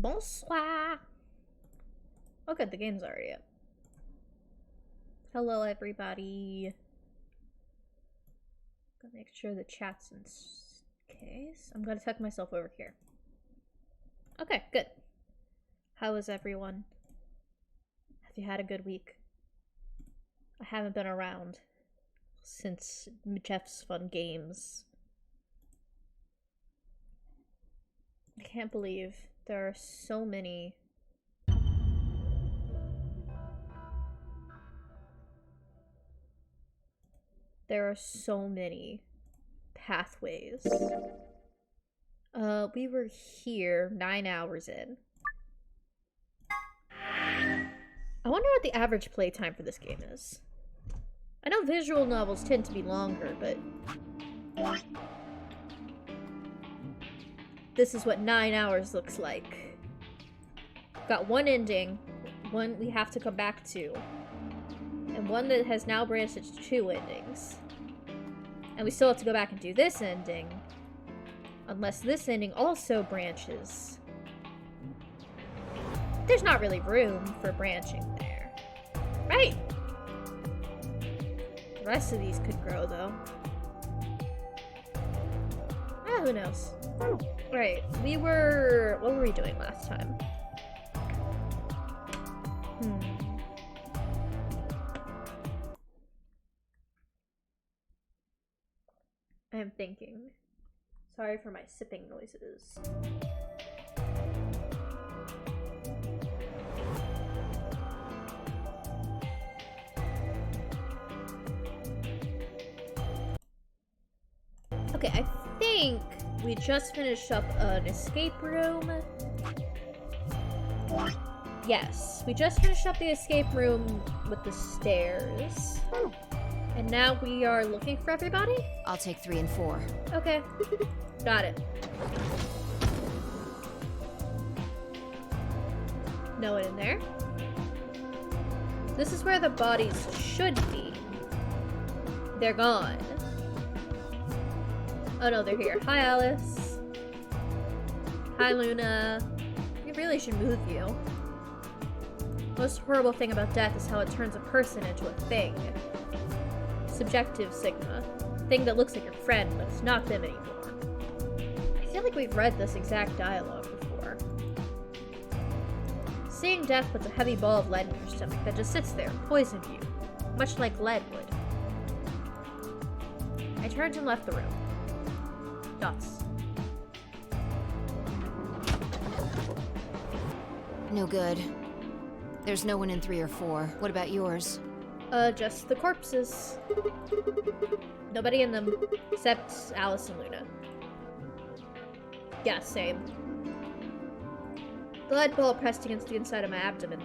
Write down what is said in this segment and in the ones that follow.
Bonsoir. Oh good, the game's already up. Hello everybody. Gotta make sure the chat's in case. I'm gonna tuck myself over here. Okay, good. How is everyone? Have you had a good week? I haven't been around since Jeff's Fun Games. I can't believe there are so many. There are so many pathways. We were here 9 hours in. I wonder what the average playtime for this game is. I know visual novels tend to be longer, but this is what 9 hours looks like. Got one ending, one we have to come back to, and one that has now branched into 2 endings. And we still have to go back and do this ending, unless this ending also branches. There's not really room for branching there, right? The rest of these could grow, though. Ah, who knows? Right, what were we doing last time? I am thinking. Sorry for my sipping noises. Okay, I think we just finished up an escape room. Yes, we just finished up the escape room with the stairs. And now we are looking for everybody? I'll take 3 and 4. Okay. Got it. No one in there. This is where the bodies should be. They're gone. Oh no, they're here. Hi, Alice. Hi, Luna. We really should move you. Most horrible thing about death is how it turns a person into a thing. Subjective Sigma. Thing that looks like your friend, but it's not them anymore. I feel like we've read this exact dialogue before. Seeing death puts a heavy ball of lead in your stomach that just sits there, poisoned you. Much like lead would. I turned and left the room. Dots. No good. There's no one in 3 or 4. What about yours? Just the corpses. Nobody in them, except Alice and Luna. Yeah, same. The lead ball pressed against the inside of my abdomen.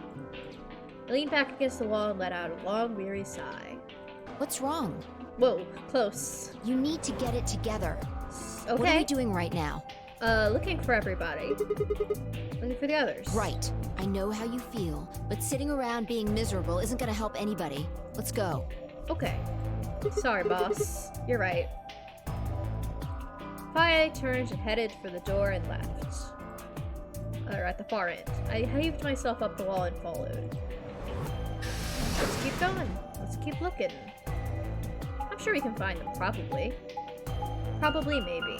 I leaned back against the wall and let out a long, weary sigh. What's wrong? Whoa, close. You need to get it together. Okay. What are we doing right now? Looking for everybody. Looking for the others. Right. I know how you feel, but sitting around being miserable isn't gonna help anybody. Let's go. Okay. Sorry, boss. You're right. I turned and headed for the door and left. Or at the far end. I heaved myself up the wall and followed. Let's keep going. Let's keep looking. I'm sure we can find them, probably. Probably, maybe.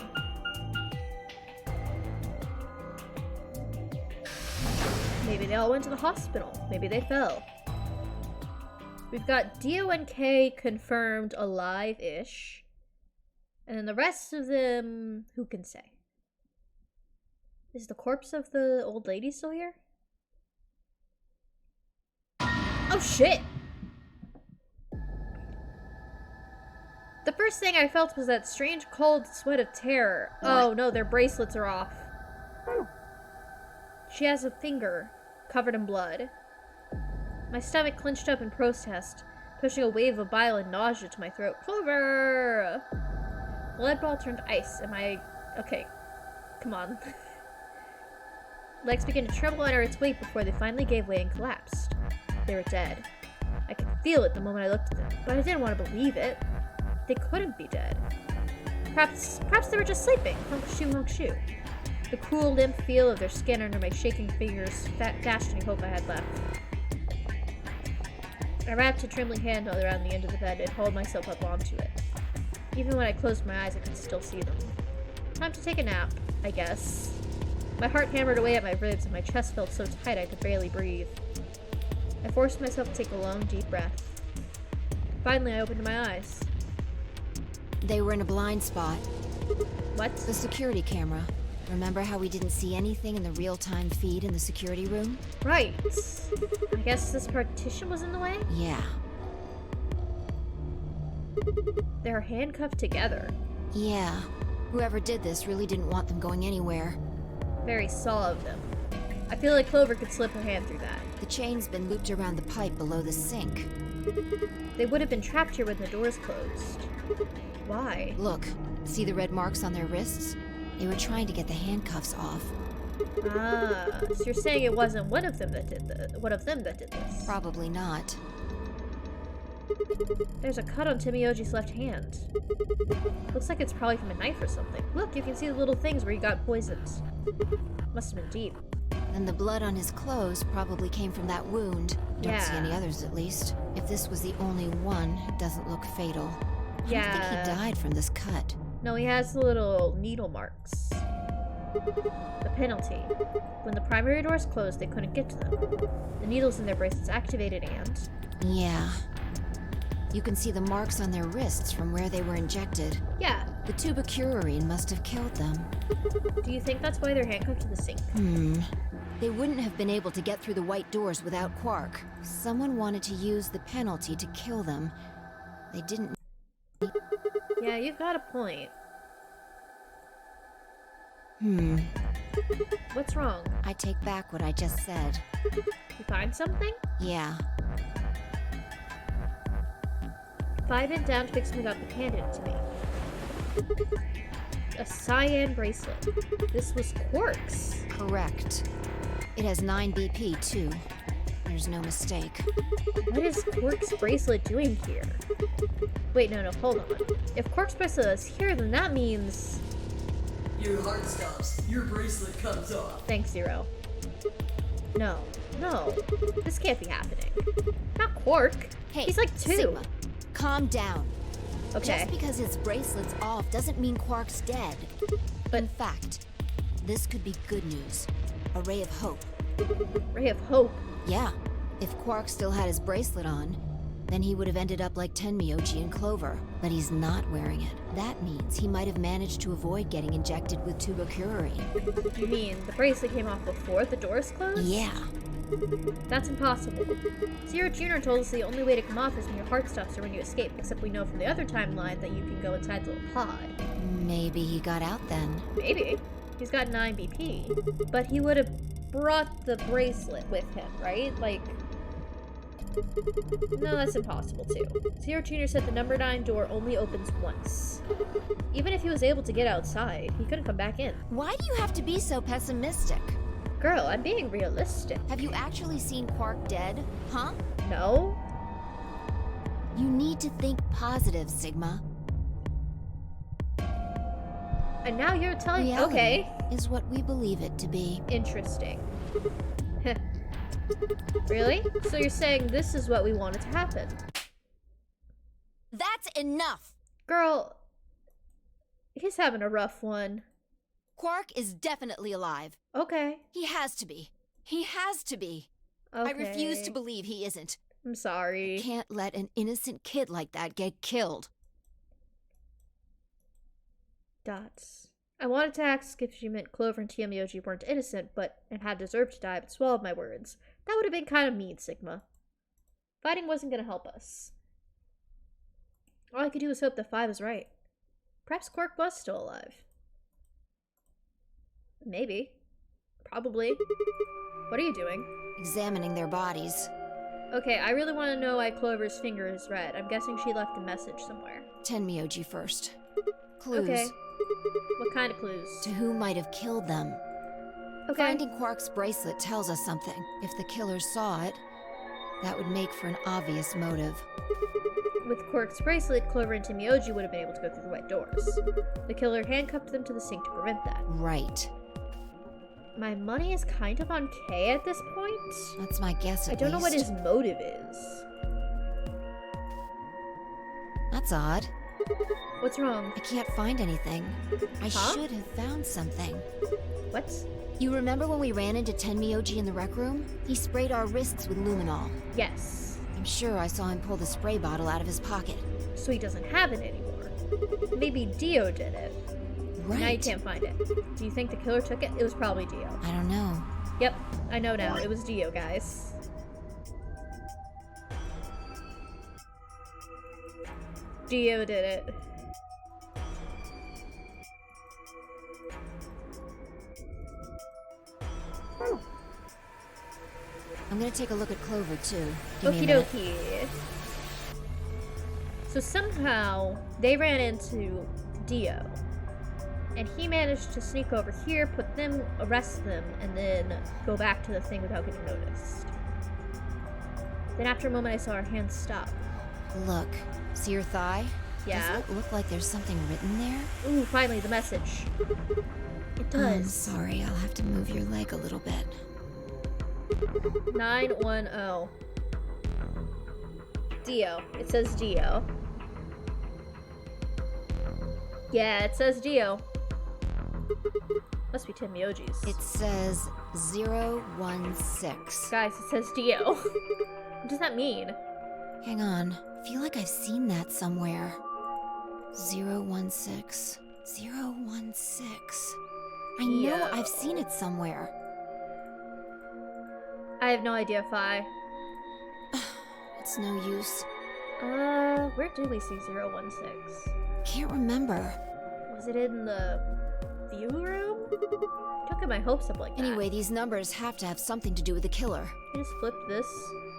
Maybe they all went to the hospital. Maybe they fell. We've got Dio and Kay confirmed alive-ish. And then the rest of them, who can say? Is the corpse of the old lady still here? Oh shit! The first thing I felt was that strange cold sweat of terror. Oh no, their bracelets are off. She has a finger covered in blood. My stomach clenched up in protest, pushing a wave of bile and nausea to my throat. Clover! The lead ball turned ice, and okay, come on. Legs began to tremble under its weight before they finally gave way and collapsed. They were dead. I could feel it the moment I looked at them, but I didn't want to believe it. They couldn't be dead. Perhaps they were just sleeping. Honk shoo, honk shoo. The cool, limp feel of their skin under my shaking fingers dashed any hope I had left. I wrapped a trembling hand around the end of the bed and hauled myself up onto it. Even when I closed my eyes, I could still see them. Time to take a nap, I guess. My heart hammered away at my ribs and my chest felt so tight I could barely breathe. I forced myself to take a long, deep breath. Finally, I opened my eyes. They were in a blind spot. What? The security camera. Remember how we didn't see anything in the real-time feed in the security room? Right. I guess this partition was in the way? Yeah. They're handcuffed together. Yeah. Whoever did this really didn't want them going anywhere. Very saw of them. I feel like Clover could slip her hand through that. The chain's been looped around the pipe below the sink. They would have been trapped here when the doors closed. Why? Look, see the red marks on their wrists? They were trying to get the handcuffs off. Ah, so you're saying it wasn't one of them that did this? Probably not. There's a cut on Timioji's left hand. Looks like it's probably from a knife or something. Look, you can see the little things where he got poisoned. Must have been deep. And the blood on his clothes probably came from that wound. Don't see any others, at least. If this was the only one, it doesn't look fatal. I don't think he died from this cut. No, he has the little needle marks. The penalty. When the primary doors closed, they couldn't get to them. The needles in their bracelets activated and... Yeah. You can see the marks on their wrists from where they were injected. Yeah. The tuberculin must have killed them. Do you think that's why they're handcuffed to the sink? They wouldn't have been able to get through the white doors without Quark. Someone wanted to use the penalty to kill them. They didn't... Yeah, you've got a point. What's wrong? I take back what I just said. You find something? Yeah. Phi bent down to pick something up and handed it to me. A cyan bracelet. This was Quark's. Correct. It has 9 BP, too. There's no mistake. What is Quark's bracelet doing here? Wait, no, hold on. If Quark's bracelet is here, then that means... Your heart stops. Your bracelet comes off. Thanks, Zero. No. This can't be happening. Not Quark. Hey, he's like 2. Sigma, calm down. Okay. Just because his bracelet's off doesn't mean Quark's dead. But in fact, this could be good news. A ray of hope. Ray of hope. Yeah. If Quark still had his bracelet on, then he would have ended up like Tenmyoji and Clover. But he's not wearing it. That means he might have managed to avoid getting injected with tuberculin. You mean the bracelet came off before the doors closed? Yeah. That's impossible. Zero Jr. told us the only way to come off is when your heart stops or when you escape, except we know from the other timeline that you can go inside the little pod. Maybe he got out then. Maybe. He's got 9 BP. But he would have brought the bracelet with him, right? Like... No, that's impossible too. Zero Jr. said the number 9 door only opens once. Even if he was able to get outside, he couldn't come back in. Why do you have to be so pessimistic? Girl, I'm being realistic. Have you actually seen Quark dead? Huh? No? You need to think positive, Sigma. And now you're telling me... Reality Okay. is what we believe it to be. Interesting. Really? So you're saying this is what we wanted to happen? That's enough! Girl, he's having a rough one. Quark is definitely alive. Okay. He has to be. He has to be. Okay. I refuse to believe he isn't. I'm sorry. Can't let an innocent kid like that get killed. Dots. I wanted to ask if she meant Clover and Timioji weren't innocent, and had deserved to die, but swallowed my words. That would have been kind of mean, Sigma. Fighting wasn't going to help us. All I could do was hope that 5 was right. Perhaps Quark was still alive. Maybe. Probably. What are you doing? Examining their bodies. Okay, I really want to know why Clover's finger is red. I'm guessing she left a message somewhere. Tenmyoji first. Clues. Okay. What kind of clues? To who might have killed them. Okay. Finding Quark's bracelet tells us something. If the killers saw it, that would make for an obvious motive. With Quark's bracelet, Clover and Timioji would have been able to go through the white doors. The killer handcuffed them to the sink to prevent that. Right. My money is kind of on K at this point. That's my guess at I don't know what least. his motive is. That's odd. What's wrong? I can't find anything. I Huh? should have found something. What? You remember when we ran into Tenmyoji in the rec room? He sprayed our wrists with luminol. Yes. I'm sure I saw him pull the spray bottle out of his pocket. So he doesn't have it anymore. Maybe Dio did it. Right. Now you can't find it. Do you think the killer took it? It was probably Dio. I don't know. Yep, I know now. It was Dio, guys. Dio did it. I'm gonna take a look at Clover, too. Give me a Okie minute. dokie. So somehow they ran into Dio. And he managed to sneak over here, put them, arrest them, and then go back to the thing without getting noticed. Then after a moment I saw her hands stop. Look. See your thigh? Yeah. Doesn't it look like there's something written there? Ooh, finally, the message. It I'm does. sorry, I'll have to move your leg a little bit. 910. Dio. It says Dio. Yeah, it says Dio. Must be Tenmyoji's. It says 016. Guys, it says Dio. What does that mean? Hang on. I feel like I've seen that somewhere. 016. 016. I know Dio. I've seen it somewhere. I have no idea, Fi. It's no use. Where did we see 016? Can't remember. Was it in the view room? Don't get my hopes up like that. Anyway, these numbers have to have something to do with the killer. I just flipped this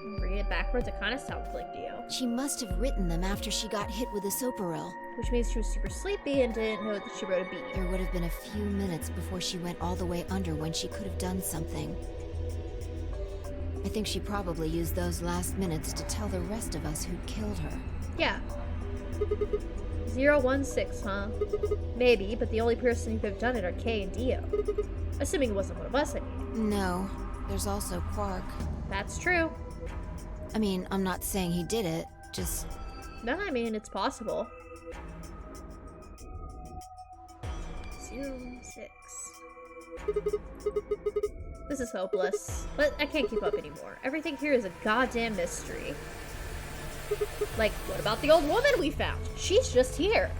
and read it backwards. It kind of sounds like Dio. She must have written them after she got hit with a soparil. Which means she was super sleepy and didn't know that she wrote a B. There would have been a few minutes before she went all the way under when she could have done something. I think she probably used those last minutes to tell the rest of us who'd killed her. Yeah. 016, huh? Maybe, but the only person who could have done it are Kay and Dio. Assuming it wasn't one of us, I mean. No, there's also Quark. That's true. I mean, I'm not saying he did it, just... No, I mean, it's possible. 06. This is hopeless. But I can't keep up anymore. Everything here is a goddamn mystery. Like, what about the old woman we found? She's just here.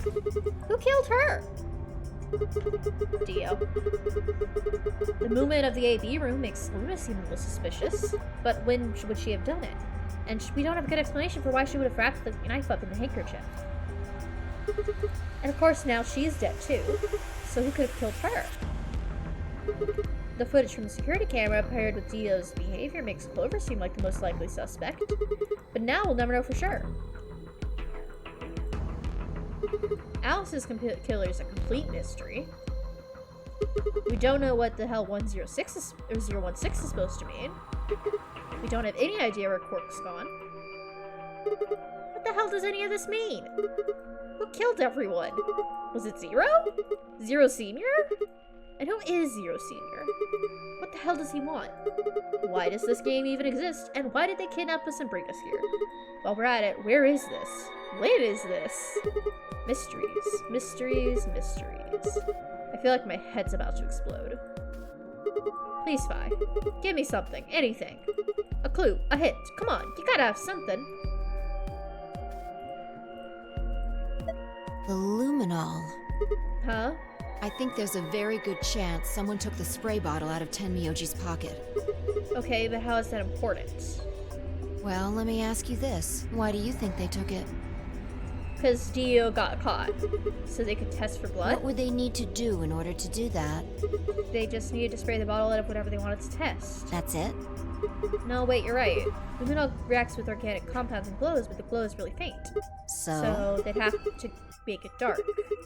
Who killed her? Dio. The movement of the AB room makes Luna seem a little suspicious. But when would she have done it? And we don't have a good explanation for why she would have wrapped the knife up in the handkerchief. And of course now she's dead too. So who could have killed her? The footage from the security camera paired with Dio's behavior makes Clover seem like the most likely suspect. But now we'll never know for sure. Alice's killer is a complete mystery. We don't know what the hell 106 is, or 016 is supposed to mean. We don't have any idea where Quark's gone. What the hell does any of this mean? Who killed everyone? Was it Zero? Zero Senior? And who is Zero Senior? What the hell does he want? Why does this game even exist? And why did they kidnap us and bring us here? While we're at it, where is this? When is this? Mysteries, mysteries, mysteries. I feel like my head's about to explode. Please, Fi. Give me something. Anything. A clue. A hint. Come on. You gotta have something. The luminol. Huh? I think there's a very good chance someone took the spray bottle out of Tenmyoji's pocket. Okay, but how is that important? Well, let me ask you this. Why do you think they took it? Because Dio got caught. So they could test for blood? What would they need to do in order to do that? They just needed to spray the bottle out of whatever they wanted to test. That's it? No, wait, you're right. Luminol reacts with organic compounds and glows, but the glow is really faint. So they'd have to make it dark.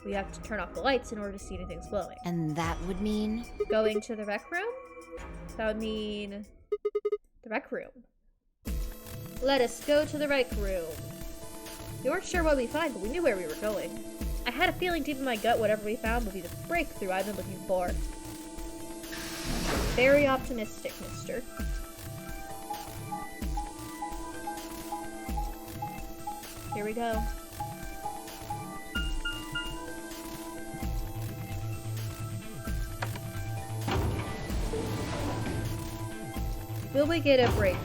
We have to turn off the lights in order to see anything's glowing. And that would mean? Going to the rec room? That would mean the rec room. Let us go to the rec room. We weren't sure what we'd find, but we knew where we were going. I had a feeling deep in my gut whatever we found would be the breakthrough I've been looking for. Very optimistic, mister. Here we go. Will we get a breakthrough?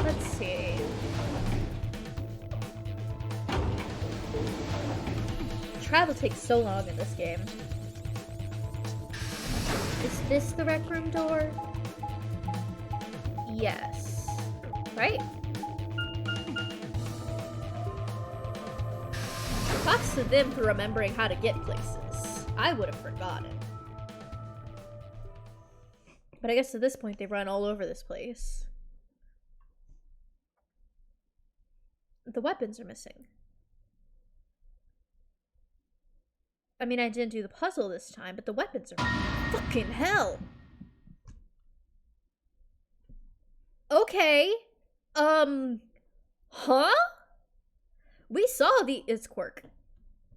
Let's see. Travel takes so long in this game. Is this the rec room door? Yes. Right? Props to them for remembering how to get places. I would have forgotten. But I guess at this point they run all over this place. The weapons are missing. I mean, I didn't do the puzzle this time, but the weapons are fucking hell. Okay. Huh? We saw it's Quirk.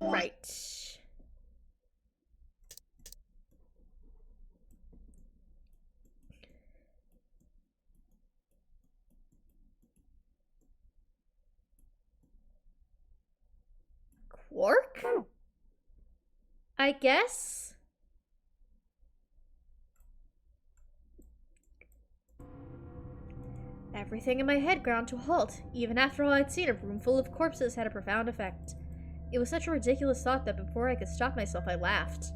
Right. Quark? I guess? Everything in my head ground to a halt. Even after all I'd seen, a room full of corpses had a profound effect. It was such a ridiculous thought that before I could stop myself, I laughed.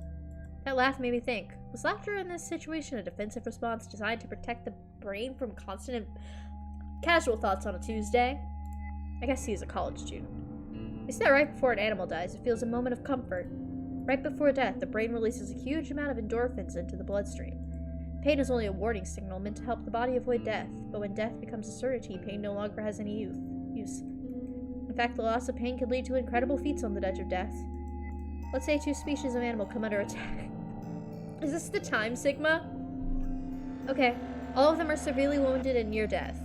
That laugh made me think, was laughter in this situation a defensive response designed to protect the brain from constant and casual thoughts on a Tuesday? I guess he's a college student. They say that right before an animal dies, it feels a moment of comfort. Right before death, the brain releases a huge amount of endorphins into the bloodstream. Pain is only a warning signal meant to help the body avoid death, but when death becomes a certainty, pain no longer has any use. In fact, the loss of pain could lead to incredible feats on the edge of death. Let's say 2 species of animal come under attack. Is this the time, Sigma? Okay, all of them are severely wounded and near death.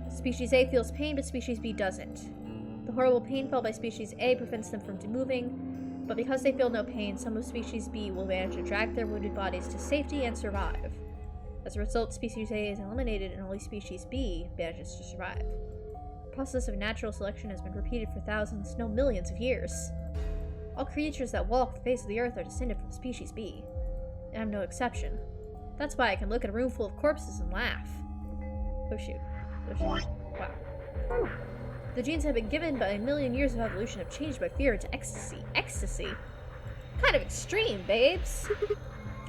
Species A feels pain, but Species B doesn't. The horrible pain felt by Species A prevents them from moving, but because they feel no pain, some of Species B will manage to drag their wounded bodies to safety and survive. As a result, Species A is eliminated and only Species B manages to survive. The process of natural selection has been repeated for thousands, no millions of years. All creatures that walk the face of the earth are descended from Species B, and I'm no exception. That's why I can look at a room full of corpses and laugh. Oh shoot. Oh shoot. Wow. The genes have been given by a million years of evolution have changed my fear into ecstasy. Ecstasy? Kind of extreme, babes.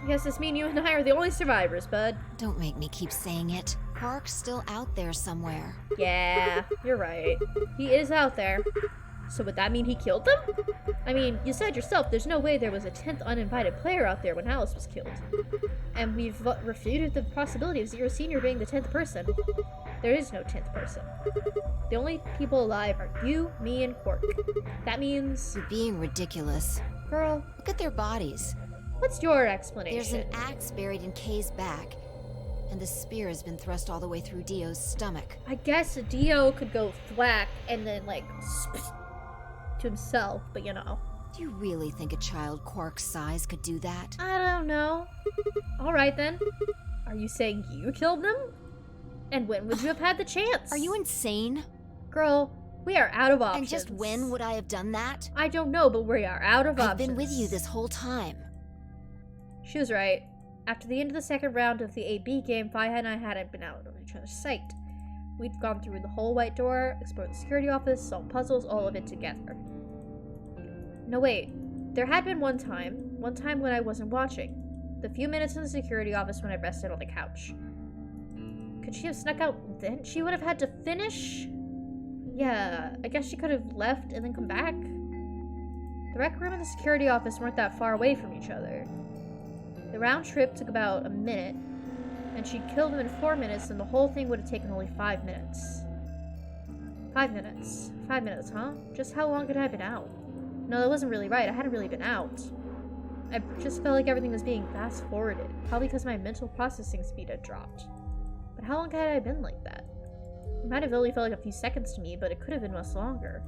I guess this means you and I are the only survivors, bud. Don't make me keep saying it. Quark's still out there somewhere. Yeah, you're right. He is out there. So would that mean he killed them? I mean, you said yourself there's no way there was a 10th uninvited player out there when Alice was killed. And we've refuted the possibility of Zero Senior being the 10th person. There is no 10th person. The only people alive are you, me, and Quark. That means... You're being ridiculous. Girl, Look at their bodies. what's your explanation? There's an axe buried in Kay's back, and the spear has been thrust all the way through Dio's stomach. I guess Dio could go thwack and then, like, to himself, but you know. Do you really think a child Quark's size could do that? I don't know. Alright then. Are you saying you killed them? And when would you have had the chance? Are you insane? Girl, we are out of options. And just when would I have done that? I don't know, but we are out of options. I've been with you this whole time. She was right. After the end of the second round of the AB game, Faya and I hadn't been out of each other's sight. We'd gone through the whole white door, explored the security office, solved puzzles, all of it together. No, wait. There had been one time when I wasn't watching. The few minutes in the security office when I rested on the couch. Could she have snuck out then? She would have had to finish? Yeah, I guess she could have left and then come back. The rec room and the security office weren't that far away from each other. The round trip took about a minute, and she'd killed him in 4 minutes, and the whole thing would have taken only 5 minutes. 5 minutes. 5 minutes, huh? Just how long had I been out? No, that wasn't really right. I hadn't really been out. I just felt like everything was being fast-forwarded, probably because my mental processing speed had dropped. But how long had I been like that? It might have only felt like a few seconds to me, but it could have been much longer.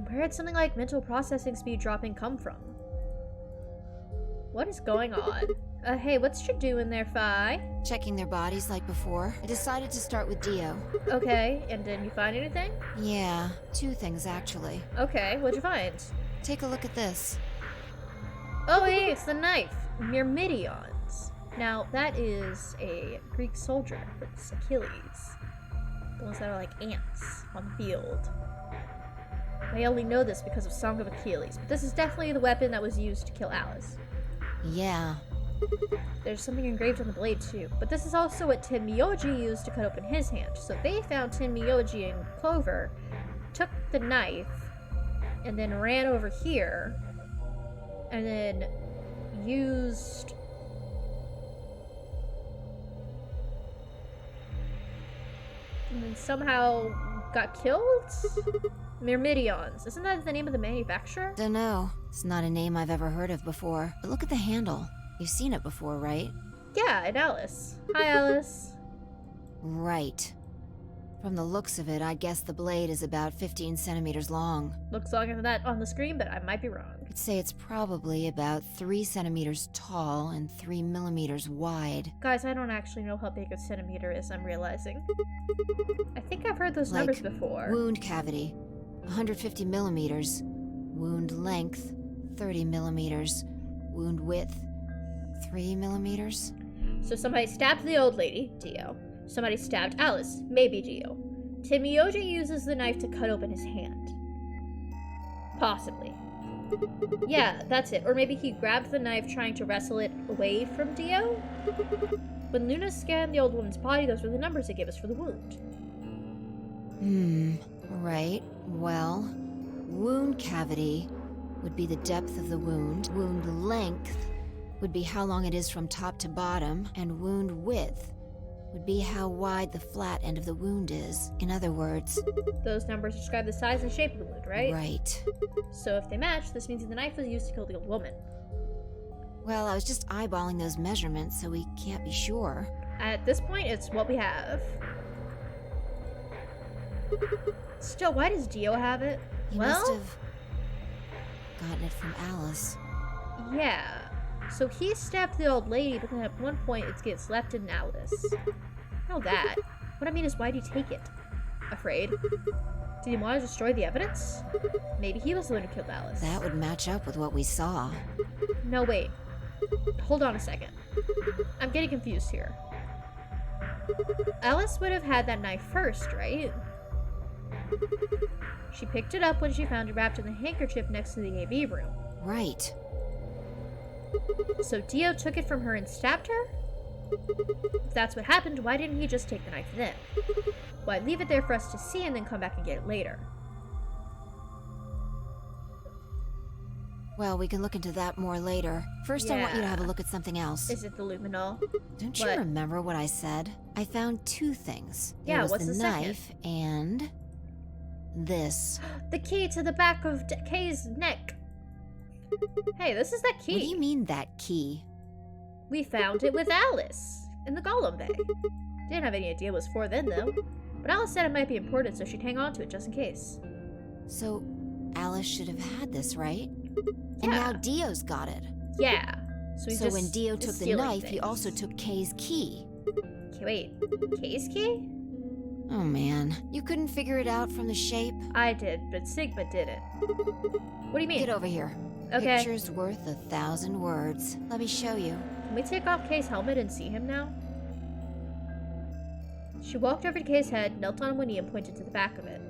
Where did something like mental processing speed dropping come from? What is going on? Hey, what's you doing there, Fi? Checking their bodies like before. I decided to start with Dio. Okay, and did you find anything? Yeah, 2 things actually. Okay, what'd you find? Take a look at this. Oh, hey, it's the knife. Myrmidions. Now, that is a Greek soldier. It's Achilles. The ones that are like ants on the field. I only know this because of Song of Achilles, but this is definitely the weapon that was used to kill Alice. Yeah. There's something engraved on the blade too, but this is also what Tenmyoji used to cut open his hand. So they found Tenmyoji and Clover, took the knife, and then ran over here, and then used... and then somehow got killed? Myrmidions. Isn't that the name of the manufacturer? Dunno. It's not a name I've ever heard of before. But look at the handle. You've seen it before, right? Yeah, and Alice. Hi, Alice. Right. From the looks of it, I'd guess the blade is about 15 centimeters long. Looks longer than that on the screen, but I might be wrong. I'd say it's probably about 3 centimeters tall and 3 millimeters wide. Guys, I don't actually know how big a centimeter is, I'm realizing. I think I've heard those Like numbers before. Wound cavity, 150 millimeters. Wound length, 30 millimeters. Wound width, 3 millimeters. So somebody stabbed the old lady, Dio. Somebody stabbed Alice, maybe Dio. Tenmyoji uses the knife to cut open his hand. Possibly. Yeah, that's it. Or maybe he grabbed the knife trying to wrestle it away from Dio? When Luna scanned the old woman's body, those were the numbers it gave us for the wound. Right. Well, wound cavity would be the depth of the wound. Wound length would be how long it is from top to bottom. And wound width would be how wide the flat end of the wound is. In other words... Those numbers describe the size and shape of the wound, right? Right. So if they match, this means the knife was used to kill the old woman. Well, I was just eyeballing those measurements, so we can't be sure. At this point, it's what we have. Still, why does Dio have it? He must have gotten it from Alice. Yeah. So he stabbed the old lady, but then at one point it gets left in Alice. How that? What I mean is, why'd he take it? Afraid? Did he want to destroy the evidence? Maybe he was the one who killed Alice. That would match up with what we saw. No, wait. Hold on a second. I'm getting confused here. Alice would have had that knife first, right? She picked it up when she found it wrapped in the handkerchief next to the AV room. Right. So Dio took it from her and stabbed her? If that's what happened, why didn't he just take the knife then? Why leave it there for us to see and then come back and get it later? Well, we can look into that more later. First, I want you to have a Yeah. look at something else. Is it the luminol? Don't you What? remember what I said? I found 2 things. Yeah, There was what's the the second? knife and this. The key to the back of Kay's neck. Hey, this is that key. What do you mean, that key? We found it with Alice in the Golem Bay. Didn't have any idea it was for then, though. But Alice said it might be important, so she'd hang on to it just in case. So, Alice should have had this, right? Yeah. And now Dio's got it. Yeah. So, So when Dio took the stealing knife, he things. also took Kay's key. Okay, wait. Kay's key? Oh man, you couldn't figure it out from the shape? I did, but Sigma didn't. What do you mean? Get over here. Okay. Picture's worth 1,000 words. Let me show you. Can we take off Kay's helmet and see him now? She walked over to Kay's head, knelt on one knee, and pointed to the back of it.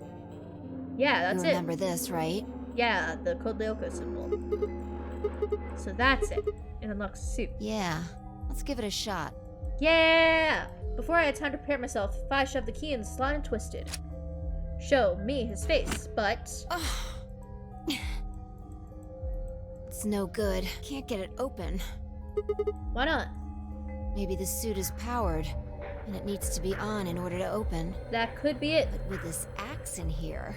Yeah, that's you it. remember this, right? Yeah, the Code Lyoko symbol. So that's it. It unlocks the suit. Yeah. Let's give it a shot. Yeah! Before I had time to prepare myself, Fi shoved the key in the slot and twisted. Show me his face, but... It's no good. Can't get it open. Why not? Maybe the suit is powered, and it needs to be on in order to open. That could be it. But with this axe in here...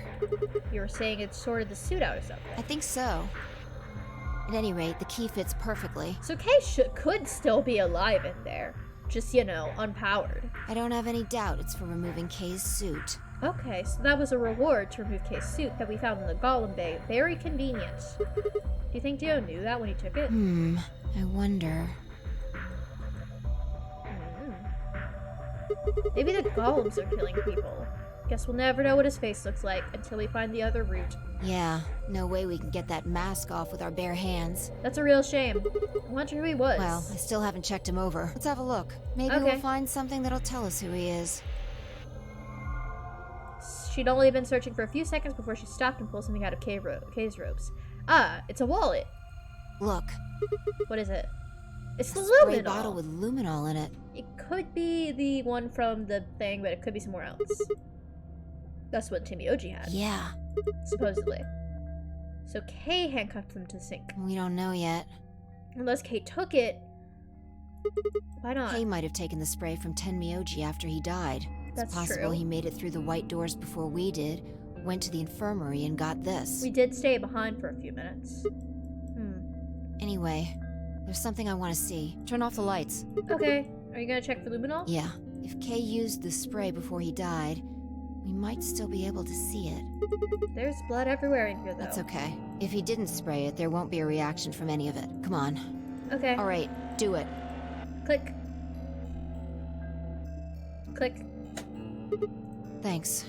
You were saying it sorted the suit out or something. I think so. At any rate, the key fits perfectly. So Kay could still be alive in there. just, you know, unpowered. I don't have any doubt it's for removing Kay's suit. Okay, so that was a reward to remove Kay's suit that we found in the Golem Bay. Very convenient. Do you think Dio knew that when he took it? I wonder. Maybe the golems are killing people. Guess we'll never know what his face looks like until we find the other route. Yeah, no way we can get that mask off with our bare hands. That's a real shame. I wonder who he was. Well, I still haven't checked him over. Let's have a look. Maybe Okay. we'll find something that'll tell us who he is. She'd only been searching for a few seconds before she stopped and pulled something out of Kay's robes. Ah, it's a wallet. Look, What is it? It's the a spray luminol. bottle with luminol in it. It could be the one from the thing, but it could be somewhere else. That's what Timioji had, Yeah, supposedly. So Kay handcuffed them to the sink. we don't know yet. Unless Kay took it, why not? Kay might have taken the spray from Tenmyoji after he died. It's That's possible true. he made it through the white doors before we did, went to the infirmary and got this. We did stay behind for a few minutes. Anyway, there's something I want to see. Turn off the lights. Okay, are you gonna check for luminol? Yeah, if Kay used the spray before he died, we might still be able to see it. There's blood everywhere in here, though. That's okay. If he didn't spray it, there won't be a reaction from any of it. Come on. Okay. All right, do it. Click. Click. Thanks.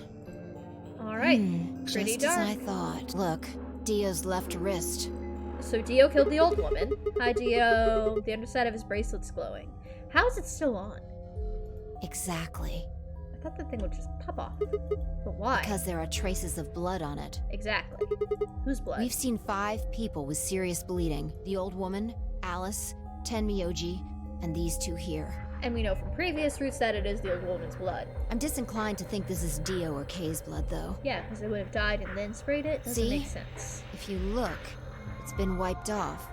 All right. Just Pretty as dark. I thought. Look, Dio's left wrist. So Dio killed the old woman. Hi, Dio. The underside of his bracelet's glowing. How is it still on? Exactly. I thought the thing would just pop off. But why? Because there are traces of blood on it. Exactly. Whose blood? We've seen 5 people with serious bleeding. The old woman, Alice, Tenmyoji, and these 2 here. And we know from previous routes that it is the old woman's blood. I'm disinclined to think this is Dio or Kay's blood, though. Yeah, because it would have died and then sprayed it. Doesn't See? make sense. If you look, it's been wiped off.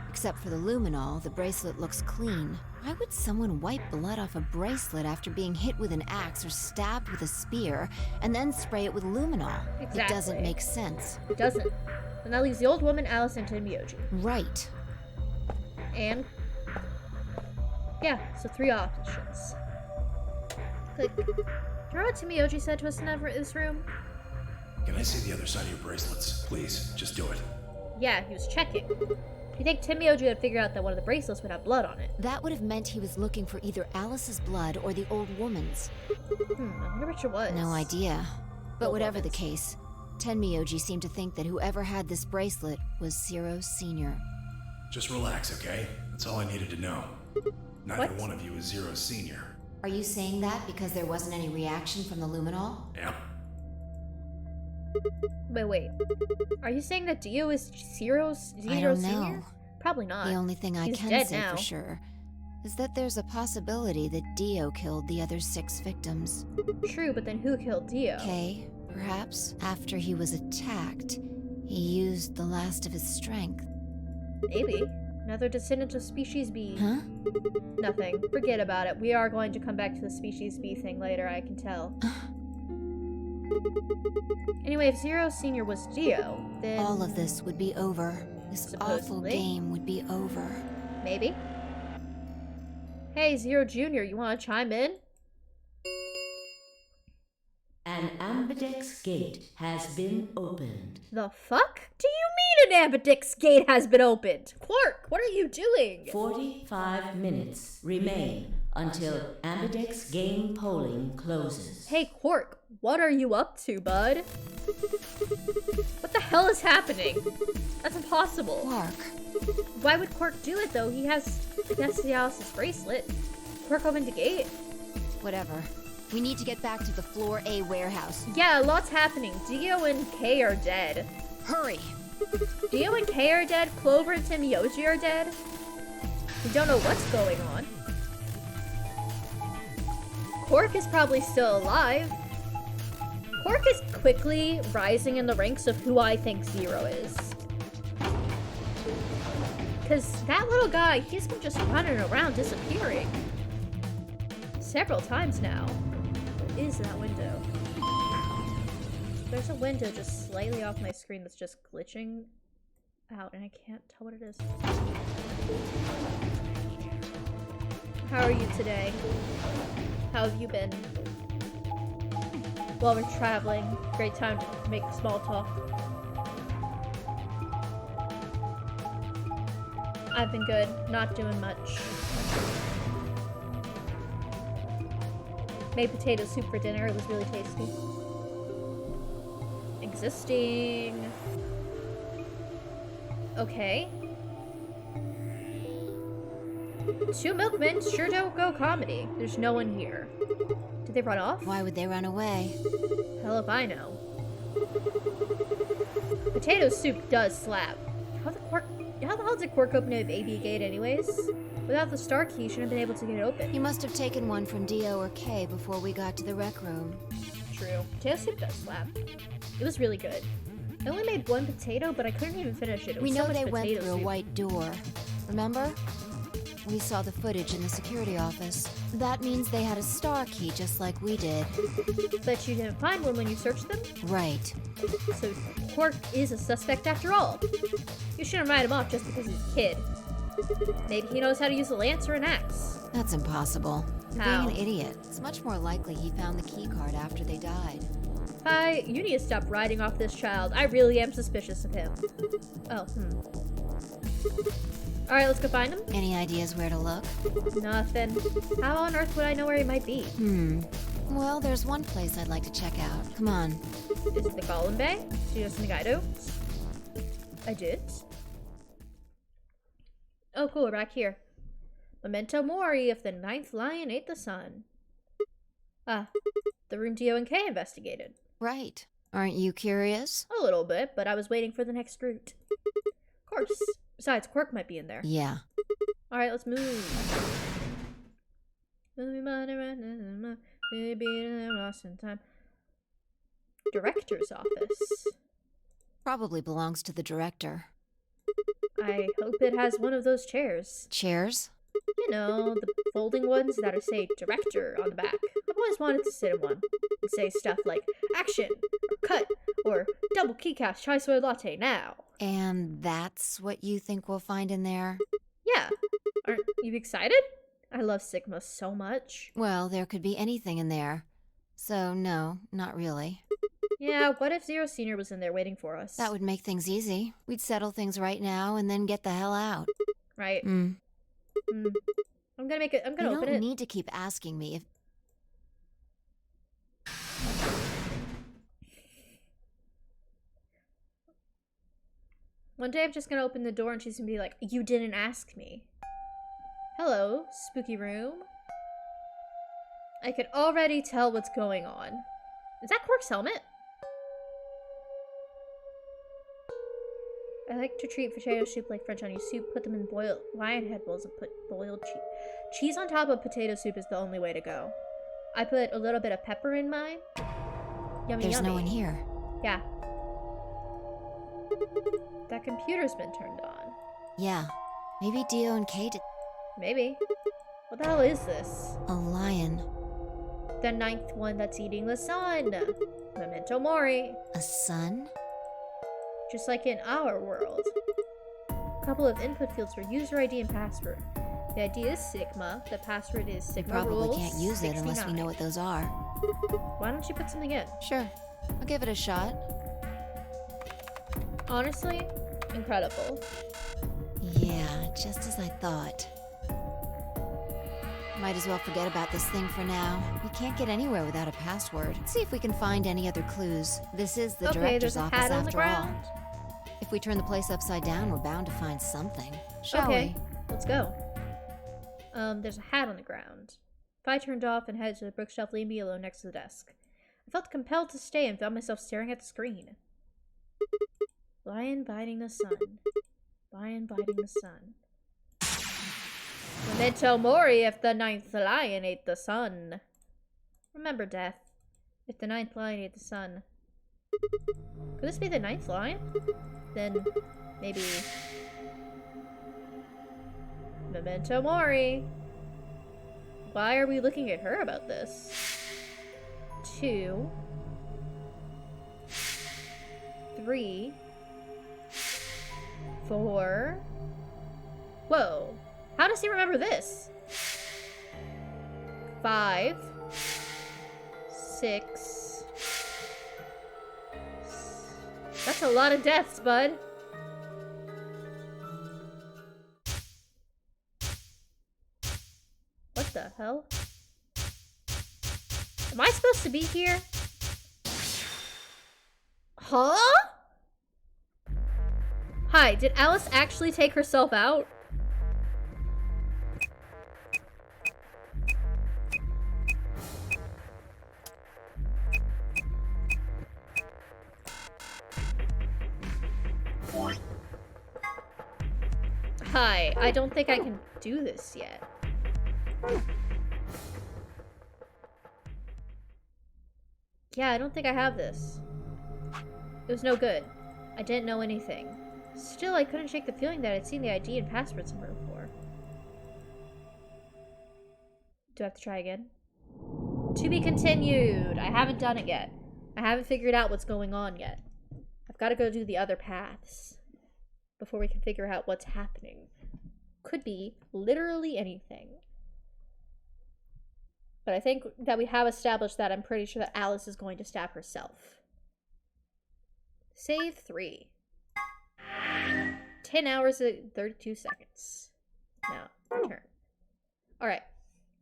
Except for the luminol, the bracelet looks clean. Why would someone wipe blood off a bracelet after being hit with an axe or stabbed with a spear, and then spray it with luminol? Exactly. It doesn't make sense. It doesn't. And that leaves the old woman, Alice, and Timioji. Right. And yeah, so 3 options. Click. Do you remember what Timioji said to us in this room? Can I see the other side of your bracelets? Please, just do it. Yeah, he was checking. You think Timioji had figured out that one of the bracelets would have blood on it? That would have meant he was looking for either Alice's blood or the old woman's. I wonder which it was. No idea. But Old whatever the woman's. case, Tenmyoji seemed to think that whoever had this bracelet was Zero Sr. Just relax, okay? That's all I needed to know. Neither What? one of you is Zero Senior. Are you saying that because there wasn't any reaction from the luminol? Yeah? Wait. Are you saying that Dio is Zero I don't Senior? know. Probably not. The only thing I He's can dead say now. for sure is that there's a possibility that Dio killed the other 6 victims. True, but then who killed Dio? Kay, perhaps? After he was attacked, he used the last of his strength. Maybe. Another descendant of Species B. Huh? Nothing. Forget about it. We are going to come back to the Species B thing later, I can tell. Anyway, if Zero Senior was Dio, then... All of this would be over. This awful Supposedly. game would be over. Maybe. Hey, Zero Junior, you want to chime in? An ambidex gate has been opened. The fuck? Do you mean an Ambidix gate has been opened? Quark, what are you doing? 45 minutes remain until ambidex game polling closes. Hey, Quark, what are you up to, bud? What the hell is happening? That's impossible. Quark, Why would Quark do it, though? He has the Alice's bracelet. Quark opened the gate. whatever. We need to get back to the Floor A warehouse. Yeah, a lot's happening. Dio and Kay are dead. Hurry! Dio and Kay are dead. Clover and Timioji are dead. We don't know what's going on. Quark is probably still alive. Quark is quickly rising in the ranks of who I think Zero is. Because that little guy, he's been just running around disappearing. Several times now. What is that window? There's a window just slightly off my screen that's just glitching out, and I can't tell what it is. How are you today? How have you been? While we're traveling, great time to make small talk. I've been good, not doing much. Made potato soup for dinner, it was really tasty. Existing. Okay. 2 milkmen sure don't go comedy. There's no one here. Did they run off? Why would they run away? Hell if I know. Potato soup does slap. How the hell did Quark open a baby gate anyways? Without the star key, you shouldn't have been able to get it open. He must have taken one from Dio or Kay before we got to the rec room. True. Potato soup does slap. It was really good. I only made 1 potato, but I couldn't even finish it. It was We so know much they went potato through a soup. white door. Remember? We saw the footage in the security office. That means they had a star key just like we did. But you didn't find one when you searched them? Right. So Quark is a suspect after all. You shouldn't write him off just because he's a kid. Maybe he knows how to use a lance or an axe. That's impossible. You're How? being an idiot. It's much more likely he found the key card after they died. Hi, you need to stop riding off this child. I really am suspicious of him. Oh, Alright, let's go find him. Any ideas where to look? Nothing. How on earth would I know where he might be? Well, there's one place I'd like to check out. Come on. Is it the Golem Bay? Studios Nagaido? I did. Oh, cool, we're back here. Memento Mori if the Ninth Lion ate the sun. Ah, the room Dio and Kay investigated. Right. Aren't you curious? A little bit, but I was waiting for the next route. Of course. Besides, Quark might be in there. Yeah. Alright, let's move. Maybe I'm lost in time. Director's office. Probably belongs to the director. I hope it has one of those chairs. Chairs? You know, the folding ones that are say director on the back. I've always wanted to sit in one and say stuff like action, or cut, or double keycast chai soy latte now. And that's what you think we'll find in there? Yeah. Aren't you excited? I love Sigma so much. Well, there could be anything in there. So, no, not really. Yeah, what if Zero Senior was in there waiting for us? That would make things easy. We'd settle things right now and then get the hell out. Right. Mm. I'm gonna You open don't it. need to keep asking me if... One day I'm just gonna open the door and she's gonna be like, you didn't ask me. Hello, spooky room. I could already tell what's going on. Is that Quark's helmet? I like to treat potato soup like French onion soup, put them in boiled lion head bowls and put boiled cheese. Cheese on top of potato soup is the only way to go. I put a little bit of pepper in mine. Yummy, There's yummy. no one here. Yeah. That computer's been turned on. Yeah. Maybe Dio and Kay did... Maybe. What the hell is this? A lion. The 9th one that's eating the sun. Memento Mori. A sun? Just like in our world. A couple of input fields for user ID and password. The ID is Sigma. The password is We Sigma probably rules can't use it unless we 69. know what those are. Why don't you put something in? Sure. I'll give it a shot. Honestly, incredible. Yeah, just as I thought. Might as well forget about this thing for now. We can't get anywhere without a password. Let's see if we can find any other clues. This is the Okay, director's there's a office hat on the after all. ground. If we turn the place upside down, we're bound to find something. Shall Okay, let's go. There's a hat on the ground. If I turned off and headed to the bookshelf leaving me alone next to the desk. I felt compelled to stay and found myself staring at the screen. Lion biting the sun. Lion biting the sun. Memento Mori if the 9th lion ate the sun. Remember death. If the 9th lion ate the sun. Could this be the 9th lion? Then maybe... Memento Mori. Why are we looking at her about this? 2 3 4 Whoa. How does he remember this? 5, 6. That's a lot of deaths, bud. What the hell? Am I supposed to be here? Huh? Hi, did Alice actually take herself out? Hi, I don't think I can do this yet. Yeah, I don't think I have this. It was no good. I didn't know anything. Still, I couldn't shake the feeling that I'd seen the ID and password somewhere before. Do I have to try again? To be continued! I haven't done it yet. I haven't figured out what's going on yet. I've got to go do the other paths before we can figure out what's happening. Could be literally anything. But I think that we have established that I'm pretty sure that Alice is going to stab herself. Save 3. 10 hours and 32 seconds. Now, return. Alright.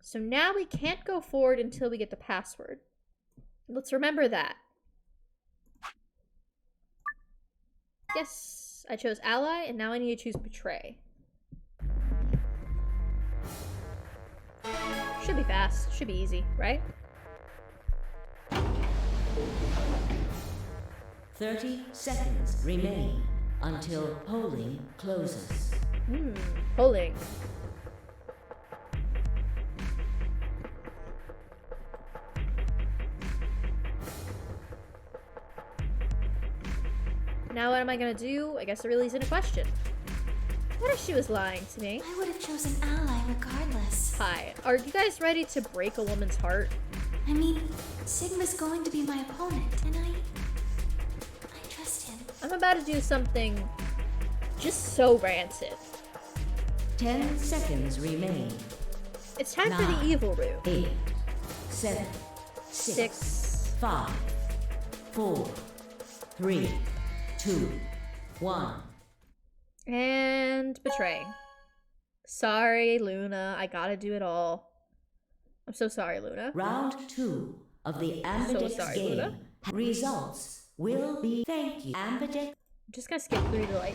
So now we can't go forward until we get the password. Let's remember that. Yes, I chose ally, and now I need to choose betray. Should be fast. Should be easy, right? 30 seconds remain until polling closes. Polling. Now what am I gonna do? I guess there really isn't a question. What if she was lying to me? I would have chosen ally regardless. Hi, are you guys ready to break a woman's heart? I mean, Sigma's going to be my opponent, and I trust him. I'm about to do something just so rancid. 10 seconds remain. It's time for the evil route. 8, 7, 6, 5, 4, 3, 2, 1. And betray. Sorry, Luna. I gotta do it all. I'm so sorry, Luna. Round 2 of the Ambidex game. Luna. Results will be thank you, Ambidex. I'm just gonna skip through the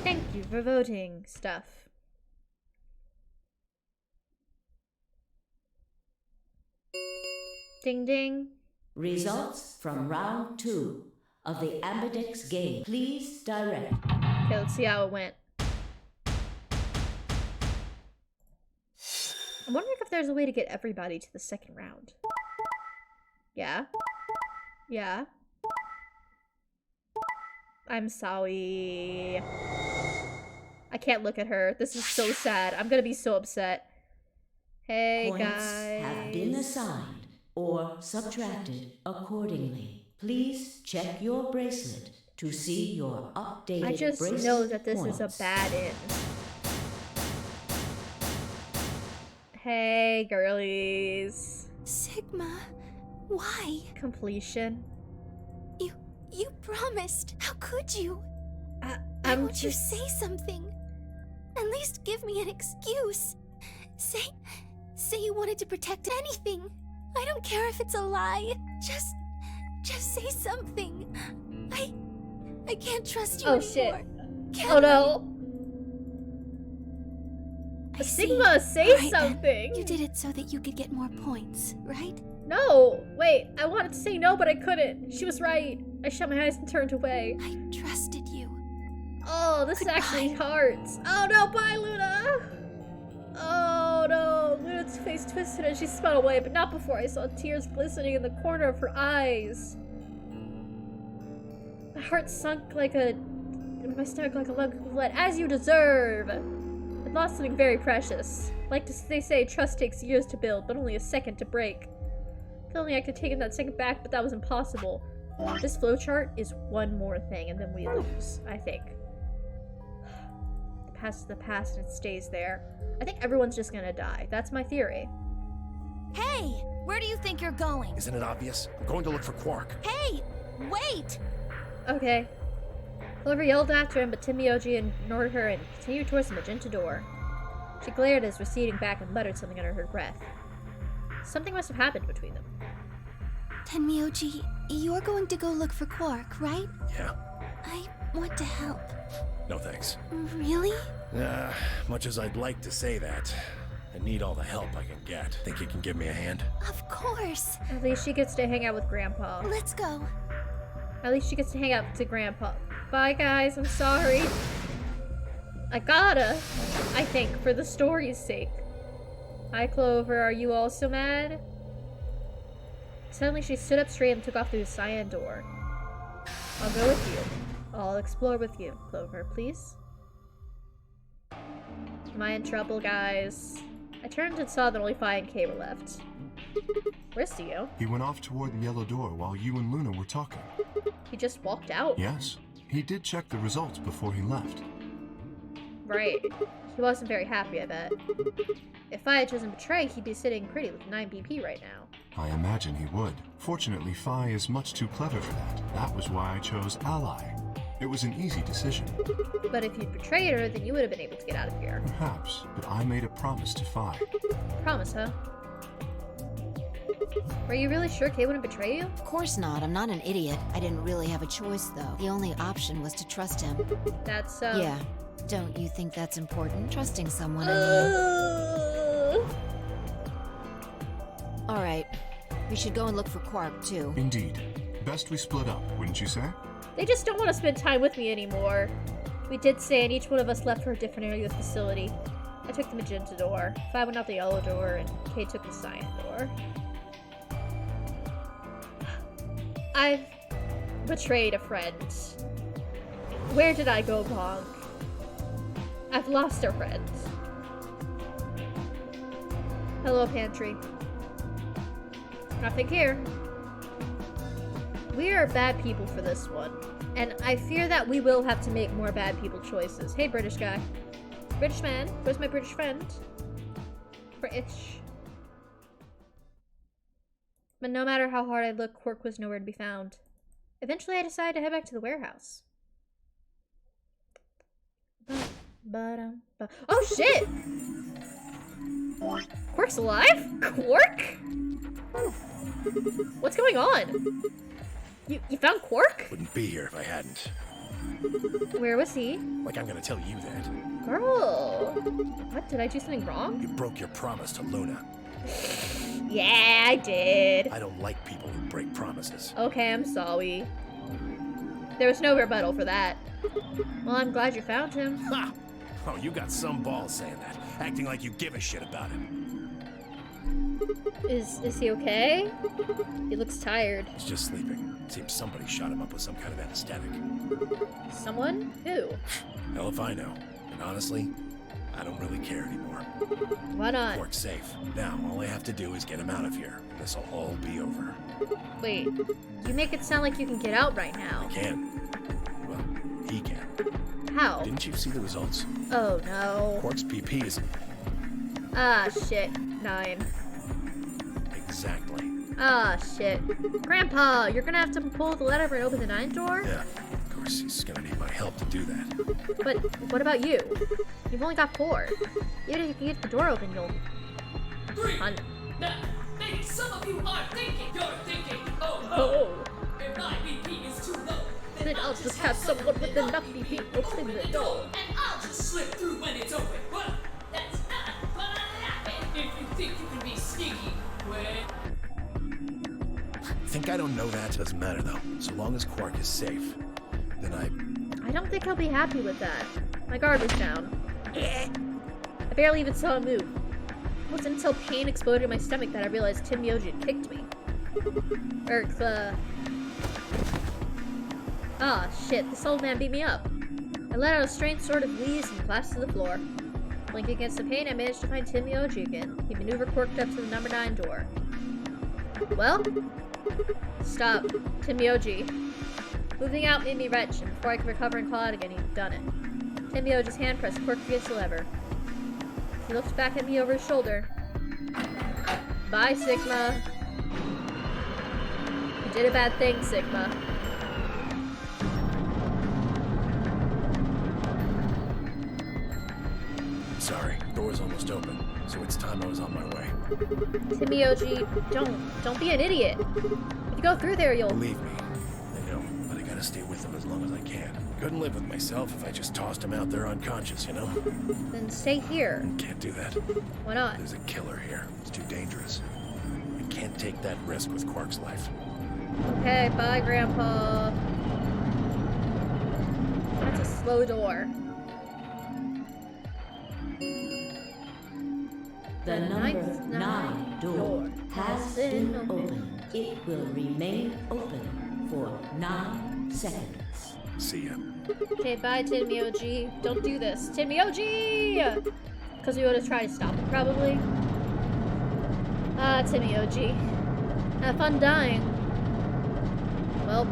thank you for voting stuff. Ding ding. Results from round 2 of the Ambidex game. Please direct. Okay, let's see how it went. I'm wondering if there's a way to get everybody to the second round. Yeah? Yeah? I'm sorry. I can't look at her. This is so sad. I'm gonna be so upset. Hey, Points guys. have been assigned or subtracted accordingly. Please check your bracelet to see your updated I just bracelet know that this points. is a bad end. Hey, girlies. Sigma, why? Completion. You promised. How could you? Why I'm won't you just... say something? At least give me an excuse. Say you wanted to protect anything. I don't care if it's a lie. Just say something. I can't trust you Oh, anymore. shit. Can Oh, no. I see. Sigma, say All right, then. something. You did it so that you could get more points, right? No, wait, I wanted to say no, but I couldn't. She was right. I shut my eyes and turned away. I trusted you. Oh, this Goodbye. actually hurts. Oh no, bye, Luna. Oh no, Luna's face twisted and she spun away, but not before I saw tears glistening in the corner of her eyes. My heart sunk like my stomach like a lug of lead, as you deserve. I lost something very precious. Like they say, trust takes years to build, but only a second to break. If only I could take that second back, but that was impossible. This flowchart is one more thing, and then we lose, I think. The past is the past, and it stays there. I think everyone's just gonna die. That's my theory. Hey, where do you think you're going? Isn't it obvious? I'm going to look for Quark. Hey, wait! Okay. Clover yelled after him, but Timioji ignored her and continued towards the magenta door. She glared at his receding back and muttered something under her breath. Something must have happened between them. Tenmyoji, you're going to go look for Quark, right? Yeah. I want to help. No thanks. Really? Much as I'd like to say that, I need all the help I can get. Think you can give me a hand? Of course. At least she gets to hang out with Grandpa. Let's go. At least she gets to hang out to Grandpa. Bye, guys. I'm sorry. I gotta. I think, for the story's sake. Hi, Clover. Are you also mad? Suddenly, she stood up straight and took off through the cyan door. I'll go with you. I'll explore with you, Clover, please. Am I in trouble, guys? I turned and saw that only Fi and Kay were left. Where's Theo? He went off toward the yellow door while you and Luna were talking. He just walked out? Yes. He did check the results before he left. Right. He wasn't very happy, I bet. If Fi had chosen Betray, he'd be sitting pretty with 9 BP right now. I imagine he would. Fortunately, Fi is much too clever for that. That was why I chose Ally. It was an easy decision. But if you'd betrayed her, then you would have been able to get out of here. Perhaps, but I made a promise to Fi. Promise, huh? Were you really sure Kay wouldn't betray you? Of course not. I'm not an idiot. I didn't really have a choice, though. The only option was to trust him. That's, Yeah. Don't you think that's important? Trusting someone, I mean. All right. We should go and look for Quark, too. Indeed. Best we split up, wouldn't you say? They just don't want to spend time with me anymore. We did say, and each one of us left for a different area of the facility. I took the magenta door, Fi went out the yellow door, and Kay took the cyan door. I've betrayed a friend. Where did I go wrong? I've lost a friend. Hello, pantry. Nothing here. We are bad people for this one, and I fear that we will have to make more bad people choices. Hey, British guy. British man, where's my British friend? British. But no matter how hard I looked, Quark was nowhere to be found. Eventually, I decided to head back to the warehouse. Oh, shit! Quark's alive? Quark? What's going on? You found Quark? Wouldn't be here if I hadn't. Where was he? Like I'm gonna tell you that. Girl. What, did I do something wrong? You broke your promise to Luna. Yeah, I did. I don't like people who break promises. Okay, I'm sorry. There was no rebuttal for that. Well, I'm glad you found him. Ha! Oh, you got some balls saying that. Acting like you give a shit about him. Is he okay? He looks tired. He's just sleeping. Seems somebody shot him up with some kind of anesthetic. Someone? Who? Hell if I know. And honestly, I don't really care anymore. Why not? Quark's safe. Now, all I have to do is get him out of here. This'll all be over. Wait, you make it sound like you can get out right now. I can. Well, he can. How? Didn't you see the results? Oh no. Quark's PP is Ah, shit. 9. exactly. Ah, shit. Grandpa, you're gonna have to pull the lever and open the 9 door? Yeah, of course he's gonna need my help to do that. But what about you? You've only got 4. Even if you can get the door open, you'll... 3. Hunt. Now, maybe some of you are thinking, oh, Oh. if 9 BP is too low, Then I'll just have someone with enough BP open the door. and I'll just slip through when it's open. Well, that's not gonna happen. If you think you can be sneaky, well... Think I don't know that? Doesn't matter though. So long as Quark is safe, then I don't think he'll be happy with that. My guard was down. I barely even saw him move. It wasn't until pain exploded in my stomach that I realized Tim Yoji had kicked me. Ah, shit, this old man beat me up. I let out a strange sort of wheeze and collapsed to the floor. Blinking against the pain, I managed to find Tim Yoji again. He maneuvered Quark up to the number 9 door. Well? Stop. Tim Yoji. Moving out made me wretched, and before I could recover and call out again, he'd done it. Tim Yoji's hand pressed Quark against the lever. He looked back at me over his shoulder. Bye, Sigma. You did a bad thing, Sigma. Sorry, door's almost open, so it's time I was on my way. Timioji, don't be an idiot. If you go through there, you'll... Believe me, I know, but I gotta stay with him as long as I can. Couldn't live with myself if I just tossed him out there unconscious, you know? Then stay here. Can't do that. Why not? There's a killer here. It's too dangerous. I can't take that risk with Quark's life. Okay, bye, Grandpa. That's a slow door. The number 9 door has been opened. It will remain open for 9 seconds. See ya. Okay, bye, Timioji. Don't do this. Timioji! Because we would have tried to stop him, probably. Ah, Timioji. Have fun dying. Well,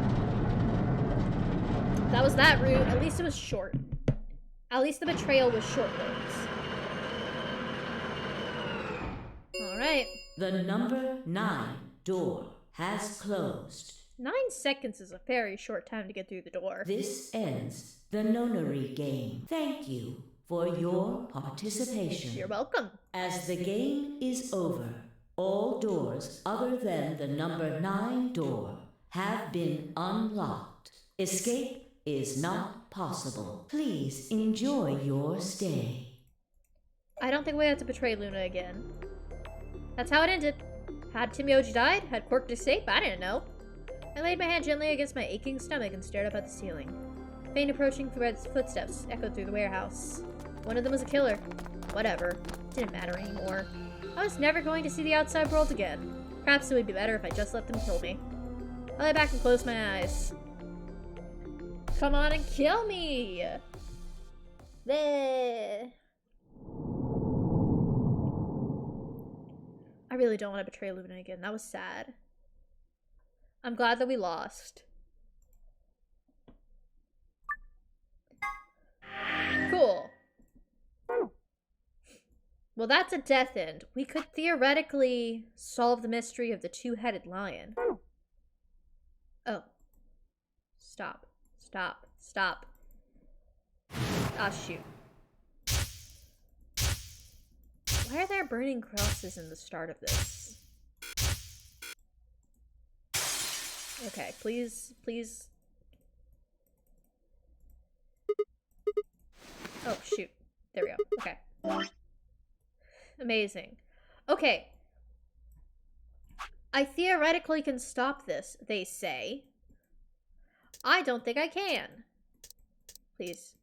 that was that route. At least it was short. At least the betrayal was short-lived. Alright. The number 9 door has closed. 9 seconds is a very short time to get through the door. This ends the nonary game. Thank you for your participation. You're welcome. As the game is over, all doors other than the number 9 door have been unlocked. Escape is not possible. Please enjoy your stay. I don't think we have to betray Luna again. That's how it ended. Had Timioji died? Had Quark escaped? I didn't know. I laid my hand gently against my aching stomach and stared up at the ceiling. Faint approaching threads footsteps echoed through the warehouse. One of them was a killer. Whatever. Didn't matter anymore. I was never going to see the outside world again. Perhaps it would be better if I just let them kill me. I lay back and closed my eyes. Come on and kill me! Bleh. I really don't want to betray Luna again. That was sad. I'm glad that we lost. Cool. Well, that's a death end. We could theoretically solve the mystery of the two-headed lion. Oh. Stop. Stop. Stop. Ah, shoot. Why are there burning crosses in the start of this? Okay, please, please. Oh, shoot. There we go. Okay. Amazing. Okay. I theoretically can stop this, they say. I don't think I can. Please.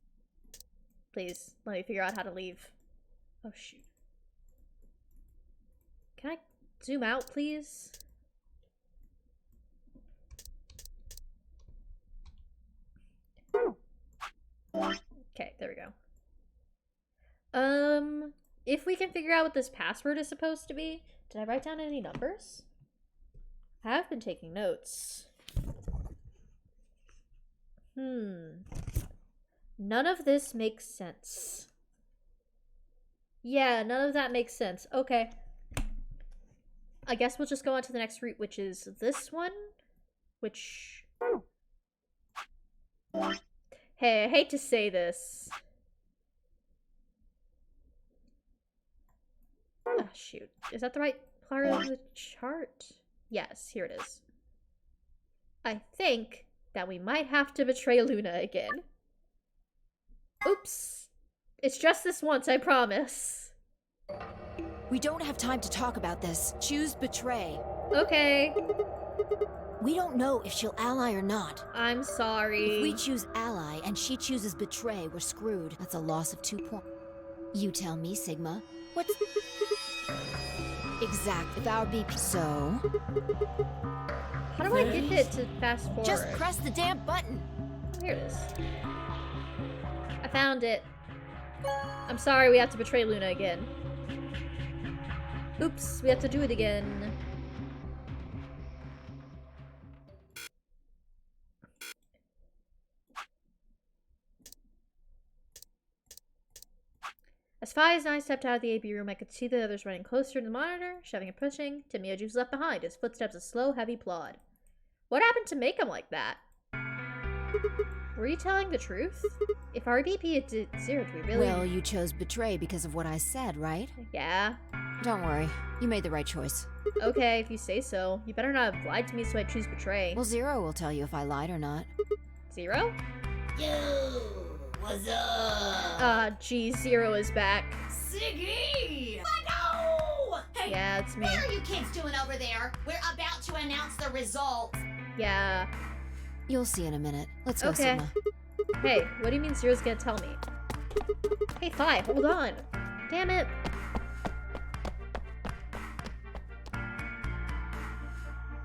Please, let me figure out how to leave. Oh, shoot. Can I zoom out, please? Okay, there we go. If we can figure out what this password is supposed to be. Did I write down any numbers? I have been taking notes. None of this makes sense. Yeah, none of that makes sense. Okay. I guess we'll just go on to the next route, which is this one. Which... Hey, I hate to say this. Oh, shoot. Is that the right part of the chart? Yes, here it is. I think that we might have to betray Luna again. Oops. It's just this once, I promise. We don't have time to talk about this. Choose betray. Okay. We don't know if she'll ally or not. I'm sorry. If we choose ally and she chooses betray, we're screwed. That's a loss of 2 points. You tell me, Sigma. What's... Exact. If our BP... So... How do I get it to fast forward? Just press the damn button. Here it is. I found it. I'm sorry we have to betray Luna again. Oops, we have to do it again. A As Fies and I stepped out of the AB room, I could see the others running closer to the monitor, shoving and pushing. Timioji was left behind, his footsteps a slow, heavy plod. What happened to make him like that? Were you telling the truth? If our BP had zero, do we really... Well, you chose betray because of what I said, right? Yeah. Don't worry. You made the right choice. Okay, if you say so. You better not have lied to me so I choose betray. Well, Zero will tell you if I lied or not. Zero? Yo, what's up? Geez, Zero is back. Siggy! Let go! Hey, Yeah, it's me. What are you kids doing over there? We're about to announce the results. Yeah. You'll see in a minute. Let's go, Okay. Sigma. Hey, what do you mean Zero's gonna tell me? Hey, Fi, hold on. Damn it.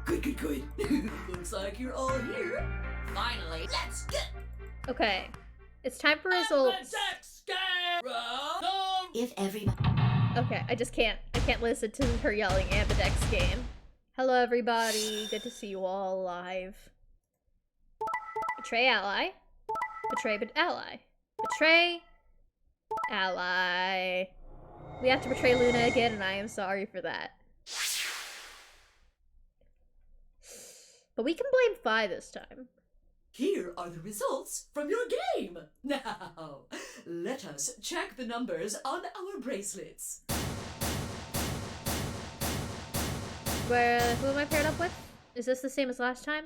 Good. Looks like you're all here. Finally, let's get Okay. It's time for results. If everybody... Okay, I can't listen to her yelling Ambidex game. Hello everybody, good to see you all alive. Betray ally. Betray ally. Betray ally. We have to betray Luna again and I am sorry for that. But we can blame Fi this time. Here are the results from your game. Now, let us check the numbers on our bracelets. Who am I paired up with? Is this the same as last time?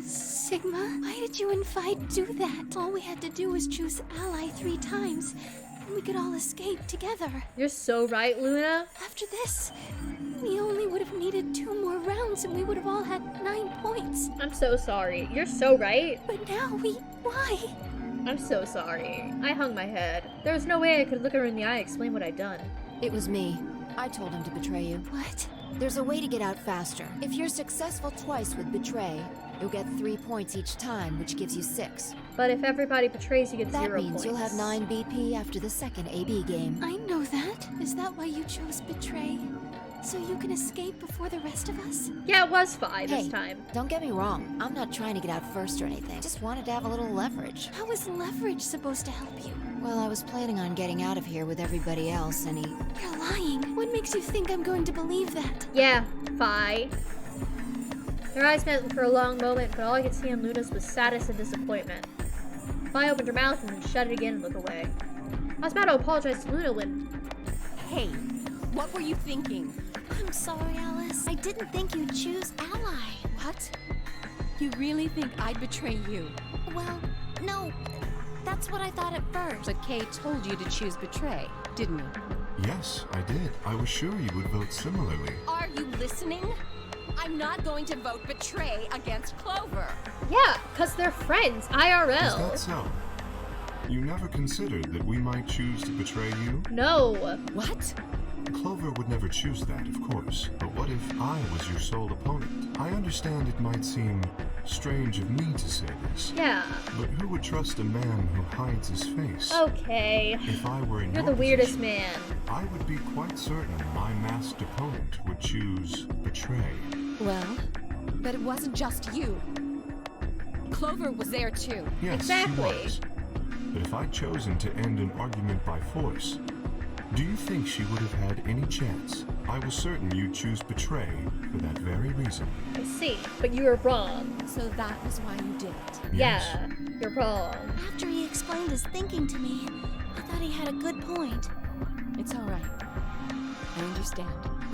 Sigma, why did you and Fi do that? All we had to do was choose ally 3 times, and we could all escape together. You're so right, Luna. After this, we only would have needed 2 more rounds and we would have all had 9 points. I'm so sorry. You're so right. But now why? I'm so sorry. I hung my head. There was no way I could look her in the eye and explain what I'd done. It was me. I told him to betray you. What? There's a way to get out faster. If you're successful twice with betray, you'll get 3 points each time, which gives you 6. But if everybody betrays, you get That 0 means points. you'll have 9 BP after the second AB game. I know that. Is that why you chose betray? So you can escape before the rest of us? Yeah, it was 5 this Hey, time. don't get me wrong. I'm not trying to get out first or anything. Just wanted to have a little leverage. How is leverage supposed to help you? Well, I was planning on getting out of here with everybody else, and he... You're lying. What makes you think I'm going to believe that? Yeah, Fi. Her eyes met for a long moment, but all I could see on Luna's was sadness and disappointment. Fi opened her mouth and then shut it again and looked away. I was about to apologize to Luna when... Hey, what were you thinking? I'm sorry, Alice. I didn't think you'd choose ally. What? You really think I'd betray you? Well, no. That's what I thought at first. But Kay told you to choose betray, didn't he? Yes, I did. I was sure you would vote similarly. Are you listening? I'm not going to vote betray against Clover. Yeah, because they're friends, Is IRL. that so? You never considered that we might choose to betray you? No. What? Clover would never choose that, of course. But what if I was your sole opponent? I understand it might seem strange of me to say this. Yeah. But who would trust a man who hides his face? Okay. If I were in You're your the weirdest position, man. I would be quite certain my masked opponent would choose betray. Well, but it wasn't just you. Clover was there too. Yes, Exactly. she was. But if I'd chosen to end an argument by force, do you think she would have had any chance? I was certain you'd choose betray for that very reason. I see, but you were wrong. So that was why you did it. Yes. Yeah, you're wrong. After he explained his thinking to me, I thought he had a good point. It's all right. I understand.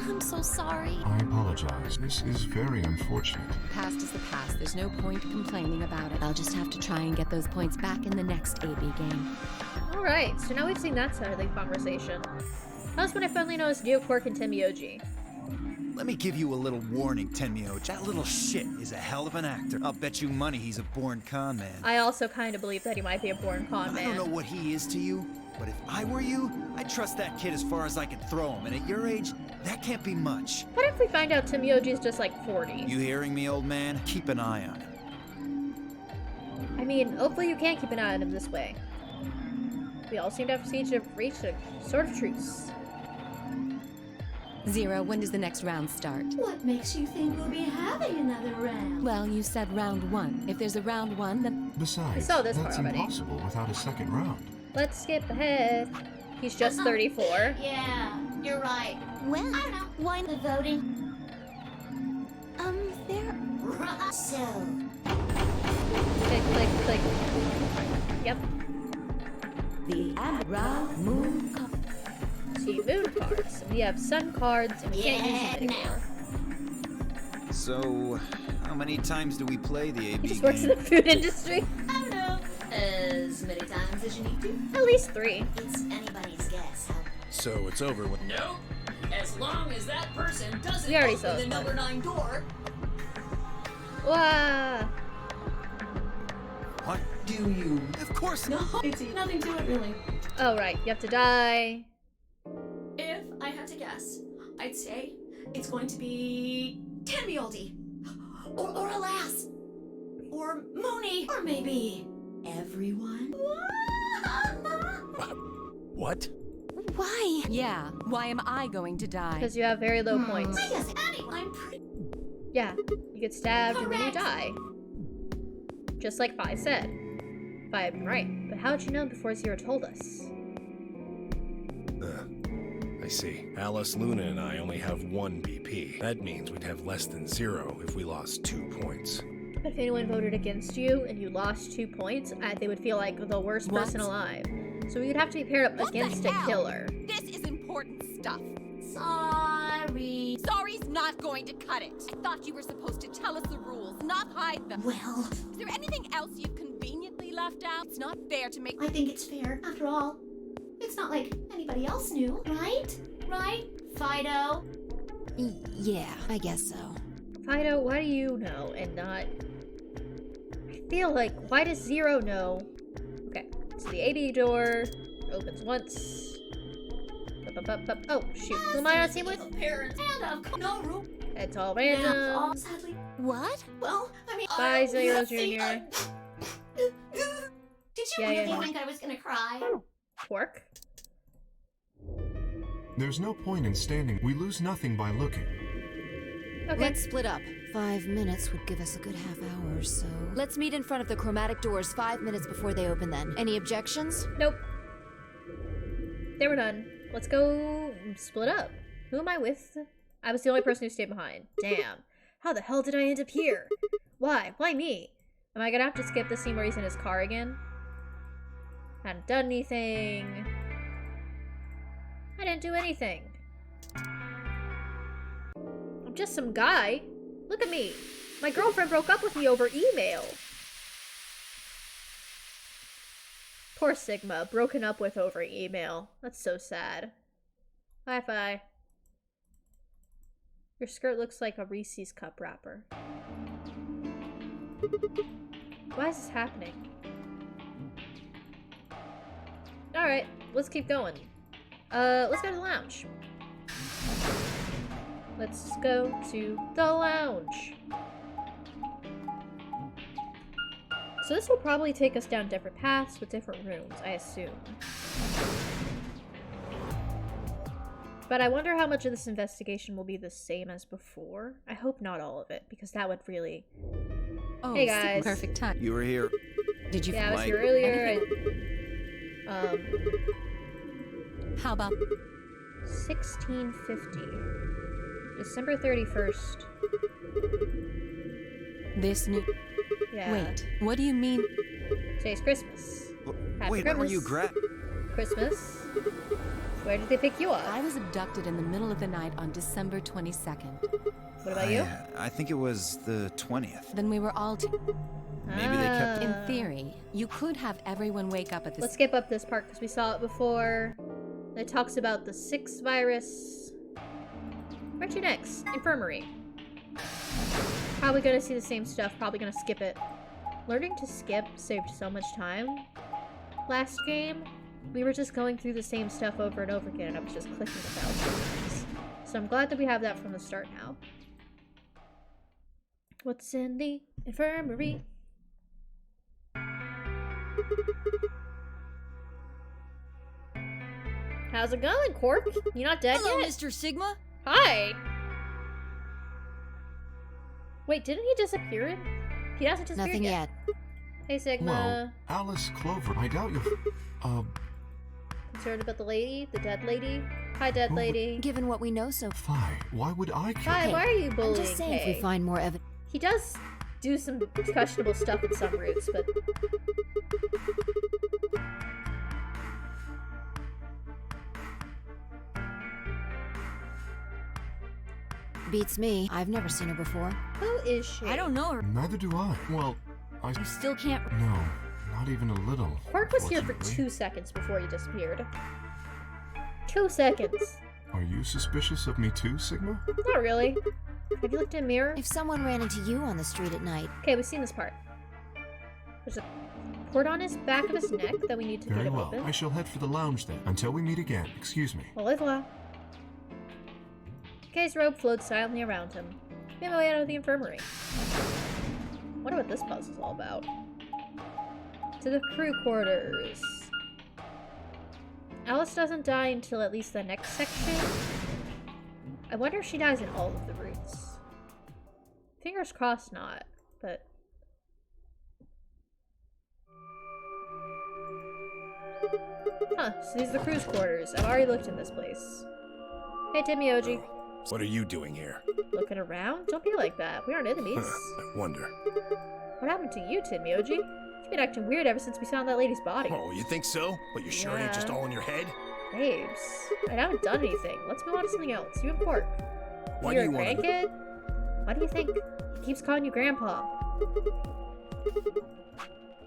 I'm so sorry. I apologize. This is very unfortunate. Past is the past. There's no point complaining about it. I'll just have to try and get those points back in the next AB game. Alright, so now we've seen that side of the conversation. That was when I finally noticed Geoquark and Temioji. Let me give you a little warning, Tenmyo. That little shit is a hell of an actor. I'll bet you money he's a born con man. I also kind of believe that he might be a born con I don't know man. what he is to you, but if I were you, I'd trust that kid as far as I could throw him, and at your age, that can't be much. What if we find out Temioji's just like 40? You hearing me, old man? Keep an eye on him. I mean, hopefully you can keep an eye on him this way. We all seem to have reached a sort of truce. Zero, when does the next round start? What makes you think we'll be having another round? Well, you said round 1. If there's a round 1, then... Besides, saw this that's part already. impossible without a second round. Let's skip ahead. He's just 34. Yeah, you're right. Well, I don't know. Why the voting? there. So, Click, click, click. Yep. The round moon. See, moon cards. We have sun cards, and we can't use them anymore. So, how many times do we play the AB He just works in the food industry. I don't know. As many times as you need to. At least 3. It's anybody's guess. How So it's over when. Nope. As long as that person doesn't We already saw open it, the number 9 door. Wow. What do you? Of course No, it's nothing to it really. Oh, right. You have to die. If I had to guess, I'd say it's going to be Tenmioldi. Or Alas. Or Mooney. Or maybe everyone. What? Why? Yeah, why am I going to die? Because you have very low points. I guess anyone. Yeah. You get stabbed and then you Correct. die. Just like Vi said. Vi had been right. But how'd you know before Zero told us? I see. Alice, Luna, and I only have 1 BP. That means we'd have less than 0 if we lost 2 points. If anyone voted against you and you lost 2 points, they would feel like the worst What? person alive. So we would have to be paired up What the against a hell? killer. This is important stuff. Sorry. Sorry's not going to cut it. I thought you were supposed to tell us the rules, not hide them. Well, Is there anything else you've conveniently left out? It's not fair to make. I think it's fair. After all, it's not like anybody else knew, right? Right? Fido? Yeah, I guess so. Fido, why do you know and not... I feel like, why does Zero know? Okay, so the AB door opens once. Oh, shoot. Who am I on team with? Parents and no room. It's all Yeah, random. all sadly. What? Well, I mean, Bye, Zero nothing. Jr. Did you Yeah, really yeah. think I was gonna cry? Pork? There's no point in standing. We lose nothing by looking. Okay. Let's split up. 5 minutes would give us a good half hour, so... Let's meet in front of the chromatic doors 5 minutes before they open then. Any objections? Nope. They were done. Let's go split up. Who am I with? I was the only person who stayed behind. Damn. How the hell did I end up here? Why? Why me? Am I gonna have to skip the scene where he's in his car again? Hadn't done anything. I didn't do anything. I'm just some guy. Look at me. My girlfriend broke up with me over email. Poor Sigma, broken up with over email. That's so sad. Hi-fi. Your skirt looks like a Reese's cup wrapper. Why is this happening? Alright, let's keep going. Let's go to the lounge. Let's go to the lounge. So this will probably take us down different paths with different rooms, I assume. But I wonder how much of this investigation will be the same as before. I hope not all of it, because that would really... Oh, Hey, guys. perfect time. You were here. Did you? Yeah, I was Like- here earlier. How about 1650. December 31st. this new? Yeah. Wait, what do you mean? Today's Christmas. Happy Wait, where were you Christmas. Christmas? Where did they pick you up? I was abducted in the middle of the night on December 22nd. What about you? I think it was the 20th. Then we were all. Maybe they kept- In theory, you could have everyone wake up at the. Let's skip up this part because we saw it before. It talks about the 6 virus. Where to next? Infirmary. Probably gonna see the same stuff. Probably gonna skip it. Learning to skip saved so much time. Last game, we were just going through the same stuff over and over again, and I was just clicking 1,000 times. So I'm glad that we have that from the start now. What's in the infirmary? How's it going, Quark? You not dead Hello, yet? Mr. Sigma? Hi! Wait, didn't he disappear? He hasn't disappeared Nothing yet. Hey, Sigma. Well, Alice Clover, I doubt you'll... Concerned about the lady? The dead lady? Hi, dead lady. Given what we know so far. Fi, why would I kill? Hi, why are you I'm bullying just saying if we Kay? find more evidence. He does do some questionable stuff in some routes, but... Beats me. I've never seen her before. Who is she? I don't know her. Neither do I. Well, I You still can't. no, not even a little. Quark was here for fortunately. 2 seconds before he disappeared. 2 seconds. Are you suspicious of me too, Sigma? Not really. Have you looked in a mirror? If someone ran into you on the street at night. Okay, we've seen this part. There's a cord on his back of his neck that we need to Very get him well. open. I shall head for the lounge then. Until we meet again. Excuse me. Au revoir. Kay's robe floats silently around him. Made my way out of the infirmary. Wonder what this puzzle's all about. To the crew quarters. Alice doesn't die until at least the next section. I wonder if she dies in all of the routes. Fingers crossed not, but... Huh, so these are the crew's quarters. I've already looked in this place. Hey, Timmy-Oji. What are you doing here? Looking around? Don't be like that. We aren't enemies. I wonder. What happened to you, Timmy-Oji? You've been acting weird ever since we found that lady's body. Oh, you think so? But you sure ain't just Yeah. all in your head? Babes, I haven't done anything. Let's move on to something else. You and Quark. Why You're do you a want to... grandkid? Why do you think he keeps calling you Grandpa?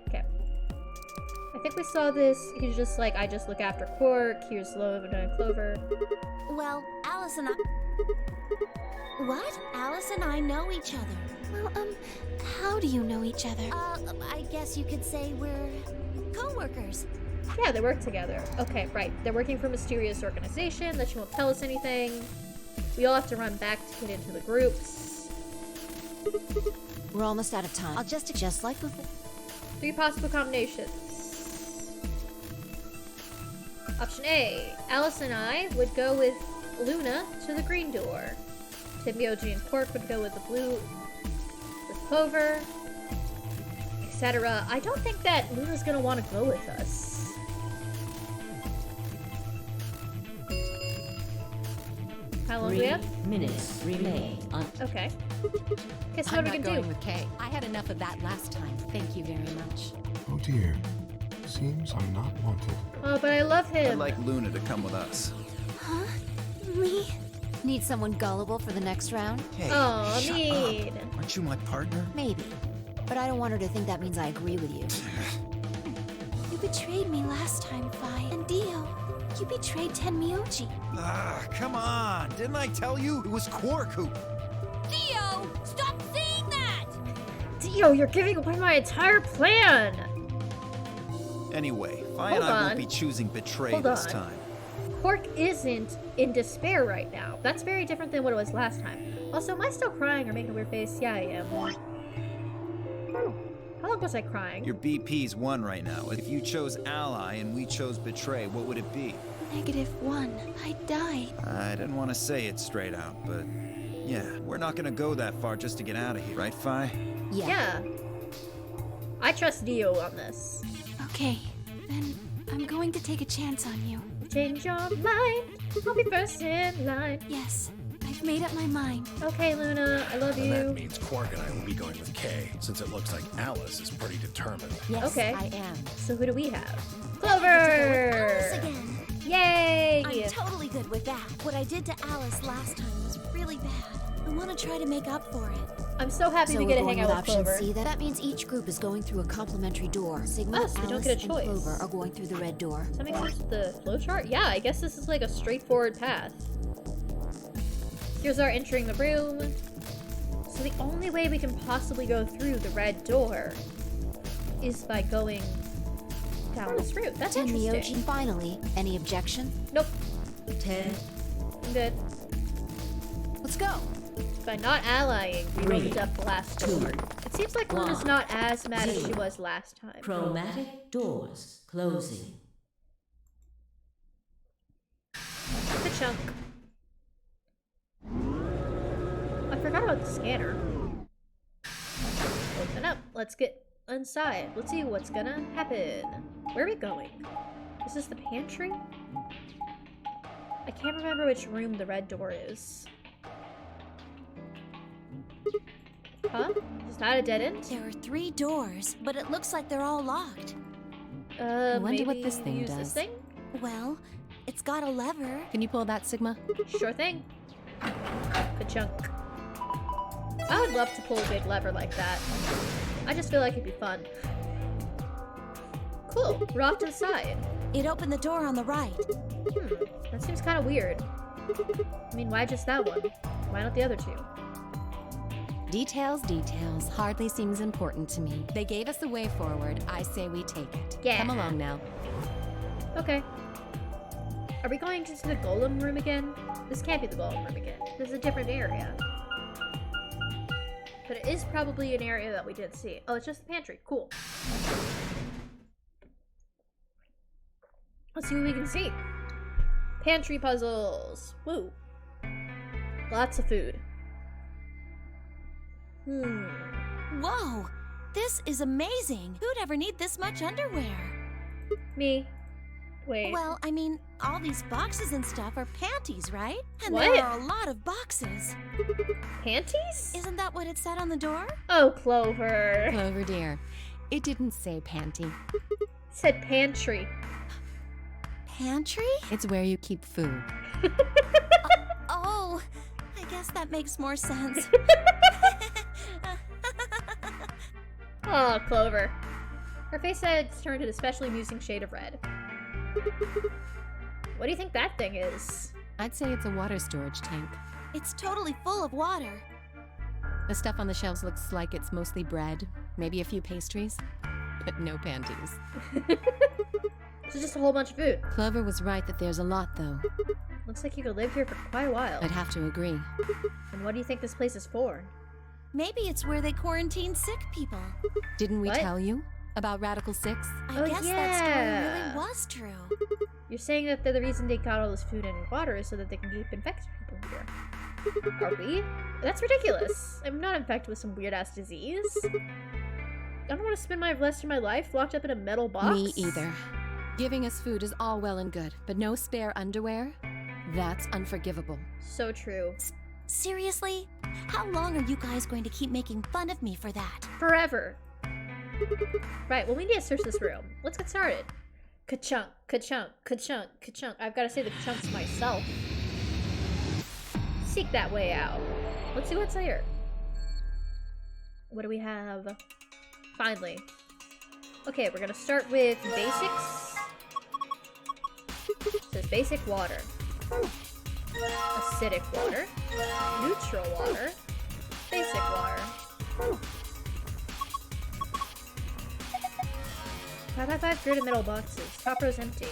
Okay. I think we saw this. He's just like, I just look after Quark. Here's Love and Clover. Well, Alice and I... What? Alice and I know each other. Well, how do you know each other? I guess you could say we're co-workers. Yeah, they work together. Okay, right. They're working for a mysterious organization that she won't tell us anything. We all have to run back to get into the groups. We're almost out of time. I'll just like before. 3 possible combinations. Option A. Alice and I would go with Luna to the green door. Timmy-Oji and Quark would go with the blue with Clover, etc. I don't think that Luna's gonna want to go with us. How long do we have? 3 minutes remain. Okay. Guess what I'm we not can going do? with Kay. I had enough of that last time. Thank you very much. Oh dear. Seems I'm not wanted. Oh, but I love him. I'd like Luna to come with us. Huh? Me? Need someone gullible for the next round? Hey, Oh, shut mean. up. Aren't you my partner? Maybe. But I don't want her to think that means I agree with you. You betrayed me last time, Fi. And Dio, you betrayed Tenmyoji. Ah, come on. Didn't I tell you? It was Quark who... Theo, stop saying that! Dio, you're giving away my entire plan! Anyway, Fi Hold and I on. won't be choosing betray Hold this on. time. Quark isn't in despair right now. That's very different than what it was last time. Also, am I still crying or making a weird face? Yeah, I am. Oh, how long was I crying? Your BP's 1 right now. If you chose ally and we chose betray, what would it be? -1. I died. I didn't want to say it straight out, but yeah, we're not gonna go that far just to get out of here, right, Fi? Yeah. I trust Dio on this. Okay, then I'm going to take a chance on you. Change your mind. I'll be first in line. Yes, I've made up my mind. Okay, Luna, I love And that you. means Quark and I will be going with Kay, since it looks like Alice is pretty determined. Yes, Okay. I am. So who do we have? Alice Clover! again. Yay! I'm totally good with that. What I did to Alice last time was really bad. I want to try to make up for it. I'm so happy So we we're get to going hang with out with option Clover. C then? That means each group is going through a complementary door. Sigma, Oh, so we don't Alice, get a and choice. Clover are going through the red door. Does that make sense with the flowchart? Yeah, I guess this is like a straightforward path. Here's our entering the room. So the only way we can possibly go through the red door is by going down this route. That's Tenmyoji, interesting. finally. Any objection? Nope, 10, I'm good. Let's go. By not allying, we Three, opened up the last two, door. It seems like Luna's one, not as mad as she zero. was last time. chromatic doors closing. Good chunk. I forgot about the scanner. Open up. Let's get inside. Let's see what's gonna happen. Where are we going? Is this the pantry? I can't remember which room the red door is. Huh? Is that a dead end? There are 3 doors, but it looks like they're all locked. I wonder what maybe this thing use does. This thing? Well, it's got a lever. Can you pull that, Sigma? Sure thing. Good chunk. I would love to pull a big lever like that. I just feel like it'd be fun. Cool. We're off to the side. It opened the door on the right. That seems kind of weird. I mean, why just that one? Why not the other 2? Details, details. Hardly seems important to me. They gave us the way forward. I say we take it. Yeah. Come along now. Okay. Are we going into the golem room again? This can't be the golem room again. This is a different area. But it is probably an area that we didn't see. Oh, it's just the pantry. Cool. Let's see what we can see. Pantry puzzles. Woo. Lots of food. Whoa! This is amazing! Who'd ever need this much underwear? Me. Wait. Well, I mean, all these boxes and stuff are panties, right? And What? there are a lot of boxes. Panties? Isn't that what it said on the door? Oh, Clover. Clover dear, it didn't say panty. It said pantry. Pantry? It's where you keep food. Oh, I guess that makes more sense. Oh, Clover. Her face had turned an especially amusing shade of red. What do you think that thing is? I'd say it's a water storage tank. It's totally full of water. The stuff on the shelves looks like it's mostly bread, maybe a few pastries, but no panties. So just a whole bunch of food. Clover was right that there's a lot, though. Looks like you could live here for quite a while. I'd have to agree. And what do you think this place is for? Maybe it's where they quarantine sick people. Didn't we What? tell you about Radical 6? I guess that story really was true. You're saying that they're the reason they got all this food and water is so that they can keep infected people here. Are we? That's ridiculous. I'm not infected with some weird-ass disease. I don't want to spend my rest of my life locked up in a metal box. Me either. Giving us food is all well and good, but no spare underwear? That's unforgivable. So true. Seriously? How long are you guys going to keep making fun of me for that? Forever. Right, well, we need to search this room. Let's get started. Ka-chunk, ka-chunk, ka-chunk, ka-chunk. I've got to say the chunks myself. Seek that way out. Let's see what's here. What do we have? Finally. Okay, we're gonna start with basics. It says basic water. Acidic water. Neutral water. Basic water. 5x5 grid of metal boxes. Top row's empty.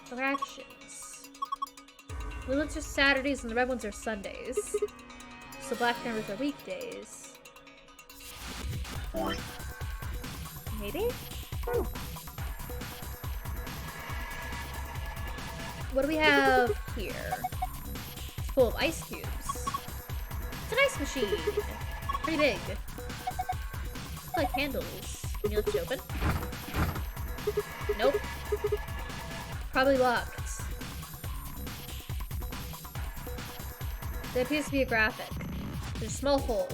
Fractions. Blue ones are Saturdays and the red ones are Sundays. So black numbers are weekdays. Maybe? What do we have here? It's full of ice cubes. It's an ice machine. Pretty big. It's like handles. Can you lift it open? Nope. Probably locked. There appears to be a graphic. There's a small hole.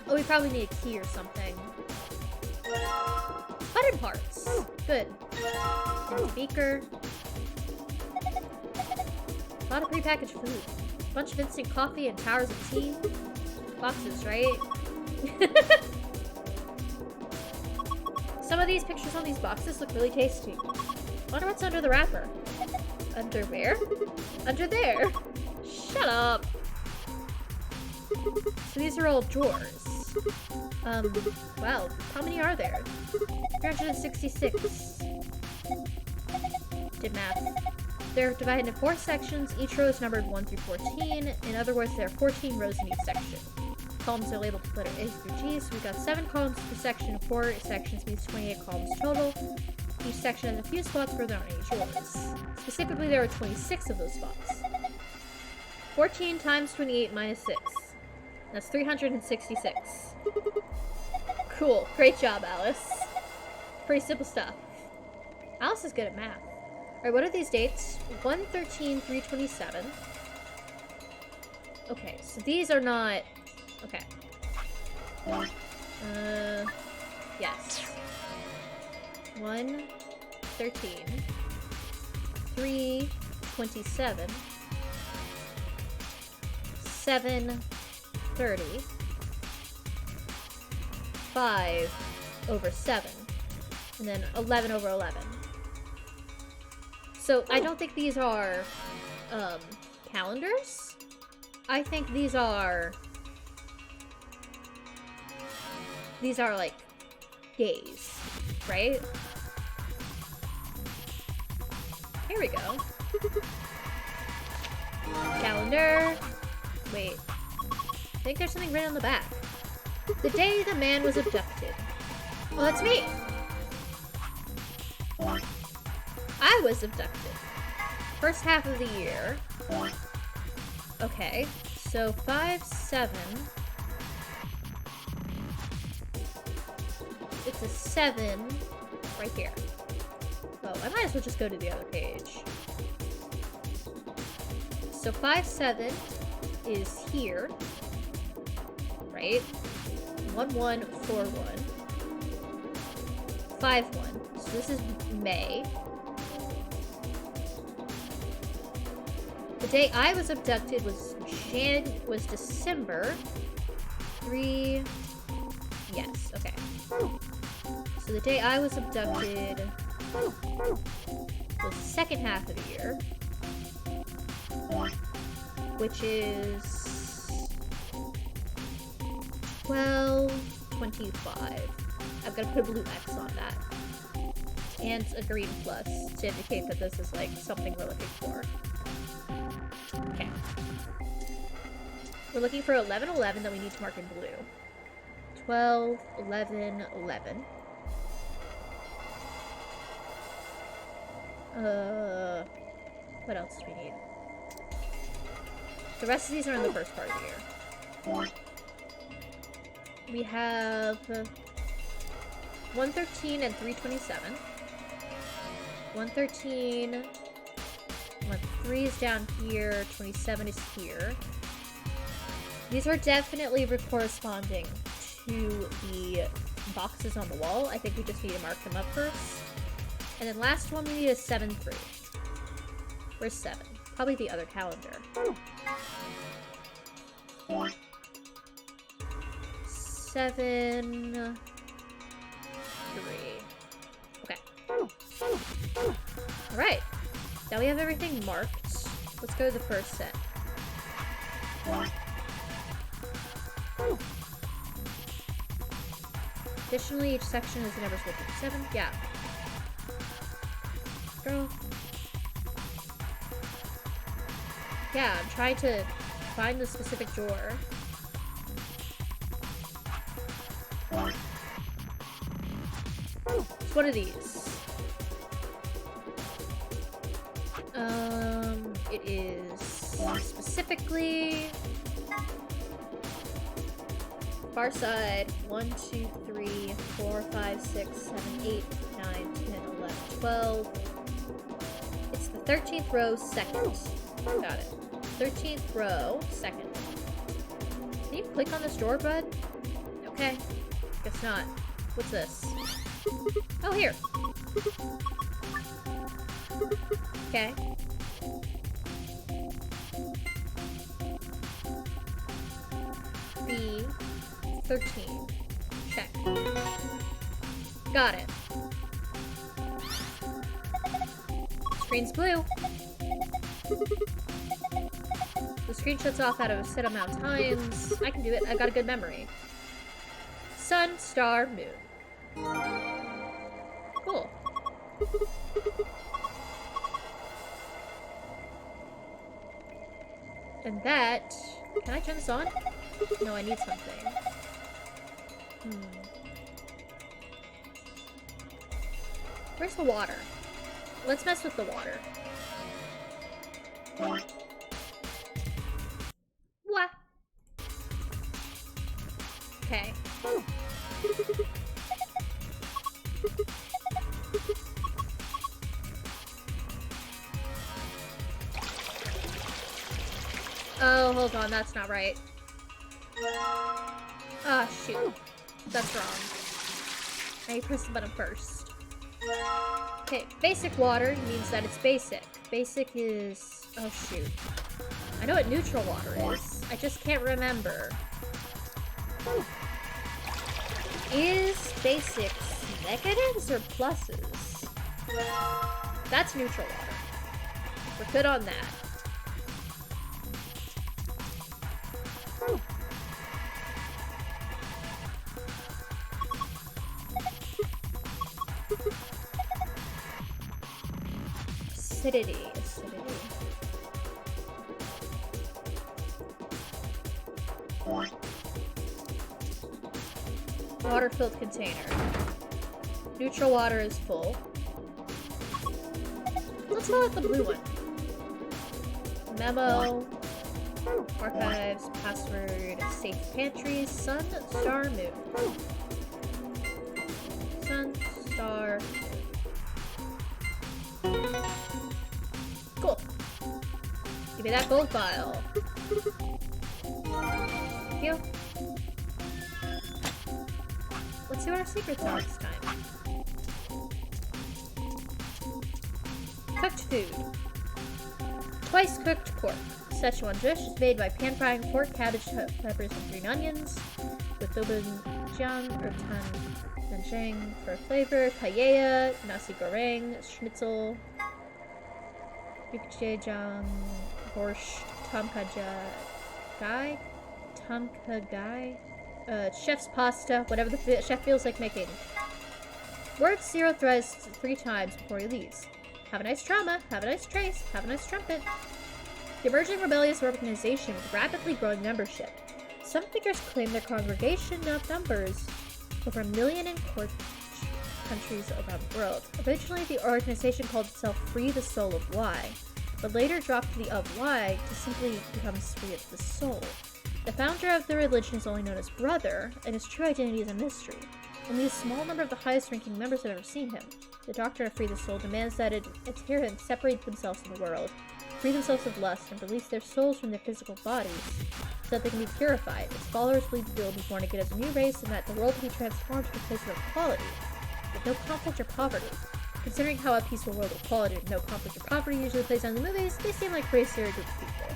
Oh, we probably need a key or something. Button parts. Good. There's a beaker. A lot of prepackaged food. A bunch of instant coffee and towers of tea. Boxes, right? Some of these pictures on these boxes look really tasty. Wonder what's under the wrapper. Under where? Under there. Shut up. So these are all drawers. Wow. How many are there? 366. Did math. They're divided into 4 sections. Each row is numbered 1 through 14. In other words, there are 14 rows in each section. Columns are labeled with letter A through G, so we've got 7 columns per section. 4 sections means 28 columns total. Each section has a few spots where there aren't any drawers. Specifically, there are 26 of those spots. 14 times 28 minus 6. That's 366. Cool. Great job, Alice. Pretty simple stuff. Alice is good at math. Alright, what are these dates? 1/13/327. Okay, so these are not... Okay. Yes. 1/13/327. 7/30. 5/7. And then 11/11. So I don't think these are calendars. I think these are like days, right? Here we go. Calendar. Wait. I think there's something written on the back. The day the man was abducted. Well, that's me. I was abducted. First half of the year. Okay, so 5/7. It's a 7 right here. Oh, I might as well just go to the other page. So 5/7 is here, right? 1141. 5/1. So this is May. The day I was abducted was December 3. Yes, okay. So the day I was abducted was second half of the year, which is 12/25. I've got to put a blue X on that. And a green plus to indicate that this is like something we're looking for. Okay. We're looking for 11/11 that we need to mark in blue. 12/11/11. What else do we need? The rest of these are in the first part of the year. We have 1/13 and 3/27. 1/13. 3 is down here. 27 is here. These are definitely corresponding to the boxes on the wall. I think we just need to mark them up first. And then last one we need is 7/3. Where's 7? Probably the other calendar. 7/3. Okay. Alright. Now we have everything marked. Let's go to the first set. Additionally, each section has the numbers 1 through 7. Yeah. Girl. Yeah, I'm trying to find the specific drawer. It's one of these. It is specifically far side 1, 2, 3, 4, 5, 6, 7, 8, 9, 10, 11, 12. It's the 13th row, second. Got it. 13th row, second. Can you click on this drawer, bud? Okay. Guess not. What's this? Oh, here. Okay. B13. Check. Got it. Screen's blue. The screen shuts off out of a set amount of times. I can do it. I've got a good memory. Sun, star, moon. Cool. And that... Can I turn this on? No, I need something. Where's the water? Let's mess with the water. What? Okay. Oh, hold on, that's not right. Ah, shoot. That's wrong. I press the button first. Okay, basic water means that it's basic. Basic is... oh, shoot. I know what neutral water is. I just can't remember. Is basics negatives or pluses? That's neutral water. We're good on that. Acidity. Water-filled container. Neutral water is full. Let's go with the blue one. Memo. Archives. Password. Safe pantries. Sun, star, moon. Sun, star, moon. Cool. Give me that gold file. Thank you. Let's see what our secrets are this time. Cooked food. Twice cooked pork. Szechuan dish is made by pan-frying pork, cabbage, peppers, and green onions with dobenjang or tanjang for flavor. Paella, nasi goreng, schnitzel, yukjejang, borscht, tom kha gai, chef's pasta, whatever the chef feels like making. Word zero thrice 3 times before he leaves. Have a nice trauma, have a nice trace, have a nice trumpet. The emerging rebellious organization with rapidly growing membership. Some figures claim their congregation now numbers over 1 million in countries around the world. Originally, the organization called itself Free the Soul of Y, but later dropped the of Y to simply become Free of the Soul. The founder of the religion is only known as Brother, and his true identity is a mystery. Only a small number of the highest-ranking members have ever seen him. The doctrine of Free the Soul demands that adherents separate themselves from the world, free themselves of lust, and release their souls from their physical bodies, so that they can be purified. Its followers believe the world will be born again as a new race, and that the world will be transformed to a place of equality, with no conflict or poverty. Considering how a peaceful world of equality with no conflict or poverty usually plays out in the movies, they seem like a pretty serious group of people.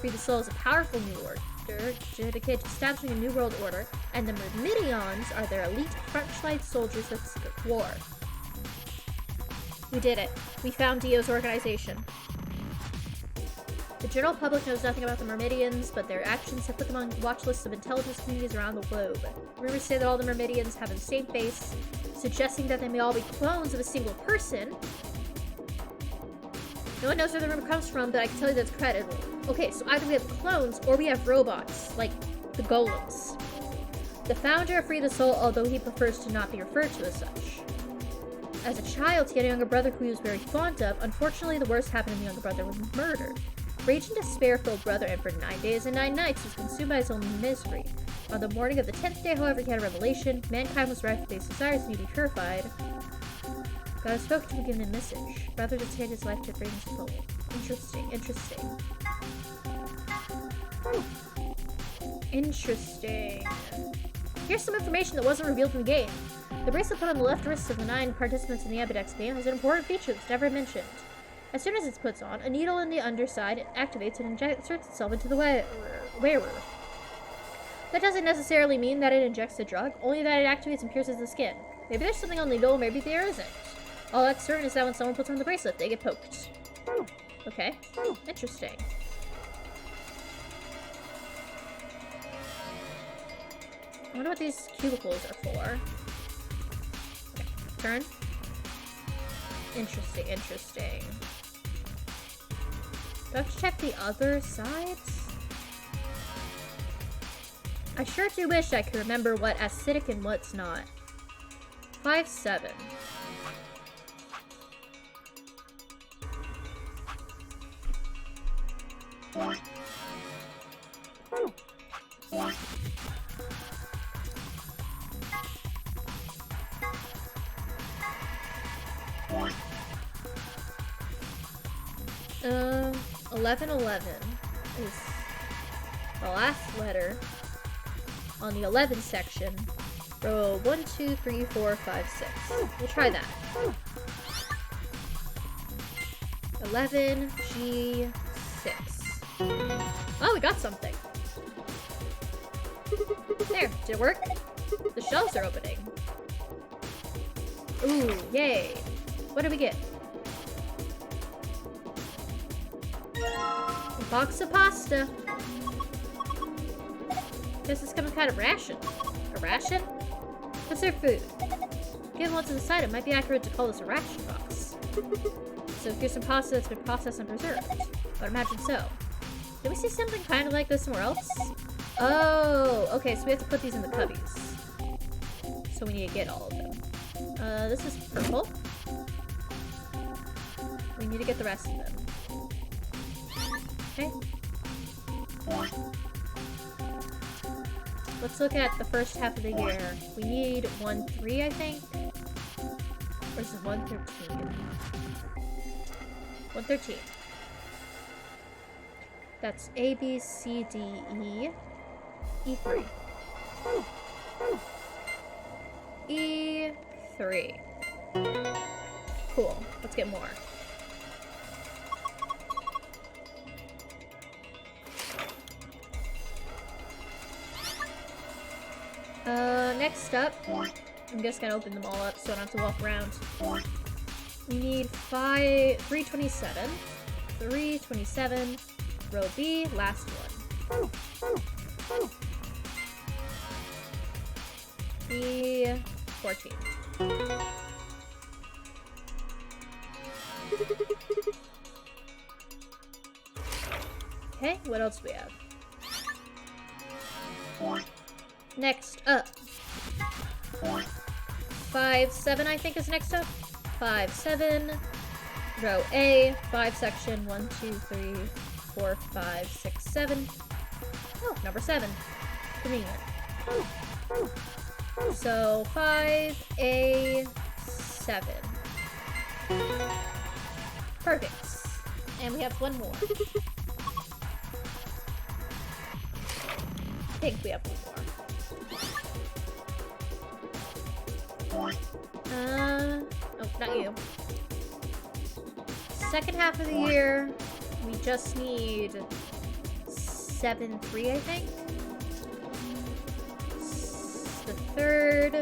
Free the Soul is a powerful new order, dedicated to establishing a new world order, and the Myrmidons are their elite French-like soldiers of secret war. We did it. We found Dio's organization. The general public knows nothing about the Myrmidons, but their actions have put them on watch lists of intelligence communities around the globe. Rumors say that all the Myrmidons have the same face, suggesting that they may all be clones of a single person. No one knows where the rumor comes from, but I can tell you that's credible. Okay, so either we have clones or we have robots, like the golems. The founder of Free the Soul, although he prefers to not be referred to as such. As a child, he had a younger brother who he was very fond of. Unfortunately, the worst happened and the younger brother was murdered. Rage and despair filled Brother, and for 9 days and 9 nights was consumed by his own misery. On the morning of the 10th day, however, he had a revelation. Mankind was rife with these desires and he be purified. God has spoken to him and given him a message. Brother dedicated his life to freeing his soul. Interesting, interesting. Interesting. Here's some information that wasn't revealed in the game. The bracelet put on the left wrists of the 9 participants in the Ambidex game has an important feature that's never mentioned. As soon as it's put on, a needle in the underside activates and inserts itself into the wearer. That doesn't necessarily mean that it injects the drug, only that it activates and pierces the skin. Maybe there's something on the needle, maybe there isn't. All that's certain is that when someone puts on the bracelet, they get poked. Okay, interesting. I wonder what these cubicles are for. Okay, turn. Interesting, interesting. Do I have to check the other sides? I sure do wish I could remember what acidic and what's not. 5-7. Uh, 11-11. is the last letter on the 11 section. Row 1, 2, 3, 4, 5, 6. We'll try that. 11, G, 6. Oh, we got something. There, did it work? The shelves are opening. Ooh, yay. What did we get? A box of pasta. Guess it's some kind of ration. A ration? What's their food? Given what's inside, it might be accurate to call this a ration box. So here's some pasta that's been processed and preserved. But imagine so. Did we see something kind of like this somewhere else? Oh, okay, so we have to put these in the cubbies. So we need to get all of them. This is purple. We need to get the rest of them. Okay. Let's look at the first half of the year. We need 1-3, I think. Or is it 113? 113. That's A, B, C, D, E. E3. E3. Cool. Let's get more. Next up, I'm just gonna open them all up so I don't have to walk around. We need 327. 327. Row B, last one. B14. Okay, what else do we have? Next up. 5-7, I think, is next up. 5-7. Row A, 5 section, 1, 2, 3, 4, 5, 6, 7. Oh, number 7. Convenient. So 5A7. Perfect. And we have one more. I think we have one more. Oh, not you. Second half of the year, we just need 7-3, I think. The third.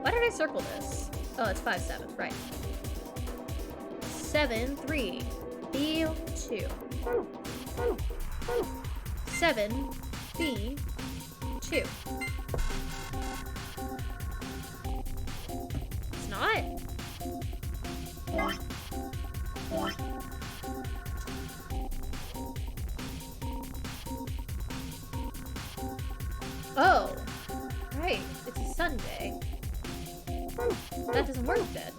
Why did I circle this? Oh, it's 5-7, right. 7-3. B2. 7 B2. It's not. Oh, right. It's a Sunday. That doesn't work then.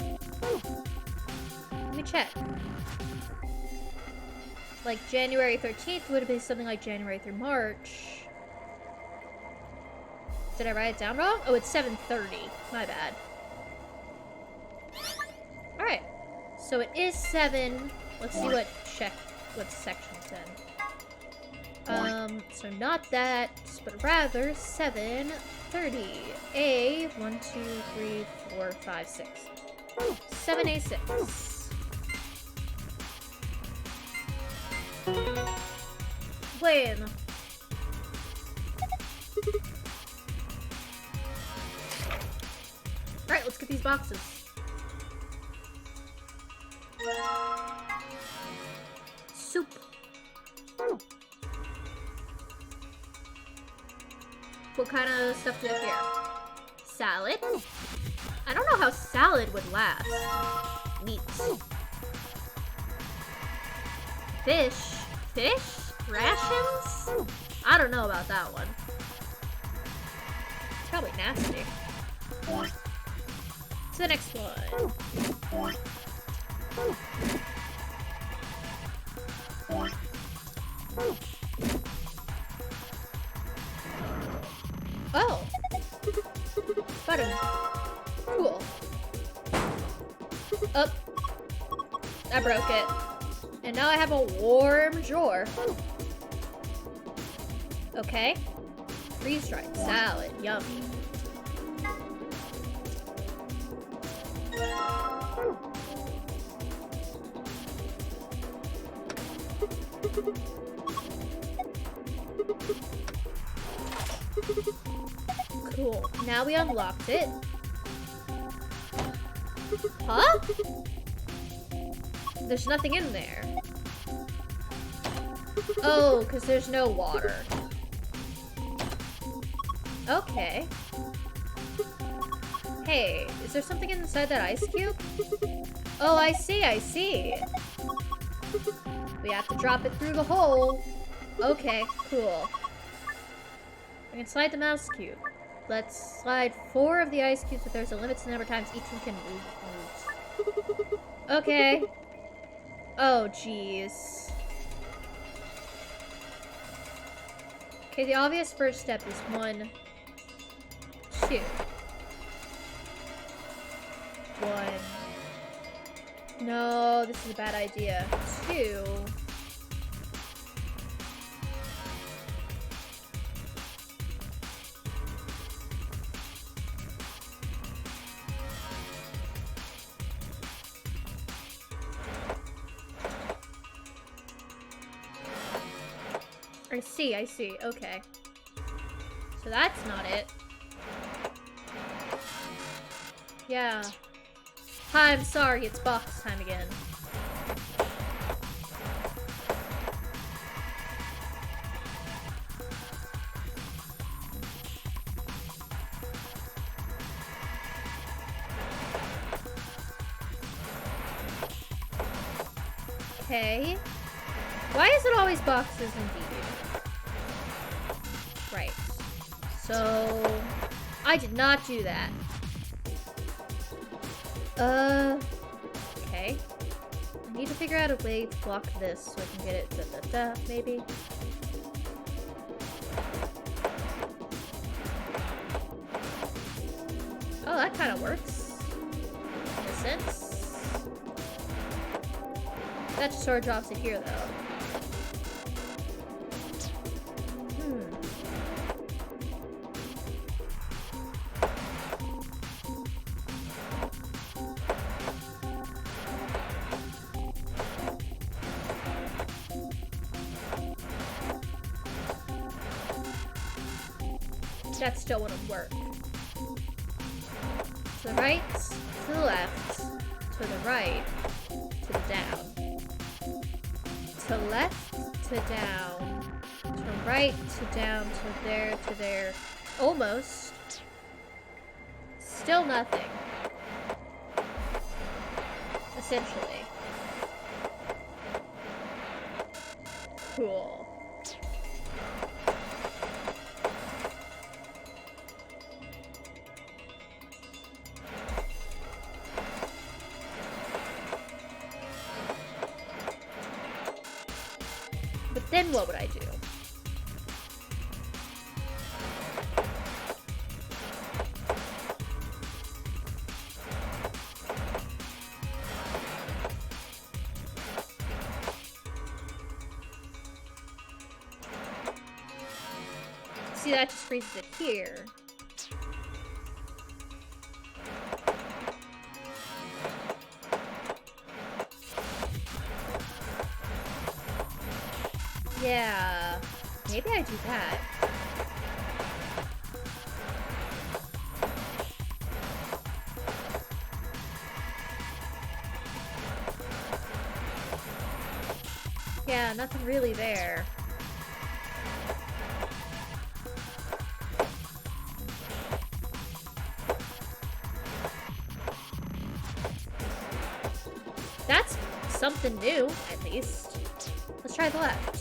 Let me check. Like January 13th would have been something like January through March. Did I write it down wrong? Oh, it's 7:30. My bad. Alright. So it is 7. Let's see what section's in. So not that, but rather 7:30. A 1, 2, 3, 4, 5, 6. 7A6. Bueno. Alright, let's get these boxes. Soup. What kind of stuff do we have here? Salad? I don't know how salad would last. Meat. Fish? Fish? Rations? I don't know about that one. It's probably nasty. To the next one. Oh! Button. Cool. Up. I broke it. And now I have a warm drawer. Whew. Okay. Freeze-dried salad. Yummy. Cool. Now we unlocked it. Huh? There's nothing in there. Oh, because there's no water. Okay. Hey, is there something inside that ice cube? Oh, I see, I see. We have to drop it through the hole. Okay, cool. I can slide the mouse cube. Let's slide 4 of the ice cubes, but there's a limit to the number of times each one can move. Okay. Oh, jeez. Okay, the obvious first step is 1, 2. 1. No, this is a bad idea. 2. I see. Okay. So that's not it. Yeah. Hi, I'm sorry, it's box time again. Okay. Why is it always boxes indeed? Right. So, I did not do that. Okay. I need to figure out a way to block this so I can get it maybe. Oh, that kind of works. In a sense. That just sort of drops it here, though. That still wouldn't work. To the right, to the left, to the right, to the down. To left, to down, to right, to down, to there. Almost. Still nothing. Essentially. Cool. Then what would I do? See, that just freezes it here. Yeah, maybe I do that. Yeah, nothing really there. That's something new, at least. Let's try the left.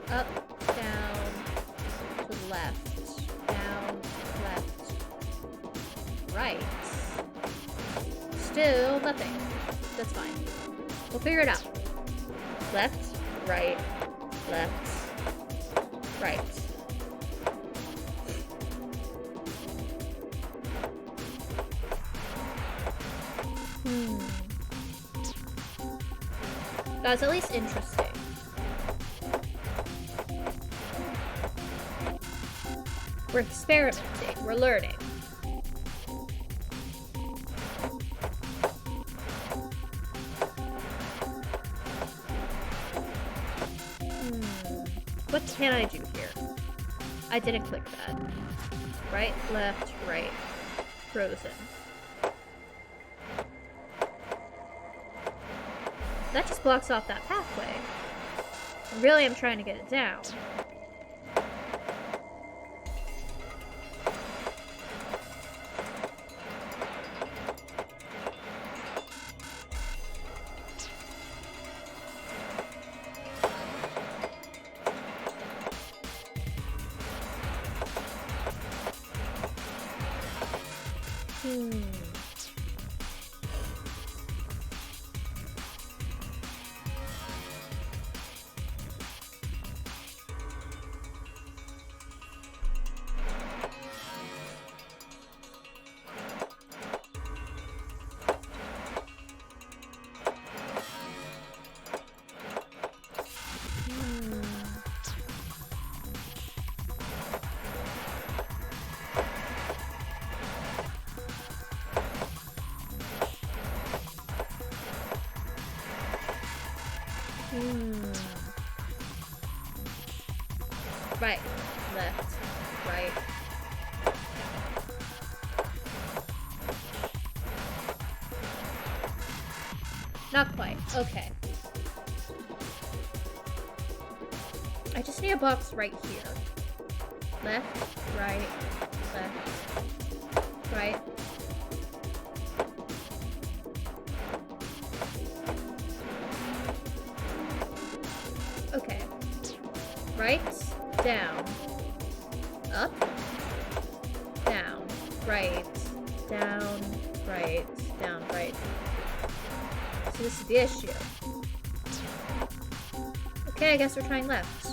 Up, down, to the left, down, left, right. Still nothing. That's fine. We'll figure it out. Left, right, left, right. That's at least interesting. We're experimenting. We're learning. What can I do here? I didn't click that. Right, left, right. Frozen. That just blocks off that pathway. Really, I'm trying to get it down. Right, left, right. Not quite. Okay. I just need a box right here. Left, right, left, right. Okay. Right, down, up, down, right, down, right, down, right. So this is the issue. Okay, I guess we're trying left.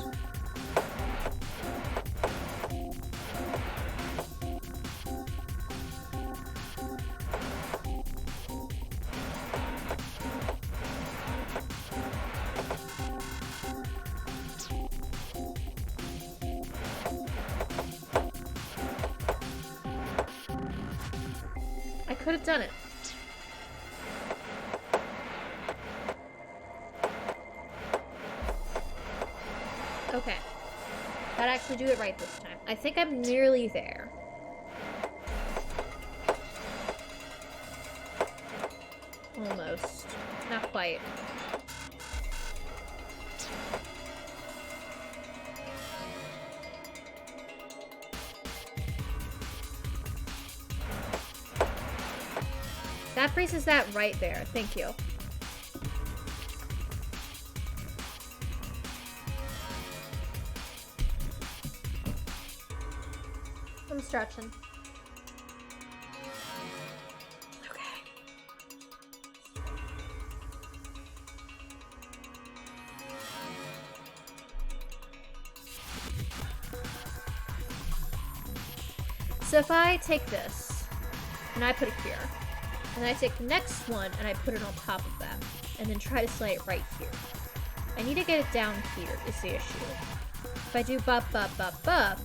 I could have done it. Okay. That actually do it right this time. I think I'm nearly there. Almost. Not quite. That freezes that right there. Thank you. I'm stretching. Okay. So if I take this and I put it here, and I take the next one and I put it on top of that, and then try to slide it right here. I need to get it down here is the issue. If I do bop, bop, bop, bop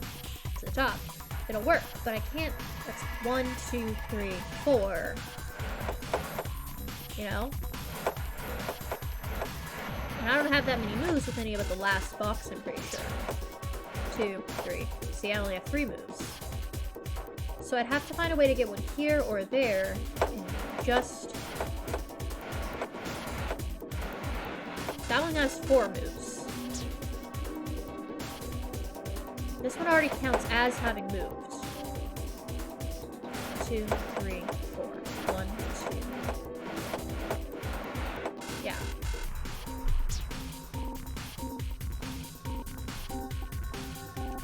to the top, it'll work, but I can't. That's 1, 2, 3, 4. You know? And I don't have that many moves with any but the last box, I'm pretty sure. 2, 3. See, I only have 3 moves. So I'd have to find a way to get one here or there, and just... That one has 4 moves. This one already counts as having moved. 2, 3, 4. 1, 2. Yeah.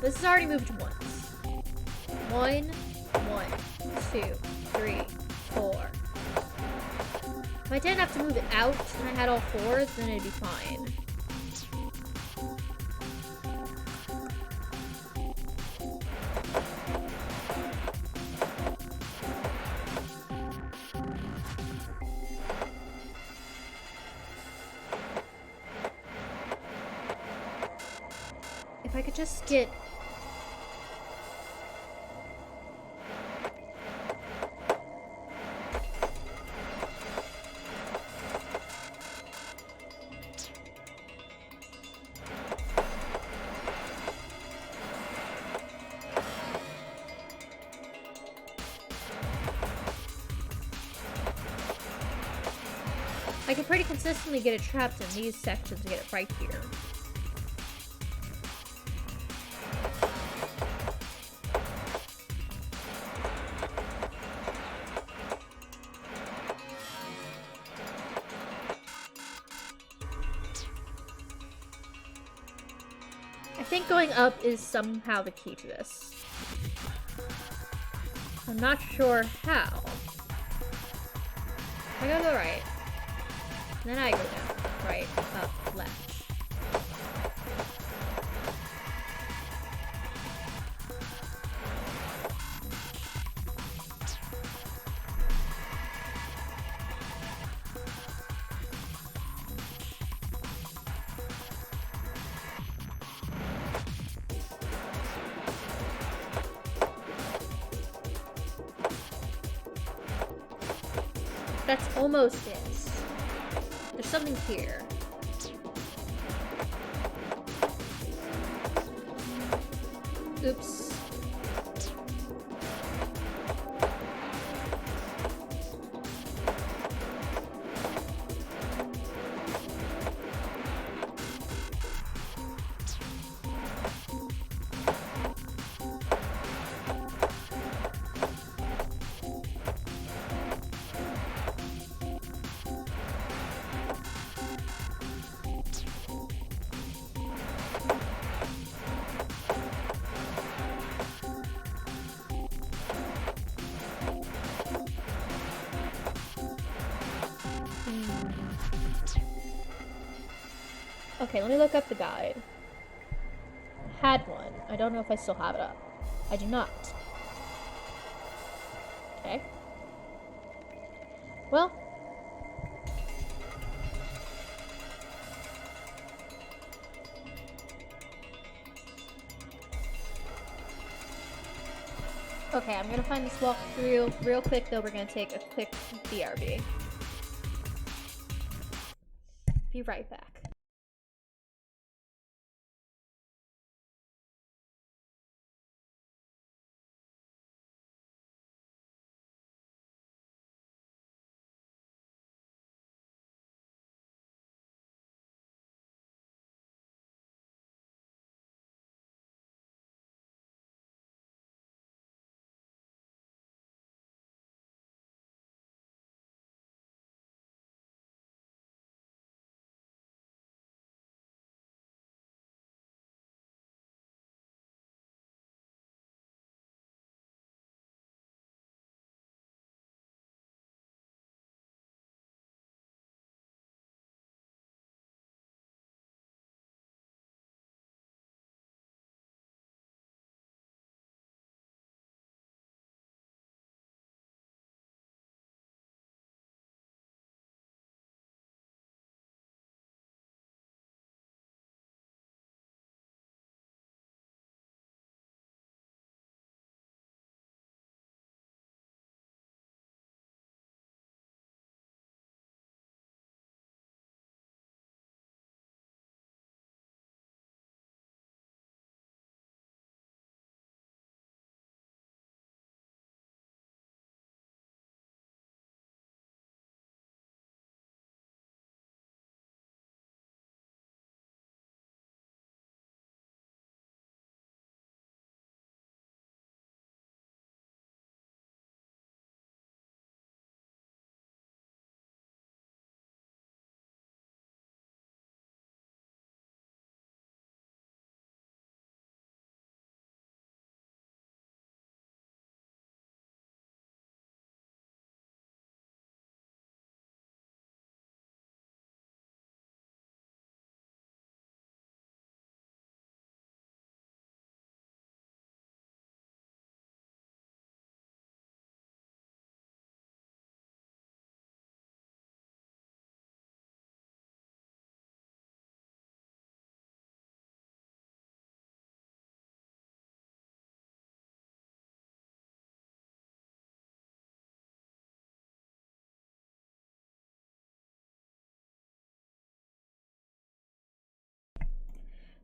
This has already moved once. 1, 1, 2, 3, 4. If I didn't have to move it out and I had all 4s, then it'd be fine. I could just get... I can pretty consistently get it trapped in these sections and get it right here. I think going up is somehow the key to this. I'm not sure how. I go to the right. Then I go down, right, up, left. That's almost it. There's something here. Oops. Okay, let me look up the guide. Had one. I don't know if I still have it up. I do not. Okay. Well. Okay, I'm gonna find this walkthrough real quick, though. We're gonna take a quick BRB. Be right back.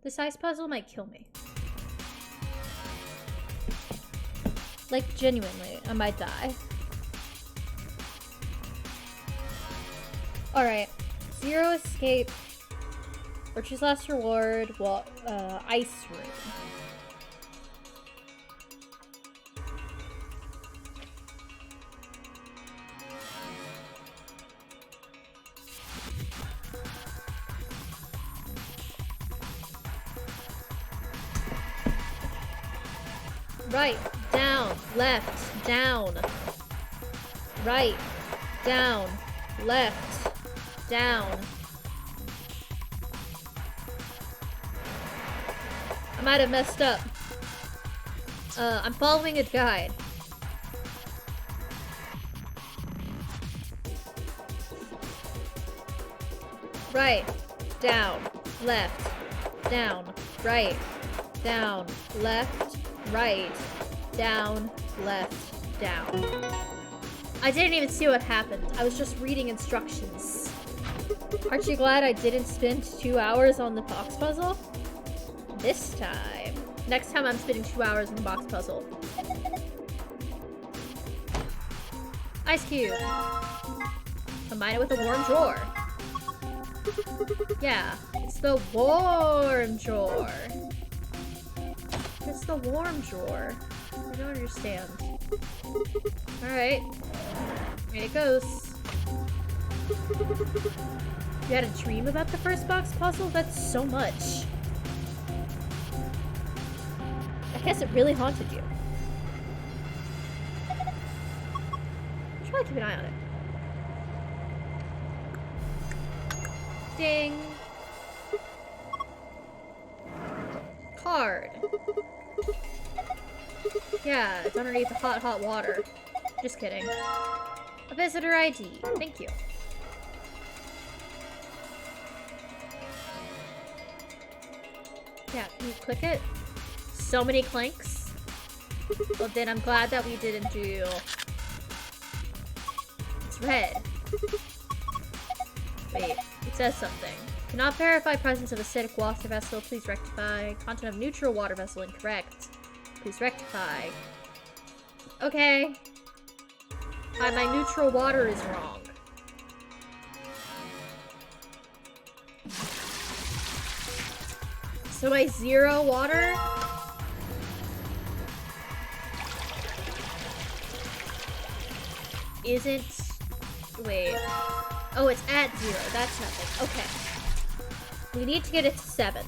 This ice puzzle might kill me. Like, genuinely, I might die. Alright. 0 escape. Or choose last reward. Well, ice room. Right, down, left, down. Right, down, left, down. I might have messed up. I'm following a guide. Right, down, left, down, right, down, left, right, down, left, down. I didn't even see what happened. I was just reading instructions. Aren't you glad I didn't spend 2 hours on the box puzzle? This time. Next time I'm spending 2 hours on the box puzzle. Ice cube. Combine it with a warm drawer. Yeah, it's the warm drawer. It's the warm drawer. I don't understand. Alright. Here it goes. You had a dream about the first box puzzle? That's so much. I guess it really haunted you. Try to keep an eye on it. Ding. Card. Yeah, it's underneath the hot, hot water. Just kidding. A visitor ID. Thank you. Yeah, can you click it? So many clanks. Well, then I'm glad that we didn't do... It's red. Wait, it says something. Cannot verify presence of acidic water vessel. Please rectify. Content of neutral water vessel incorrect. Please rectify. Okay. My neutral water is wrong. So my 0 water? Isn't... Wait. Oh, it's at 0. That's nothing. Okay. We need to get it to 7.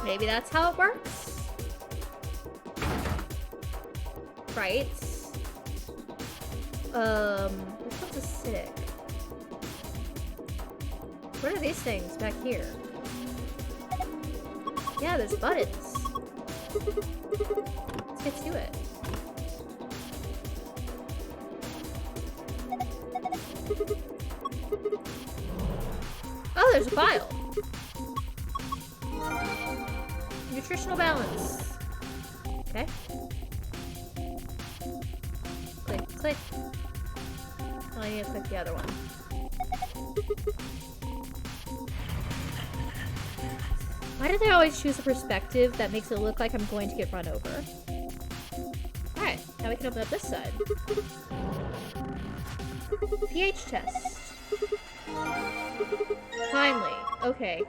Maybe that's how it works? Right. Which one's acidic? What are these things back here? Yeah, there's buttons. Let's get to it. Oh, there's a file. Nutritional balance. Okay. Click, click. Oh, I need to click the other one. Why do they always choose a perspective that makes it look like I'm going to get run over? Alright, now we can open up this side. pH test. Finally. Okay.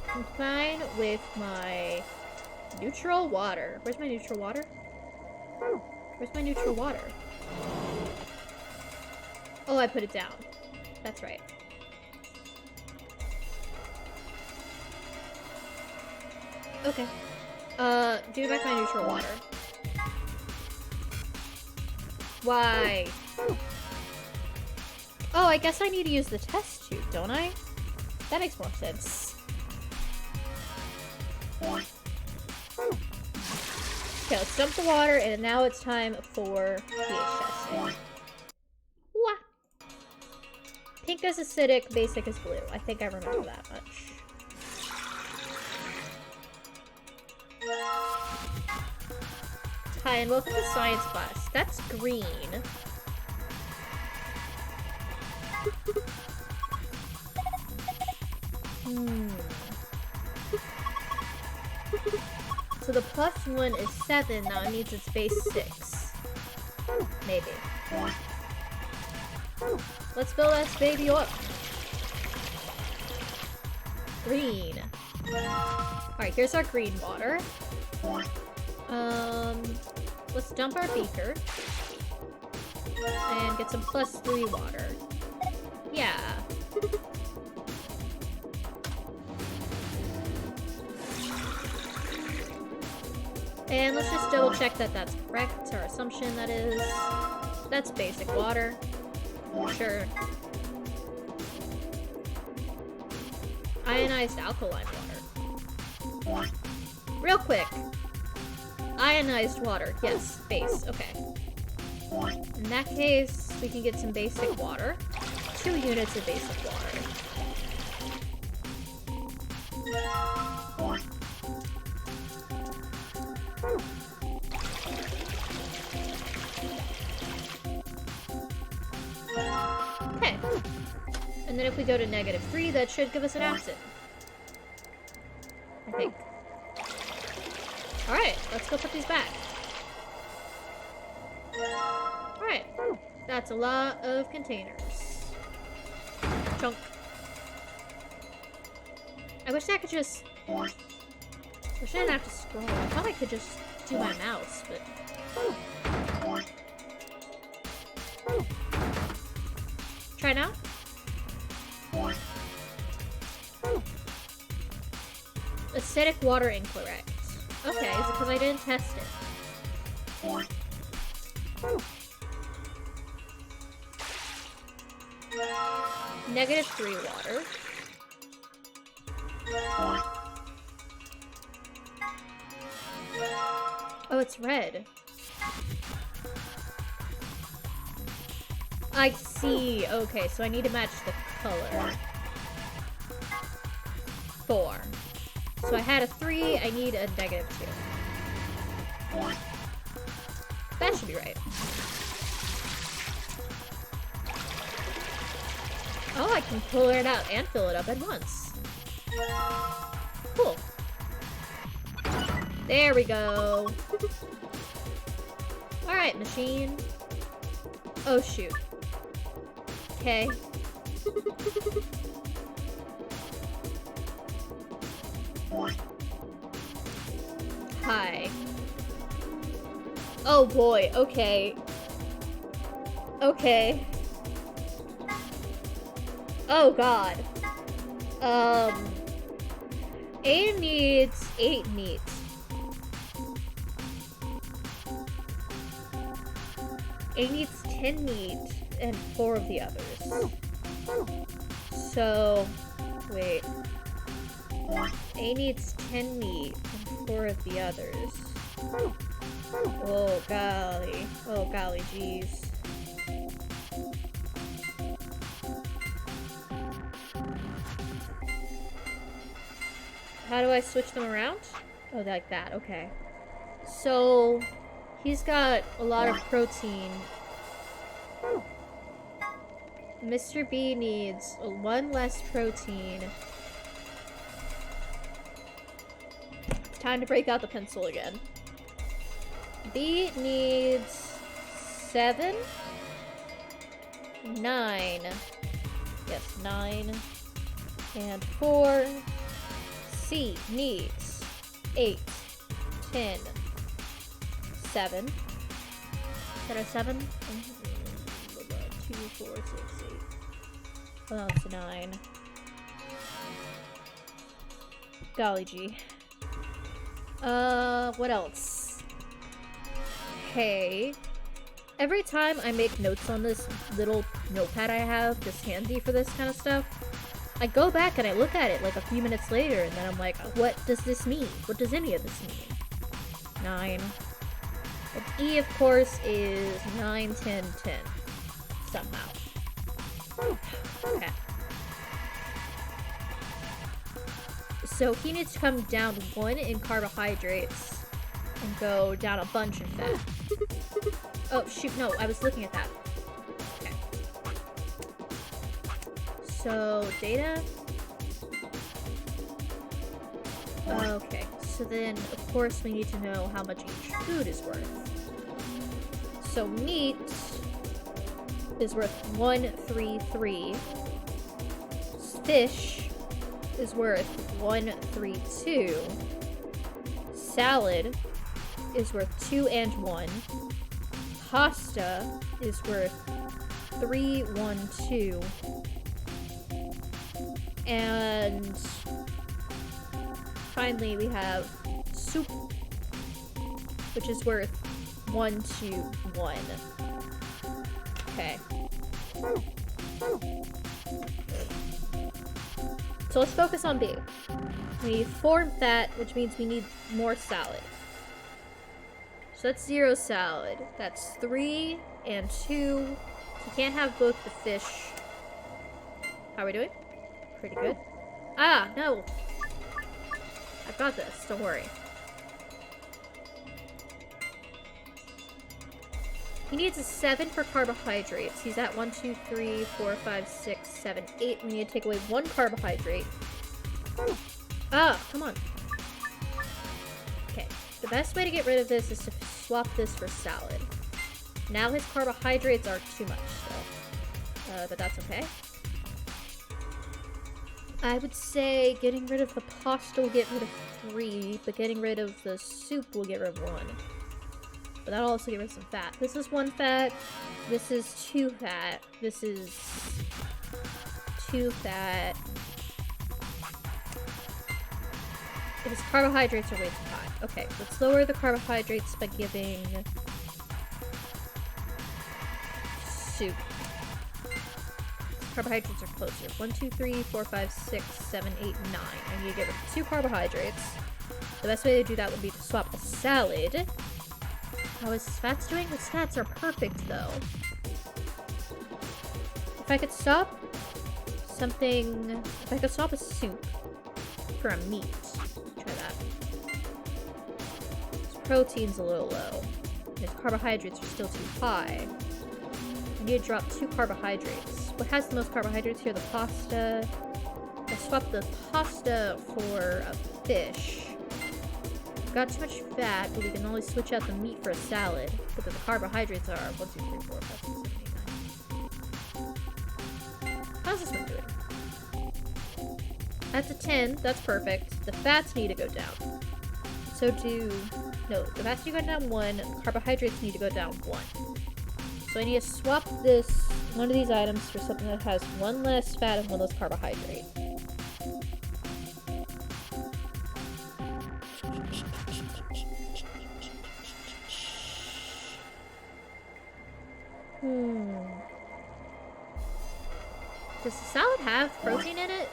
Combine with my neutral water. Where's my neutral water? Where's my neutral water? Oh, I put it down. That's right. Okay. Give back my neutral water. Why? Oh, I guess I need to use the test tube, don't I? That makes more sense. Okay, let's dump the water, and now it's time for pH testing. Wah. Pink is acidic, basic is blue. I think I remember that much. Hi, and welcome to science class. That's green. So the +1 is 7, now it means it's base 6. Maybe. Let's fill this baby up. Green. Alright, here's our green water. Let's dump our beaker. And get some +3 water. Yeah. And let's just double check that that's correct, our assumption that is. That's basic water. Sure. Ionized alkaline water. Real quick. Ionized water. Yes, base. Okay. In that case, we can get some basic water. 2 units of basic water. Okay. And then if we go to -3, that should give us an acid. I think. Alright, let's go put these back. Alright. That's a lot of containers. Chunk. I wish I could just... wish I didn't have to scroll. I thought I could just do my mouse, but... Try now? Acidic water incorrect. Okay, is it because I didn't test it? -3 water. Oh, it's red. I see. Okay, so I need to match the color. 4. So I had a 3, I need a -2. That should be right. Oh, I can pull it out and fill it up at once. Cool. There we go. Alright, machine. Oh, shoot. Okay. Hi. Oh boy, okay. Okay. Oh god. A needs 8 meat. A needs 10 meat and 4 of the others. So, wait. A needs 10 meat and 4 of the others. Oh golly. Oh golly jeez. How do I switch them around? Oh, like that, okay. So, he's got a lot of protein. Mr. B needs 1 less protein. It's time to break out the pencil again. B needs 7, 9. Yes, 9 and 4. C needs 8, 10, 7. Is that a 7? 2, 4, 6, 8. Well, it's 9. Golly gee. What else? Hey. Every time I make notes on this little notepad I have, just handy for this kind of stuff, I go back and I look at it like a few minutes later, and then I'm like, what does this mean? What does any of this mean? 9. And E, of course, is 9, 10, 10. Somehow. Okay. So he needs to come down 1 in carbohydrates and go down a bunch in fat. Oh, shoot, no, I was looking at that. Okay. So, data. Okay, so then, of course, we need to know how much each food is worth. So, meat is worth 133. Fish is worth 132. Salad is worth 2 and 1. Pasta is worth 312. And finally we have soup, which is worth 121. Okay. So let's focus on B. We need 4 fat, which means we need more salad. So that's 0 salad. That's 3 and 2. You can't have both the fish. How are we doing? Pretty good. Ah, no. I've got this. Don't worry. He needs a 7 for carbohydrates. He's at 1, 2, 3, 4, 5, 6, 7, 8. We need to take away 1 carbohydrate. Ah, come on. Okay. The best way to get rid of this is to swap this for salad. Now his carbohydrates are too much, so. But that's okay. I would say getting rid of the pasta will get rid of 3, but getting rid of the soup will get rid of 1. But that'll also get rid of some fat. This is 1 fat. This is 2 fat. This is 2 fat. His carbohydrates are way too high. Okay, let's lower the carbohydrates by giving soup. Carbohydrates are closer. 1, 2, 3, 4, 5, 6, 7, 8, 9. I need to get rid of 2 carbohydrates. The best way to do that would be to swap a salad. How is his fats doing? His fats are perfect, though. If I could swap something... If I could swap a soup for a meat. Try that. His protein's a little low. And his carbohydrates are still too high. I need to drop 2 carbohydrates. What has the most carbohydrates here? The pasta. I swap the pasta for a fish. Got too much fat, but we can only switch out the meat for a salad. But the carbohydrates are 1, 2, 3, 4, 5, 6, 7, 8, 9. How's this one doing? That's a 10. That's perfect. The fats need to go down. So do... No, the fats need to go down 1. Carbohydrates need to go down 1. So I need to swap one of these items for something that has 1 less fat and 1 less carbohydrate. Does the salad have protein in it?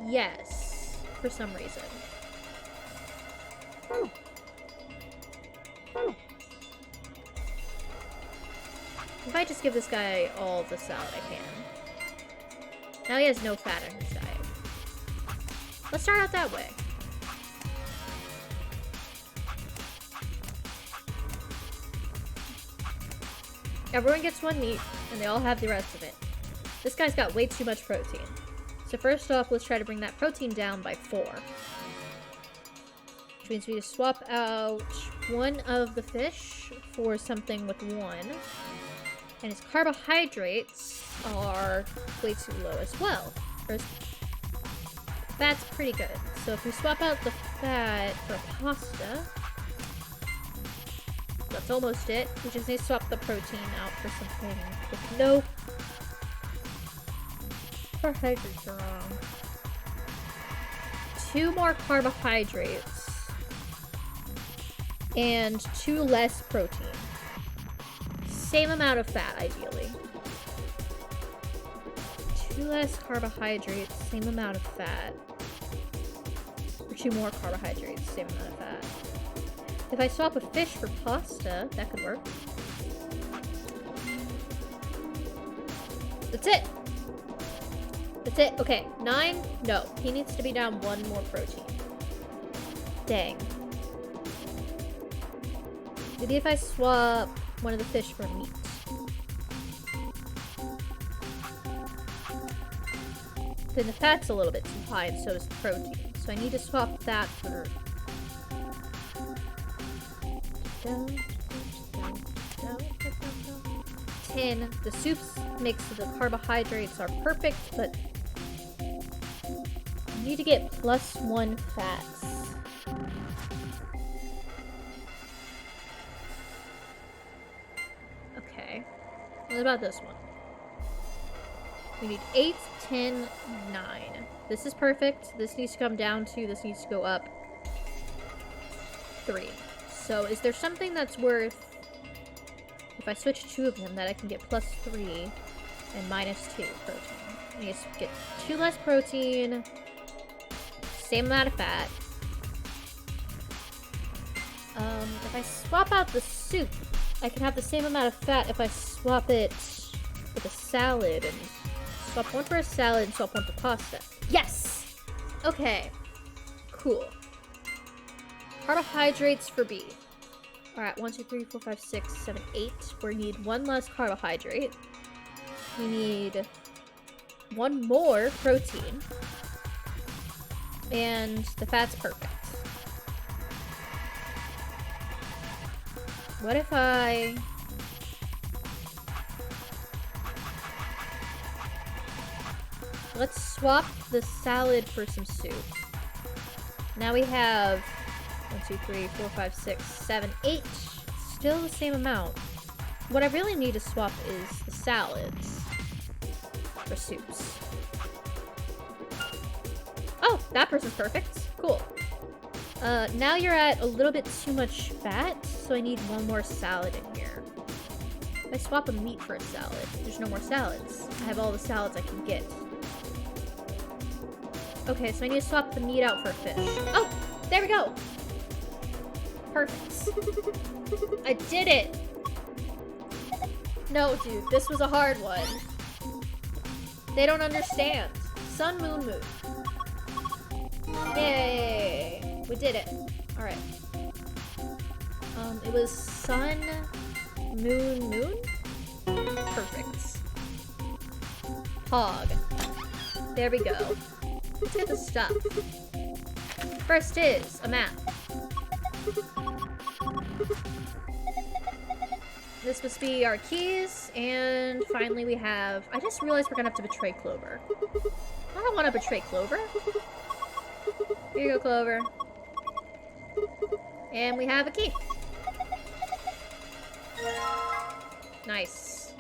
Yes, for some reason. If I just give this guy all the salad I can. Now he has no fat in his diet. Let's start out that way. Everyone gets 1 meat, and they all have the rest of it. This guy's got way too much protein. So first off, let's try to bring that protein down by 4. Which means we just swap out 1 of the fish for something with 1. And his carbohydrates are way too low as well. Fat's pretty good. So if we swap out the fat for pasta... That's almost it. We just need to swap the protein out for something with no... Carbohydrates are wrong. 2 more carbohydrates. And 2 less protein. Same amount of fat, ideally. 2 less carbohydrates, same amount of fat. Or 2 more carbohydrates, same amount of fat. If I swap a fish for pasta, that could work. That's it! That's it. Okay, 9? No. He needs to be down 1 more protein. Dang. Maybe if I swap one of the fish for meat. Then the fat's a little bit too high, and so is the protein. So I need to swap that for... 10. The soups mixed with the carbohydrates are perfect, but I need to get +1 fats. Okay. What about this one? We need 8, 10, 9. This is perfect. This needs to come down 2. This needs to go up 3. So is there something that's worth, if I switch 2 of them, that I can get +3 and -2 protein? I need to get 2 less protein, same amount of fat. If I swap out the soup, I can have the same amount of fat if I swap it with a salad and swap one for a salad and swap one for pasta. Yes! Okay. Cool. Carbohydrates for B. Alright, 1, 2, 3, 4, 5, 6, 7, 8. We need 1 less carbohydrate. We need 1 more protein. And the fat's perfect. What if I... Let's swap the salad for some soup. Now we have 1, 2, 3, 4, 5, 6, 7, 8. Still the same amount. What I really need to swap is the salads for soups. Oh, that person's perfect. Cool. Now you're at a little bit too much fat, so I need 1 more salad in here. If I swap a meat for a salad, there's no more salads. I have all the salads I can get. Okay, so I need to swap the meat out for a fish. Oh, there we go. Perfect. I did it. No, dude, this was a hard one. They don't understand. Sun, moon, moon. Yay. We did it. Alright. It was sun, moon, moon? Perfect. Pog. There we go. Let's get the stuff. First is a map. This must be our keys, and finally we have... I just realized we're gonna have to betray Clover. I don't want to betray Clover. Here you go, Clover. And we have a key. Nice.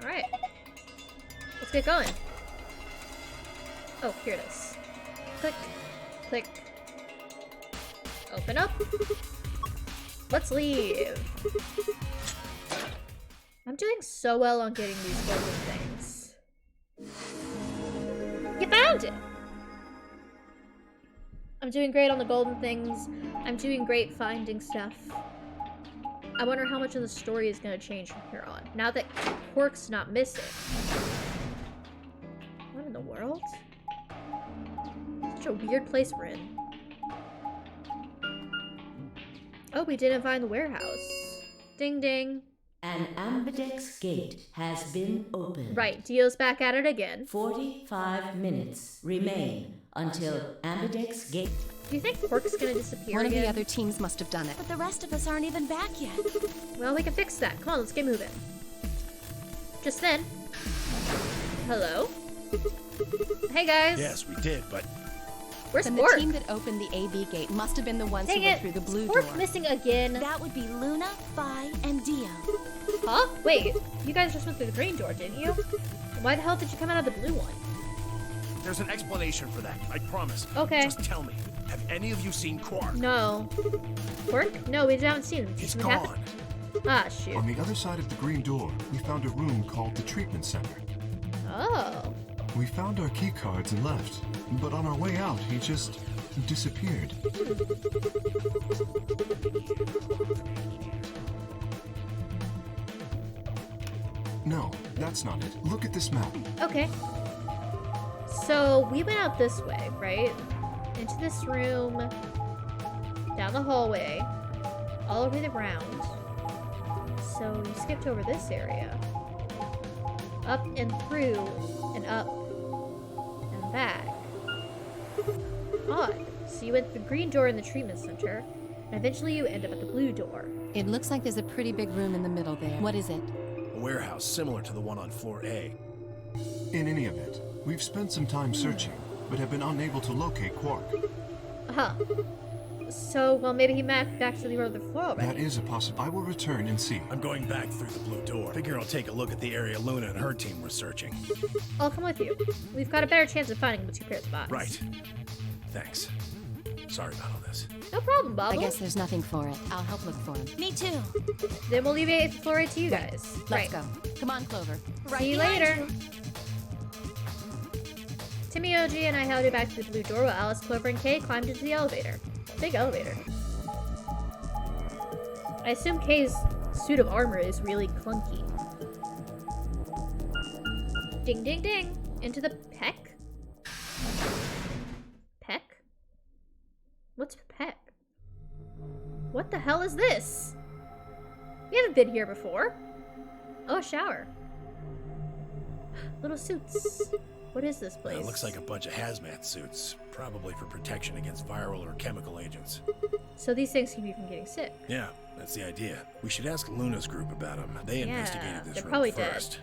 Alright. Let's get going. Oh, here it is. Click. Click. Open up. Let's leave. I'm doing so well on getting these golden things. You found it! I'm doing great on the golden things. I'm doing great finding stuff. I wonder how much of the story is going to change from here on. Now that Quark's not missing. What in the world? Such a weird place we're in. Oh, we didn't find the warehouse. Ding ding. An ambidex gate has been opened. Right, Dio's back at it again. 45 minutes remain until ambidex gate... Do you think Quark's gonna disappear One again? of the other teams must have done it. But the rest of us aren't even back yet. Well, we can fix that. Come on, let's get moving. Just then. Hello? Hey, guys. Yes, we did, but Where's Then Quark? the team that opened the AB gate must have been the ones Dang who went it. through the blue Is door. Quark missing again? That would be Luna, Phi, and Dio. Huh? Wait, you guys just went through the green door, didn't you? Why the hell did you come out of the blue one? there's an explanation for that. I promise. Okay. Just tell me. Have any of you seen Quark? No. Quark? No, we haven't seen him. He's We haven't- gone. Ah, shoot. On the other side of the green door, we found a room called the treatment center. Oh. We found our key cards and left, but on our way out, he just disappeared. No, that's not it. Look at this map. Okay. So we went out this way, right? Into this room. down the hallway, all over the round. So you skipped over this area. Up and through, and up, and back. Odd. So you went through the green door in the treatment center, and eventually you end up at the blue door. It looks like there's a pretty big room in the middle there. What is it? A warehouse similar to the one on floor A. In any event, we've spent some time searching, but have been unable to locate Quark. Huh. So, well, maybe he mapped back to the other floor already. That is a possibility. I will return and see. I'm going back through the blue door. Figure I'll take a look at the area Luna and her team were searching. I'll come with you. We've got a better chance of finding him with 2 pairs of eyes. Right. Thanks. Sorry about all this. No problem, Bobble. I guess there's nothing for it. I'll help look for him. Me too. Then we'll leave it floor A to you guys. Let's go. Come on, Clover. See you later. Timmy, OG, and I headed back to the blue door while Alice, Clover, and Kay climbed into the elevator. Big elevator. I assume Kay's suit of armor is really clunky. Ding, ding, ding. Into the Peck? Peck? What's Peck? What the hell is this? We haven't been here before. Oh, a shower. Little suits. What is this place? It looks like a bunch of hazmat suits, probably for protection against viral or chemical agents. So these things keep you from getting sick. Yeah, that's the idea. We should ask Luna's group about them. They investigated this they're room probably first.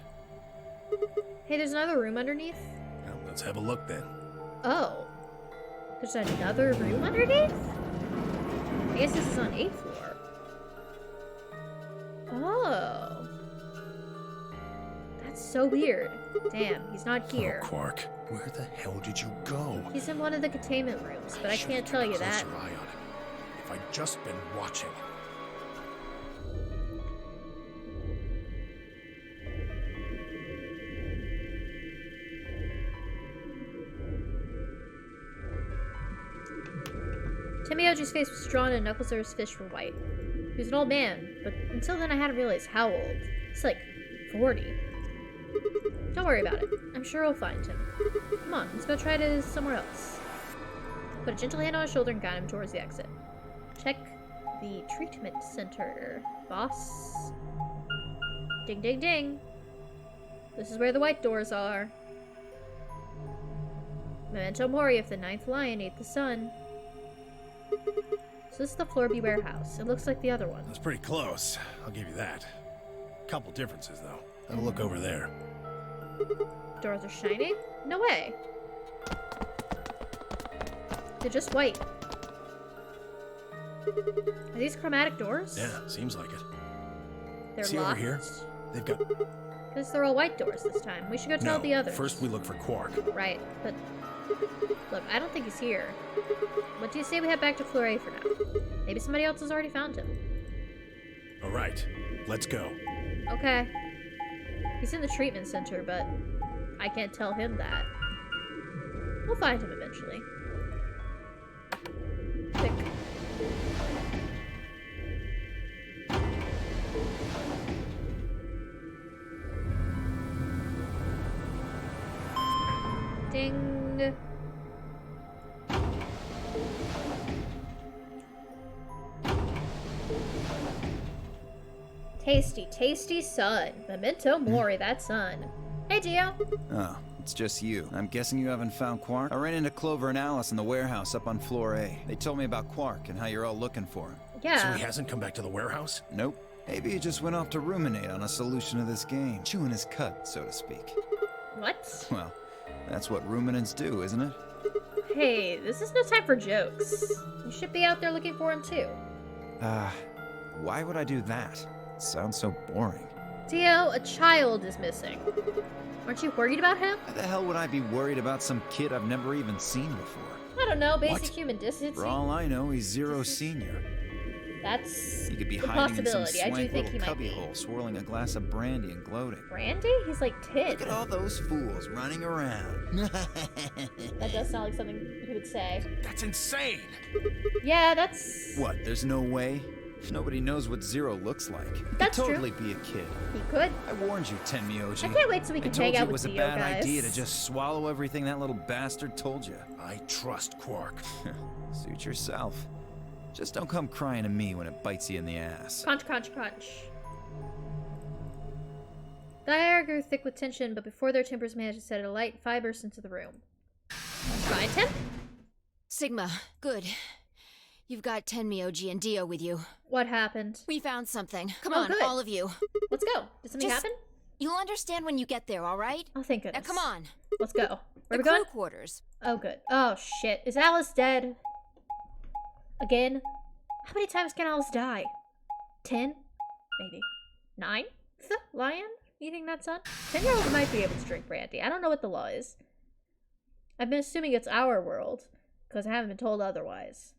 Dead. Hey, there's another room underneath. Well, let's have a look then. Oh. There's another room underneath? I guess this is on 8th floor. Oh. That's so weird. Damn, he's not here. Oh, Quark, where the hell did you go? He's in one of the containment rooms, but I can't tell you that. Closer eye on him. If I'd just been watching. Timmy OG's face was drawn and knuckles of his fist were white. He was an old man, but until then I hadn't realized how old. He's like 40. Don't worry about it. I'm sure we'll find him. Come on, let's go try to somewhere else. Put a gentle hand on his shoulder and guide him towards the exit. Check the treatment center, boss. Ding, ding, ding. This is where the white doors are. Memento mori if the Ninth Lion ate the sun. So this is the Floor B warehouse. It looks like the other one. That's pretty close. I'll give you that. Couple differences, though. Have a look over there. Doors are shining? No way. They're just white. Are these chromatic doors? Yeah, seems like it. They're See locked. over here? They've got... Because they're all white doors this time. We should go tell No, the others. first we look for Quark. Right, but... Look, I don't think he's here. What do you say we head back to Floor A for now? Maybe somebody else has already found him. All right, let's go. Okay. He's in the treatment center, but I can't tell him that. We'll find him eventually. Quick. Ding. Tasty, tasty sun. Memento mori, that sun. Hey, Gio. Oh, it's just you. I'm guessing you haven't found Quark? I ran into Clover and Alice in the warehouse up on floor A. They told me about Quark and how you're all looking for him. Yeah. So he hasn't come back to the warehouse? Nope. Maybe he just went off to ruminate on a solution to this game. Chewing his cud, so to speak. What? Well, that's what ruminants do, isn't it? Hey, this is no time for jokes. You should be out there looking for him too. Why would I do that? Sounds so boring. Dio, a child is missing. Aren't you worried about him? Why the hell would I be worried about some kid I've never even seen before? I don't know, basic What? human decency. For all I know, he's Zero Senior. That's He could be a hiding in some possibility. I do swank think he little might be. cubbyhole, swirling a glass of brandy and gloating. Brandy? He's like 10. Look at all those fools running around. That does sound like something he would say. That's insane! Yeah, that's... What, there's no way? Nobody knows what Zero looks like. That's He'd true. totally be a kid. He could. I warned you, Tenmyoji. I can't wait till we can I told hang you out it with was a Dio, bad guys. idea to just swallow everything that little bastard told you. I trust Quark. Suit yourself. Just don't come crying to me when it bites you in the ass. Crunch, crunch, crunch. The air grew thick with tension, but before their tempers managed to set a light, Phi burst into the room. Find him? Sigma, good. You've got Tenmi, OG, and Dio with you. What happened? We found something. Come Oh, on, good. all of you. Let's go. Did something happen? You'll understand when you get there, all right? Oh, thank Now goodness. come on. Let's go. Where The we going? crew quarters. Oh, good. Oh, shit. Is Alice dead? Again? How many times can Alice die? 10? Maybe. 9? Lion? Eating that son? 10-year-olds might be able to drink brandy. I don't know what the law is. I've been assuming it's our world, because I haven't been told otherwise.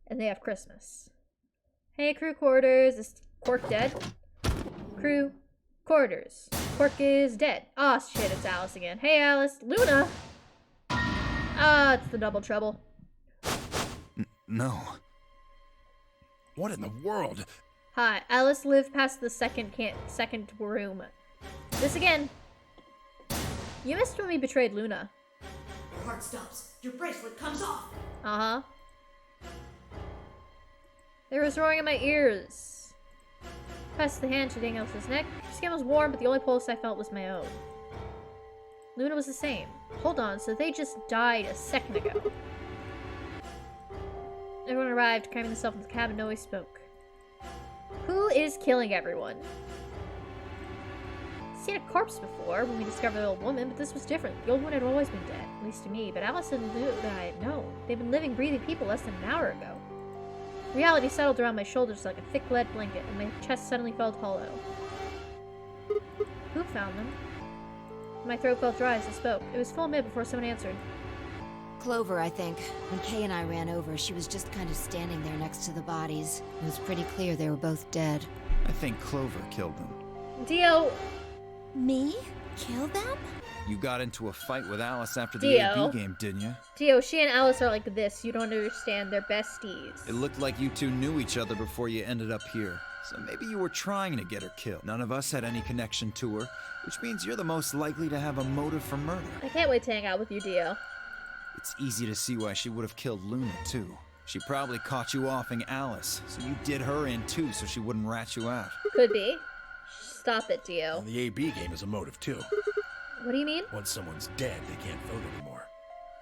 And they have Christmas. Hey, crew quarters. Is Quark dead? Crew quarters. Quark is dead. Oh, shit, it's Alice again. Hey, Alice. Luna! Ah, it's the double trouble. No. What in the world? Hi, Alice lived past the second room. This again. You missed when we betrayed Luna. Your heart stops. Your bracelet comes off. Uh-huh. There was roaring in my ears. Pressed the hand to Daniel's neck. Her skin was warm, but the only pulse I felt was my own. Luna was the same. Hold on, so they just died a second ago. Everyone arrived, cramming themselves into the cabin. Nobody spoke. Who is killing everyone? Seen a corpse before when we discovered the old woman, but this was different. The old woman had always been dead, at least to me, but Alice and Luna I had known. They'd been living, breathing people less than an hour ago. Reality settled around my shoulders like a thick lead blanket, and my chest suddenly felt hollow. Who found them? My throat felt dry as I spoke. It was full mid before someone answered. Clover, I think. When Kay and I ran over, she was just kind of standing there next to the bodies. It was pretty clear they were both dead. I think Clover killed them. Dio! Me? Kill them? You got into a fight with Alice after the Dio. AB game, didn't you? Dio, she and Alice are like this. You don't understand. They're besties. It looked like you two knew each other before you ended up here. So maybe you were trying to get her killed. None of us had any connection to her, which means you're the most likely to have a motive for murder. I can't wait to hang out with you, Dio. It's easy to see why she would have killed Luna, too. She probably caught you offing Alice, so you did her in too so she wouldn't rat you out. Could be. Stop it, Dio. And the AB game is a motive, too. What do you mean? Once someone's dead, they can't vote anymore.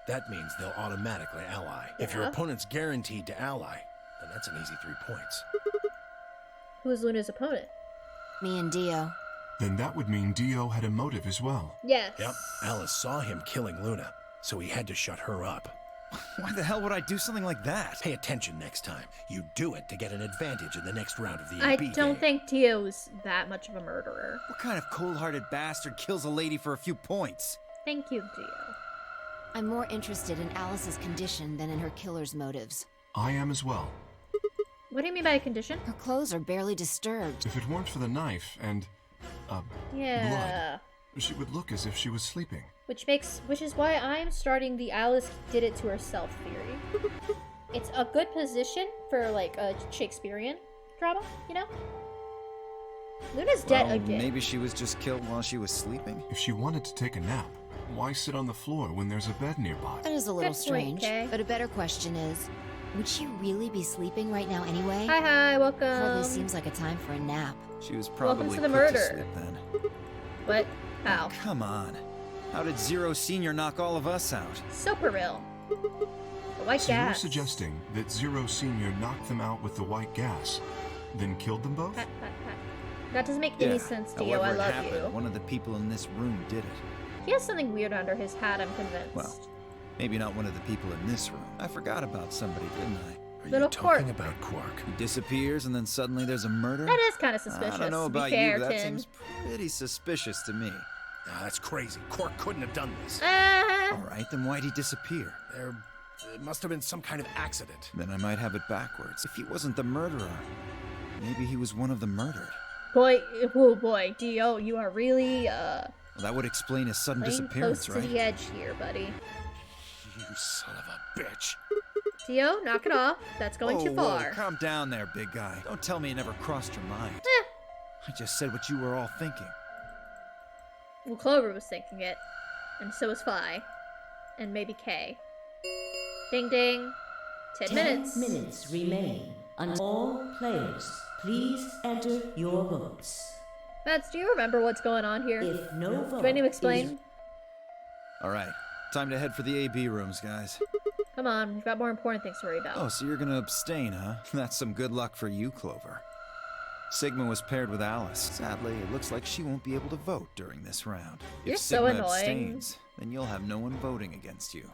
That means they'll automatically ally. If your opponent's guaranteed to ally, then that's an easy 3 points. Who's Luna's opponent? Me and Dio. Then that would mean Dio had a motive as well. Yes. Yep, Alice saw him killing Luna, so he had to shut her up. Why the hell would I do something like that? Pay attention next time. You do it to get an advantage in the next round of the I AB don't game. think Dio's that much of a murderer. What kind of cold-hearted bastard kills a lady for a few points? Thank you, Dio. I'm more interested in Alice's condition than in her killer's motives. I am as well. What do you mean by a condition? Her clothes are barely disturbed. If it weren't for the knife and, Yeah. blood, she would look as if she was sleeping. Which is why I'm starting the Alice did it to herself theory. It's a good position for like a Shakespearean drama, you know? Luna's dead Well, again. maybe she was just killed while she was sleeping. If she wanted to take a nap, why sit on the floor when there's a bed nearby? That is a little Good point, strange. Kay. But a better question is, would she really be sleeping right now anyway? Hi, welcome. Hardly seems like a time for a nap. She was Welcome probably to the put murder. to sleep then. What? How? Come on. How did Zero Senior knock all of us out? Super real. The white So you're gas. suggesting that Zero Senior knocked them out with the white gas, then killed them both? Pat, pat, pat. That doesn't make any sense, Dio. However I it love happened, you. one of the people in this room did it. He has something weird under his hat, I'm convinced. Well, maybe not one of the people in this room. I forgot about somebody, didn't I? Are Little you talking Quark. about Quark? He disappears and then suddenly there's a murder? That is kind of suspicious. I don't know about Be fair, you, but that Tin. seems pretty suspicious to me. Ah, that's crazy. Quark couldn't have done this. All right, then why'd he disappear? It must have been some kind of accident. Then I might have it backwards. If he wasn't the murderer, maybe he was one of the murdered. Boy, oh boy, Dio, you are really, Well, that would explain his sudden playing disappearance, close right? to the edge here, buddy. You son of a bitch. Dio, knock it off. That's going too Whoa, far. calm down there, big guy. Don't tell me it never crossed your mind. Eh. I just said what you were all thinking. Well, Clover was thinking it, and so was Phi, and maybe Kay. Ding ding. 10 10 minutes. minutes remain. All players, please enter your votes. Mads, do you remember what's going on here? If no vote Do I need to is explain? All right, time to head for the AB rooms, guys. Come on, we've got more important things to worry about. Oh, so you're gonna abstain, huh? That's some good luck for you, Clover. Sigma was paired with Alice. Sadly, it looks like she won't be able to vote during this round. You're If so Sigma annoying. abstains, then you'll have no one voting against you.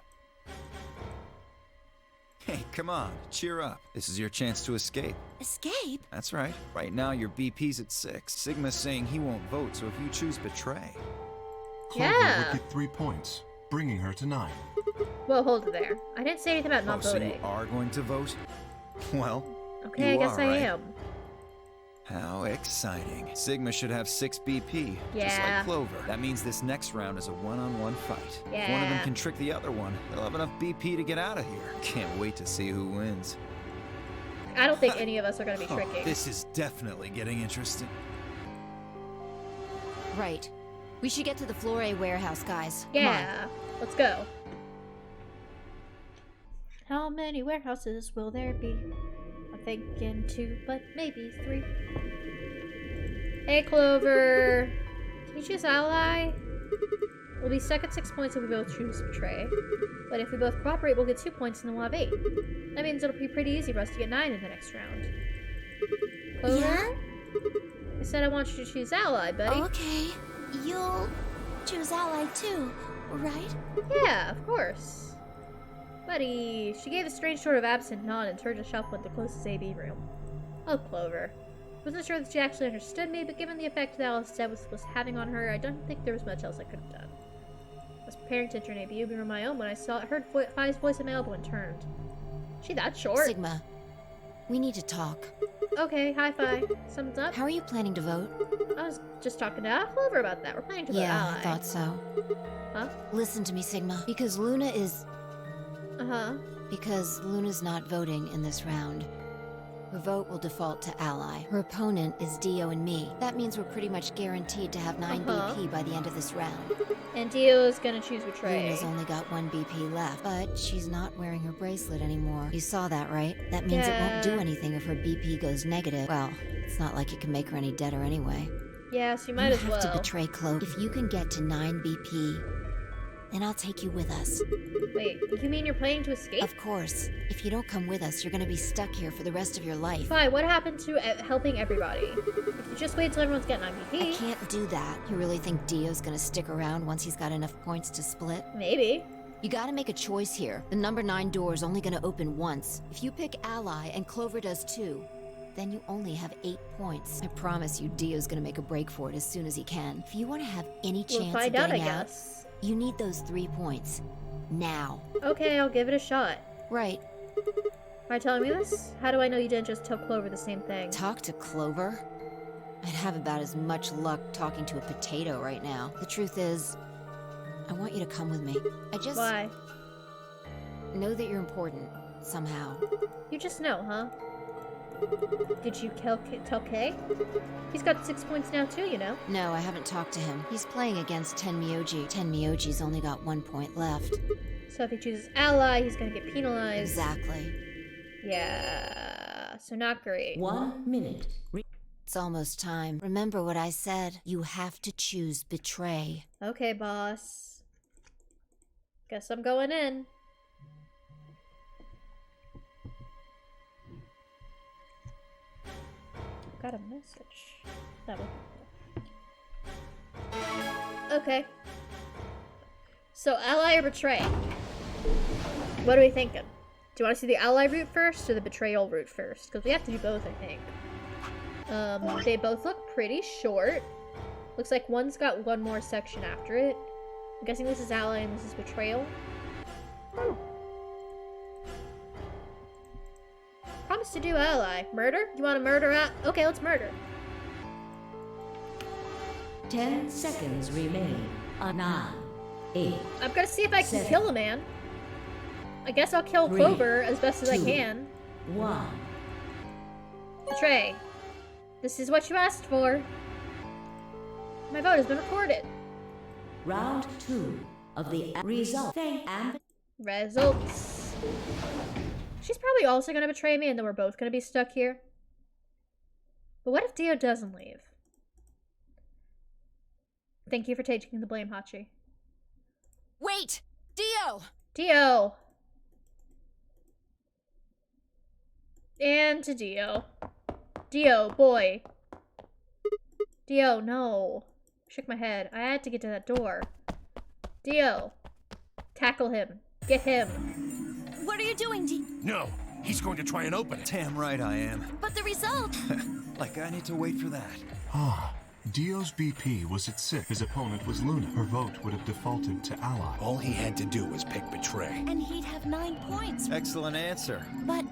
Hey, come on, cheer up. This is your chance to escape. Escape? That's right. Right now, your BP's at 6. Sigma's saying he won't vote, so if you choose betray... Clover Yeah. would get 3 points, bringing her to 9. Well, hold it there. I didn't say anything about not so voting. you are going to vote? Well, Okay, you I guess are, I right? am. How exciting. Sigma should have 6 BP, just Yeah. like Clover. That means this next round is a one-on-one fight. If one of Yeah. them can trick the other one, they'll have enough BP to get out of here. Can't wait to see who wins. I don't think any of us are going to be tricking. This is definitely getting interesting. Right. We should get to the Flore warehouse, guys. Come on. Yeah, let's go. How many warehouses will there be? I'm thinking 2, but maybe 3. Hey, Clover. Can you choose ally? We'll be stuck at 6 points if we both choose betray. But if we both cooperate, we'll get 2 points and then we'll have 8. That means it'll be pretty easy for us to get 9 in the next round. Clover? Yeah? I said I want you to choose ally, buddy. Okay. You'll choose ally too, right? Yeah, of course. Buddy, she gave a strange sort of absent nod and turned to shuffle into the closest AB room. Oh, Clover. Wasn't sure that she actually understood me, but given the effect that Alice said was having on her, I don't think there was much else I could have done. I was preparing to enter an AB room on my own when I heard Fi's voice at my elbow and turned. She that short? Sigma, we need to talk. Okay, hi Fi. Something's up? How are you planning to vote? I was just talking to Clover about that. We're planning to vote Yeah, ally. I thought so. Huh? Listen to me, Sigma. Because Luna's not voting in this round. Her vote will default to ally. Her opponent is Dio and me. That means we're pretty much guaranteed to have 9 BP by the end of this round. And Dio's gonna choose betray. Luna's only got 1 BP left, but she's not wearing her bracelet anymore. You saw that, right? That means it won't do anything if her BP goes negative. Well, it's not like it can make her any deader anyway. Yeah, so you might as You well. have to betray Clover. If you can get to 9 BP, then I'll take you with us. Wait, you mean you're planning to escape? Of course. If you don't come with us, you're gonna be stuck here for the rest of your life. Fi, what happened to helping everybody? If you just wait till everyone's getting I IVP, can't do that. You really think Dio's gonna stick around once he's got enough points to split? maybe. You gotta make a choice here. The number 9 door is only gonna open once. If you pick ally and Clover does too, then you only have 8 points. I promise you Dio's gonna make a break for it as soon as he can. If you wanna have any We'll chance find of out, I getting out, guess. you need those 3 points. Now. Okay, I'll give it a shot. Right. Are you telling me this? How do I know you didn't just tell Clover the same thing? Talk to Clover? I'd have about as much luck talking to a potato right now. The truth is, I want you to come with me. I just Why? know that you're important, somehow. You just know, huh? Did you tell Kay? He's got 6 points now too, you know? No, I haven't talked to him. He's playing against Tenmyoji. Tenmyoji's only got 1 point left. So if he chooses ally, he's gonna get penalized. Exactly. Yeah, so not great. 1 minute. It's almost time. Remember what I said. You have to choose betray. Okay, boss. Guess I'm going in. Got a message. That one. Okay. So, ally or betray? What are we thinking? Do you want to see the ally route first or the betrayal route first? Because we have to do both, I think. They both look pretty short. Looks like one's got one more section after it. I'm guessing this is ally and this is betrayal. Promise to do ally. Murder? You want to murder at? Okay, let's murder. 10 seconds remain. 9, 8. I'm gonna see if I can 7, kill a man. I guess I'll kill 3, Clover as best as I 2, can. 1. Betray. This is what you asked for. My vote has been recorded. Round 2 of the result. Results. She's probably also gonna betray me and then we're both gonna be stuck here. But what if Dio doesn't leave? Thank you for taking the blame, Hachi. Wait! Dio! Dio! And to Dio. Dio, boy. Dio, no. Shook my head. I had to get to that door. Dio. Tackle him. Get him. What are you doing, No, he's going to try and open it. Damn right I am. But the result... Like I need to wait for that. Ah, Dio's BP was at 6. His opponent was Luna. Her vote would have defaulted to ally. All he had to do was pick Betray. And he'd have 9 points. Excellent answer. But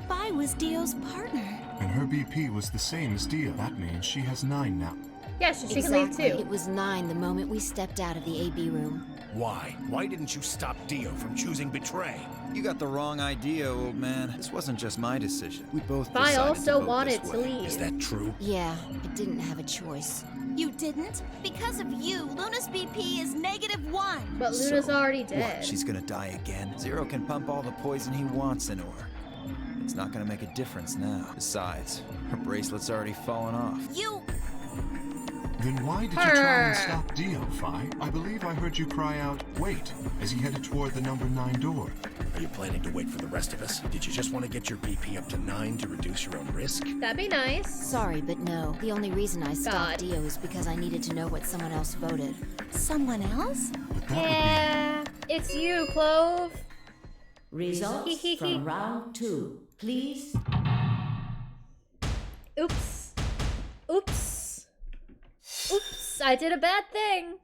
Vi was Dio's partner. And her BP was the same as Dio. That means she has 9 now. Yeah, she can leave too. It was 9 the moment we stepped out of the AB room. Why? Why didn't you stop Dio from choosing Betray? You got the wrong idea, old man. This wasn't just my decision. We both Vi decided also to vote wanted this to way. leave. Is that true? Yeah, I didn't have a choice. You didn't? Because of you, Luna's BP is -1. But Luna's So, already dead. What, she's gonna die again? Zero can pump all the poison he wants into her. It's not gonna make a difference now. Besides, her bracelet's already fallen off. You... Then why did you try and stop Dio, Vi? I believe I heard you cry out, wait, as he headed toward the number 9 door. Are you planning to wait for the rest of us? Did you just want to get your BP up to 9 to reduce your own risk? That'd be nice. Sorry, but no. The only reason I stopped God. Dio is because I needed to know what someone else voted. Someone else? But that Yeah, it's you, Clove. Results from round 2, please. Oops. Oops. Oops, I did a bad thing.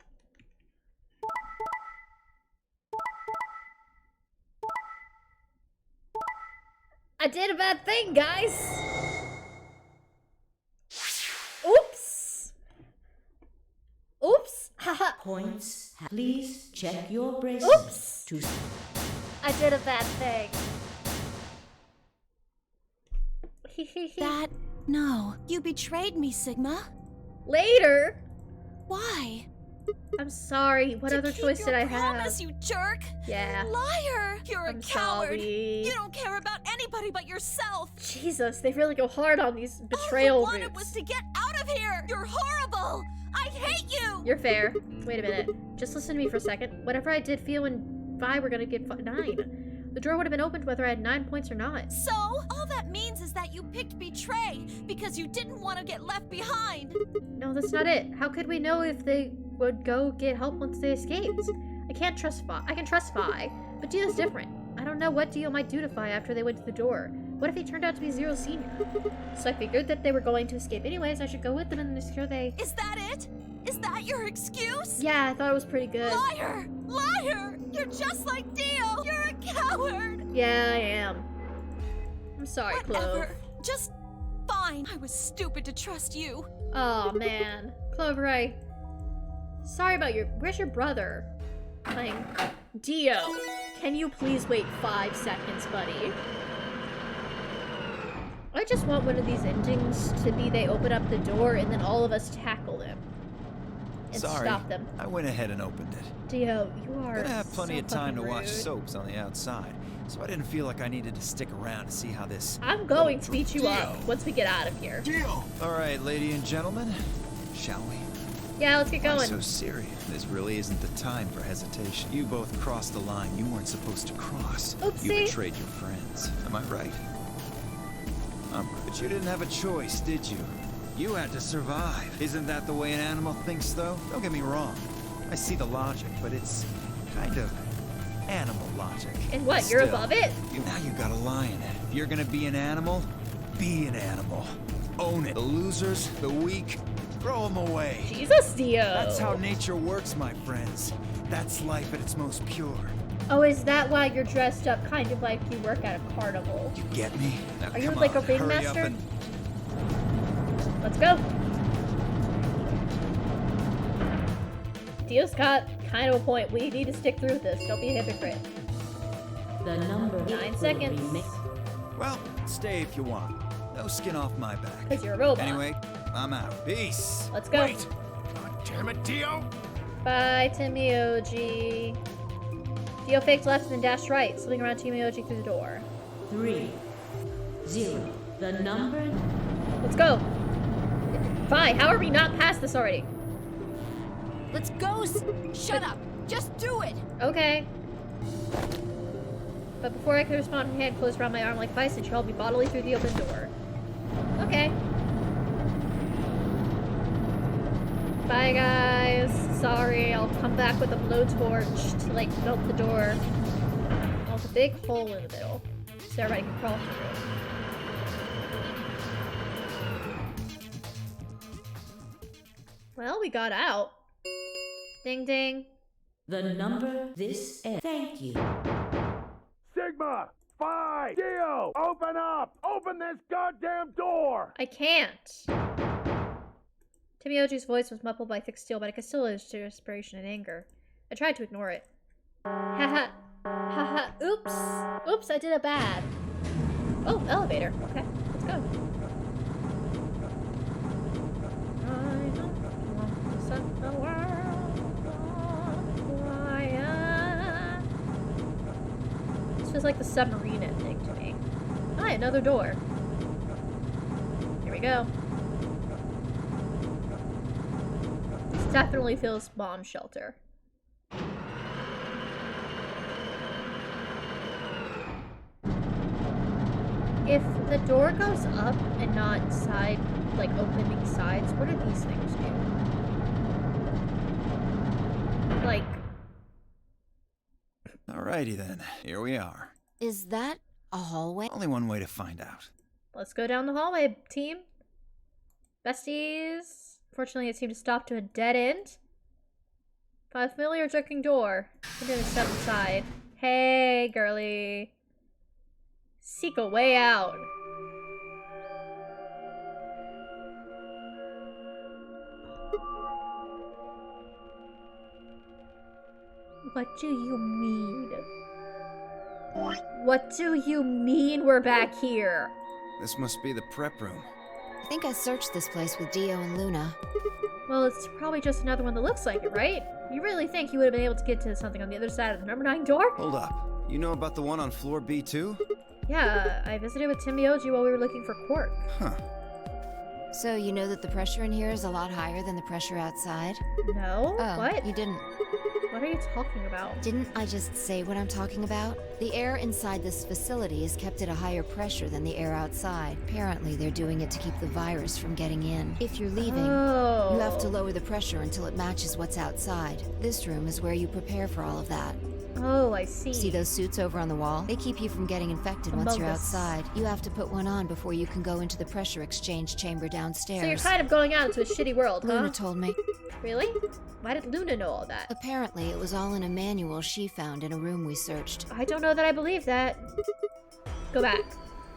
I did a bad thing, guys. Oops. Oops. Haha. Points. Please check your bracelets. Oops. To I did a bad thing. That... No. You betrayed me, Sigma. Later. Why? I'm sorry. What To other keep choice your did I promise, have? you jerk! Yeah. Liar! You're I'm a coward! sorry. You don't care about anybody but yourself! Jesus, they really go hard on these All betrayal you wanted routes. was to get out of here! You're horrible! I hate you! You're fair. Wait a minute. Just listen to me for a second. Whatever I did feel when Vi were gonna get 9. The door would have been opened whether I had 9 points or not. So, all that means is that you picked Betray because you didn't want to get left behind. No, that's not it. How could we know if they would go get help once they escaped? I can't trust Vi. I can trust Vi, but Dio's different. I don't know what Dio might do to Vi after they went to the door. What if he turned out to be Zero Senior? So I figured that they were going to escape anyways. I should go with them and ensure they... Is that it? Is that your excuse? Yeah, I thought it was pretty good. Liar! Liar! You're just like Dio! You're a coward! Yeah, I am. I'm sorry, Clove. Whatever. Just fine. I was stupid to trust you. Oh man, Clover, sorry about your. Where's your brother? Playing Dio. Can you please wait 5 seconds, buddy? I just want one of these endings to be they open up the door and then all of us tackle them and Sorry, stop them. I went ahead and opened it. Dio, you are. Gonna have plenty so of time to fucking watch rude. soaps on the outside, so I didn't feel like I needed to stick around to see how this. I'm going to beat you up once we get out of here. Dio! All right, lady and gentlemen, shall we? Yeah, let's get Why going. so serious? This really isn't the time for hesitation. You both crossed the line you weren't supposed to cross. You Oopsie. betrayed your friends. Am I right? But you didn't have a choice, did you? You had to survive. Isn't that the way an animal thinks, though? Don't get me wrong. I see the logic, but it's kind of animal logic. And what? You're Still, above it? Now you got a lion. If you're gonna be an animal, be an animal. Own it. The losers, the weak, throw them away. Jesus, Dio. That's how nature works, my friends. That's life at its most pure. Oh, is that why you're dressed up kind of like you work at a carnival? You get me? Now, Are you come like a on, hurry up ringmaster? and... Let's go. Dio's got kind of a point. We need to stick through this. Don't be a hypocrite. the number 9 seconds. Well, stay if you want. No skin off my back. Because you're a robot. Anyway, I'm out. Peace. Let's go. Wait! God damn it, Dio! Bye, Timioji. Dio faked left and then dashed right, slipping around Timioji through the door. 3, 0. The number. Let's go. Fine. How are we not past this already? Let's go! Shut up! Just do it! Okay. But before I could respond, her hand closed around my arm like a vice, and she held me bodily through the open door. Okay. Bye, guys. Sorry, I'll come back with a blowtorch to, like, melt the door. Oh, it's a big hole in the middle, so everybody can crawl through. Well, we got out. Ding, ding. The number this end. Thank you. Sigma! Phi! Dio! Open up! Open this goddamn door! I can't. Timioji's voice was muffled by thick steel, but I could still hear desperation and anger. I tried to ignore it. Haha. Haha. Oops. Oops, I did it bad. Oh, elevator. Okay, let's go. I don't want to set the world on fire. This feels like the submarine ending to me. Hi, another door. Here we go. This definitely feels bomb shelter. If the door goes up and not side, like opening sides, what do these things do? Like... Alrighty then, here we are. Is that a hallway? Only one way to find out. Let's go down the hallway, team. Besties. Fortunately, it seemed to stop to a dead end. Found a familiar jerking door. I'm gonna step inside. Hey, girly. Seek a way out. What do you mean? What do you mean we're back here? This must be the prep room. I think I searched this place with Dio and Luna. Well, it's probably just another one that looks like it, right? You really think you would have been able to get to something on the other side of the number 9 door? Hold up. You know about the one on floor B2? Yeah, I visited with Timioji while we were looking for Quark. Huh. So you know that the pressure in here is a lot higher than the pressure outside? No? Oh, What? you didn't. What are you talking about? Didn't I just say what I'm talking about? The air inside this facility is kept at a higher pressure than the air outside. Apparently, they're doing it to keep the virus from getting in. If you're leaving, you have to lower the pressure until it matches what's outside. This room is where you prepare for all of that. Oh, I see. See those suits over on the wall? They keep you from getting infected once you're outside. You have to put one on before you can go into the pressure exchange chamber downstairs. So you're kind of going out into a shitty world, huh? Luna told me. Really? Why did Luna know all that? Apparently, it was all in a manual she found in a room we searched. I don't know that I believe that. Go back.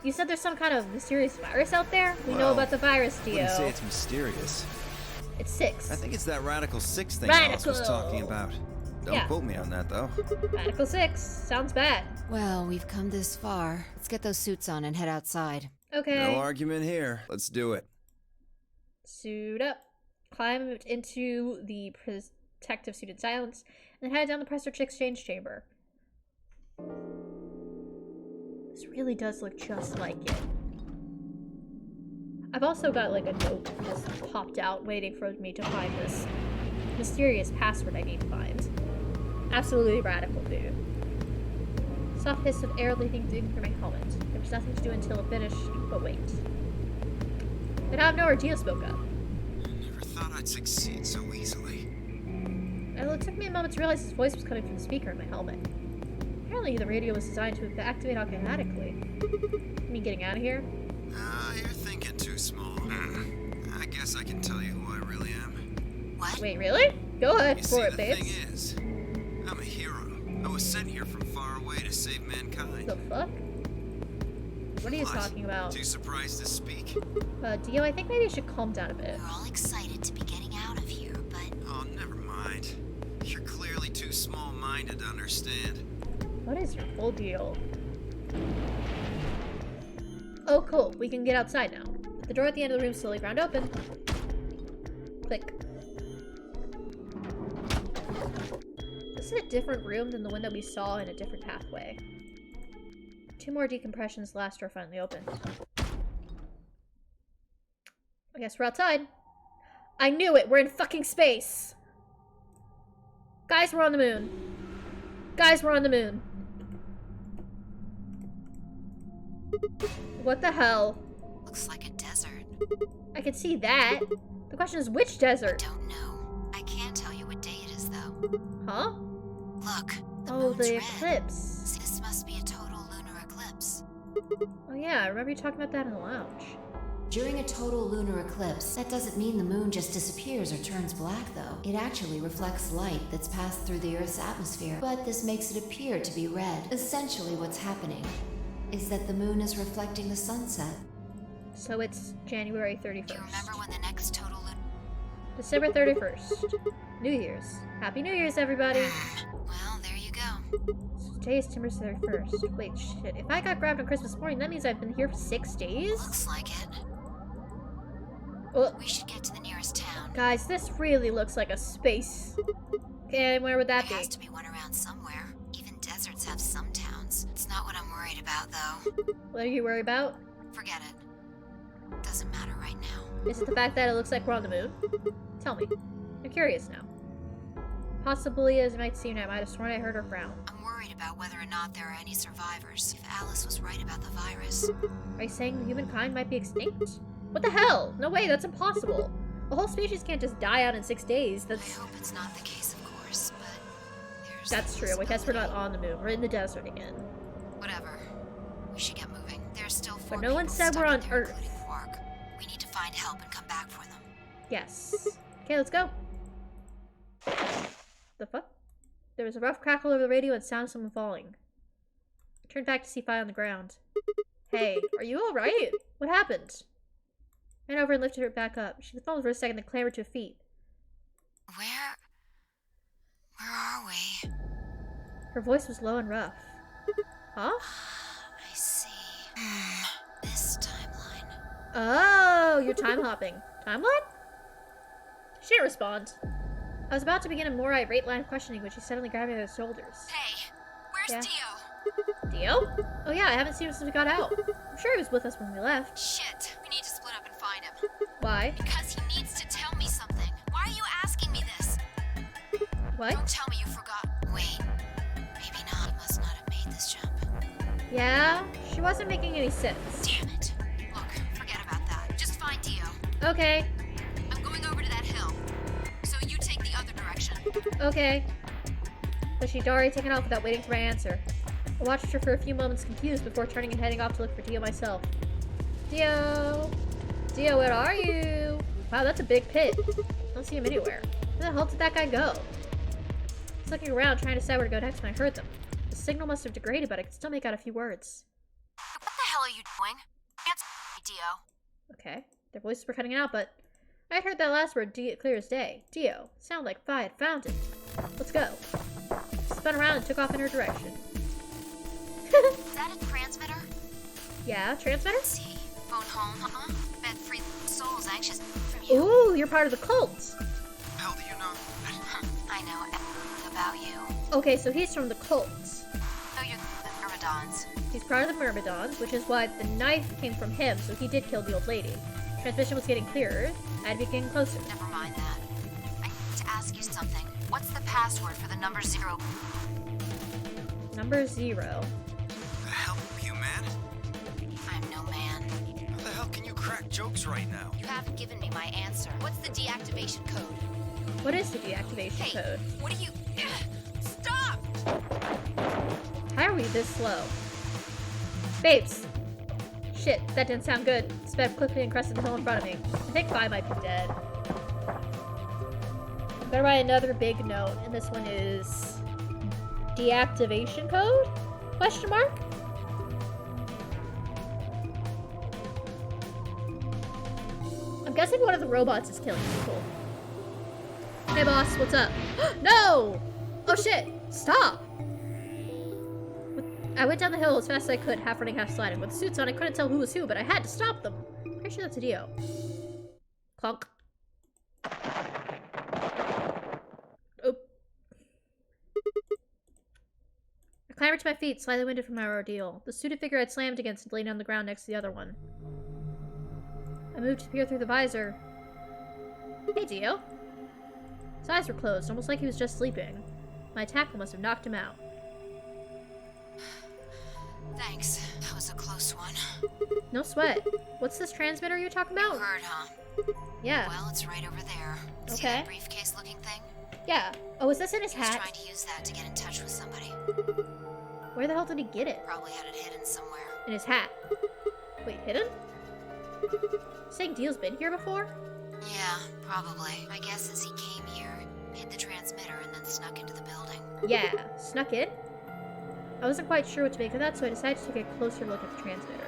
You said there's some kind of mysterious virus out there? We know about the virus, I Dio. wouldn't say it's mysterious. It's 6. I think it's that Radical 6 thing Alice was Radical. talking about. Don't quote me on that, though. Radical 6. Sounds bad. Well, we've come this far. Let's get those suits on and head outside. Okay. No argument here. Let's do it. Suit up. Climb into the protective suit in silence, and then head down the pressure exchange chamber. This really does look just like it. I've also got like a note just popped out waiting for me to find this mysterious password I need to find. Absolutely radical, dude. Soft hiss of air leaking through my helmet. There was nothing to do until it finished, but wait. And out of nowhere, Dio spoke up. Never thought I'd succeed so easily. Well, it took me a moment to realize his voice was coming from the speaker in my helmet. Apparently, the radio was designed to activate automatically. You mean getting out of here? You're thinking too small. I guess I can tell you who I really am. What? Wait, really? Go ahead You for see, it, the babes. thing is, I'm a hero. I was sent here from far away to save mankind. The fuck? What are you talking about? Too surprised to speak? Dio, I think maybe you should calm down a bit. We're all excited to be getting out of here, but... Oh, never mind. You're clearly too small-minded to understand. What is your full deal? Oh, cool. We can get outside now. The door at the end of the room slowly ground open. Click. This is a different room than the one that we saw in a different pathway. 2 more decompressions, last door finally open. I guess we're outside. I knew it! We're in fucking space! Guys, we're on the moon. Guys, we're on the moon. What the hell? Looks like a desert. I can see that. The question is, which desert? Don't know. I can't tell you what day it is, though. Huh? Look, the Oh, moon's the red. eclipse. See, this must be a total lunar eclipse. Oh yeah, I remember you talking about that in the lounge. During a total lunar eclipse, that doesn't mean the moon just disappears or turns black, though. It actually reflects light that's passed through the Earth's atmosphere, but this makes it appear to be red. Essentially, what's happening is that the moon is reflecting the sunset. So it's January 31st. Do you remember when the next total lunar... December 31st. New Year's. Happy New Year's, everybody! Well, there you go. So today is December 31st. Wait, shit. If I got grabbed on Christmas morning, that means I've been here for 6 days? Looks like it. Oh, We should get to the nearest town. guys, this really looks like a space. Okay, where would that There be? has to be one around somewhere. Even deserts have some towns. It's not what I'm worried about, though. What are you worried about? Forget it. Doesn't matter right now. Is it the fact that it looks like we're on the moon? Tell me. I'm curious now. Possibly as it might seem, I might have sworn I heard her frown. I'm worried about whether or not there are any survivors. If Alice was right about the virus. Are you saying humankind might be extinct? What the hell? No way, that's impossible. A whole species can't just die out in 6 days. I hope it's not the case, of course, but there's... That's true. I guess we're not on the moon. We're in the desert again. Whatever. We should get moving. There's still 4 But no one people said we're stuck in on there, Earth. including Quark. We need to find help and come back for them. Yes. Okay, let's go. The fuck? There was a rough crackle over the radio and sound of someone falling. I turned back to see Fi on the ground. Hey, are you alright? What happened? I ran over and lifted her back up. She fumbled for a second, then clambered to her feet. Where are we? Her voice was low and rough. Huh? I see. This timeline. Oh, you're time hopping. Timeline? She didn't respond. I was about to begin a more irate line of questioning when she suddenly grabbed me by the shoulders. Hey, where's Yeah. Dio? Dio? Oh yeah, I haven't seen him since we got out. I'm sure he was with us when we left. Shit, we need to split up and find him. Why? Because he needs to tell me something. Why are you asking me this? What? Don't tell me you forgot. Wait, maybe not. He must not have made this jump. Yeah? She wasn't making any sense. Damn it. Look, forget about that. Just find Dio. Okay. I'm going over to that hill. So you take the other direction. Okay. But she'd already taken off without waiting for my answer. I watched her for a few moments confused before turning and heading off to look for Dio myself. Dio! Dio, where are you? Wow, that's a big pit. Don't see him anywhere. Where the hell did that guy go? I was looking around trying to decide where to go next when I heard them. The signal must have degraded, but I could still make out a few words. What the hell are you doing? Answer me, Dio. Okay. Their voices were cutting out, but I had heard that last word clear as day. Dio. Sounded like Fi had found it. Let's go. She spun around and took off in her direction. Is that a transmitter? Yeah, transmitter? Let's see. Phone home, huh? Bet 3 souls anxious from you. Ooh, you're part of the cult. How do you know? I know everything about you. Okay, so he's from the cult. So you're the Myrmidons. He's part of the Myrmidons, which is why the knife came from him, so he did kill the old lady. Transmission was getting clearer. I'd be getting closer. Never mind that. I need to ask you something. What's the password for the number 0? Number 0. The hell, you man? I'm no man. How the hell can you crack jokes right now? You haven't given me my answer. What's the deactivation code? What is the deactivation Hey, code? what are you... Stop! How are we this slow? Babes! Shit, that didn't sound good. Sped quickly and crested the hill in front of me. I think Fi might be dead. I'm gonna write another big note, and this one is... deactivation code? Question mark? I'm guessing one of the robots is killing people. Hey boss, what's up? No! Oh shit! Stop! I went down the hill as fast as I could, half running, half sliding. With the suits on, I couldn't tell who was who, but I had to stop them. Pretty sure that's a Dio. Clunk. Oh. I clambered to my feet, slightly winded from my ordeal. The suited figure I'd slammed against had lain on the ground next to the other one. I moved to peer through the visor. Hey, Dio. His eyes were closed, almost like he was just sleeping. My tackle must have knocked him out. Thanks. That was a close one. No sweat. What's this transmitter you're talking about? You heard, huh? Yeah. Well, it's right over there. See Okay. that briefcase-looking thing? Yeah. Oh, is this in his He was hat? trying to use that to get in touch with somebody. Where the hell did he get it? Probably had it hidden somewhere. In his hat. Wait, hidden? Saying Dio's been here before? Yeah, probably. My guess is he came here, hid the transmitter, and then snuck into the building. Yeah. Snuck in? I wasn't quite sure what to make of that, so I decided to take a closer look at the transmitter.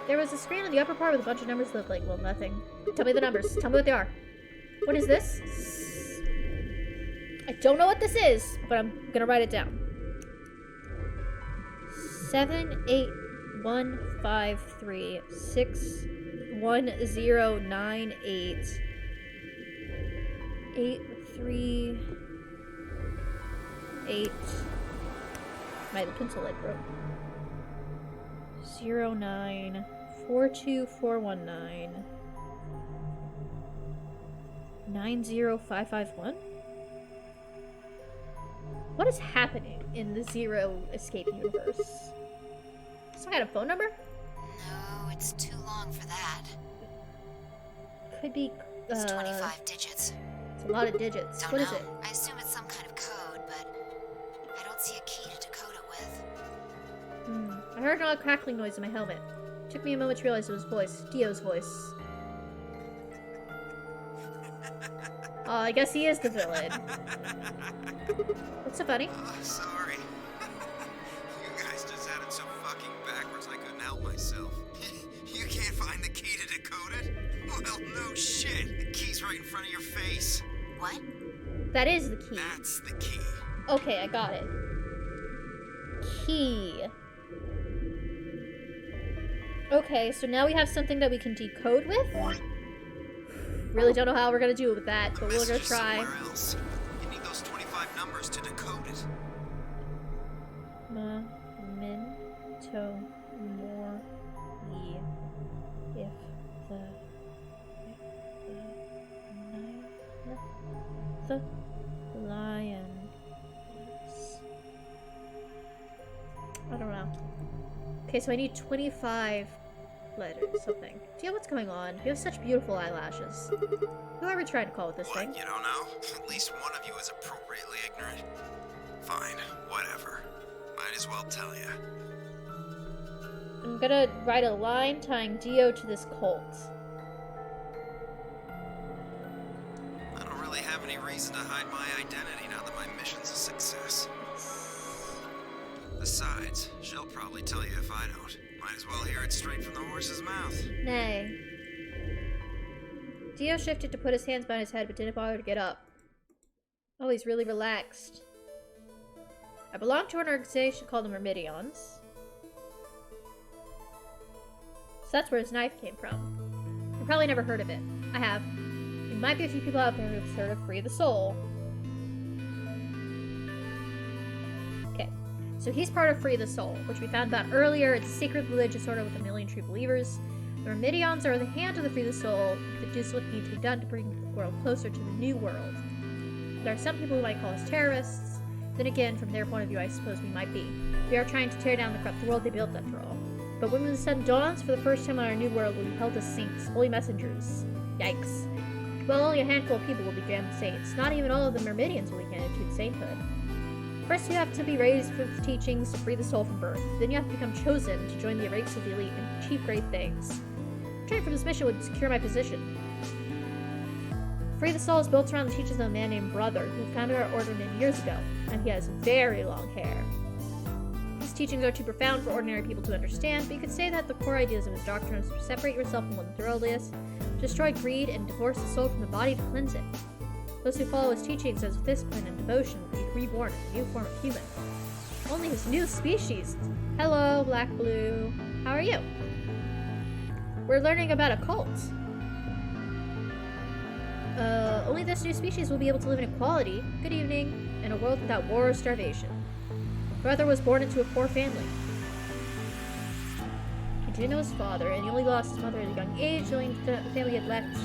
There was a screen on the upper part with a bunch of numbers that looked like, well, nothing. Tell me the numbers. Tell me what they are. What is this? I don't know what this is, but I'm gonna write it down. 78153610988 838. My pencil lid broke. 0942419 90551. What is happening in the Zero Escape universe? Some kind of phone number? No, it's too long for that. Could be. It's 25 digits. It's a lot of digits. Don't What know. is it? I assume it's some kind of code, but I don't see a key to decode it with. I heard an odd crackling noise in my helmet. It took me a moment to realize it was Dio's voice. Oh, I guess he is the villain. What's so funny? Sorry. You guys just had it so fucking backwards I couldn't help myself. You can't find the key to decode it? Well, no shit. The key's right in front of your face. What? That is the key. That's the key. Okay, I got it. Key. Okay, so now we have something that we can decode with? Really don't know how we're gonna do it with that, but we're gonna try. Somewhere else. You need those 25 numbers to decode it. Memento mori. If the lion is... I don't know. Okay, so I need 25 letters, something. Dio, what's going on? You have such beautiful eyelashes. Who are we trying to call with this What, thing? you don't know? At least one of you is appropriately ignorant. Fine, whatever. Might as well tell you. I'm gonna write a line tying Dio to this cult. I don't really have any reason to hide my identity now that my mission's a success. Besides, she'll probably tell you if I don't. Might as well hear it straight from the horse's mouth. Nay. Dio shifted to put his hands behind his head, but didn't bother to get up. Oh, he's really relaxed. I belong to an organization called the Myrmidions. So that's where his knife came from. You've probably never heard of it. I have. There might be a few people out there who've heard of Free the Soul. Okay. So he's part of Free the Soul, which we found out earlier. It's a secret religious order with 1 million true believers. The Myrmidions are the hand of the Free the Soul that does what needs to be done to bring the world closer to the new world. There are some people who might call us terrorists. Then again, from their point of view, I suppose we might be. We are trying to tear down the corrupt world they built, after all. But when the sun dawns for the first time on our new world, we'll be held as saints, holy messengers. Yikes. Well, only a handful of people will be damned saints. Not even all of the Myrmidians will be handed to sainthood. First, you have to be raised with the teachings to free the soul from birth. Then you have to become chosen to join the ranks of the elite and achieve great things. Returning from this mission would secure my position. Free the Soul is built around the teachings of a man named Brother, who founded our order many years ago, and he has very long hair. His teachings are too profound for ordinary people to understand, but you could say that the core ideas of his doctrine are to separate yourself from what the world is, destroy greed, and divorce the soul from the body to cleanse it. Those who follow his teachings as discipline and devotion will be reborn as a new form of human. Only his new species. Hello, Black Blue. How are you? We're learning about a cult. Only this new species will be able to live in equality, good evening, in a world without war or starvation. Brother was born into a poor family. He didn't know his father, and he only lost his mother at a young age. The only family had left.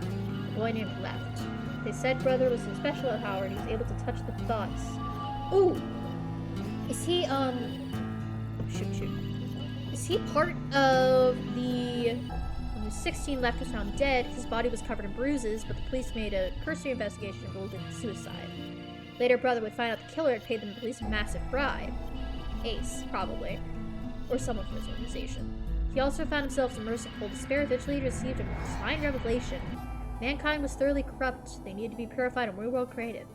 A boy named Left. They said Brother was so special at Howard, he was able to touch the thoughts. Ooh! Is he, shoot. Is he part of the... When he was 16, Left was found dead. His body was covered in bruises, but the police made a cursory investigation and ruled it suicide. Later, Brother would find out the killer had paid the police a massive bribe. Ace, probably. Or someone from his organization. He also found himself immersed in cold despair, eventually received a divine revelation. Mankind was thoroughly corrupt. They needed to be purified and reworld created.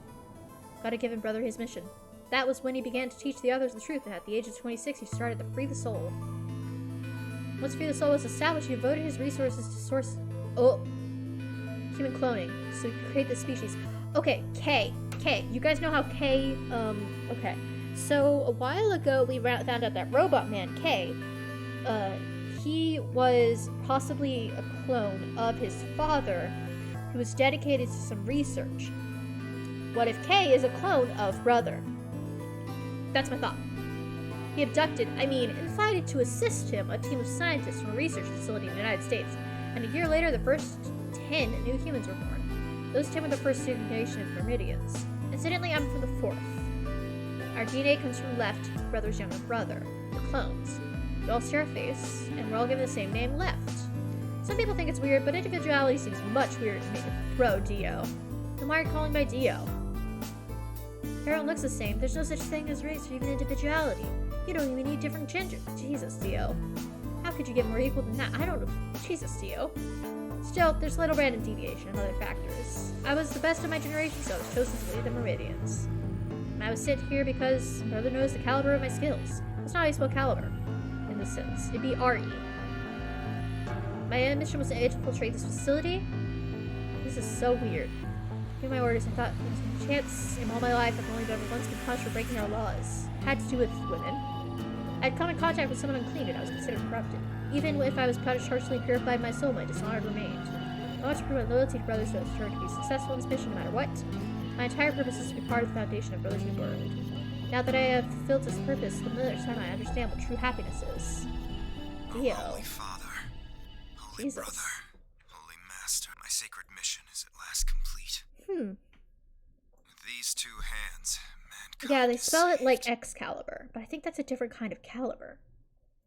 God had given Brother his mission. That was when he began to teach the others the truth, and at the age of 26, he started to free the soul. Once Free the Soul was established, he devoted his resources to human cloning, so he could create this species. Okay, K. You guys know how K, okay. So, a while ago, we found out that Robot Man, K, he was possibly a clone of his father, who was dedicated to some research. What if K is a clone of Brother? That's my thought. He invited to assist him a team of scientists from a research facility in the United States, and a year later, the first 10 new humans were born. Those 10 were the first generation of Meridians. Incidentally, I'm from the 4th. Our DNA comes from Left, Brother's younger brother, the clones. We all share a face, and we're all given the same name, Left. Some people think it's weird, but individuality seems much weirder to me. Bro, Dio. Then why are you calling by Dio? Everyone looks the same. There's no such thing as race or even individuality. You don't even need different gender. Jesus, Dio. How could you get more equal than that? I don't know. Jesus, Dio. Still, there's little random deviation and other factors. I was the best of my generation, so I was chosen to lead the Meridians. And I was sent here because Brother knows the caliber of my skills. That's not how you spell caliber, in this sense. It'd be R-E. My mission was to infiltrate this facility. This is so weird. Giving my orders, I thought there was no chance. In all my life, I've only ever once been punished for breaking our laws. It had to do with women. I'd come in contact with someone unclean and I was considered corrupted. Even if I was punished harshly and purified my soul, my dishonor remained. I want to prove my loyalty to Brothers to ensure to be successful in this mission no matter what. My entire purpose is to be part of the foundation of Brothers New World. Now that I have fulfilled this purpose, for the first time I understand what true happiness is. Dio. Holy Father, Holy Jesus. Brother, Holy Master, my sacred mission is at last complete. With these two hands, mankind Yeah, they is spell it like saved. Excalibur, but I think that's a different kind of caliber.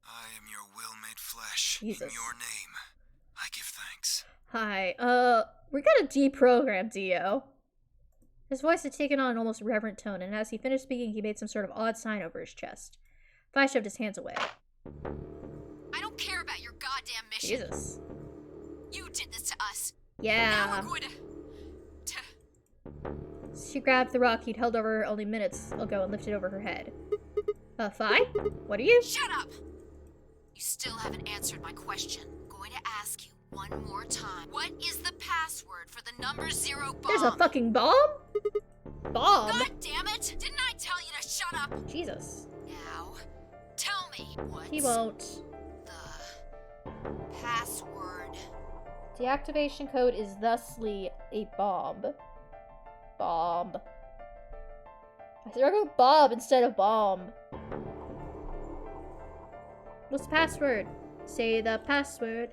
I am your will made flesh. Jesus. In your name, I give thanks. Hi, we're gonna deprogram Dio. His voice had taken on an almost reverent tone, and as he finished speaking, he made some sort of odd sign over his chest. Fi shoved his hands away. I don't care about your goddamn mission. Jesus. You did this to us. Yeah. Now we're going to... She grabbed the rock he'd held over her only minutes ago and lifted over her head. Fi? What are you? Shut up! You still haven't answered my question. I'm going to ask you one more time. What is the password for the number 0 bomb? There's a fucking bomb? Bomb? God damn it! Didn't I tell you to shut up? Jesus. Now, tell me what's He won't. the password. Deactivation code is thusly a bomb. Bomb. I said I wrote Bob instead of bomb. What's the password? Say the password.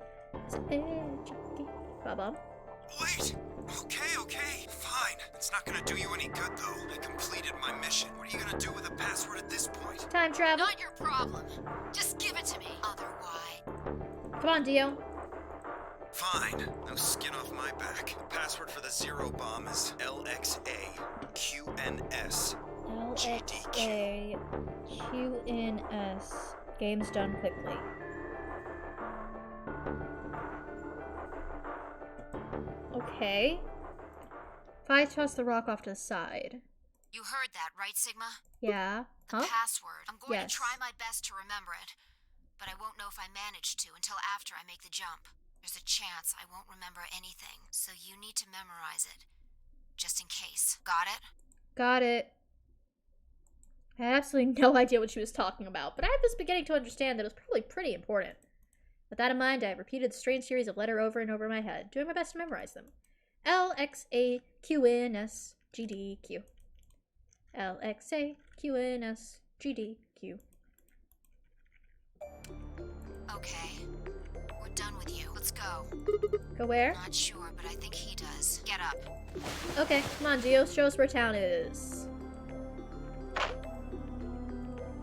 Bob. Wait! Okay. Fine. It's not gonna do you any good, though. I completed my mission. What are you gonna do with a password at this point? Time travel. Not your problem. Just give it to me. Otherwise... Come on, Dio. Fine. No skin off my back. The password for the 0 bomb is LXAQNS. LXAQNS. Game's done quickly. Okay. Fi tossed the rock off to the side. You heard that, right, Sigma? Yeah. The Huh? password. I'm going Yes. to try my best to remember it, but I won't know if I manage to until after I make the jump. There's a chance I won't remember anything, so you need to memorize it. Just in case. Got it? Got it. I had absolutely no idea what she was talking about, but I was beginning to understand that it was probably pretty important. With that in mind, I repeated the strange series of letters over and over in my head, doing my best to memorize them. LXAQNSGDQ. LXAQNSGDQ. GDQ. Okay. We're done with you. Let's go. Go where? Not sure, but I think he does. Get up. Okay, come on, Geo. Show us where town is.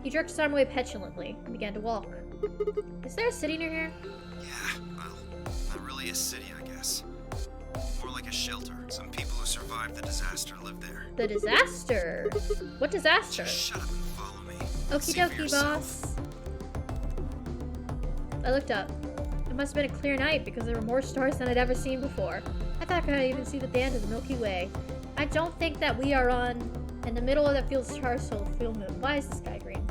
He jerked his arm away petulantly and began to walk. Is there a city near here? Yeah, well, not really a city, I guess. More like a shelter. Some people who survived the disaster live there. The disaster? What disaster? Just shut up and follow me. Okie See for dokie, yourself. boss. I looked up. It must have been a clear night because there were more stars than I'd ever seen before. I thought I could even see the band of the Milky Way. I don't think that we are in the middle of that field's star-filled full moon. Why is the sky green?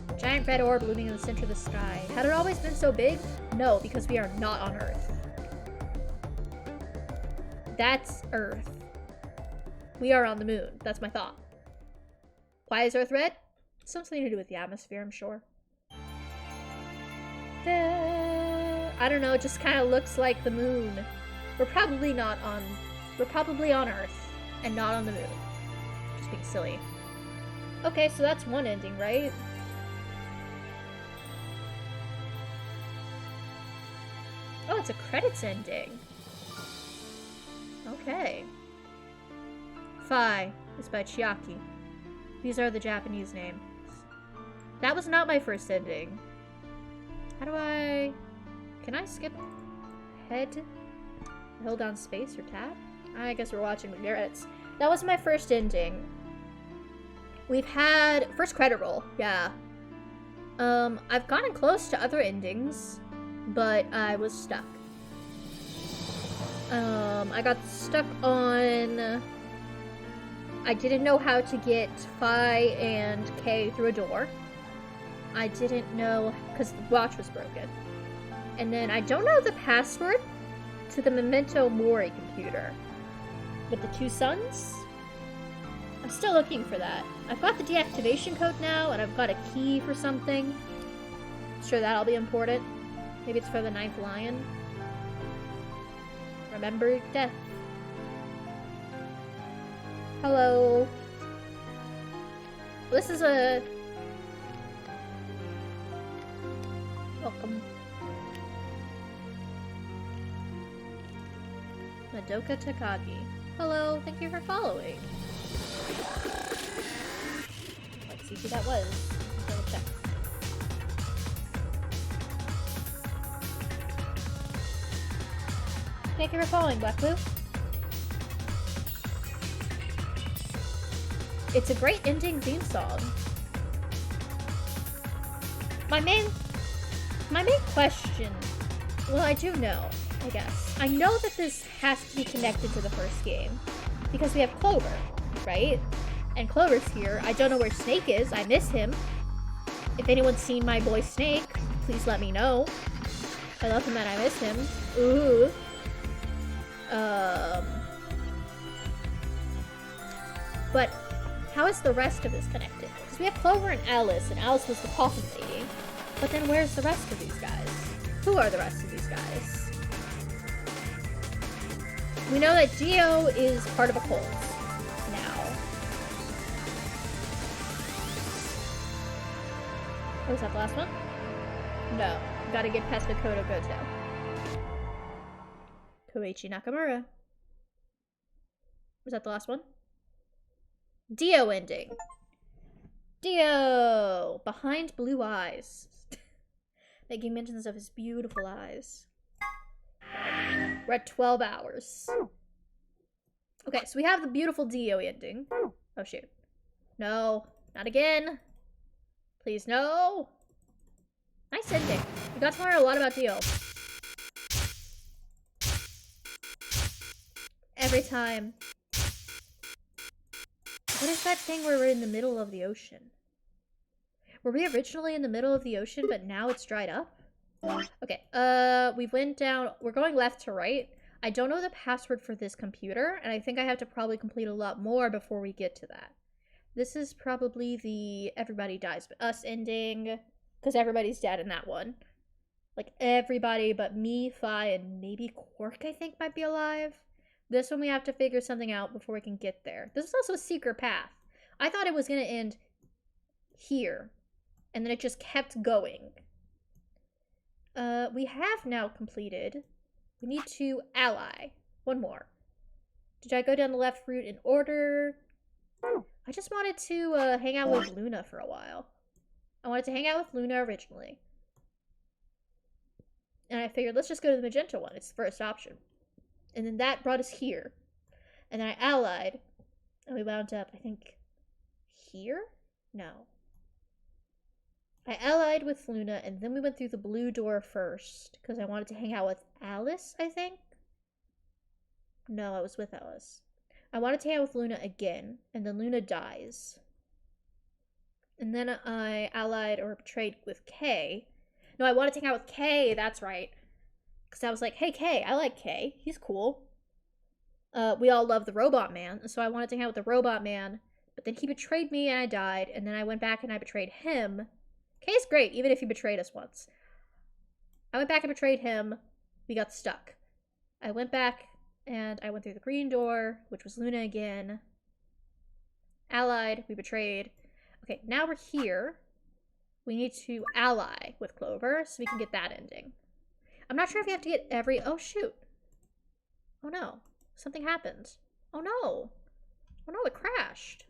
A giant red orb looming in the center of the sky. Had it always been so big? No, because we are not on Earth. That's Earth. We are on the moon. That's my thought. Why is Earth red? Something to do with the atmosphere, I'm sure. I don't know, it just kind of looks like the moon. We're probably on Earth and not on the moon. Just being silly. Okay, so that's one ending, right? Oh, it's a credits ending. Okay. Phi is by Chiaki. These are the Japanese names. That was not my first ending. How do I... Can I skip head? Hold down space or tab? I guess we're watching the credits. That was my first ending. We've had... First credit roll, yeah. I've gotten close to other endings, but I was stuck. I got stuck on... I didn't know how to get Phi and K through a door. I didn't know, because the watch was broken. And then I don't know the password to the Memento Mori computer. With the two suns? I'm still looking for that. I've got the deactivation code now, and I've got a key for something. I'm sure that'll be important. Maybe it's for the Ninth Lion. Remember death. Hello. This is a... Welcome. Madoka Takagi. Hello, thank you for following. Let's see who that was. Double check. Thank you for following, Black Blue. It's a great ending theme song. My main question, well, I do know, I guess. I know that this has to be connected to the first game because we have Clover, right? And Clover's here. I don't know where Snake is. I miss him. If anyone's seen my boy Snake, please let me know. I love him and I miss him. Ooh. But how is the rest of this connected? Because we have Clover and Alice was the coffin lady. But then where's the rest of these guys? Who are the rest of these guys? We know that Geo is part of a cult now. Oh, is that the last one? No. Gotta get past Makoto Goto. Koichi Nakamura. Was that the last one? Dio ending. Dio! Behind blue eyes. Making mentions of his beautiful eyes. We're at 12 hours. Okay, so we have the beautiful Dio ending. Oh, shoot. No. Not again. Please, no. Nice ending. We got to learn a lot about Dio. Every time. What is that thing where we're in the middle of the ocean? Were we originally in the middle of the ocean, but now it's dried up? Okay, we went down, we're going left to right. I don't know the password for this computer, and I think I have to probably complete a lot more before we get to that. This is probably the everybody dies but us ending, because everybody's dead in that one. Like, everybody but me, Phi, and maybe Quark, I think, might be alive. This one we have to figure something out before we can get there. This is also a secret path. I thought it was going to end here. And then it just kept going. We have now completed. We need to ally. One more. Did I go down the left route in order? I just wanted to hang out with Luna for a while. I wanted to hang out with Luna originally. And I figured, let's just go to the magenta one. It's the first option. And then that brought us here. And then I allied. And we wound up, I think, here? No. I allied with Luna, and then we went through the blue door first. Because I wanted to hang out with Alice, I think? No, I was with Alice. I wanted to hang out with Luna again. And then Luna dies. And then I allied or betrayed with Kay. No, I wanted to hang out with Kay, that's right. Because I was like, hey, Kay, I like Kay. He's cool. We all love the Robot Man, so I wanted to hang out with the Robot Man. But then he betrayed me and I died, and then I went back and I betrayed him. Kay's great, even if he betrayed us once. I went back and betrayed him. We got stuck. I went back and I went through the green door, which was Luna again. Allied, we betrayed. Okay, now we're here. We need to ally with Clover so we can get that ending. I'm not sure if you have to get every... Oh, shoot. Oh, no. Something happened. Oh, no. Oh, no, it crashed.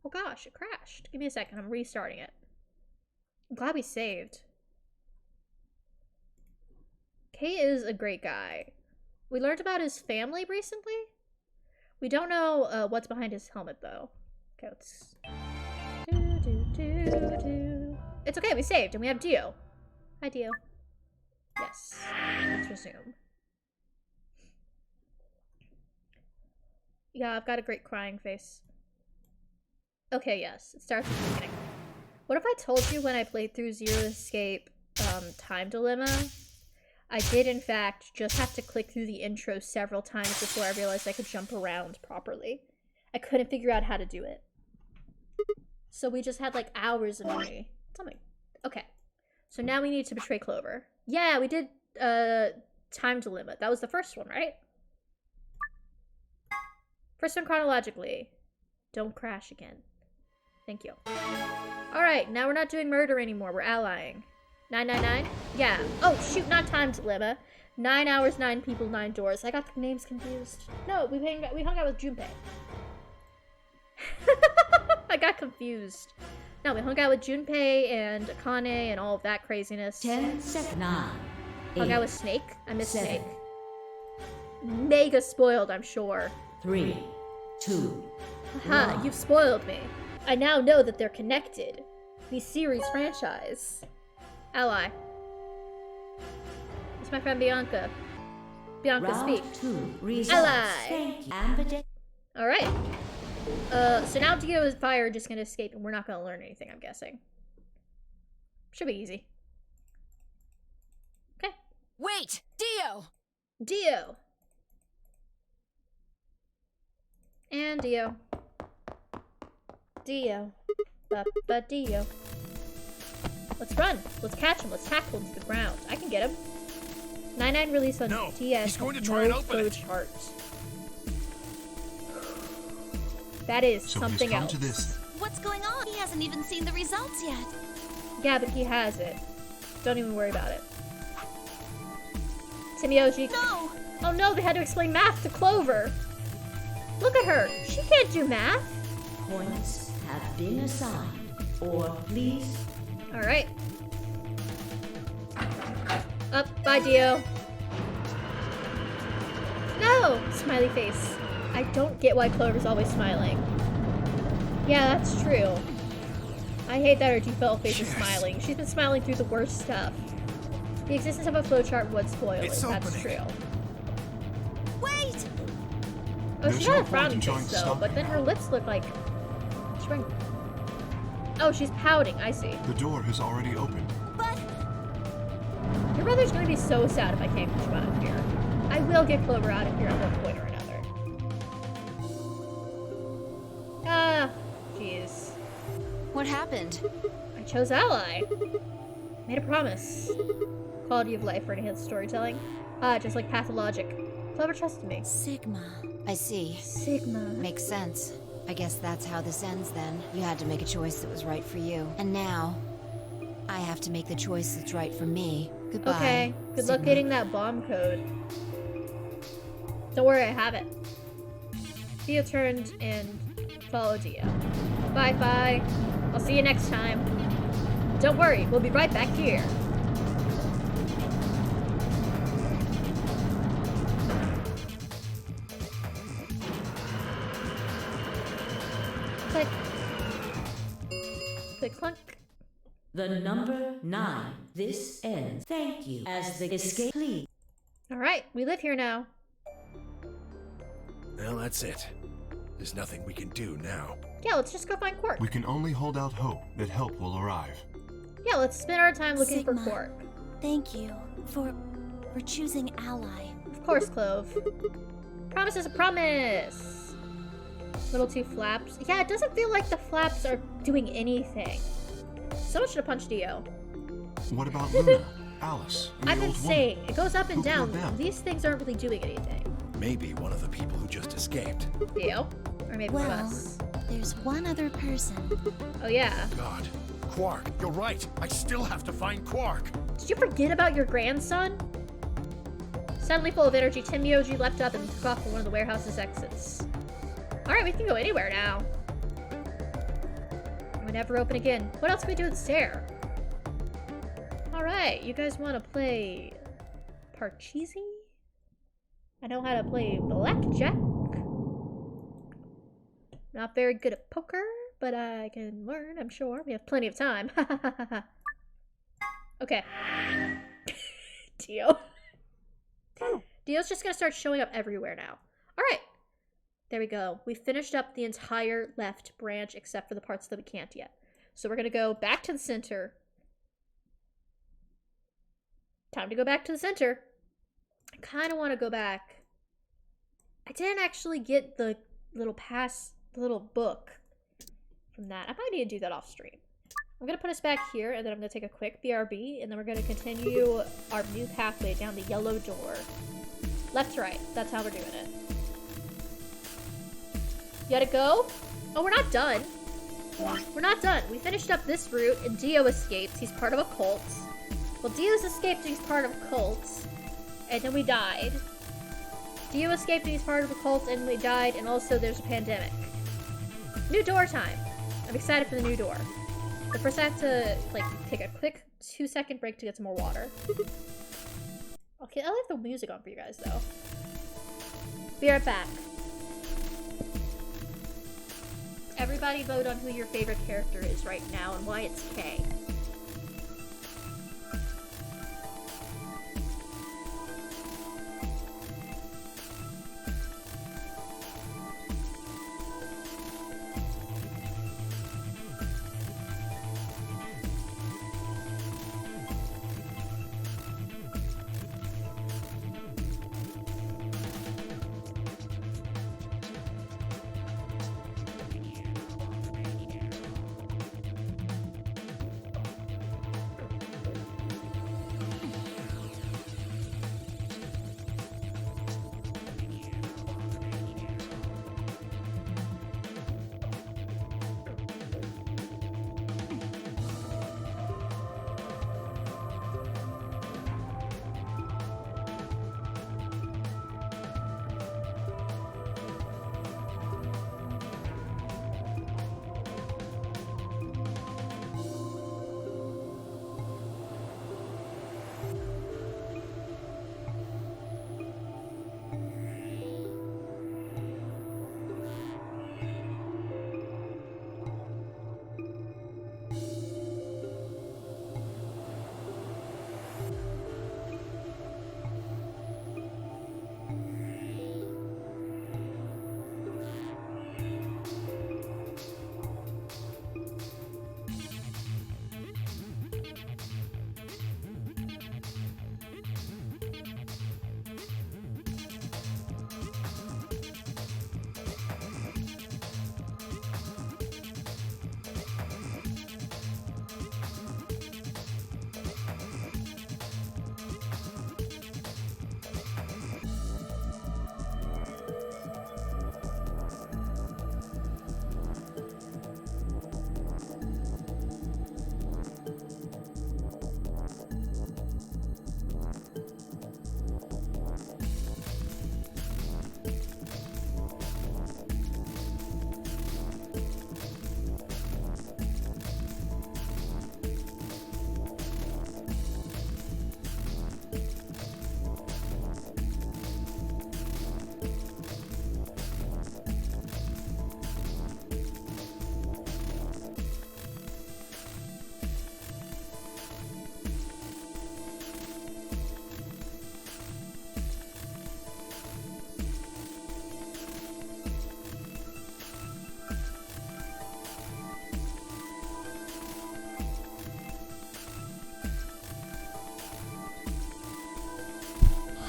Oh, gosh, it crashed. Give me a second. I'm restarting it. I'm glad we saved. Kay is a great guy. We learned about his family recently. We don't know what's behind his helmet, though. Okay, let's... It's okay, we saved, and we have Dio. Hi, Dio. Yes. Let's resume. Yeah, I've got a great crying face. Okay, yes. It starts at the beginning. What if I told you when I played through Zero Escape Time Dilemma, I did, in fact, just have to click through the intro several times before I realized I could jump around properly. I couldn't figure out how to do it. So we just had, like, hours of me. Tell me. Okay. So now we need to betray Clover. Yeah, we did, Time Dilemma. That was the first one, right? First one chronologically. Don't crash again. Thank you. Alright, now we're not doing murder anymore. We're allying. 999? Yeah. Oh, shoot, not Time Dilemma. 9 hours, 9 people, 9 doors. I got the names confused. No, we hung out with Junpei. I got confused. No, we hung out with Junpei and Akane and all of that craziness. 10 seconds. 9. Hung out with Snake. I miss Snake. Mega spoiled, I'm sure. 3, 2. Haha, you've spoiled me. I now know that they're connected. The series franchise. Ally. It's my friend Bianca. Bianca, Round speak. 2. Results. Ally. Ambidextrous. Alright. So now Dio and Fire are just gonna escape and we're not gonna learn anything, I'm guessing. Should be easy. Okay. Wait! Dio! Dio! And Dio. Dio. Ba Dio. Let's run. Let's catch him. Let's tackle him to the ground. I can get him. 99 release on No, TS. he's going to try and open it. Chart. That is So something he's come else. to this. What's going on? He hasn't even seen the results yet. Yeah, but he has it. Don't even worry about it. Timioji. No! Oh no, they had to explain math to Clover. Look at her. She can't do math. Points have been assigned. Or please. Alright. Up, bye Dio. No! Smiley face. I don't get why Clover's always smiling. Yeah, that's true. I hate that her default face is smiling. She's been smiling through the worst stuff. The existence of a flowchart would spoil it, that's true. Wait! Oh, There's she's no got a point frowny in trying face to though, stop but then her. her lips look like... shrink. Oh, she's pouting, I see. The door has already opened. But Your brother's gonna be so sad if I can't get you out of here. I will get Clover out of here at one point or another. Ah, jeez. What happened? I chose ally. Made a promise. Quality of life for enhanced storytelling. Ah, just like pathologic. Clover trusted me. Sigma. I see. Sigma. Makes sense. I guess that's how this ends then. You had to make a choice that was right for you. And now, I have to make the choice that's right for me. Goodbye. Okay, good luck Sigma. getting that bomb code. Don't worry, I have it. Dio turned and followed Dio. Bye bye. I'll see you next time. Don't worry, we'll be right back here. Click. Click clunk. The number 9. This ends. Thank you. As the escape, please. Alright, we live here now. Well, that's it. There's nothing we can do now. Yeah, let's just go find Quark. We can only hold out hope that help will arrive. Yeah, let's spend our time looking Sigma. for Quark. Thank you for choosing Ally. Of course, Clove. Promise is a promise! Little two flaps. Yeah, it doesn't feel like the flaps are doing anything. Someone should have punched Dio. What about Luna, Alice, and the I've been old saying, woman? it goes up and Who down. killed them? These things aren't really doing anything. Maybe one of the people who just escaped. Dio? Or maybe one of Well, us. there's one other person. Oh yeah. God. Quark, you're right. I still have to find Quark. Did you forget about your grandson? Suddenly full of energy, Tim Myoji leapt up and took off for one of the warehouse's exits. Alright, we can go anywhere now. It would never open again. What else can we do with Stare? Alright, you guys want to play Parcheesi? I know how to play blackjack. Not very good at poker, but I can learn, I'm sure. We have plenty of time. Okay. Dio. Dio's just gonna start showing up everywhere now. Alright. There we go. We finished up the entire left branch except for the parts that we can't yet. So we're gonna go back to the center. Time to go back to the center. I kind of want to go back. I didn't actually get the little book from that. I might need to do that off stream. I'm going to put us back here, and then I'm going to take a quick BRB, and then we're going to continue our new pathway down the yellow door. Left to right. That's how we're doing it. You gotta go? Oh, we're not done. We're not done. We finished up this route, and Dio escaped. He's part of a cult. Well, Dio's escaped, and he's part of a cult. And then we died. Dio escaped, and he's part of a cult, and we died, and also there's a pandemic. New door time. I'm excited for the new door. But first I have to, like, take a quick 2-second break to get some more water. Okay, I'll leave the music on for you guys, though. Be right back. Everybody vote on who your favorite character is right now and why it's Kay.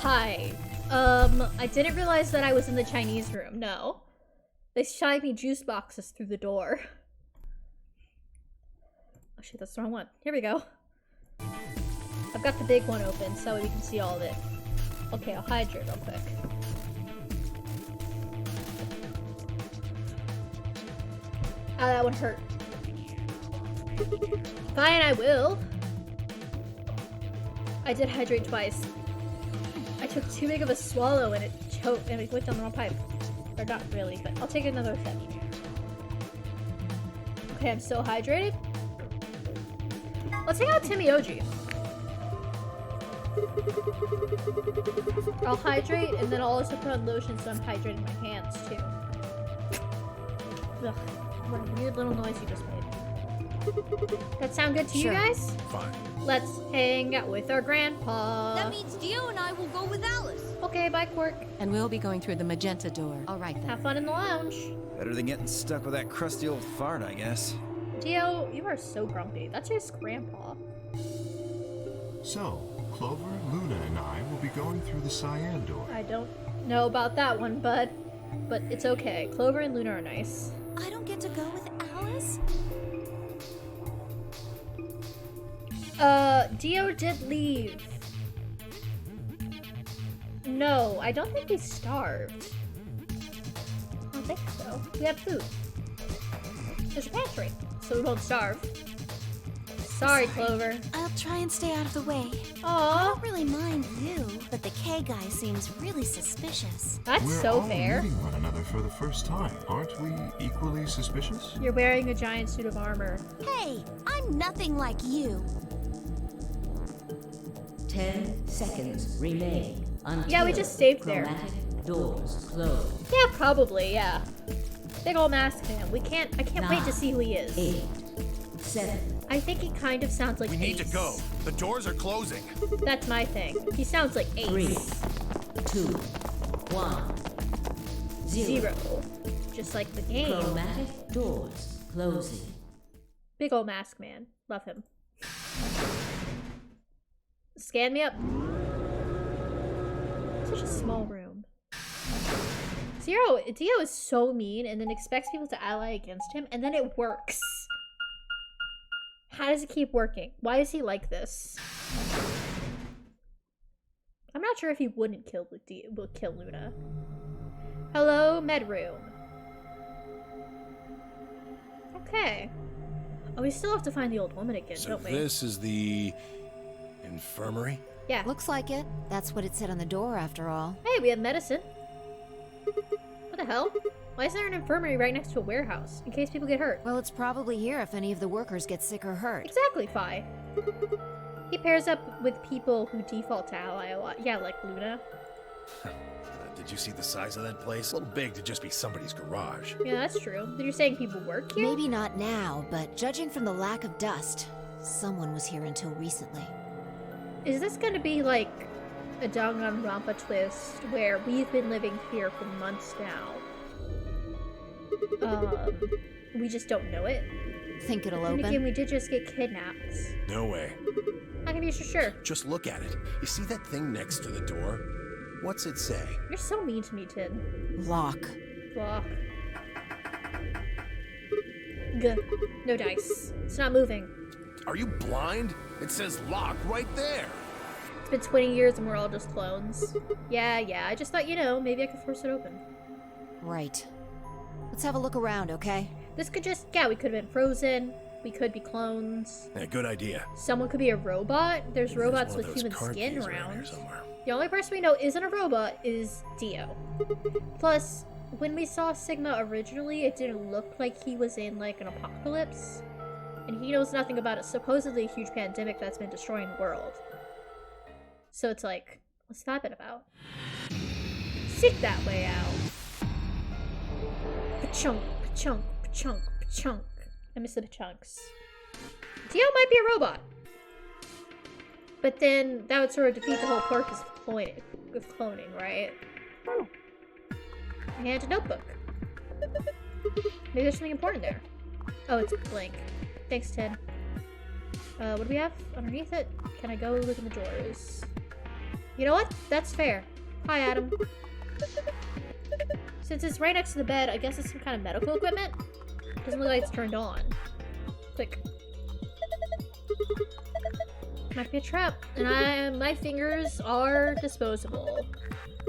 Hi. I didn't realize that I was in the Chinese room. No. They shined me juice boxes through the door. Oh shit, that's the wrong one. Here we go. I've got the big one open so we can see all of it. Okay, I'll hydrate real quick. Ah, that one hurt. Fine, I will. I did hydrate twice. I took too big of a swallow and it choked and it went down the wrong pipe. Or not really, but I'll take another sip. Okay, I'm still hydrated. Let's hang out with Timmy OG. I'll hydrate and then I'll also put on lotion so I'm hydrating my hands too. Ugh, what a weird little noise you just made. That sound good to you guys? Fine. Let's hang out with our grandpa. That means Dio and I will go with Alice. Okay, bye, Quark. And we'll be going through the magenta door. All right then. Have fun in the lounge. Better than getting stuck with that crusty old fart, I guess. Dio, you are so grumpy. That's just grandpa. So, Clover, Luna, and I will be going through the cyan door. I don't know about that one, bud. But it's okay. Clover and Luna are nice. I don't get to go with Alice? Dio did leave. No, I don't think we starved. I don't think so. We have food. There's a pantry, so we won't starve. Sorry, Clover. I'll try and stay out of the way. Aww, I don't really mind you, but the K guy seems really suspicious. that's We're so all fair. meeting one another for the first time. Aren't we equally suspicious? You're wearing a giant suit of armor. Hey, I'm nothing like you. 10 seconds remain until Yeah, we just saved there. chromatic doors close. Yeah, probably, yeah. Big ol' mask man. I can't wait to see who he is. 8, 7. I think he kind of sounds like We need to Ace. go. The doors are closing. That's my thing. He sounds like 3, Ace. 2, 1, 0. 0. Just like the game. Chromatic doors closing. Big ol' mask man. Love him. Scan me up. Such a small room. Dio is so mean and then expects people to ally against him, and then it works. How does it keep working? Why is he like this? I'm not sure if he wouldn't kill Luna. Hello, med room. Okay. Oh, we still have to find the old woman again, So don't we? this is the infirmary? Yeah. Looks like it. That's what it said on the door, after all. Hey, we have medicine. What the hell? Why is there an infirmary right next to a warehouse? In case people get hurt. Well, it's probably here if any of the workers get sick or hurt. Exactly, Fi. He pairs up with people who default to ally a lot. Yeah, like Luna. Did you see the size of that place? A little big to just be somebody's garage. Yeah, that's true. Then you're saying people work here? Maybe not now, but judging from the lack of dust, someone was here until recently. Is this gonna be like a Danganronpa twist where we've been living here for months now? We just don't know it. Think it'll And open? again, we did just get kidnapped. No way. How can you be so sure? Just look at it. You see that thing next to the door? What's it say? You're so mean to me, Tin. Lock. Block. Good. No dice. It's not moving. Are you blind? It says lock right there. It's been 20 years and we're all just clones. Yeah, I just thought, maybe I could force it open. Right. Let's have a look around, okay? This could just, we could have been frozen. We could be clones. Yeah, good idea. Someone could be a robot. There's Maybe robots one of with those human card skin keys around. here somewhere. The only person we know isn't a robot is Dio. Plus, when we saw Sigma originally, it didn't look like he was in, like, an apocalypse. And he knows nothing about a supposedly huge pandemic that's been destroying the world. So it's like, what's that been about? Seek that way out. Pachunk, pachunk, pachunk, pachunk. I miss the pachunks. Dio might be a robot. But then that would sort of defeat the whole purpose of cloning, right? And a notebook. Maybe there's something important there. Oh, it's blank. Thanks, Ted. What do we have underneath it? Can I go look in the drawers? You know what? That's fair. Hi, Adam. Since it's right next to the bed, I guess it's some kind of medical equipment. Doesn't look like it's turned on. Click. Might be a trap. And my fingers are disposable.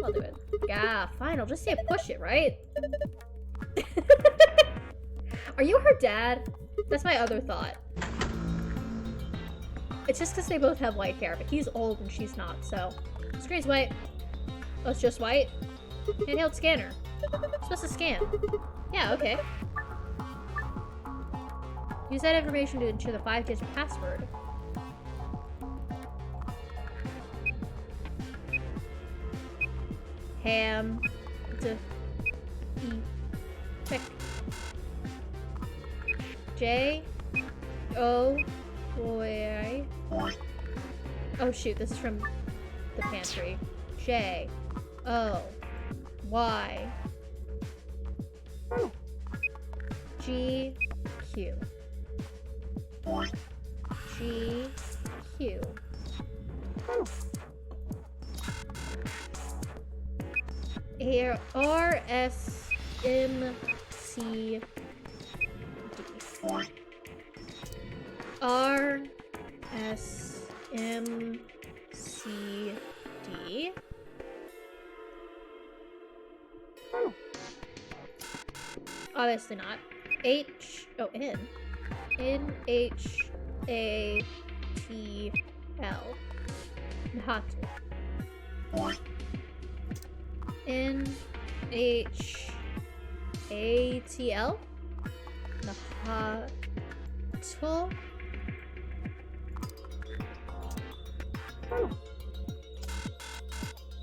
I'll do it. Yeah, fine. I'll just say push it, right? Are you her dad? That's my other thought. It's just because they both have white hair, but he's old and she's not, so. Screen's white. Oh, it's just white? Handheld scanner. It's supposed to scan. Yeah, okay. Use that information to enter the 5-digit password. Ham. Check. J. O. Y. Oh shoot, this is from the pantry. J. O. Y. G. Q. G. Q. R. S. M. C. D. R. S. M. C. D. Obviously not. H. Oh, N. N. H. A. T. L. Not. N. H. A. T. L. Nahatul.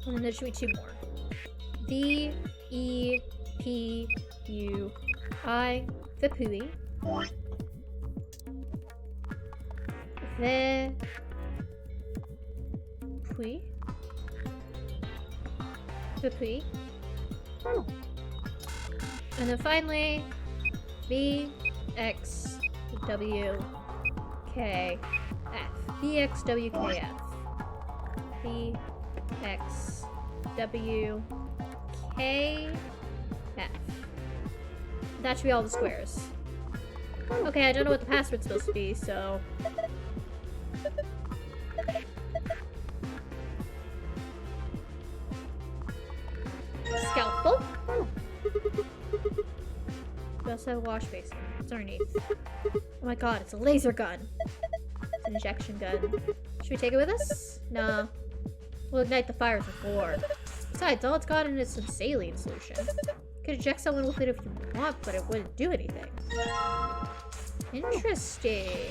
And then there should be two more. V. E. P. U. I. Vipui. The. Pui. Vipui. And then finally, B. X. W. K. F. B. X. W. K. F. B. X. W. K. F. That should be all the squares. Okay, I don't know what the password's supposed to be, so... Scalpel. We also have a wash basin. It's underneath. Oh my god, it's a laser gun. It's an injection gun. Should we take it with us? Nah. We'll ignite the fires with gore. Besides, all it's got in it is some saline solution. Could eject someone with it if you want, but it wouldn't do anything. Interesting.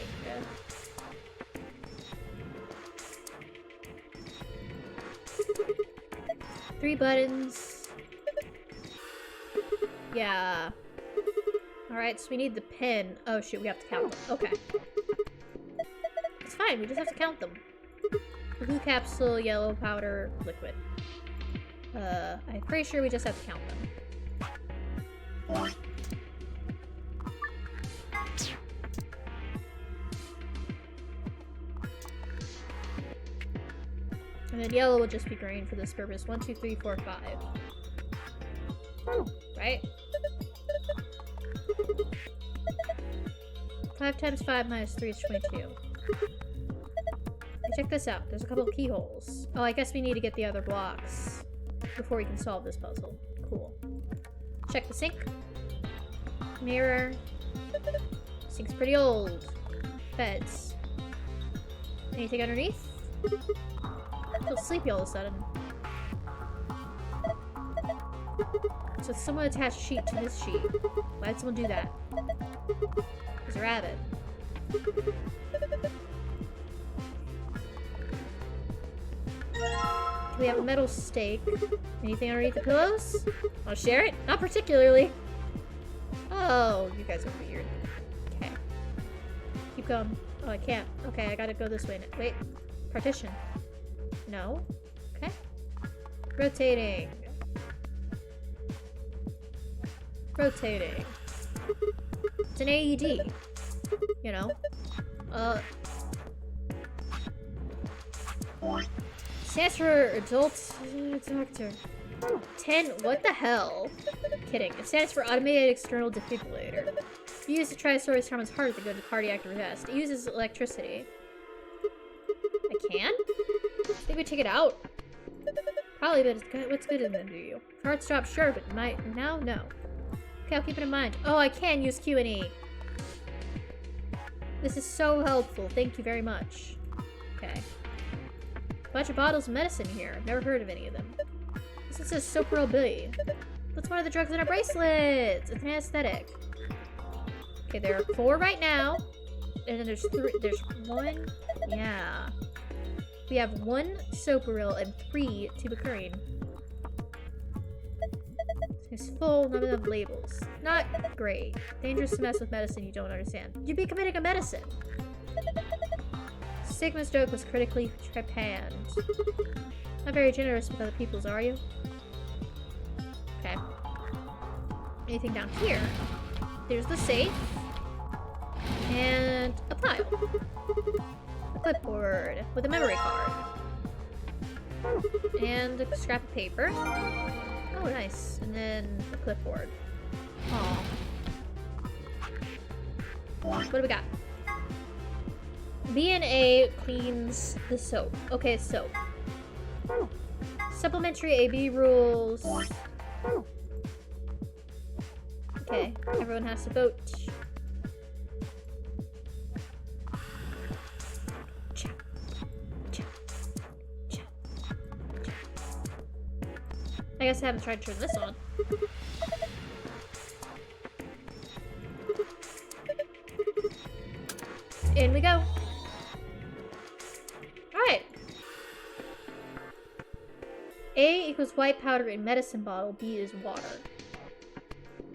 Three buttons. Yeah. Alright, so we need the pin. Oh shoot, we have to count them. Okay. It's fine, we just have to count them. Blue capsule, yellow powder, liquid. I'm pretty sure we just have to count them. And then yellow will just be green for this purpose. 1, 2, 3, 4, 5. Right? 5 times 5 minus 3 is 22. Hey, check this out. There's a couple of keyholes. Oh, I guess we need to get the other blocks before we can solve this puzzle. Cool. Check the sink. Mirror. Sink's pretty old. Beds. Anything underneath? I feel sleepy all of a sudden. So someone attached a sheet to this sheet. Why did someone do that? There's a rabbit. We have a metal stake. Anything underneath the pillows? Want to share it? Not particularly. Oh, you guys are weird. Okay. Keep going. Oh, I can't. Okay, I gotta go this way. Wait. Partition. No. Okay. Rotating. Rotating. It's an AED. You know. Stands for adult doctor. 10. What the hell? Kidding. It stands for automated external defibrillator. If you use to try to slow someone's heart to go to cardiac arrest. It uses electricity. I can? I think we take it out. Probably, but it's good. What's good in them, do you? Heart stop, sure, but now, no. Okay, I'll keep it in mind. Oh, I can use Q and E. This is so helpful. Thank you very much. Okay. Bunch of bottles of medicine here. I've never heard of any of them. This says Sopril B. That's one of the drugs in our bracelets. It's an anesthetic. Okay, there are 4 right now. And then there's 3. There's 1. Yeah. We have 1 Sopril and 3 tubacurin. It's full, not enough labels. Not great. Dangerous to mess with medicine you don't understand. You'd be committing a medicine. Sigma's joke was critically trepanned. Not very generous with other people's, are you? Okay. Anything down here? There's the safe. And a pile. A clipboard with a memory card. And a scrap of paper. Oh, nice. And then a clipboard. Aw. What do we got? B&A cleans the soap. Okay, soap. Supplementary AB rules. Okay, everyone has to vote. I guess I haven't tried to turn this on. In we go. Alright. A equals white powder in medicine bottle. B is water.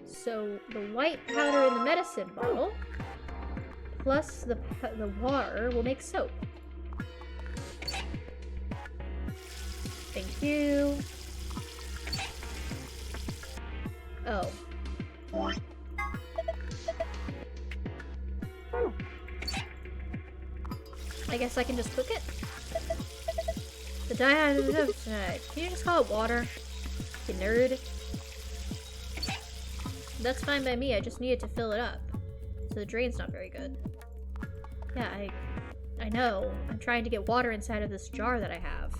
So the white powder in the medicine bottle plus the water will make soap. Thank you. Oh. I guess I can just cook it. The dihydrogenate. Can you just call it water? You nerd. That's fine by me. I just needed to fill it up. So the drain's not very good. Yeah, I know. I'm trying to get water inside of this jar that I have.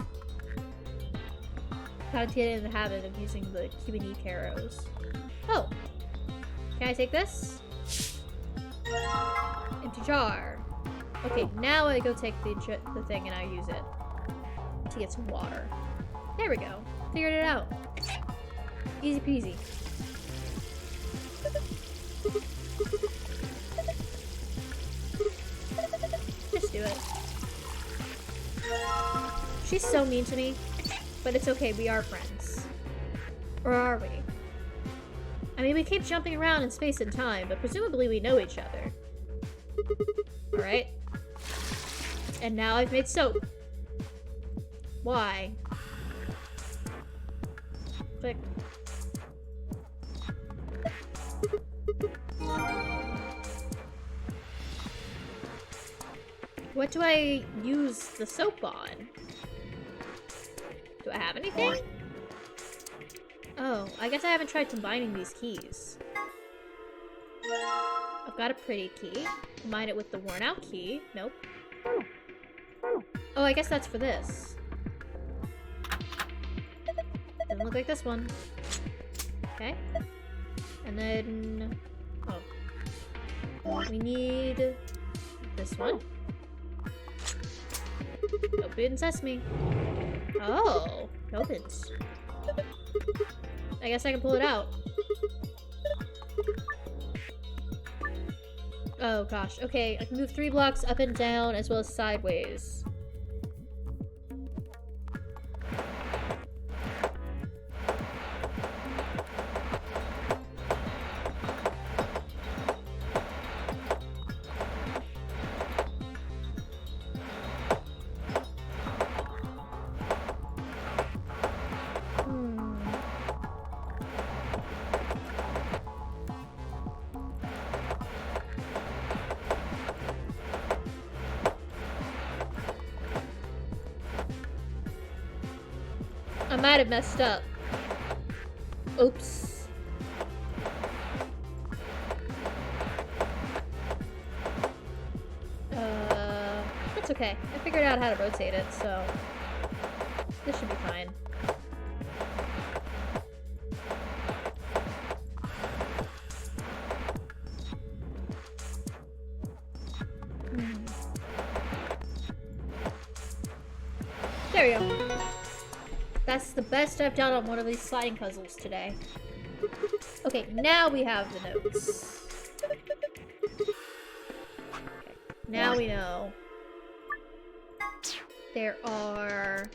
Gotta get in the habit of using the Q&E arrows. Oh! Can I take this? Empty jar. Okay, now I go take the thing and I use it to get some water. There we go. Figured it out. Easy peasy. Just do it. She's so mean to me, but it's okay, we are friends. Or are we? I mean, we keep jumping around in space and time, but presumably we know each other. Alright. And now I've made soap. Why? Click. What do I use the soap on? Do I have anything? Oh, I guess I haven't tried combining these keys. I've got a pretty key. Combine it with the worn out key. Nope. Oh, I guess that's for this. Doesn't look like this one. Okay. And then... oh. We need this one. Open sesame. Oh, it opens. I guess I can pull it out. Oh gosh, okay, I can move 3 blocks up and down as well as sideways. I might have messed up. Oops. That's okay. I figured out how to rotate it, so this should be fine. There we go. That's the best I've done on one of these sliding puzzles today. Okay, now we have the notes. Okay, now we know. There are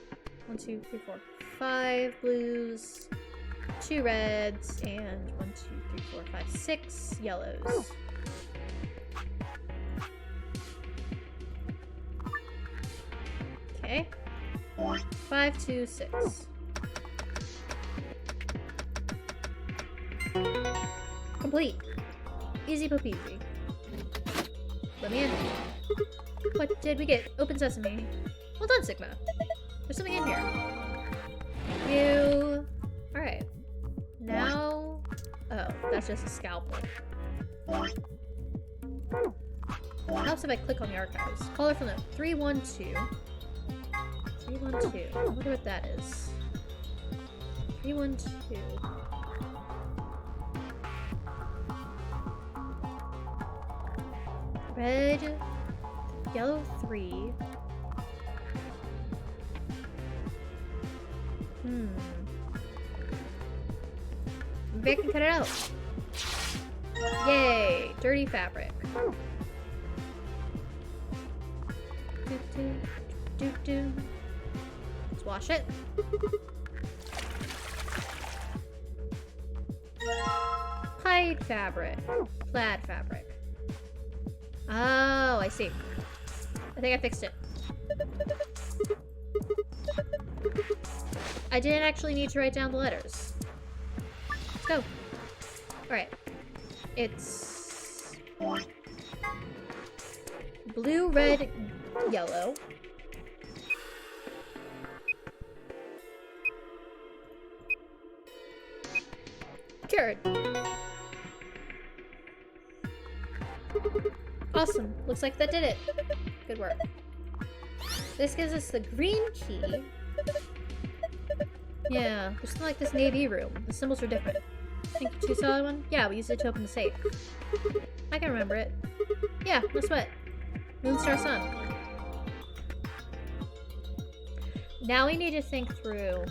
1, 2, 3, 4, 5 blues, 2 reds, and 1, 2, 3, 4, 5, 6 yellows. Okay. 5, 2, 6. Complete. Easy peasy. Let me in. What did we get? Open sesame. Well done, Sigma. There's something in here. You. Alright. Now. Oh, that's just a scalpel. It helps if I click on the archives. Caller from the 312. 312. I wonder what that is. 312. Red, yellow 3. Maybe I can cut it out. Yay! Dirty fabric. Do. Let's wash it. Pied fabric. Plaid fabric. Oh, I see. I think I fixed it. I didn't actually need to write down the letters. Let's go. Alright. It's blue, red, yellow. Cured. Awesome. Looks like that did it. Good work. This gives us the green key. Yeah, there's something like this navy room. The symbols are different. Think you saw that one? Yeah, we used it to open the safe. I can remember it. Yeah, no sweat. Moon, star, sun. Now we need to think through.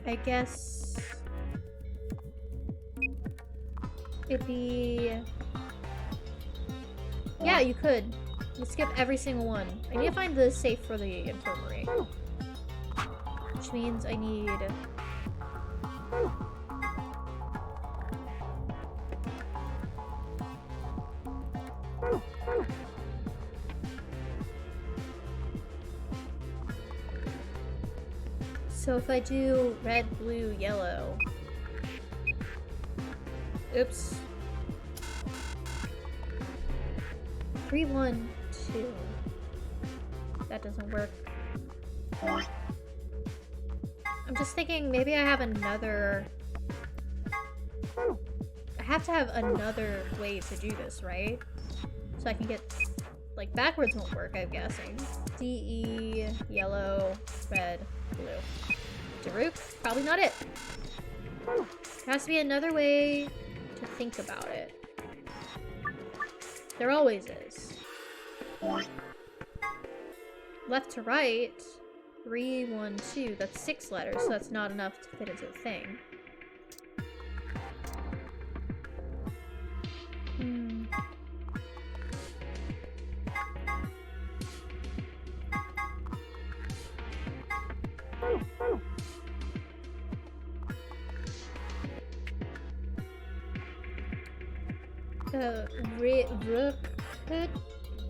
I guess it'd be... Yeah, you could. You skip every single one. I need to find the safe for the infirmary. Which means I need... So if I do red, blue, yellow... Oops. 3, 1, 2. That doesn't work. I'm just thinking maybe I have another... I have to have another way to do this, right? So I can get... Like, backwards won't work, I'm guessing. D, E, yellow, red, blue. Daruk? Probably not it. There has to be another way to think about it. There always is. Left to right, 3, 1, 2. That's 6 letters, so that's not enough to fit into the thing.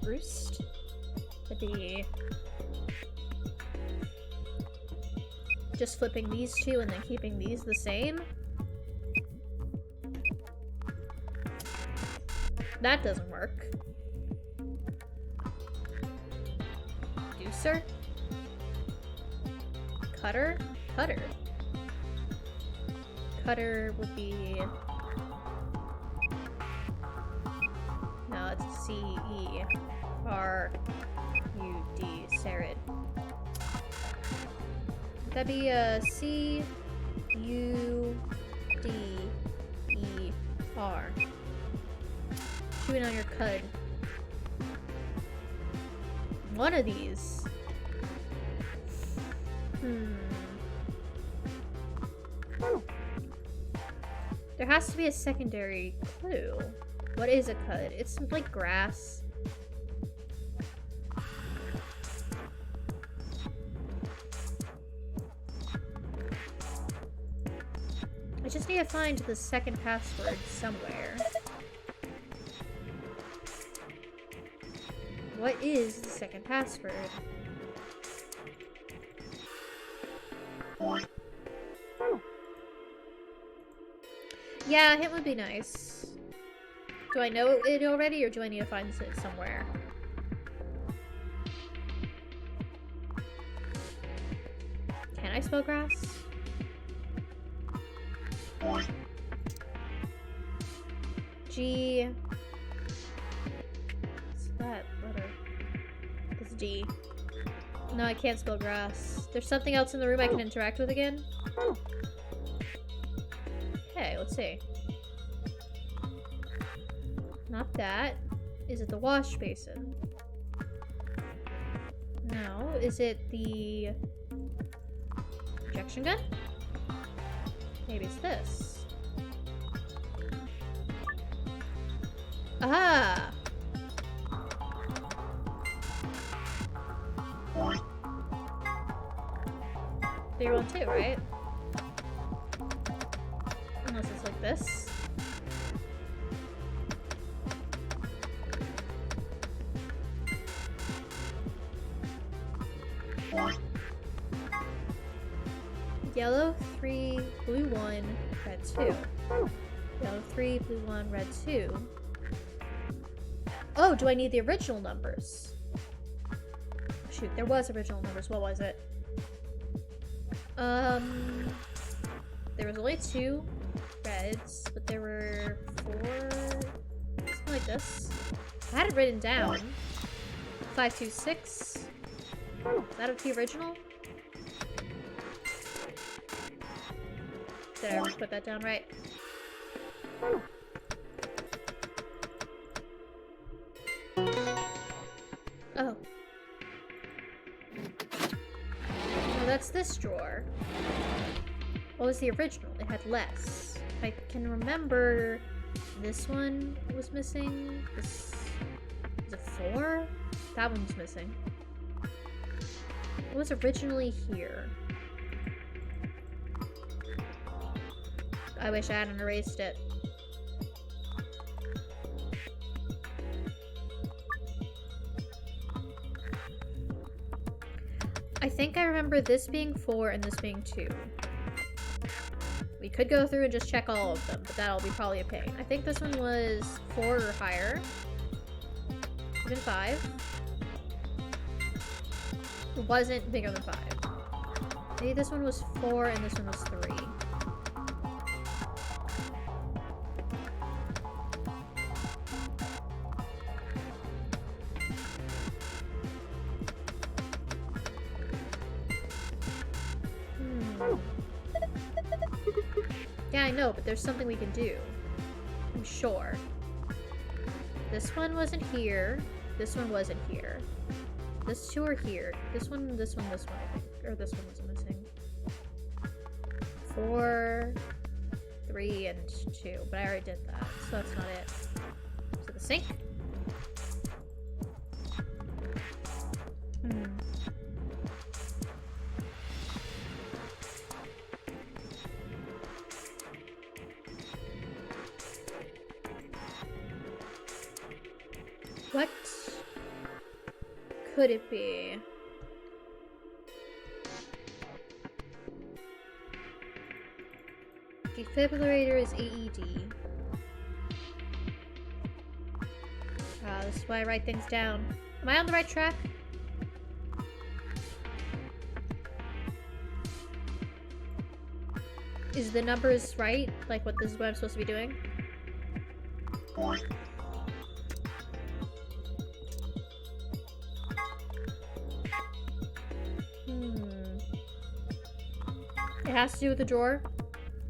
Roost? Could be just flipping these two and then keeping these the same. That doesn't work. Juicer? Cutter? Cutter. Cutter would be... No, it's C-E-R-U-D. Cerid. Would that be a C-U-D-E-R? Chewing on your cud. One of these. There has to be a secondary clue. What is a cud? It's like grass. I just need to find the second password somewhere. What is the second password? Yeah, him would be nice. Do I know it already, or do I need to find it somewhere? Can I spell grass? G... What's that letter? It's D. No, I can't spell grass. There's something else in the room I can interact with again? Okay, let's see. Not that. Is it the wash basin? No. Is it the injection gun? Maybe it's this. Aha! 312, right? Unless it's like this. Yellow 3, blue 1, red 2. Yellow 3, blue 1, red 2. Oh, do I need the original numbers? Shoot, there was original numbers. What was it? There was only 2 reds, but there were 4, something like this. I had it written down. 526. Is that the original? Did I put that down right? Oh. No, that's this drawer. What was the original? It had less. I can remember this one was missing. This is a 4? That one's missing. What was originally here? I wish I hadn't erased it. I think I remember this being 4 and this being 2. We could go through and just check all of them, but that'll be probably a pain. I think this one was 4 or higher. Even 5. It wasn't bigger than 5. Maybe this one was 4 and this one was 3. Yeah, I know, but there's something we can do. I'm sure. This one wasn't here. This one wasn't here. This 2 are here. This one, this one, this one, I think. Or this one was missing. 4, 3, and 2. But I already did that, so that's not it. So the sink? What could it be? Defibrillator is AED. this is why I write things down. Am I on the right track? Is the numbers right? Like what this is what I'm supposed to be doing? It has to do with the drawer.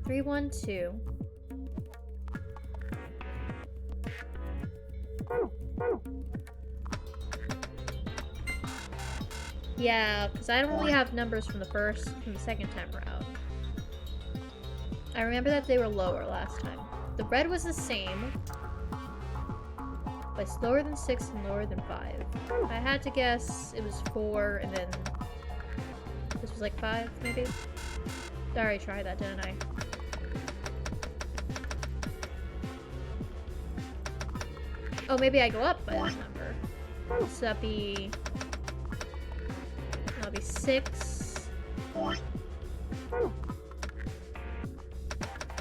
312. Yeah, because I don't really have numbers from the second time around. I remember that they were lower last time. The red was the same, but it's lower than 6 and lower than 5. I had to guess it was 4, and then this was like 5, maybe? I already tried that, didn't I? Oh, maybe I go up by that number. So that'd be 6.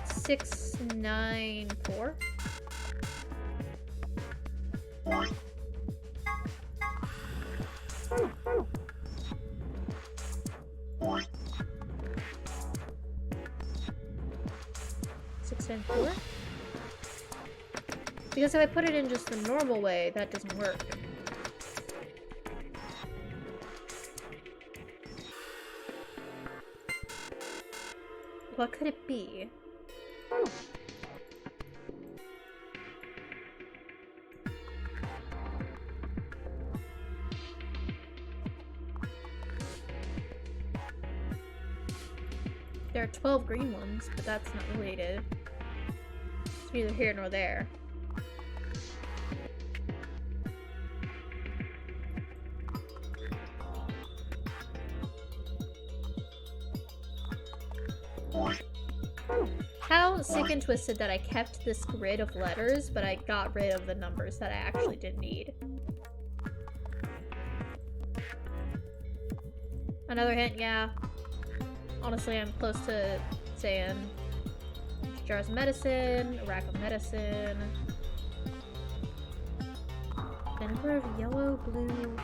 6, 9, 4. Because if I put it in just the normal way, that doesn't work. What could it be? There are 12 green ones, but that's not related. It's neither here nor there. How sick and twisted that I kept this grid of letters, but I got rid of the numbers that I actually did need. Another hint, yeah. Honestly, I'm close to saying jars of medicine, a rack of medicine, a number of yellow, blue,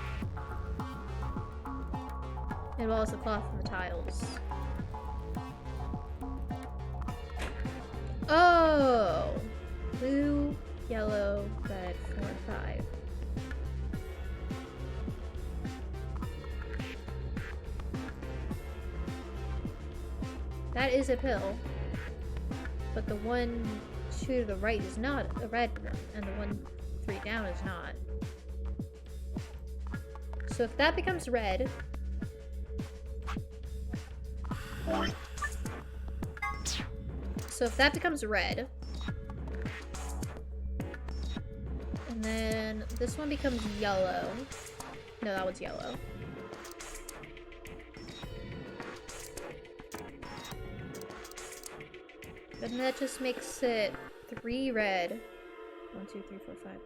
as well as the cloth from the tiles. Oh! Blue, yellow, red, 4 and 5. That is a pill. But the 1, 2 to the right is not a red one, and the 1, 3 down is not. So if that becomes red... So if that becomes red, and then this one becomes yellow. No, that one's yellow. And that just makes it 3 red. 1, 2, 3, 4, 5. 1,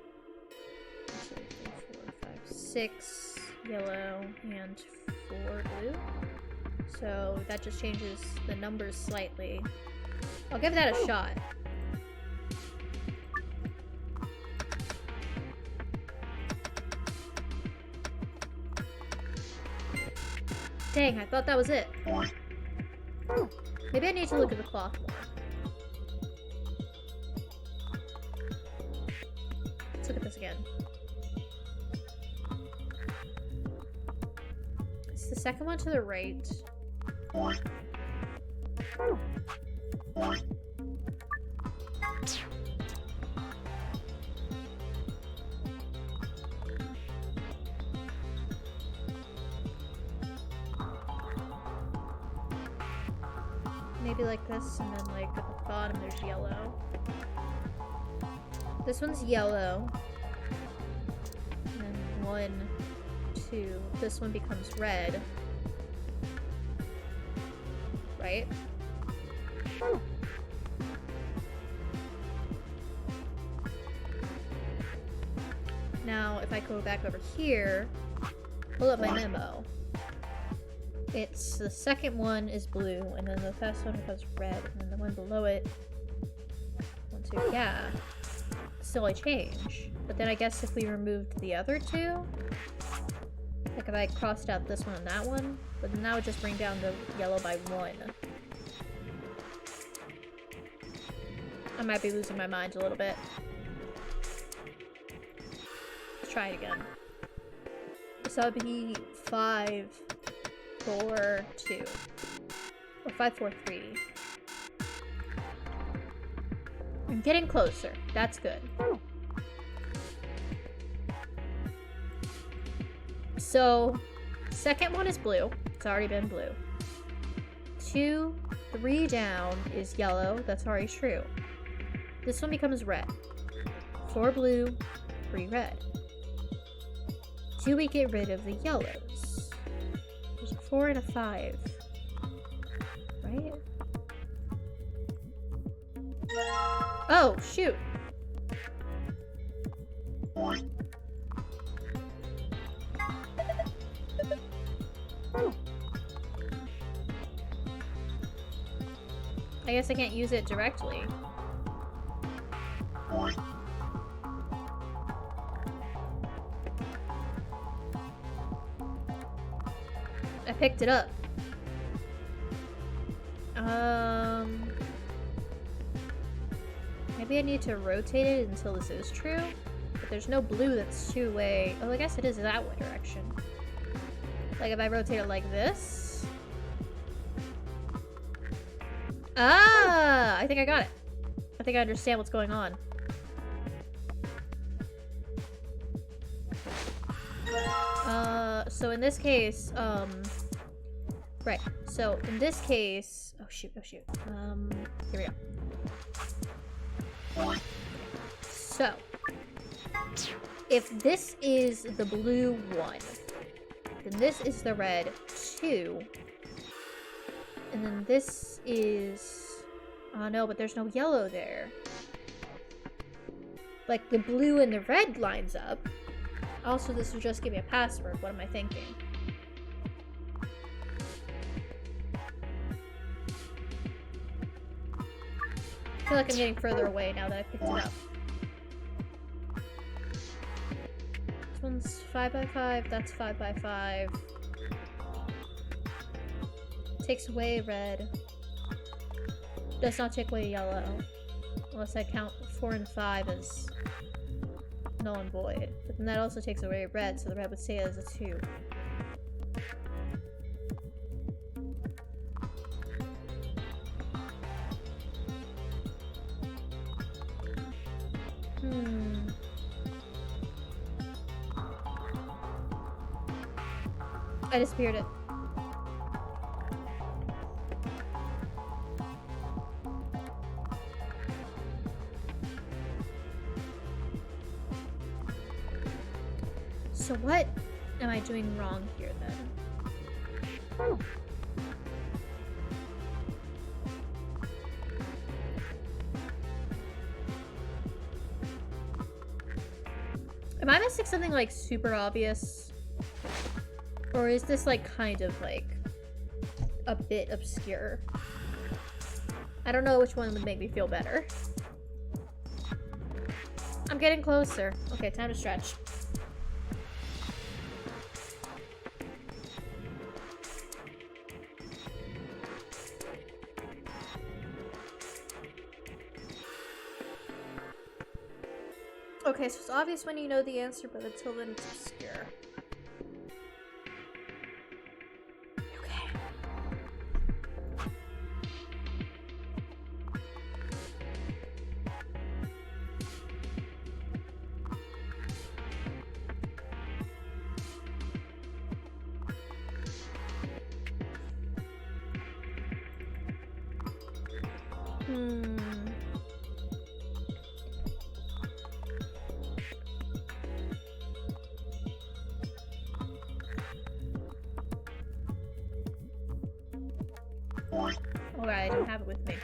2, 3, 4, 5, 6 yellow and 4 blue. So that just changes the numbers slightly. I'll give that a shot. Dang, I thought that was it. Maybe I need to look at the cloth more. Let's look at this again. It's the second one to the right. Maybe like this, and then like at the bottom there's yellow. This one's yellow. And then 1, 2. This one becomes red. Right? Now, if I go back over here, pull up my memo. It's the second one is blue, and then the first one becomes red, and then the one below it. 1, 2, yeah. still a change. But then I guess if we removed the other two, like if I crossed out this one and that one, but then that would just bring down the yellow by 1. I might be losing my mind a little bit. Let's try it again. So that would be 5, 4, 2. Or 5, 4, 3. I'm getting closer. That's good. So, second one is blue. It's already been blue. 2, 3 down is yellow. That's already true. This one becomes red. 4 blue, 3 red. 2, we get rid of the yellows. There's a 4 and a 5. Right? Oh, shoot. I guess I can't use it directly. I picked it up. Maybe I need to rotate it until this is true. But there's no blue that's 2-way. Oh, I guess it is that way direction. Like if I rotate it like this. Ah! I think I got it. I think I understand what's going on. So in this case, right. So in this case, oh shoot. Here we go. So, if this is the blue 1, then this is the red 2, and then this is, oh no, but there's no yellow there. Like the blue and the red lines up. Also, this would just give me a password. What am I thinking? I feel like I'm getting further away now that I picked it up. This one's 5x5, that's 5x5. Takes away red. Does not take away yellow. Unless I count 4 and 5 as null and void. But then that also takes away red, so the red would stay as a 2. I disappeared it. So what am I doing wrong here then? Am I missing something like super obvious? Or is this like kind of like a bit obscure? I don't know which one would make me feel better. I'm getting closer. Okay, time to stretch. Okay, so it's obvious when you know the answer, but until then it's obscure. Okay. Alright, I don't have it with me.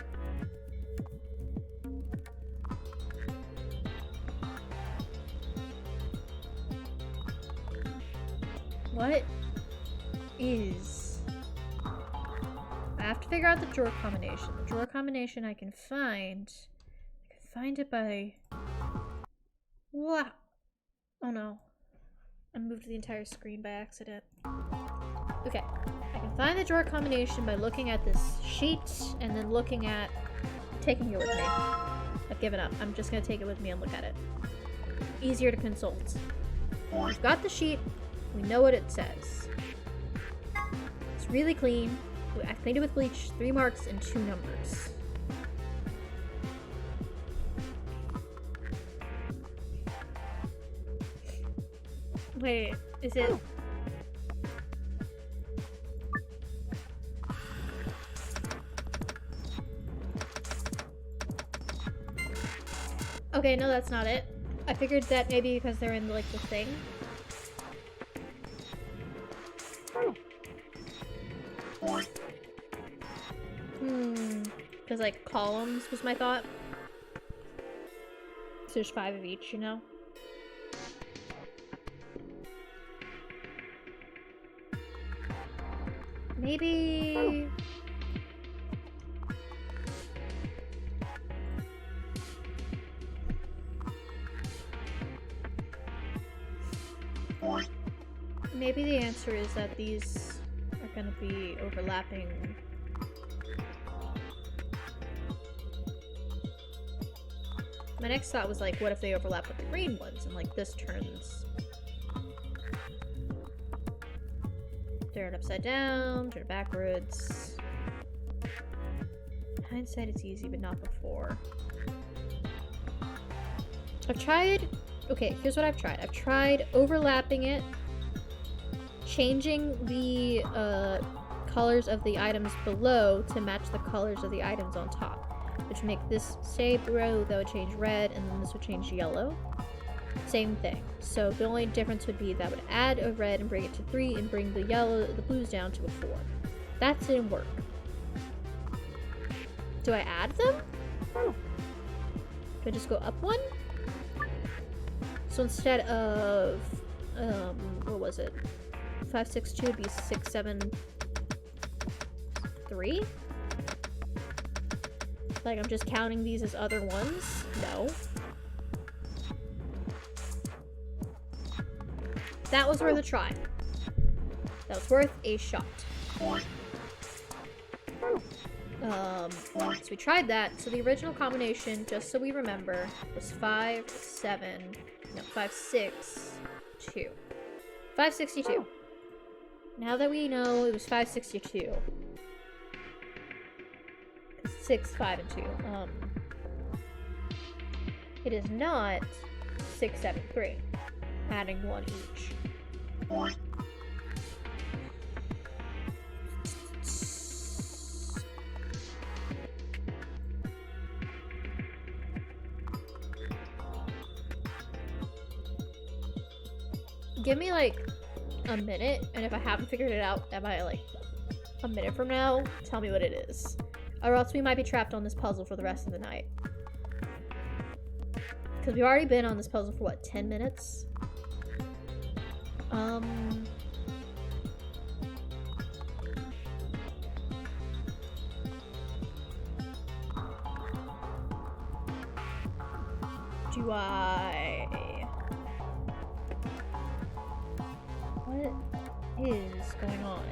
What is... I have to figure out the drawer combination. The drawer combination I can find it by Wow. Oh no. I moved the entire screen by accident. Okay. I can find the drawer combination by looking at this sheet and then looking at taking it with me. I've given up. I'm just gonna take it with me and look at it. Easier to consult. We've got the sheet. We know what it says. It's really clean. I cleaned it with bleach, 3 marks and 2 numbers. Wait, is it... Okay, no, that's not it. I figured that maybe because they're in, like, the thing. Because, like, columns was my thought. So there's 5 of each, you know? Maybe... Maybe the answer is that these are gonna be overlapping. My next thought was like, what if they overlap with the green ones and like this turns... Turn it upside down, turn it backwards. In hindsight, it's easy, but not before. I've tried... Okay, here's what I've tried. I've tried overlapping it, changing the colors of the items below to match the colors of the items on top. Which would make this, say, row, that would change red, and then this would change yellow. Same thing. So the only difference would be that would add a red and bring it to 3 and bring the blues down to a 4. That didn't work. Do I add them? Do I just go up 1? So instead of, what was it? 5, 6, 2 would be 6, 7, 3? Like, I'm just counting these as other ones? No. That was worth a try. That was worth a shot. So we tried that. So the original combination, just so we remember, was 5, 7, no, 5, 6, 2. 562. Now that we know it was 562. 6, 5, and 2. It is not 6, 7, 3. Adding 1 each. Give me like a minute, and if I haven't figured it out by like a minute from now, tell me what it is. Or else we might be trapped on this puzzle for the rest of the night. Because we've already been on this puzzle for what, 10 minutes? Do I... What is going on?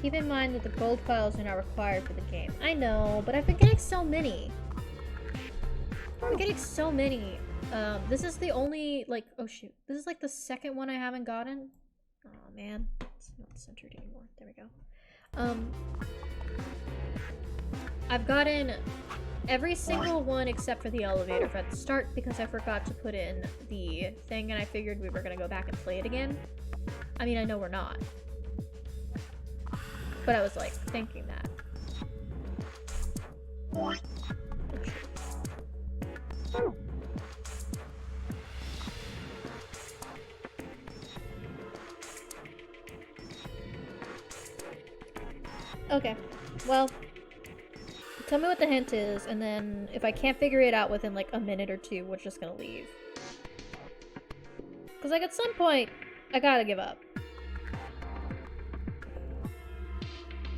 Keep in mind that the gold files are not required for the game. I know, but I've been getting so many. I'm getting so many. This is the only, like, oh shoot. This is like the second one I haven't gotten. Oh man, it's not centered anymore. There we go. I've gotten every single one except for the elevator at the start because I forgot to put in the thing and I figured we were gonna go back and play it again. I mean, I know we're not. But I was like, thinking that. Okay, well, tell me what the hint is, and then if I can't figure it out within like a minute or 2, we're just gonna leave. Because like at some point, I gotta give up.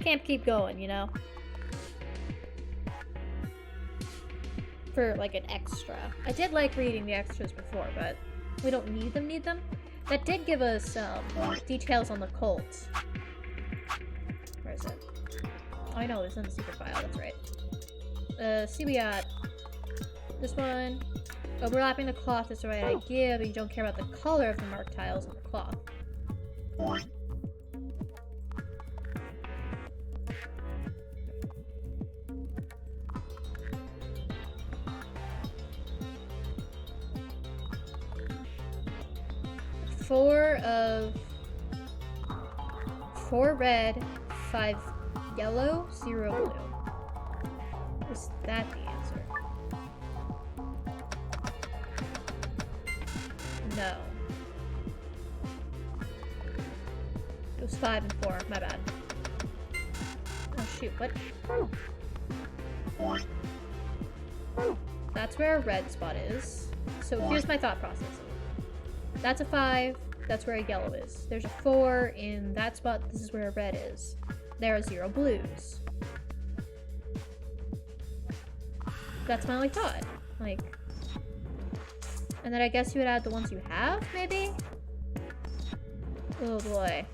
Can't keep going, you know? for like an extra. I did like reading the extras before, but we don't need them. That did give us details on the cult. Where is it? Oh, I know, it's in the secret file, that's right. See, we got this one. Overlapping the cloth is the right idea, but you don't care about the color of the marked tiles on the cloth. Four red, 5 yellow, 0 blue. Is that the answer? No. It was 5 and 4, my bad. Oh shoot, what? That's where a red spot is. So here's my thought process. That's a 5, that's where a yellow is. There's a 4 in that spot, this is where a red is. There are 0 blues. That's my only thought. Like, and then I guess you would add the ones you have, maybe? Oh boy.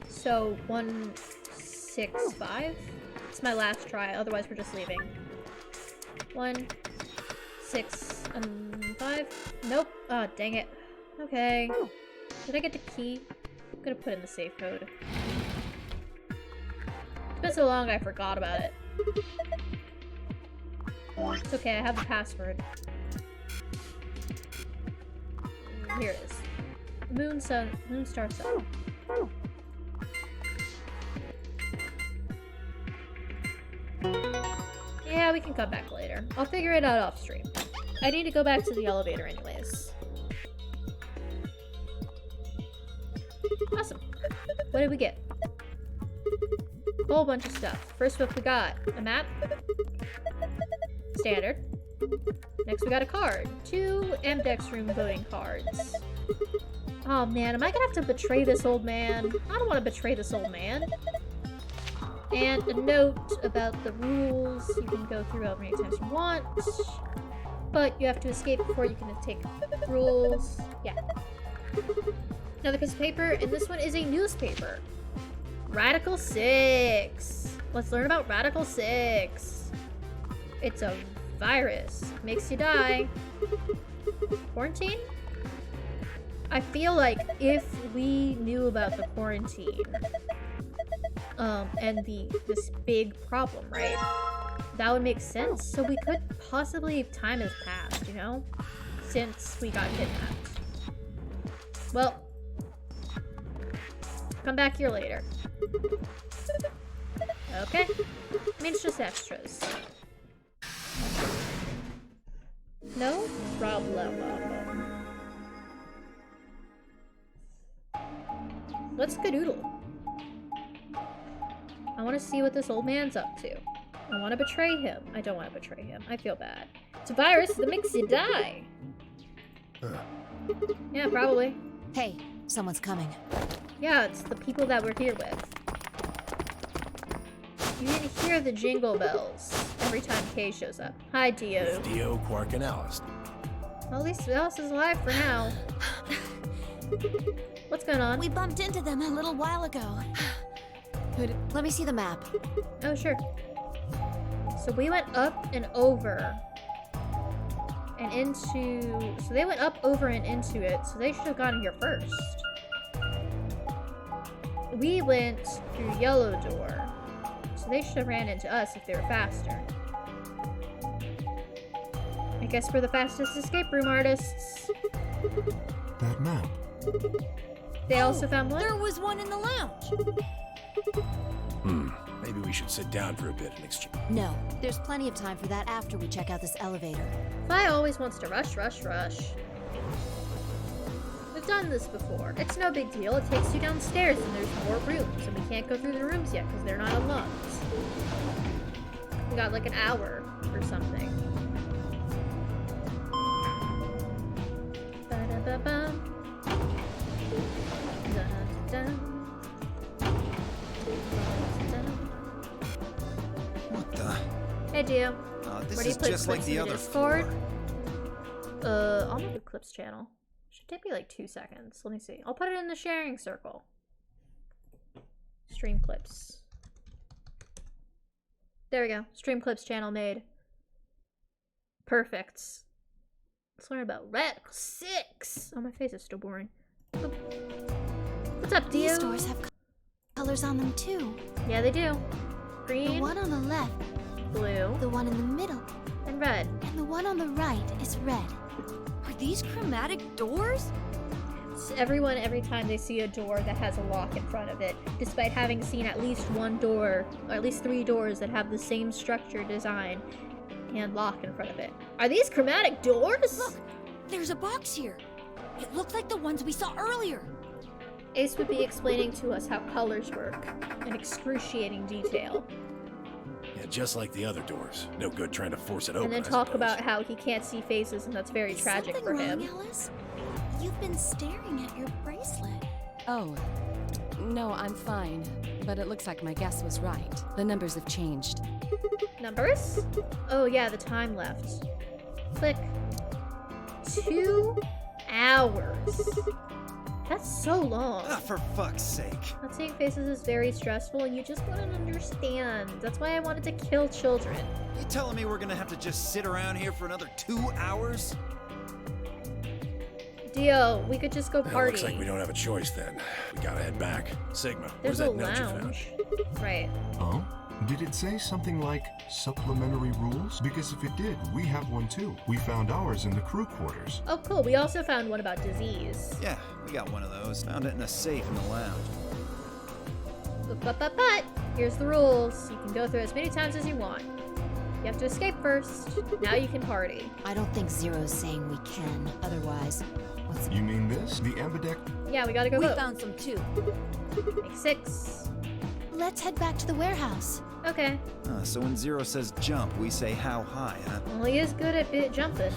So 1, 6, 5? It's my last try, otherwise we're just leaving. 1, 6, 5? Nope. Oh, dang it. Okay. Did I get the key? I'm gonna put in the safe code. It's been so long I forgot about it. It's okay, I have the password. Here it is. Moonstar Sun. Yeah, we can come back later. I'll figure it out off stream. I need to go back to the elevator anyways. Awesome. What did we get? A whole bunch of stuff. First what we got, a map. Standard. Next we got a card. 2 Amdex room voting cards. Oh man, am I gonna have to betray this old man? I don't want to betray this old man. And a note about the rules. You can go through how many times you want. But you have to escape before you can take rules. Yeah. Another piece of paper, and this one is a newspaper. Radical 6. Let's learn about Radical 6. It's a virus. Makes you die. Quarantine? I feel like if we knew about the quarantine, and this big problem, right? That would make sense. So we could possibly, time has passed, you know? Since we got kidnapped. Well, come back here later. Okay. I mean, it's just extras. No problem. Let's skedoodle. I want to see what this old man's up to. I want to betray him. I don't want to betray him. I feel bad. It's a virus that makes you die. Yeah, probably. Hey, someone's coming. Yeah, it's the people that we're here with. You can hear the jingle bells every time Kay shows up. Hi, Dio. It's Dio, Quark, and Alice. Well, at least Alice is alive for now. What's going on? We bumped into them a little while ago. Let me see the map. Oh, sure. So we went up and over. And into... So they went up, over, and into it. So they should have gotten here first. We went through yellow door. So they should have ran into us if they were faster. I guess we're the fastest escape room artists. That map. They also found one? There was one in the lounge. Maybe we should sit down for a bit and exchange. No, there's plenty of time for that after we check out this elevator. Vi always wants to rush. We've done this before. It's no big deal. It takes you downstairs and there's more rooms. And we can't go through the rooms yet because they're not unlocked. We got like an hour or something. Ba-da-ba-bum. Da-da-da. What the? Hey, Dio. This Where do you is put just like clips the in other Discord? floor. I'll make a clips channel. Should take me like 2 seconds. Let me see. I'll put it in the sharing circle. Stream clips. There we go. Stream clips channel made. Perfect. Let's learn about Radical 6. Oh, my face is still boring. Oop. What's up, Dio? These doors have colors on them too. Yeah, they do. Green, The one on the left, blue, the one in the middle, and red. and the one on the right is red. Are these chromatic doors? Everyone, every time they see a door that has a lock in front of it, despite having seen at least one door, or at least 3 doors that have the same structure, design, and lock in front of it. Are these chromatic doors? Look, there's a box here. It looked like the ones we saw earlier. Ace would be explaining to us how colors work in excruciating detail. Yeah, just like the other doors. No good trying to force it open. And then I talk suppose. about how he can't see faces, and that's very tragic Something for wrong, him. Alice? You've been staring at your bracelet. Oh, no, I'm fine. But it looks like my guess was right. The numbers have changed. Numbers? Oh yeah, the time left. Click. 2 hours. That's so long. Ah, for fuck's sake. Not seeing faces is very stressful, and you just wouldn't understand. That's why I wanted to kill children. You telling me we're gonna have to just sit around here for another 2 hours? Dio, we could just go Well, party. looks like we don't have a choice then. We gotta head back. Sigma, There's where's a that note you found? lounge. Right. Oh? Did it say something like supplementary rules? Because if it did, we have one too. We found ours in the crew quarters. Oh, cool. We also found one about disease. Yeah, we got one of those. Found it in a safe in the lounge. But, here's the rules. You can go through as many times as you want. You have to escape first. Now you can party. I don't think Zero's saying we can. Otherwise, what's the... You mean this? The ambidex? Yeah, we gotta go We vote. found some too. Make 6. Let's head back to the warehouse. Okay. So when Zero says jump, we say how high, huh? Well, he is good at jumping.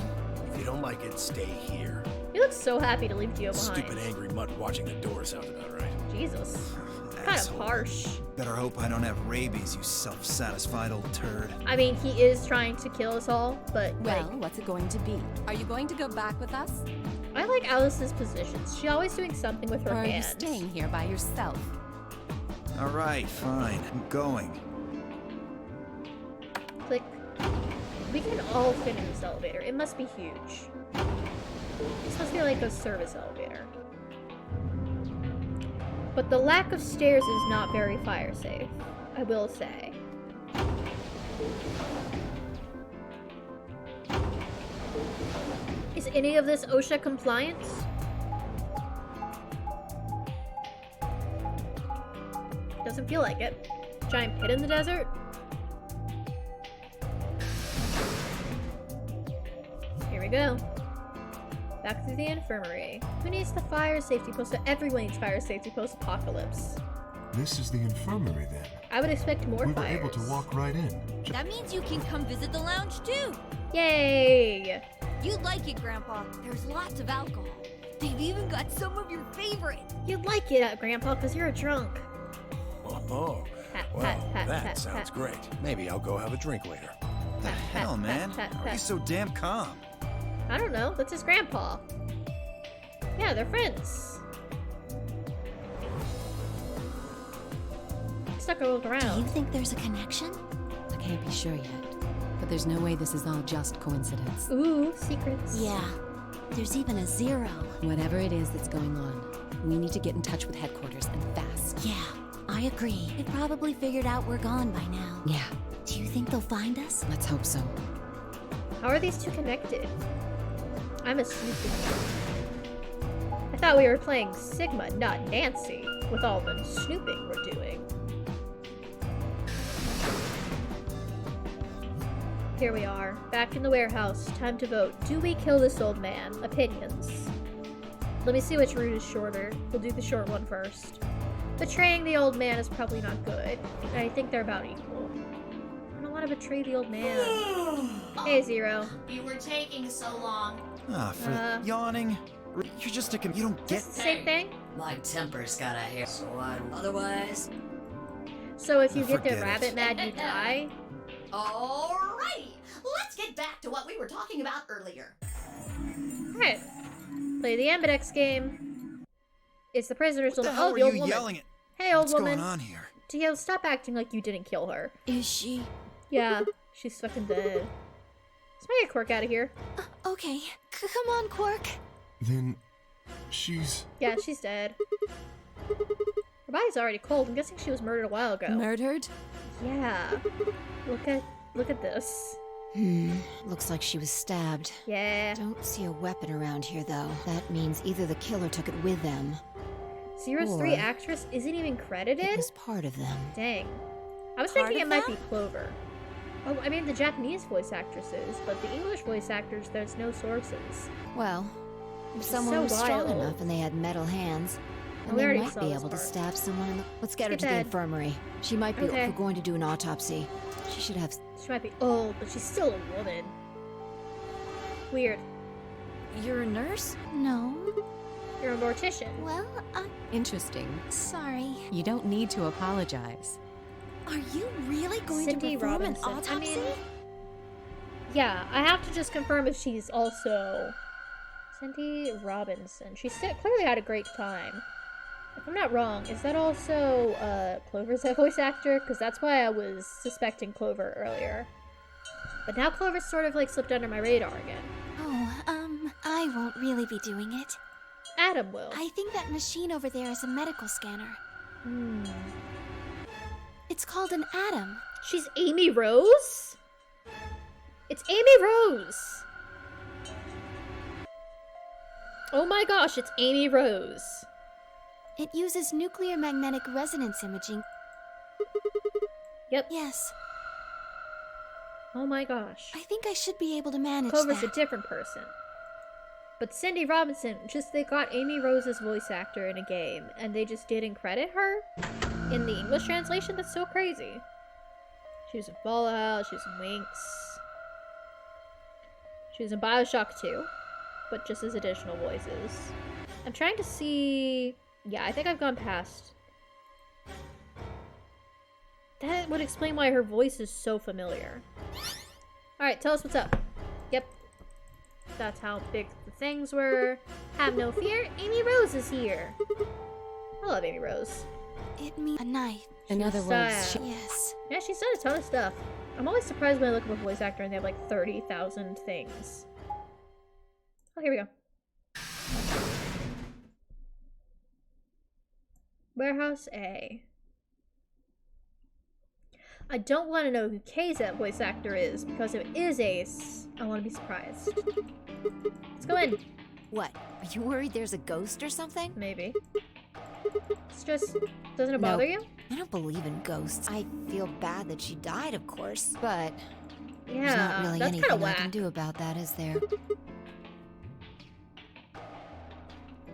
If you don't like it, stay here. He looks so happy to leave Dio behind. Stupid angry mutt watching the door sounds about right. Jesus. Kind of Asshole. harsh. Better hope I don't have rabies, you self-satisfied old turd. I mean, he is trying to kill us all, but Well, what's it going to be? Are you going to go back with us? I like Alice's positions. She's always doing something with her Or are you hands. staying here by yourself? All right, fine. I'm going. Click. We can all fit in this elevator. It must be huge. This must be like a service elevator. But the lack of stairs is not very fire safe, I will say. Is any of this OSHA compliant? Doesn't feel like it. Giant pit in the desert? Here we go. Back to the infirmary. Who needs the fire safety post? Everyone needs fire safety post-apocalypse. This is the infirmary then. I would expect more We were fires. able to walk right in. That means you can come visit the lounge too. Yay! You'd like it, Grandpa. There's lots of alcohol. They've even got some of your favorite. You'd like it, Grandpa, because you're a drunk. Oh, Pat, well, pat, pat, that pat, sounds pat. great. Maybe I'll go have a drink later. The hell, man? pat, How are you pat. so damn calm? I don't know. That's his grandpa. Yeah, they're friends. Stuck a look Do you around. think there's a connection? I can't be sure yet. But there's no way this is all just coincidence. Ooh, secrets. Yeah. There's even a 0. Whatever it is that's going on, we need to get in touch with headquarters and fast. Yeah, I agree. They probably figured out we're gone by now. Yeah, Do you think they'll find us? let's hope so. How are these two connected? I'm a snooping. I thought we were playing Sigma, not Nancy, with all the snooping we're doing. Here we are, back in the warehouse. Time to vote. Do we kill this old man? Opinions. Let me see which route is shorter. We'll do the short one first. Betraying the old man is probably not good. I think they're about equal. I don't want to betray the old man. Hey, Zero. You were taking so long. Ah, for yawning. You're just a you don't get. Just the same thing? My temper's got a hair, so otherwise. So if you get the Forget it. rabbit mad, you die? Alright. Alrighty, let's get back to what we were talking about earlier. Alright. Play the Ambidex game. It's the prisoner's What the old. hell Oh, are the old you woman. yelling at? Hey, old What's woman. going on here? Dio, stop acting like you didn't kill her. Is she? Yeah, she's fucking dead. Let's make a Quirk out of here. Okay. Come on, Quark. Then she's... Yeah, she's dead. Her body's already cold. I'm guessing she was murdered a while ago. Murdered? Yeah. Look at this. Looks like she was stabbed. Yeah. Don't see a weapon around here, though. That means either the killer took it with them. Zero's Or 3 actress isn't even credited? It was part of them. Dang. I was Part thinking it of might them? be Clover. Oh, I mean the Japanese voice actresses, but the English voice actors, there's no sources. Well, if It's someone so was strong wild. enough and they had metal hands, then We they already might saw be this able to part. stab someone in the... Let's get her Get to the that. infirmary. She might be Okay. going to do an autopsy. She should have... She might be old, but she's still a woman. Weird. You're a nurse? No. You're a mortician. Well, Interesting. sorry. You don't need to apologize. Are you really going Cindy to perform Robinson. an autopsy? I mean, yeah, I have to just confirm if she's also Cindy Robinson. She clearly had a great time. If I'm not wrong, is that also Clover's voice actor? Because that's why I was suspecting Clover earlier. But now Clover's sort of like slipped under my radar again. Oh, I won't really be doing it. Adam will. I think that machine over there is a medical scanner. It's called an Atom. She's Amy Rose? It's Amy Rose! Oh my gosh, it's Amy Rose. It uses nuclear magnetic resonance imaging. Yep. Yes, Oh my gosh. I think I should be able to manage Clover's that. a different person. But Cindy Robinson, they got Amy Rose's voice actor in a game, and they just didn't credit her in the English translation? That's so crazy. She was in Fallout, she was in Winx. She was in Bioshock 2, but just as additional voices. I'm trying to see... Yeah, I think I've gone past. That would explain why her voice is so familiar. Alright, tell us what's up. Yep. That's how big the things were. Have no fear, Amy Rose is here. I love Amy Rose. It means a knife. In other words, Style. Yes. Yeah, she's done a ton of stuff. I'm always surprised when I look up a voice actor and they have like 30,000 things. Oh, here we go. Warehouse A. I don't want to know who Kay's voice actor is, because if it is Ace, I want to be surprised. Let's go in. What? Are you worried there's a ghost or something? Maybe. It's just... Doesn't it bother you? I don't believe in ghosts. I feel bad that she died, of course, but Yeah, there's not really that's anything kind of I whack. can do about that, is there?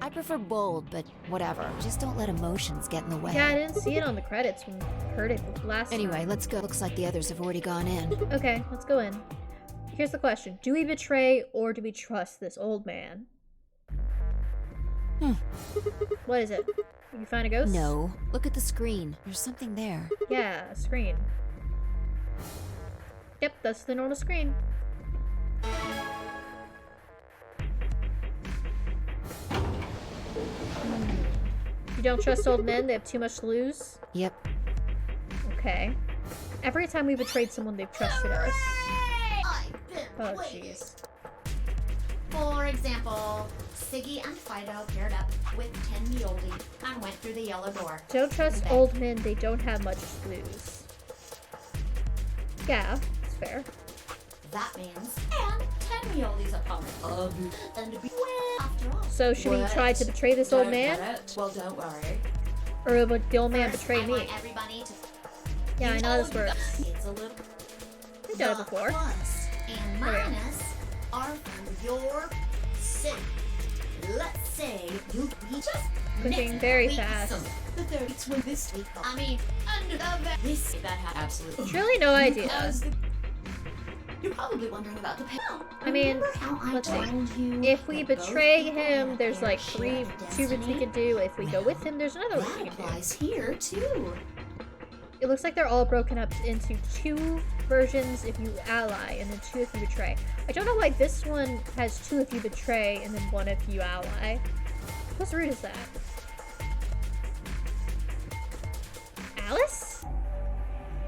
I prefer bold, but whatever. Just don't let emotions get in the way. Yeah, I didn't see it on the credits when we heard it last Anyway, time. let's go. Looks like the others have already gone in. Okay, let's go in. Here's the question. Do we betray or do we trust this old man? What is it? You find a ghost? No. Look at the screen. There's something there. Yeah, a screen. Yep, that's the normal screen. You don't trust old men? They have too much to lose? Yep. Okay. Every time we betrayed someone, they've trusted us. I've been Oh, waiting. jeez. For example, Siggy and Fido paired up with Ten Mjolnir and went through the yellow door. Don't trust Okay. old men, they don't have much to lose. Yeah, it's fair. That means, and Ten Mjolnir's opponent. And be after all. So should we What? try to betray this old Don't man? get it? Well, don't worry. Or would the old man First, betray I me? want everybody to Yeah, I know how this Oh, you works. got- It's a little. We've done it The before. Plus and Oh, yeah. minus are for your city. Let's say you just Clicking next very week fast. some- The 30s win this week. I mean, under the this that had absolutely. It's really no idea. Because you're probably wondering about the pay. I mean, Remember how I let's see. told you If we that both betray people him, have there's their like share of two routes we destiny? could do. If we go with him, there's another route we That can do. applies here too. It looks like they're all broken up into 2 versions if you ally, and then 2 if you betray. I don't know why this one has 2 if you betray, and then 1 if you ally. Whose route is that? Alice?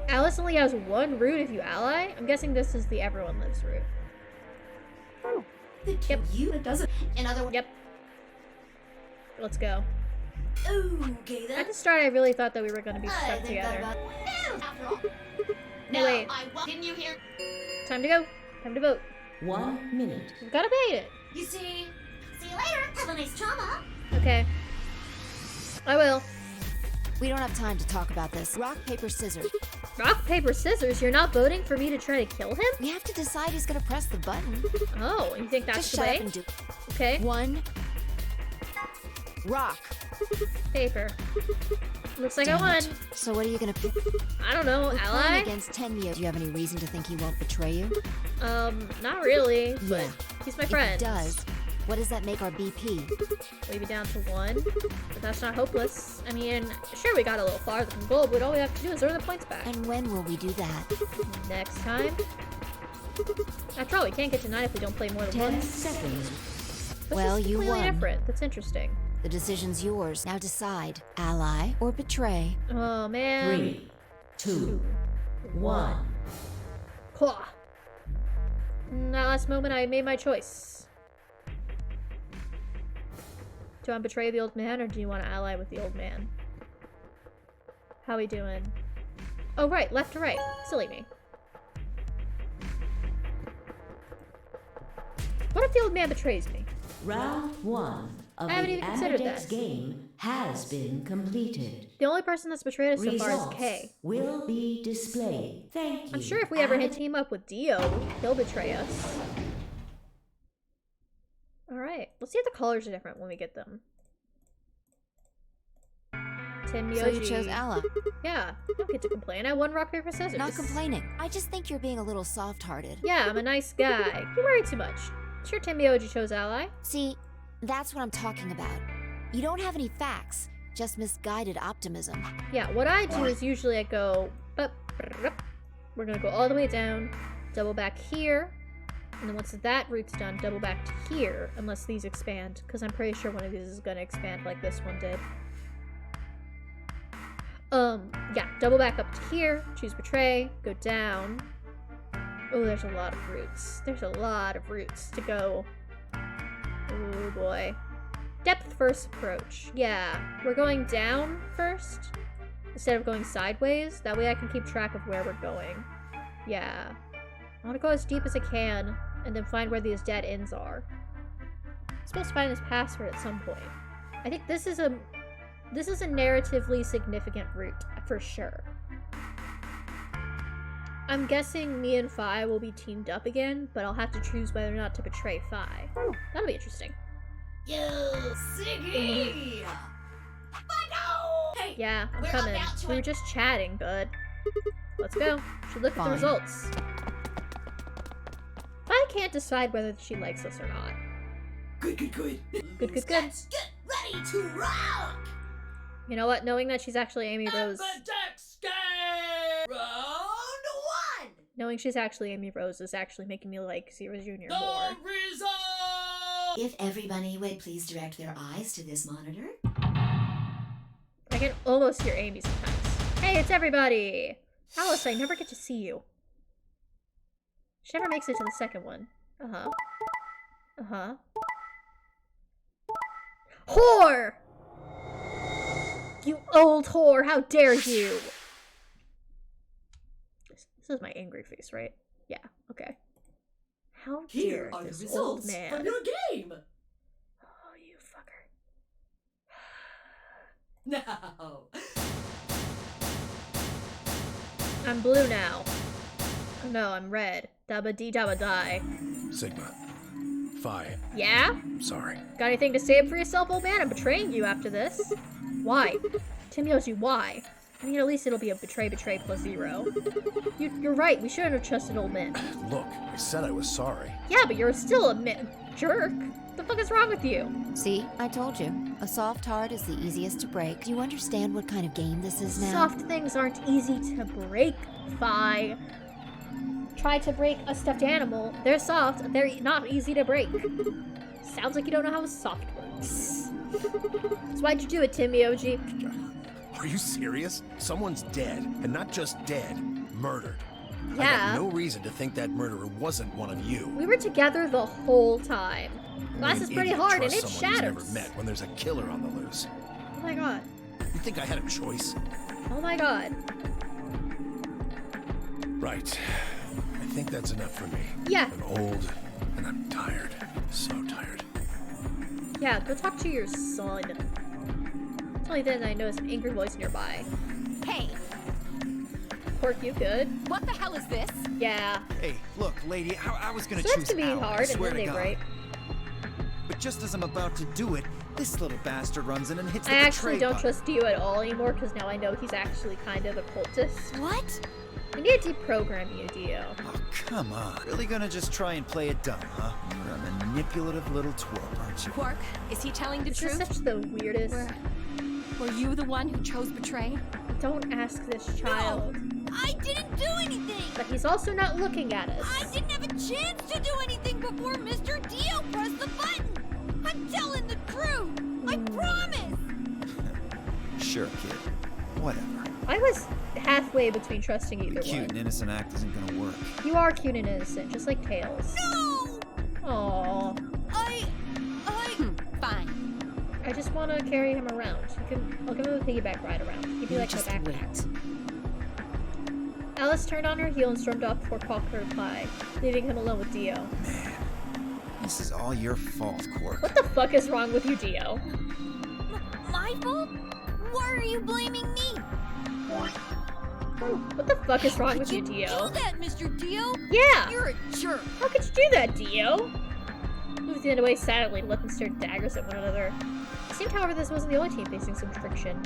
Alice only has 1 route if you ally? I'm guessing this is the everyone lives route. Oh, the yep. You it doesn't. In other words. Yep. Let's go. Okay then. At the start, I really thought that we were going to be stuck together. After all. No, wait. Didn't you hear? Time to go. Time to vote. 1 minute. We've got to bait it. You see you later. Have a nice trauma. Okay. I will. We don't have time to talk about this. Rock, paper, scissors. Rock, paper, scissors? You're not voting for me to try to kill him? We have to decide who's gonna press the button. Oh, you think that's Just the shut way? up and do. Okay. 1. Rock. Paper. Looks like I Damn won. it. So what are you gonna pick? I don't know. We're Ally? playing against Tenmyo. Do you have any reason to think he won't betray you? Not really. But Yeah. he's my friend. If he does, what does that make our BP? Maybe down to 1. But that's not hopeless. I mean, sure, we got a little farther from gold, but all we have to do is earn the points back. And when will we do that? Next time. After all, we can't get to 9 if we don't play more than 10 once. seconds. Well, you completely won. different. That's interesting. The decision's yours. Now decide. Ally or betray? Oh, man. 3, 2, 1. Claw. In that last moment, I made my choice. Do you want to betray the old man, or do you want to ally with the old man? How we doing? Oh, right. Left to right. Silly me. What if the old man betrays me? Round 1 of I haven't the even considered Amadex that. game has been completed. The only person that's betrayed us so far is Results Kay. will be displayed. Thank you. I'm sure if we ever team up with Dio, he'll betray us. Alright, let's see if the colors are different when we get them. Tim So you chose Ally. Yeah, I don't get to complain. I won rock, paper, scissors. Not complaining. I just think you're being a little soft-hearted. Yeah, I'm a nice guy. You worry too much. Sure, Tim Mioji chose Ally. See, that's what I'm talking about. You don't have any facts, just misguided optimism. Yeah, what I do is usually I go... We're gonna go all the way down, double back here, and then once that route's done, double back to here, unless these expand, because I'm pretty sure one of these is gonna expand like this one did. Yeah, double back up to here, choose betray, go down. Oh, there's a lot of routes. There's a lot of routes to go. Oh boy. Depth first approach. Yeah, we're going down first instead of going sideways. That way I can keep track of where we're going. Yeah. I want to go as deep as I can and then find where these dead ends are. I'm supposed to find this password at some point. I think this is a narratively significant route for sure. I'm guessing me and Fi will be teamed up again, but I'll have to choose whether or not to betray Fi. That'll be interesting. Yo, Siggy! Hey, Yeah, I'm we're coming. about to We were just chatting, bud. Let's go. Should look at the Fine. results. Fi can't decide whether she likes us or not. Good. Good. Let's get ready to rock! You know what? Knowing that she's actually Amy Rose. Amadex game! Round 1! Knowing she's actually Amy Rose is actually making me like Zero Jr. more. result! If everybody would please direct their eyes to this monitor. I can almost hear Amy sometimes. Hey, it's everybody! Alice, I never get to see you. She never makes it to the second one. Whore! You old whore, how dare you! This is my angry face, right? Yeah, okay. How dare this old man? from your game! Oh, you fucker. Now, I'm blue now. Oh no, I'm red. Dabba dee dabba die. Sigma. Phi. Yeah? Sorry. Got anything to say up for yourself, old man? I'm betraying you after this. Why? Tim Yoshi, why? I mean, at least it'll be a betray plus 0. You're right, we shouldn't have trusted old men. Look, I said I was sorry. Yeah, but you're still a jerk. What the fuck is wrong with you? See, I told you. A soft heart is the easiest to break. Do you understand what kind of game this is now? Soft things aren't easy to break, Fi. Try to break a stuffed animal. They're soft, they're not easy to break. Sounds like you don't know how soft works. So why'd you do it, Timmy OG? Are you serious? Someone's dead, and not just dead, murdered. Yeah. I got no reason to think that murderer wasn't one of you. We were together the whole time. Glass is pretty hard and it shatters. Never met when there's a killer on the loose. Oh my god. You think I had a choice? Oh my god. Right. I think that's enough for me. Yeah. I'm old and I'm tired. So tired. Yeah, go talk to your son. It's only then I noticed an angry voice nearby. Hey, Quirk, you good? what the hell is this? Yeah. Hey, look, lady, I was gonna Starts choose to be Al, I hard and swear then to they God. break. But just as I'm about to do it, this little bastard runs in and hits the I actually betray don't button. trust Dio at all anymore because now I know he's actually kind of a cultist. What? We need to deprogram you, Dio. Oh, come on. Really gonna just try and play it dumb, huh? You're a manipulative little twerp, aren't you? Quark, is he telling the This truth? is such the weirdest. Were you the one who chose betray? Don't ask this child. I didn't do anything! But he's also not looking at us. I didn't have a chance to do anything before Mr. Dio pressed the button! I'm telling the truth! I promise! Sure, kid. Whatever. I was halfway between trusting either The cute one. and innocent act isn't gonna work. You are cute and innocent, just like Tails. No! Aww. Fine. I just want to carry him around. I'll give him a piggyback ride around. He'd be You like my just backpack. Alice turned on her heel and stormed off before Paul could reply, leaving him alone with Dio. Man, this is all your fault, Quark. What the fuck is wrong with you, Dio? My fault? Why are you blaming me? What the fuck is wrong with you, Do Dio? that, Mr. Dio? Yeah! You're a jerk. How could you do that, Dio? Moved the end away silently, let them stare daggers at one another. It seemed, however, this wasn't the only team facing some friction.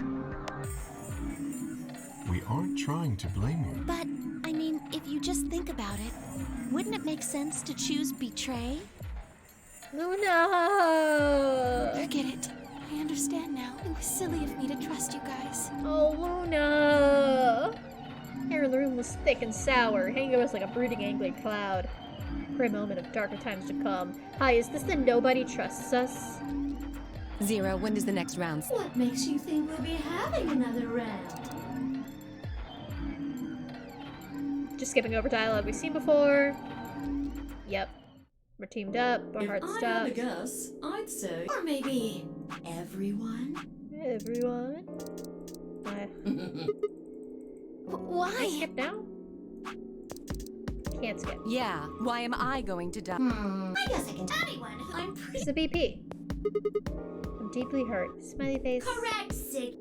We aren't trying to blame you. But, I mean, if you just think about it, wouldn't it make sense to choose betray? Luna! Forget it. I understand now. It was silly of me to trust you guys. Oh, Luna! Air in the room was thick and sour, hanging over us like a brooding, angry cloud. For a moment of darker times to come. Hi, is this the nobody trusts us? Zero, when does the next round start? What makes you think we'll be having another round? Just skipping over dialogue we've seen before. Yep. We're teamed up, our If hearts I had stop. to guess, I'd say. Or maybe everyone? Everyone. Why? Skip now? Can't skip. Yeah, why am I going to die? I guess I can tell anyone who I'm pretty It's the BP. I'm deeply hurt. Smiley face. correct, Sig.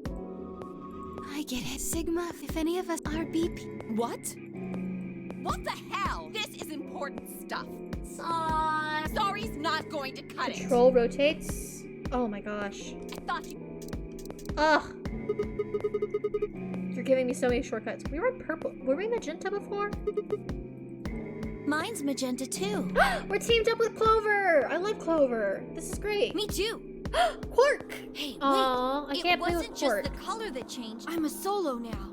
I get it. Sigma, if any of us are BP. What? What the hell? This is important stuff. Sorry. Sorry's not going to cut it. Control rotates. Oh my gosh. I thought you... Ugh. You're giving me so many shortcuts. We were purple. Were we magenta before? Mine's magenta too. We're teamed up with Clover! I like Clover. This is great. Me too. Quark! Hey, Aw, I wait. can't It play wasn't with just Quark. the color that changed. I'm a solo now.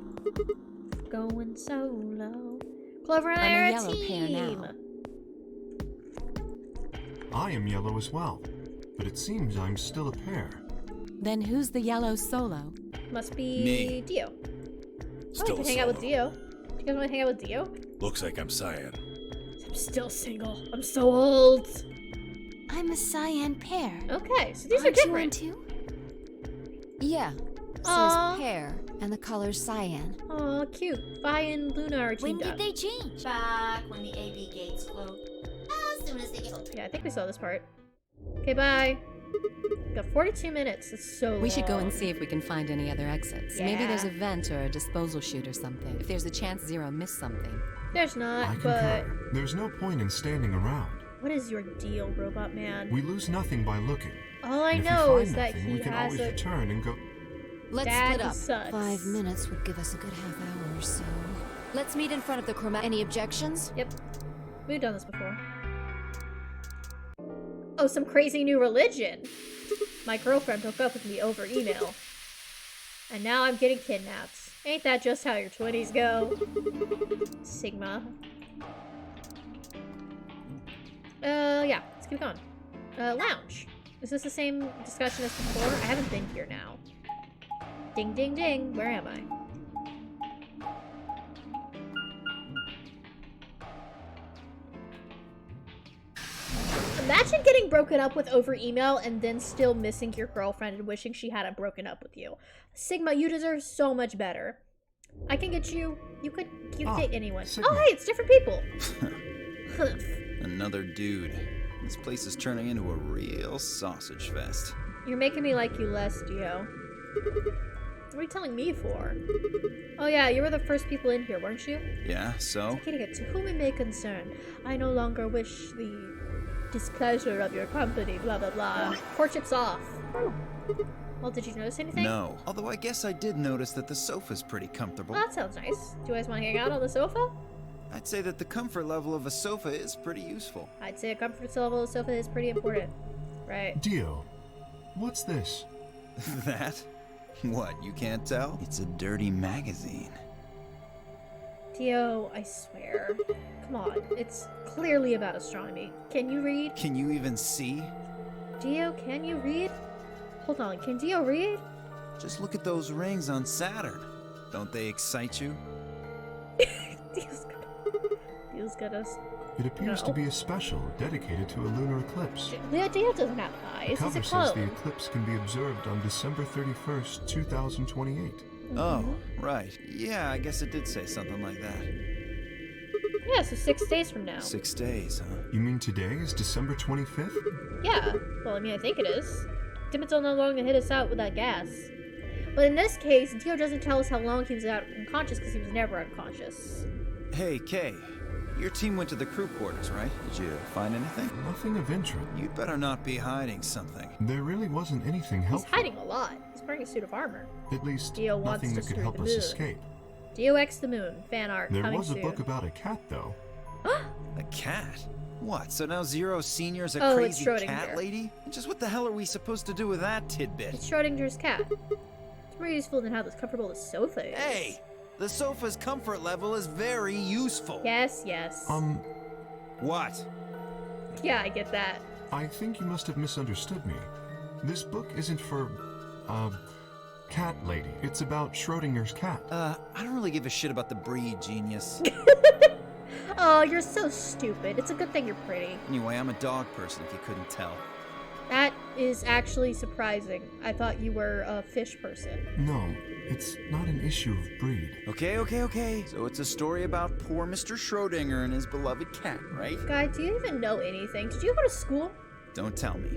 Going solo. Clover and I I'm are a a yellow pair team. now. I am yellow as well, but it seems I'm still a pair. Then who's the yellow solo? Must be Me. Dio. I Still like to hang out with solo. Dio. Do you guys want to hang out with Dio? Looks like I'm cyan. I'm still single. I'm so old. I'm a cyan pair. Okay, so these are Aren't you one different. too? Yeah. Aw. Says pear, and the color's cyan. Aw, cute. Vi and Luna are When teamed did up. they change? Back when the AV gates closed. As soon as they get open. Yeah, I think we saw this part. Okay, bye. Got 42 minutes. That's so We should go long. and see if we can find any other exits. Maybe there's a Yeah. vent or a disposal chute or something. If there's a chance Zero missed something. There's I not, but concur. There's no point in standing around. what is your deal, Robot Man? We lose nothing by looking. All I And if we know find is that nothing, he we can has always a... return and go. Let's Dad split up. sucks. 5 minutes would give us a good half hour or so. Let's meet in front of the chroma. Any objections? Yep. We've done this before. Oh, some crazy new religion. My girlfriend broke up with me over email. And now I'm getting kidnapped. Ain't that just how your 20s go? Sigma. Yeah, let's keep going. Lounge. Is this the same discussion as before? I haven't been here now. Ding, ding, ding. Where am I? Imagine getting broken up with over email and then still missing your girlfriend and wishing she hadn't broken up with you. Sigma, you deserve so much better. I can get you. You could date anyone. Sigma. Oh, hey, it's different people. Another dude. This place is turning into a real sausage fest. You're making me like you less, Dio. What are you telling me for? Oh yeah, you were the first people in here, weren't you? Yeah, so? Getting it to whom it may concern. I no longer wish the displeasure of your company, blah blah blah. Courtship's off. Well, did you notice anything? No. Although I guess I did notice that the sofa's pretty comfortable. Well, that sounds nice. Do you guys want to hang out on the sofa? I'd say that the comfort level of a sofa is pretty useful. I'd say a comfort level of the sofa is pretty important. Right. Dio, what's this? That? What, you can't tell? It's a dirty magazine. Dio, I swear. Come on, it's clearly about astronomy. Can you read? Can you even see? Dio, can you read? Hold on, can Dio read? Just look at those rings on Saturn. Don't they excite you? Dio's got us. It appears to be a special dedicated to a lunar eclipse. Dio doesn't have eyes. The He's a cover clone. says the eclipse can be observed on December 31st, 2028. Oh, right. Yeah, I guess it did say something like that. Yeah, so 6 days from now. 6 days, huh? You mean today is December 25th? Yeah, well, I mean, I think it is. Depends on how long they hit us out with that gas. But in this case, Dio doesn't tell us how long he was out unconscious because he was never unconscious. Hey, Kay. Your team went to the crew quarters, right? Did you find anything? Nothing of interest. You'd better not be hiding something. There really wasn't anything helpful. He's hiding a lot. He's wearing a suit of armor. At least, Dio wants nothing to that could destroy help the us moon. escape. Dio X the Moon, fan art, There coming was a soon. book about a cat, though. A cat? What, so now Zero Senior's a Oh, it's crazy Schrodinger. cat lady? Just what the hell are we supposed to do with that tidbit? It's Schrodinger's cat. It's more useful than how comfortable the sofa is. Hey! The sofa's comfort level is very useful. Yes, yes. What? Yeah, I get that. I think you must have misunderstood me. This book isn't for, cat lady. It's about Schrodinger's cat. I don't really give a shit about the breed, genius. Oh, you're so stupid. It's a good thing you're pretty. Anyway, I'm a dog person if you couldn't tell. That is actually surprising. I thought you were a fish person. No, it's not an issue of breed. Okay. So it's a story about poor Mr. Schrodinger and his beloved cat, right? Guy, do you even know anything? Did you go to school? Don't tell me.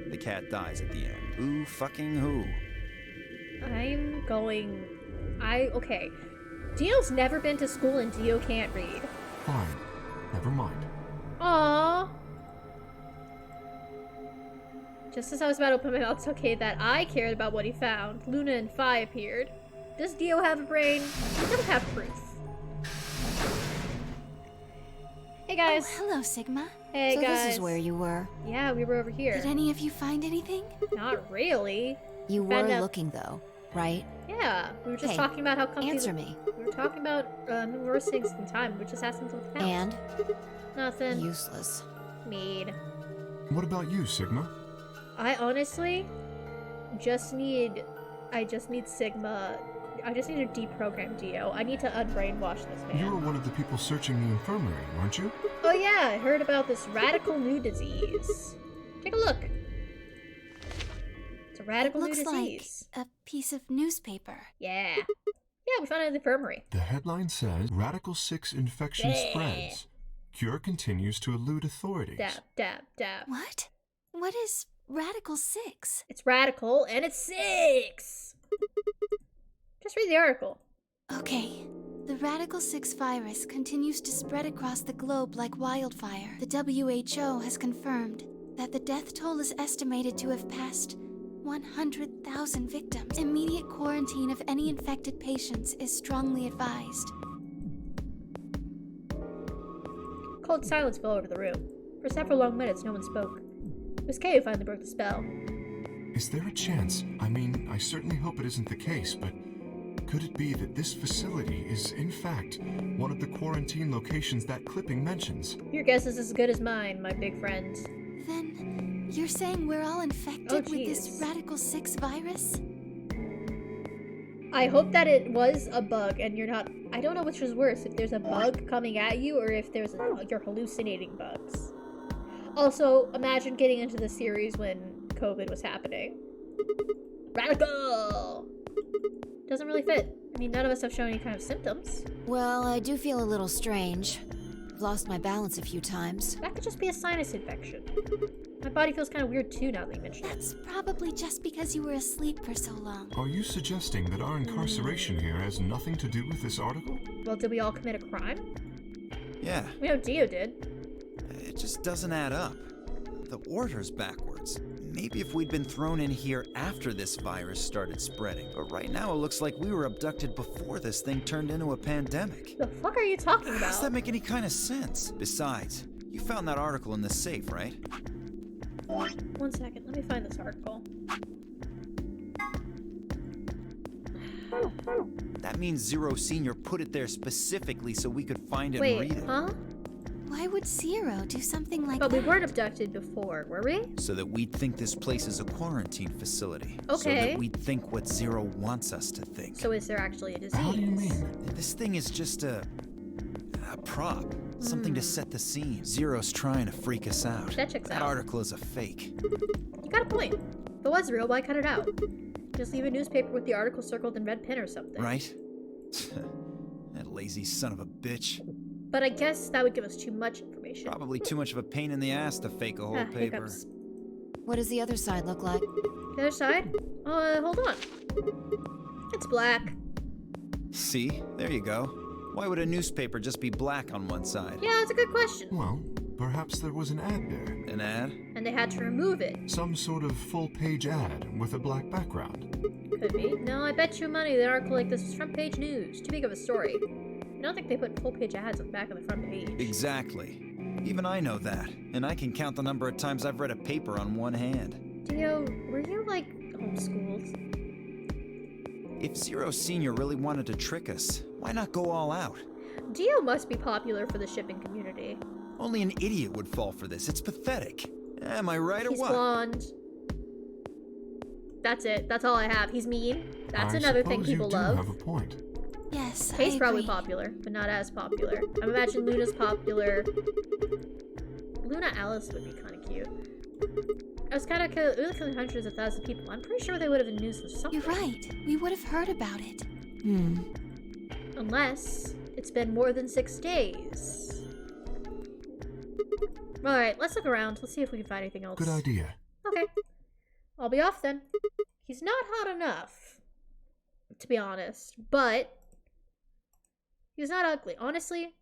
The cat dies at the end. Who fucking who? Okay. Dio's never been to school and Dio can't read. Fine. Never mind. Aww. Just as I was about to open my mouth, it's okay that I cared about what he found. Luna and Phi appeared. Does Dio have a brain? We don't have proof. Hey guys. Oh, hello, Sigma. Hey So guys. this is where you were. Yeah, we were over here. Did any of you find anything? Not really. You Found were out- looking, though, right? Yeah, we were just Hey, talking about how comfy. Answer me. We were talking about numerous things in time. We just asked them what they found. And? Nothing. Useless. Mean. What about you, Sigma? I honestly just need Sigma. I just need to deprogram Dio. I need to unbrainwash this man. You were one of the people searching the infirmary, weren't you? Oh yeah, I heard about this radical new disease. Take a look. It's a radical new Looks disease. like a piece of newspaper. Yeah. Yeah, we found it in the infirmary. The headline says, Radical 6 infection Yeah. spreads. Cure continues to elude authorities. Dab. What? What is Radical 6? It's radical and it's 6! Just read the article. Okay. The Radical 6 virus continues to spread across the globe like wildfire. The WHO has confirmed that the death toll is estimated to have passed 100,000 victims. Immediate quarantine of any infected patients is strongly advised. Cold silence fell over the room. For several long minutes, no one spoke. It was Kay who finally broke the spell. Is there a chance? I mean, I certainly hope it isn't the case, but could it be that this facility is, in fact, one of the quarantine locations that clipping mentions? Your guess is as good as mine, my big friend. Then, you're saying we're all infected with this Radical 6 virus? I hope that it was a bug and you're not... I don't know which is worse, if there's a bug coming at you or if you're hallucinating bugs. Also, imagine getting into the series when COVID was happening. Radical! Doesn't really fit. I mean, none of us have shown any kind of symptoms. Well, I do feel a little strange. I've lost my balance a few times. That could just be a sinus infection. My body feels kind of weird too now that you mention it. That's probably just because you were asleep for so long. Are you suggesting that our incarceration here has nothing to do with this article? Well, did we all commit a crime? Yeah. We know Dio did. It just doesn't add up. The order's backwards. Maybe if we'd been thrown in here after this virus started spreading. But right now it looks like we were abducted before this thing turned into a pandemic. The fuck are you talking about? How does that make any kind of sense? Besides, you found that article in the safe, right? 1 second, let me find this article. That means Zero Senior put it there specifically so we could find it and Wait, read it. huh? Why would Zero do something like But that? we weren't abducted before, were we? So that we'd think this place is a quarantine facility. So Okay. that we'd think what Zero wants us to think. So is there actually a disease? How do you mean? This thing is just a prop. Something to set the scene. Zero's trying to freak us out. That checks That out. article is a fake. You got a point. If it was real, why cut it out? Just leave a newspaper with the article circled in red pen or something. Right? That lazy son of a bitch. But I guess that would give us too much information. Probably too much of a pain in the ass to fake a whole paper. Hiccups. What does the other side look like? The other side? Hold on. It's black. See? There you go. Why would a newspaper just be black on one side? Yeah, it's a good question. Well, perhaps there was an ad there. An ad? And they had to remove it. Some sort of full-page ad with a black background. Could be. No, I bet you money that article like this was front page news. Too big of a story. I don't think they put full page ads on the back of the front page. Exactly. Even I know that. And I can count the number of times I've read a paper on one hand. Dio, were you, like, homeschooled? If Zero Senior really wanted to trick us, why not go all out? Dio must be popular for the shipping community. Only an idiot would fall for this. It's pathetic. Am I right or He's what? blonde. That's it. That's all I have. He's mean. That's another thing people love. I suppose you do have a point. Yes, Kay's I probably agree. popular, but not as popular. I imagine Luna's popular. Luna Alice would be kind of cute. I was kind of killing hundreds of thousands of people. I'm pretty sure they would have been news for something. You're right. We would have heard about it. Unless it's been more than 6 days. Alright, let's look around. Let's see if we can find anything else. Good idea. Okay. I'll be off then. He's not hot enough, to be honest, but he's not ugly. Honestly.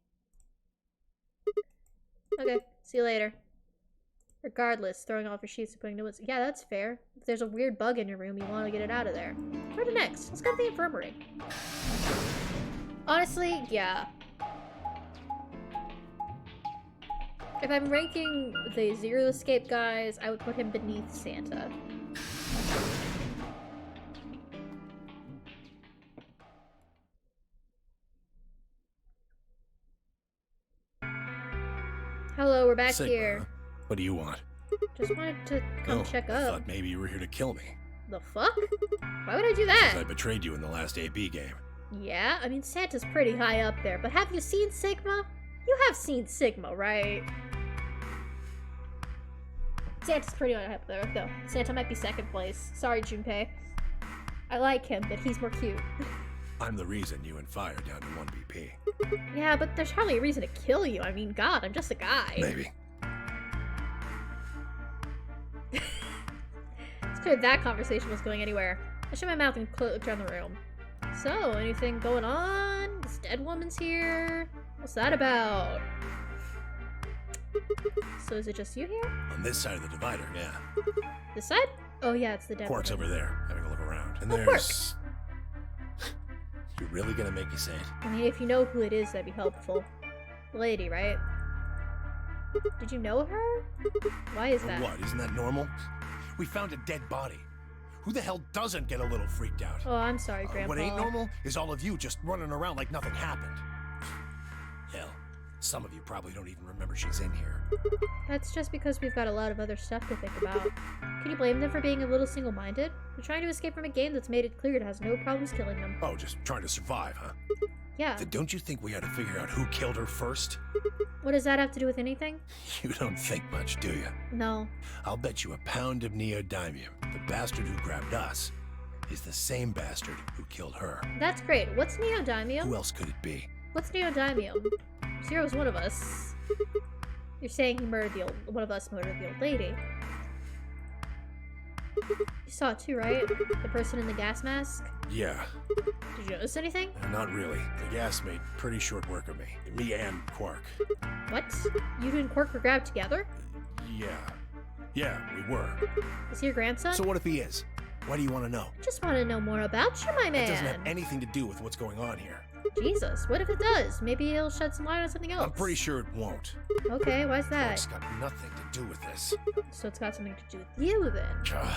Okay, see you later. Regardless, throwing off your sheets and putting new ones. Yeah, that's fair. If there's a weird bug in your room, you want to get it out of there. Where to next? Let's go to the infirmary. Honestly, yeah. If I'm ranking the Zero Escape guys, I would put him beneath Santa. Hello, we're back Sigma, here. What do you want? Just wanted to come check I up. thought maybe you were here to kill me. The fuck? Why would I do Because I that? betrayed you in the last AB game. Yeah, I mean, Santa's pretty high up there, but have you seen Sigma? You have seen Sigma, right? Santa's pretty high up there, though. Santa might be second place. Sorry, Junpei. I like him, but he's more cute. I'm the reason you and Fire down to 1 BP. Yeah, but there's hardly a reason to kill you. I mean, God, I'm just a guy. Maybe. It's clear that conversation was going anywhere. I shut my mouth and looked around the room. So, anything going on? This dead woman's here? What's that about? So is it just you here? On this side of the divider, yeah. This side? Oh yeah, it's the dead Quark's woman. over there, having a look around. And Oh, there's... You really gonna make me say it? I mean, if you know who it is, that'd be helpful. The lady, right? Did you know her? Why is that? What, isn't that normal? We found a dead body. Who the hell doesn't get a little freaked out? Oh, I'm sorry, Grandpa. What ain't normal is all of you just running around like nothing happened. Hell, some of you probably don't even remember she's in here. That's just because we've got a lot of other stuff to think about. Can you blame them for being a little single-minded? They're trying to escape from a game that's made it clear it has no problems killing them. Oh, just trying to survive, huh? Yeah. Then don't you think we ought to figure out who killed her first? What does that have to do with anything? You don't think much, do you? No. I'll bet you a pound of neodymium the bastard who grabbed us is the same bastard who killed her. That's great. What's neodymium? Who else could it be? What's neodymium? Zero's one of us. You're saying he murdered one of us murdered the old lady. You saw it too, right? The person in the gas mask? Yeah. Did you notice anything? Not really. The gas made pretty short work of me. Me and Quark. What? You and Quark were grabbed together? Yeah, we were. Is he your grandson? So what if he is? Why do you want to know? Just want to know more about you, my man. It doesn't have anything to do with what's going on here. Jesus, what if it does? Maybe it'll shed some light on something else. I'm pretty sure it won't. Okay, why's that? It's got nothing to do with this. So it's got something to do with you, then.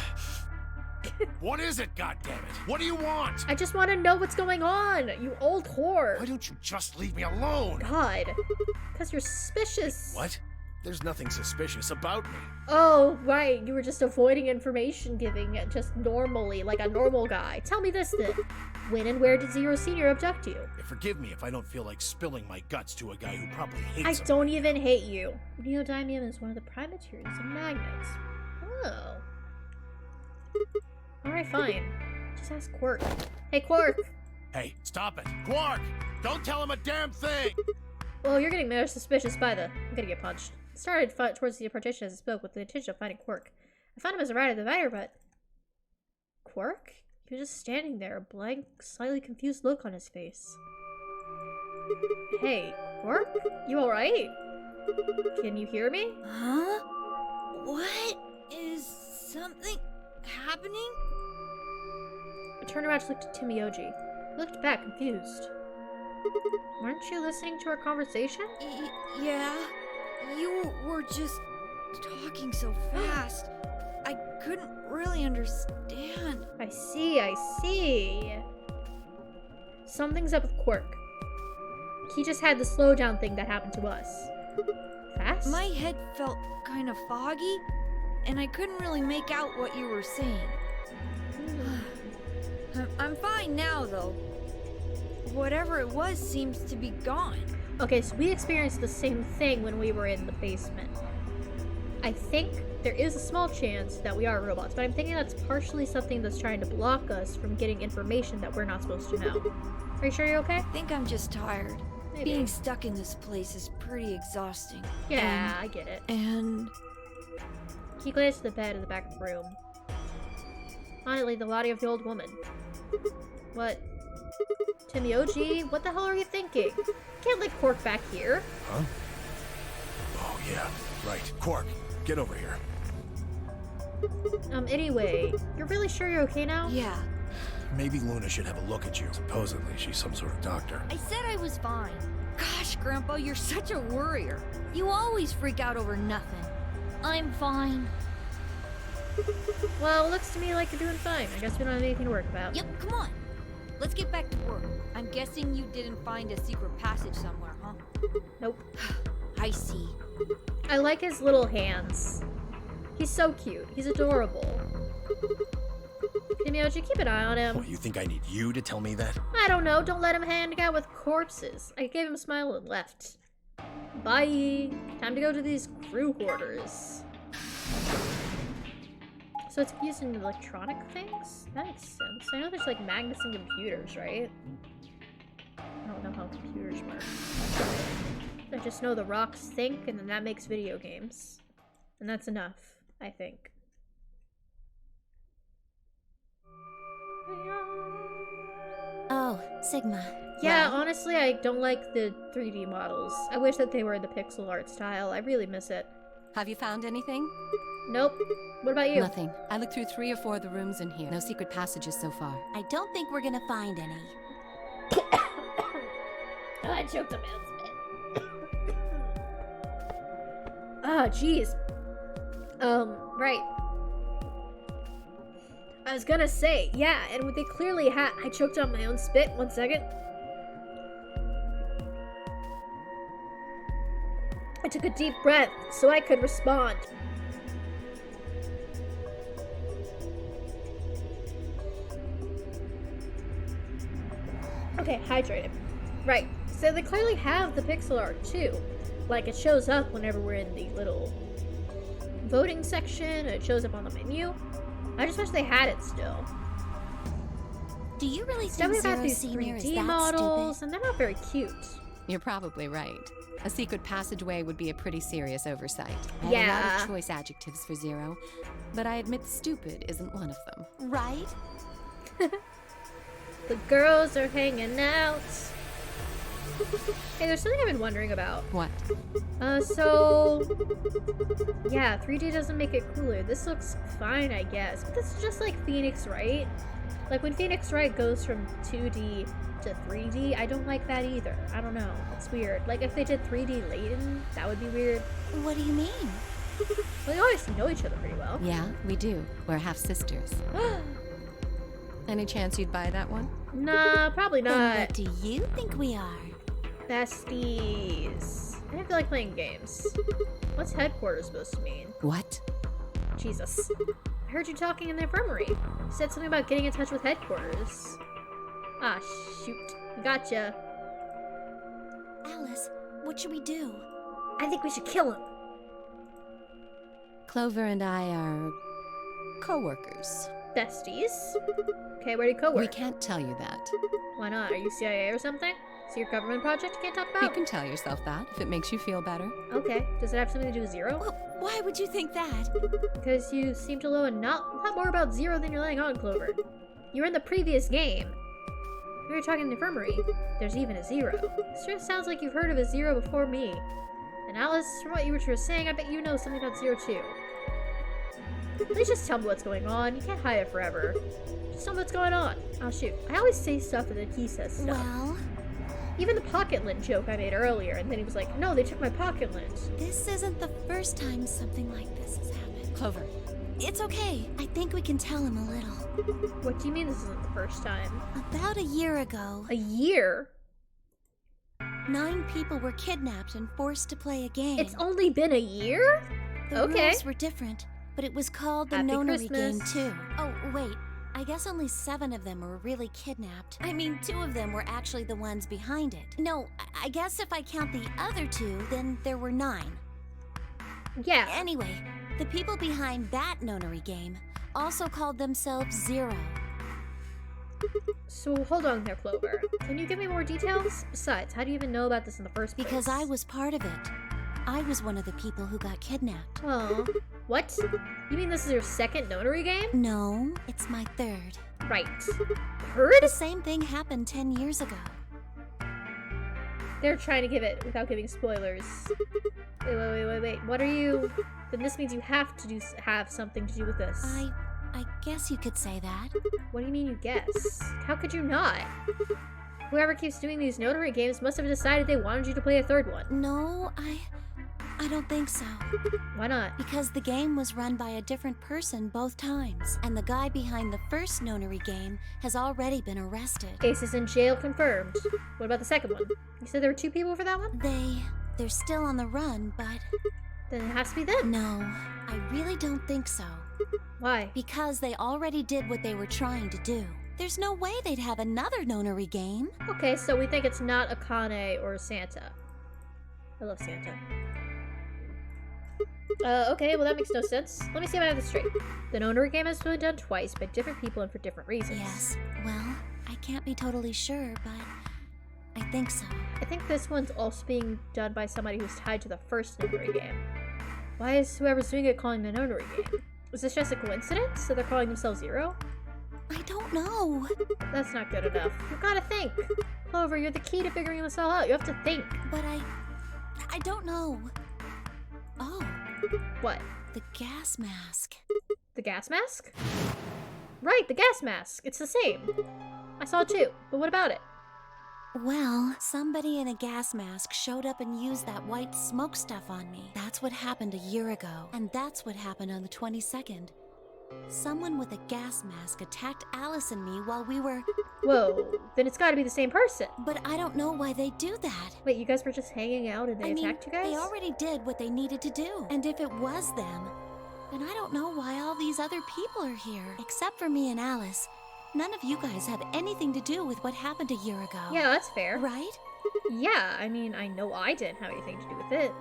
What is it, goddammit? What do you want? I just want to know what's going on, you old whore. Why don't you just leave me alone? God. Because you're suspicious. What? There's nothing suspicious about me. Oh, right. You were just avoiding information giving just normally, like a normal guy. Tell me this then. When and where did Zero Senior abduct you? Forgive me if I don't feel like spilling my guts to a guy who probably hates I him. don't even hate you. Neodymium is one of the prime materials of magnets. Oh. Alright, fine. Just ask Quark. Hey, Quark! Hey, stop it. Quark! Don't tell him a damn thing! Well, you're getting more suspicious by the... I'm gonna get punched. I started towards the partition as I spoke with the intention of finding Quark. I found him as a rider of the Vider, but... Quark? He was just standing there, a blank, slightly confused look on his face. Hey, Quark? You alright? Can you hear me? Huh? What? Is something happening? I turned around to look at Timioji. He looked back, confused. Weren't you listening to our conversation? Yeah. You were just talking so fast. I couldn't really understand. I see. Something's up with Quark. He just had the slowdown thing that happened to us. Fast? My head felt kind of foggy, and I couldn't really make out what you were saying. I'm fine now, though. Whatever it was seems to be gone. Okay, so we experienced the same thing when we were in the basement. I think there is a small chance that we are robots, but I'm thinking that's partially something that's trying to block us from getting information that we're not supposed to know. Are you sure you're okay? I think I'm just tired. Maybe. Being stuck in this place is pretty exhausting. Yeah, I get it. And... He glanced at the bed in the back of the room. On it lay the body of the old woman. What? Timioji, what the hell are you thinking? You can't let Quark back here. Huh? Oh, yeah. Right. Quark, get over here. Anyway, you're really sure you're okay now? Yeah. Maybe Luna should have a look at you. Supposedly, she's some sort of doctor. I said I was fine. Gosh, Grandpa, you're such a worrier. You always freak out over nothing. I'm fine. Well, it looks to me like you're doing fine. I guess we don't have anything to worry about. Yep, come on. Let's get back to work. I'm guessing you didn't find a secret passage somewhere, huh? Nope. I see. I like his little hands. He's so cute. He's adorable. Timioji, keep an eye on him. What, you think I need you to tell me that? I don't know. Don't let him hang out with corpses. I gave him a smile and left. Bye. Time to go to these crew quarters. So it's using electronic things? That makes sense. I know there's like magnets and computers, right? I don't know how computers work. I just know the rocks think, and then that makes video games. And that's enough, I think. Oh, Sigma. Yeah, honestly, I don't like the 3D models. I wish that they were the pixel art style. I really miss it. Have you found anything? Nope. What about you? Nothing. I looked through 3 or 4 of the rooms in here. No secret passages so far. I don't think we're gonna find any. Oh, I choked on my own spit. Ah, jeez. Right. I was gonna say, yeah, and they clearly had. I choked on my own spit. 1 second. I took a deep breath so I could respond. Okay, hydrated. Right. So they clearly have the pixel art too. Like, it shows up whenever we're in the little voting section. It shows up on the menu. I just wish they had it still. Do you really Instead, think we've got Zero these Senior is 3D that models, stupid? and they're not very cute. You're probably right. A secret passageway would be a pretty serious oversight. I have a lot Yeah. of choice adjectives for Zero, but I admit stupid isn't one of them. Right? The girls are hanging out. Hey, there's something I've been wondering about. What? So... Yeah, 3D doesn't make it cooler. This looks fine, I guess. But this is just like Phoenix Wright. Like, when Phoenix Wright goes from 2D to 3D, I don't like that either. I don't know. It's weird. Like, if they did 3D Layton, that would be weird. What do you mean? Well, they obviously know each other pretty well. Yeah, we do. We're half sisters. Any chance you'd buy that one? Nah, probably Then not. what do you think we are? Besties. I don't feel like playing games. What's headquarters supposed to mean? What? Jesus. I heard you talking in the infirmary. You said something about getting in touch with headquarters. Ah, shoot. Gotcha. Alice, what should we do? I think we should kill him. Clover and I are co-workers. Besties? Okay, where do you co-work? We can't tell you that. Why not? Are you CIA or something? Secret government project you can't talk You about? can tell yourself that if it makes you feel better. Okay. Does it have something to do with Zero? Well, why would you think that? Because you seem to know a lot more about Zero than you're letting on, Clover. You were in the previous game. We were talking in the infirmary. There's even a Zero. It sure sounds like you've heard of a Zero before me. And Alice, from what you were saying, I bet you know something about Zero too. Please just tell me what's going on. You can't hide it forever. Just tell me what's going on. Oh shoot. I always say stuff and then he says stuff. Well, Even the pocket lint joke I made earlier, and then he was like, no, they took my pocket lint. this isn't the first time something like this has happened. Clover. It's okay. I think we can tell him a little. What do you mean this isn't the first time? About a year ago, A year? 9 people were kidnapped and forced to play a game. It's only been a year? The okay. rules were different, but it was called the Happy Nonary game Christmas. too. Oh, wait. I guess only 7 of them were really kidnapped. I mean, 2 of them were actually the ones behind it. No, I guess if I count the other 2, then there were 9. Yeah. Anyway, the people behind that Nonary game also called themselves Zero. So hold on there, Clover. Can you give me more details? Besides, how do you even know about this in the first place? Because I was part of it. I was one of the people who got kidnapped. Oh. What? You mean this is your second notary game? No, it's my 3rd. Right. The 3rd? same thing happened 10 years ago. They're trying to give it without giving spoilers. Wait. What are you... Then this means you have to have something to do with this. I guess you could say that. What do you mean you guess? How could you not? Whoever keeps doing these notary games must have decided they wanted you to play a 3rd one. No, I don't think so. Why not? Because the game was run by a different person both times, and the guy behind the first Nonary game has already been arrested. Case is in jail confirmed. What about the second one? You said there were 2 people for that one? They're still on the run, but... Then it has to be them. No, I really don't think so. Why? Because they already did what they were trying to do. There's no way they'd have another Nonary game. Okay, so we think it's not Akane or Santa. I love Santa. Okay, well that makes no sense. Let me see if I have this straight. The Nonary game has been done twice by different people and for different reasons. Yes, well, I can't be totally sure, but I think so. I think this one's also being done by somebody who's tied to the first Nonary game. Why is whoever's doing it calling the Nonary game? Was this just a coincidence that they're calling themselves Zero? I don't know. That's not good enough. You've gotta think. Clover, you're the key to figuring this all out. You have to think. But I don't know. Oh, What? The gas mask. The gas mask? Right, the gas mask. It's the same. I saw it too, but what about it? Well, somebody in a gas mask showed up and used that white smoke stuff on me. That's what happened a year ago, and that's what happened on the 22nd. Someone with a gas mask attacked Alice and me while we were... Whoa, then it's gotta be the same person. But I don't know why they do that. Wait, you guys were just hanging out and they attacked you guys? They already did what they needed to do. And if it was them, then I don't know why all these other people are here. Except for me and Alice. None of you guys have anything to do with what happened a year ago. Yeah, that's fair. Right? Yeah, I mean, I know I didn't have anything to do with it.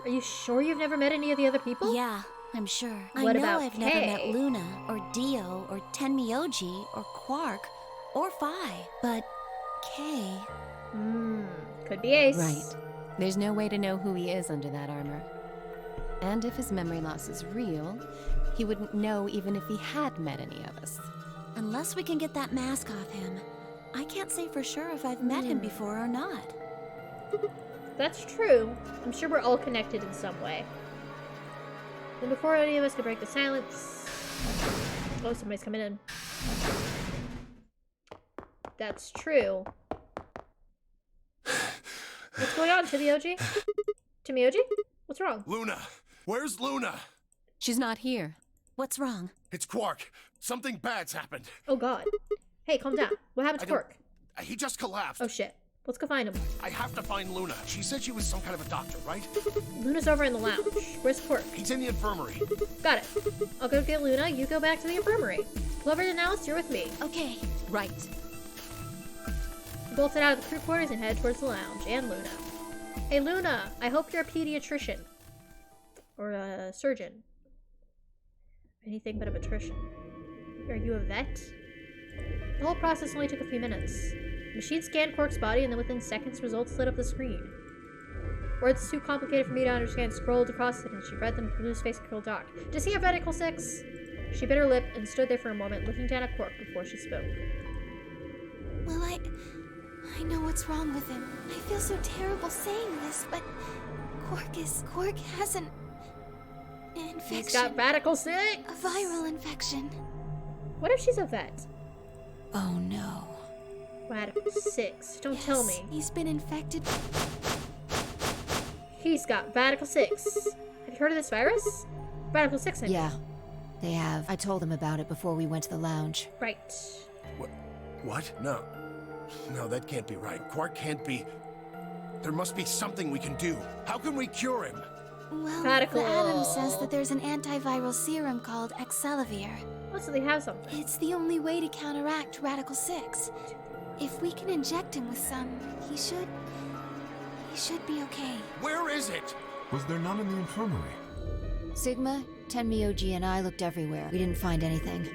Are you sure you've never met any of the other people? Yeah, I'm sure. What I know about I've Kay? never met Luna, or Dio, or Tenmyoji, or Quark, or Phi, but Kay... Could be Ace. Right. There's no way to know who he is under that armor. And if his memory loss is real, he wouldn't know even if he had met any of us. Unless we can get that mask off him, I can't say for sure if I've met him before or not. That's true. I'm sure we're all connected in some way. And before any of us can break the silence... Oh, somebody's coming in. That's true. What's going on, Timioji? Timioji? What's wrong? Luna! Where's Luna? She's not here. What's wrong? It's Quark. Something bad's happened. Oh god. Hey, calm down. What happened to Quark? He just collapsed. Oh shit. Let's go find him. I have to find Luna. She said she was some kind of a doctor, right? Luna's over in the lounge. Where's Quark? He's in the infirmary. Got it. I'll go get Luna, you go back to the infirmary. Clover and Alice, you're with me. Okay. Right. We bolted out of the crew quarters and head towards the lounge. And Luna. Hey Luna, I hope you're a pediatrician. Or a surgeon. Anything but a patrician. Are you a vet? The whole process only took a few minutes. The machine scanned Quark's body, and then within seconds, results lit up the screen. Words too complicated for me to understand scrolled across it, and she read them. Blue's face curled dark. Does he have Radical 6? She bit her lip and stood there for a moment, looking down at Quark before she spoke. Well, I know what's wrong with him. I feel so terrible saying this, but Quark has an infection. He's got Radical 6! A viral infection. What if she's a vet? Oh no. Radical 6. Don't tell me. He's been infected. He's got Radical 6. Have you heard of this virus? Radical 6, I mean. Yeah, they have. I told them about it before we went to the lounge. Right. What? No. No, that can't be right. Quark can't be... There must be something we can do. How can we cure him? Well, Radical. the Atom says that there's an antiviral serum called Excelavir. Oh, so they have something. It's the only way to counteract Radical 6. If we can inject him with some, he should be okay. Where is it? Was there none in the infirmary? Sigma, Tenmyoji, and I looked everywhere. We didn't find anything.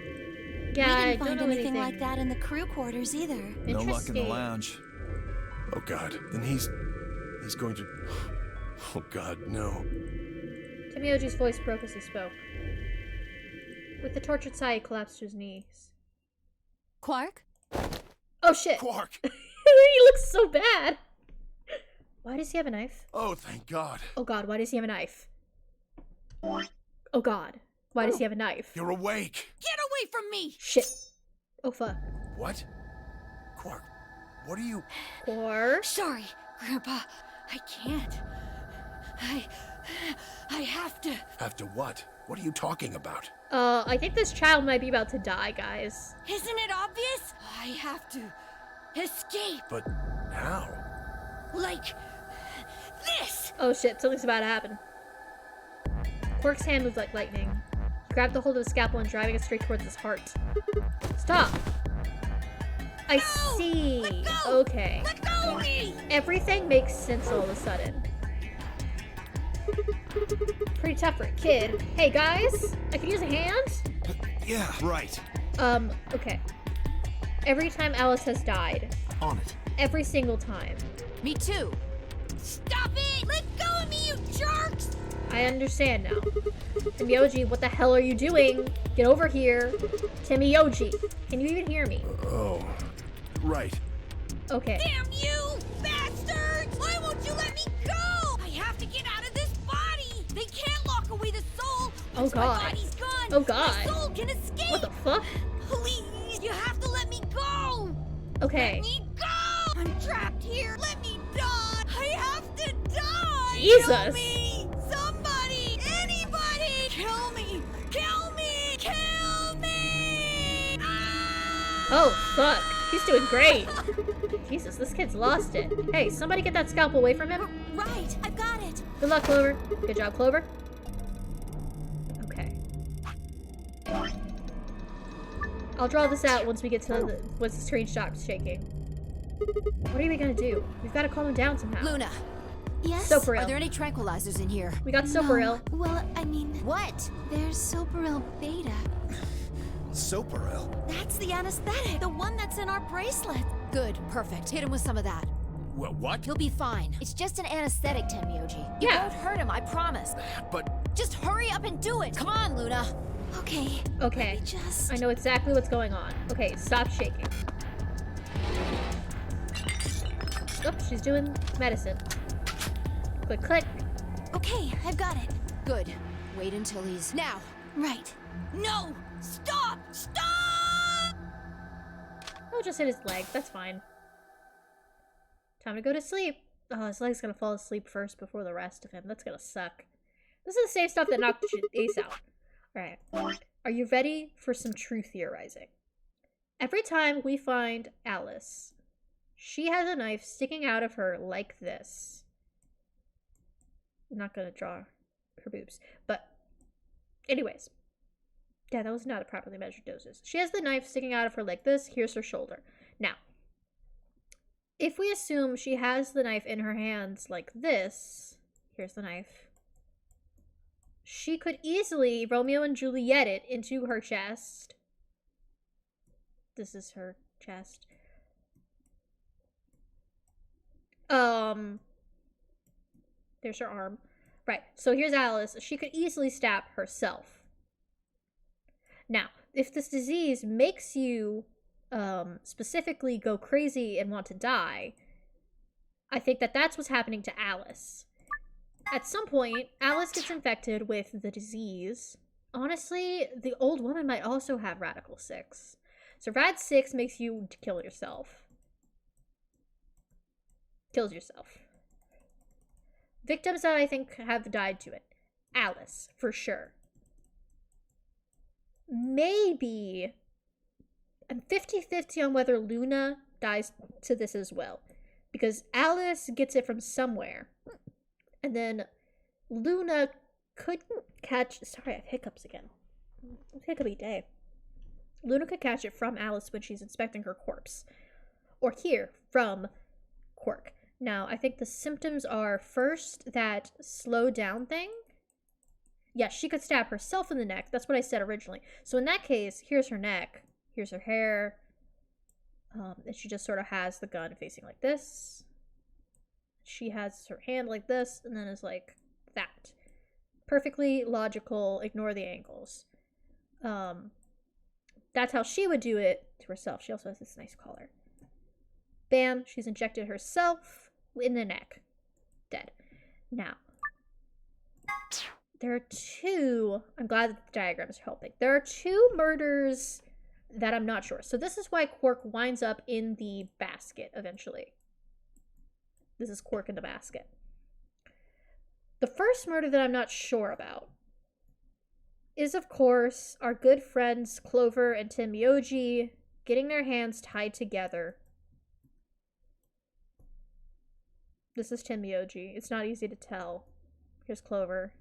Yeah, we I didn't don't find know anything anything like that in the crew quarters either. No luck in the lounge. Oh god, then he's going to... Oh god, no. Timioji's voice broke as he spoke. With the tortured sigh, he collapsed to his knees. Quark? Oh shit! Quark! He looks so bad! Why does he have a knife? Oh, thank god. Oh god, why does he have a knife? Oh god, why does he have a knife? You're awake! Get away from me! Shit. Oh fuck. What? Quark, what are you... Quark? Sorry, Grandpa. I can't. I have to. Have to what? What are you talking about? I think this child might be about to die, guys. Isn't it obvious? I have to escape. But how? Like this. Oh shit, something's about to happen. Quark's hand moved like lightning. He grabbed the hold of the scalpel and driving it straight towards his heart. Stop! I see. Let go! Okay. Let go of me! Everything makes sense all of a sudden. Pretty tough for a kid. Hey guys, I could use a hand? Yeah, right. Okay. Every time Alice has died. On it. Every single time. Me too. Stop it! Let go of me, you jerks! I understand now. Timioji, what the hell are you doing? Get over here. Timioji, can you even hear me? Oh, right. Okay. Damn you, bastards! Why won't you let me go? I have to get out of this body! They can't lock away Oh god. My body's gone. Oh god. My soul can escape. What the fuck? Please, you have to let me go. Okay. Let me go. I'm trapped here. Let me die. I have to die. Jesus. Kill me. Somebody. Anybody. Kill me. Kill me. Kill me. Oh fuck. He's doing great. Jesus, this kid's lost it. Hey, somebody get that scalpel away from him. Right, I've got it. Good luck, Clover. Good job, Clover. Okay. I'll draw this out once we get to once the screen stops shaking. What are we gonna do? We've got to calm him down somehow. Luna, Yes? Soparil. are there any tranquilizers in here? We got Soparil. No. Well, I mean, What? there's Soparil Beta. Soparil? That's the anesthetic, the one that's in our bracelet. Good, perfect. Hit him with some of that. What? He'll be fine. It's just an anesthetic, Tenmyoji. It Yeah. won't hurt him, I promise. But Just hurry up and do it. Come on, Luna. Okay. Okay. Let me just... I know exactly what's going on. Okay, stop shaking. Oh, she's doing medicine. Click, click. Okay, I've got it. Good. Wait until he's... Now! Right. No. Stop. Stop. Oh, just hit his leg. That's fine. Time to go to sleep. Oh, his leg's gonna fall asleep first before the rest of him. That's gonna suck. This is the same stuff that knocked Ace out. Alright. Are you ready for some true theorizing? Every time we find Alice, she has a knife sticking out of her like this. I'm not gonna draw her boobs. But, anyways. Yeah, that was not a properly measured doses. She has the knife sticking out of her like this. Here's her shoulder. Now, if we assume she has the knife in her hands like this, here's the knife, she could easily Romeo and Juliet it into her chest. This is her chest. There's her arm. Right, so here's Alice. She could easily stab herself. Now, if this disease makes you specifically go crazy and want to die, I think that that's what's happening to Alice. At some point, Alice gets infected with the disease. Honestly, the old woman might also have Radical 6. So Rad 6 makes you kill yourself. Kills yourself. Victims that I think have died to it. Alice, for sure. Maybe I'm 50-50 on whether Luna dies to this as well. Because Alice gets it from somewhere. And then Luna could catch... Sorry, I have hiccups again. It's a hiccupy day. Luna could catch it from Alice when she's inspecting her corpse. Or here, from Quirk. Now, I think the symptoms are first that slow down thing. Yes, she could stab herself in the neck. That's what I said originally. So in that case, here's her neck. Here's her hair. And she just sort of has the gun facing like this. She has her hand like this, and then is like that. Perfectly logical. Ignore the angles. That's how she would do it to herself. She also has this nice collar. Bam. She's injected herself in the neck. Dead. Now, there are two... I'm glad that the diagrams are helping. There are two murders that I'm not sure. So this is why Quark winds up in the basket eventually. This is Quark in the basket. The first murder that I'm not sure about is, of course, our good friends Clover and Tenmyoji getting their hands tied together. This is Tenmyoji. It's not easy to tell. Here's Clover.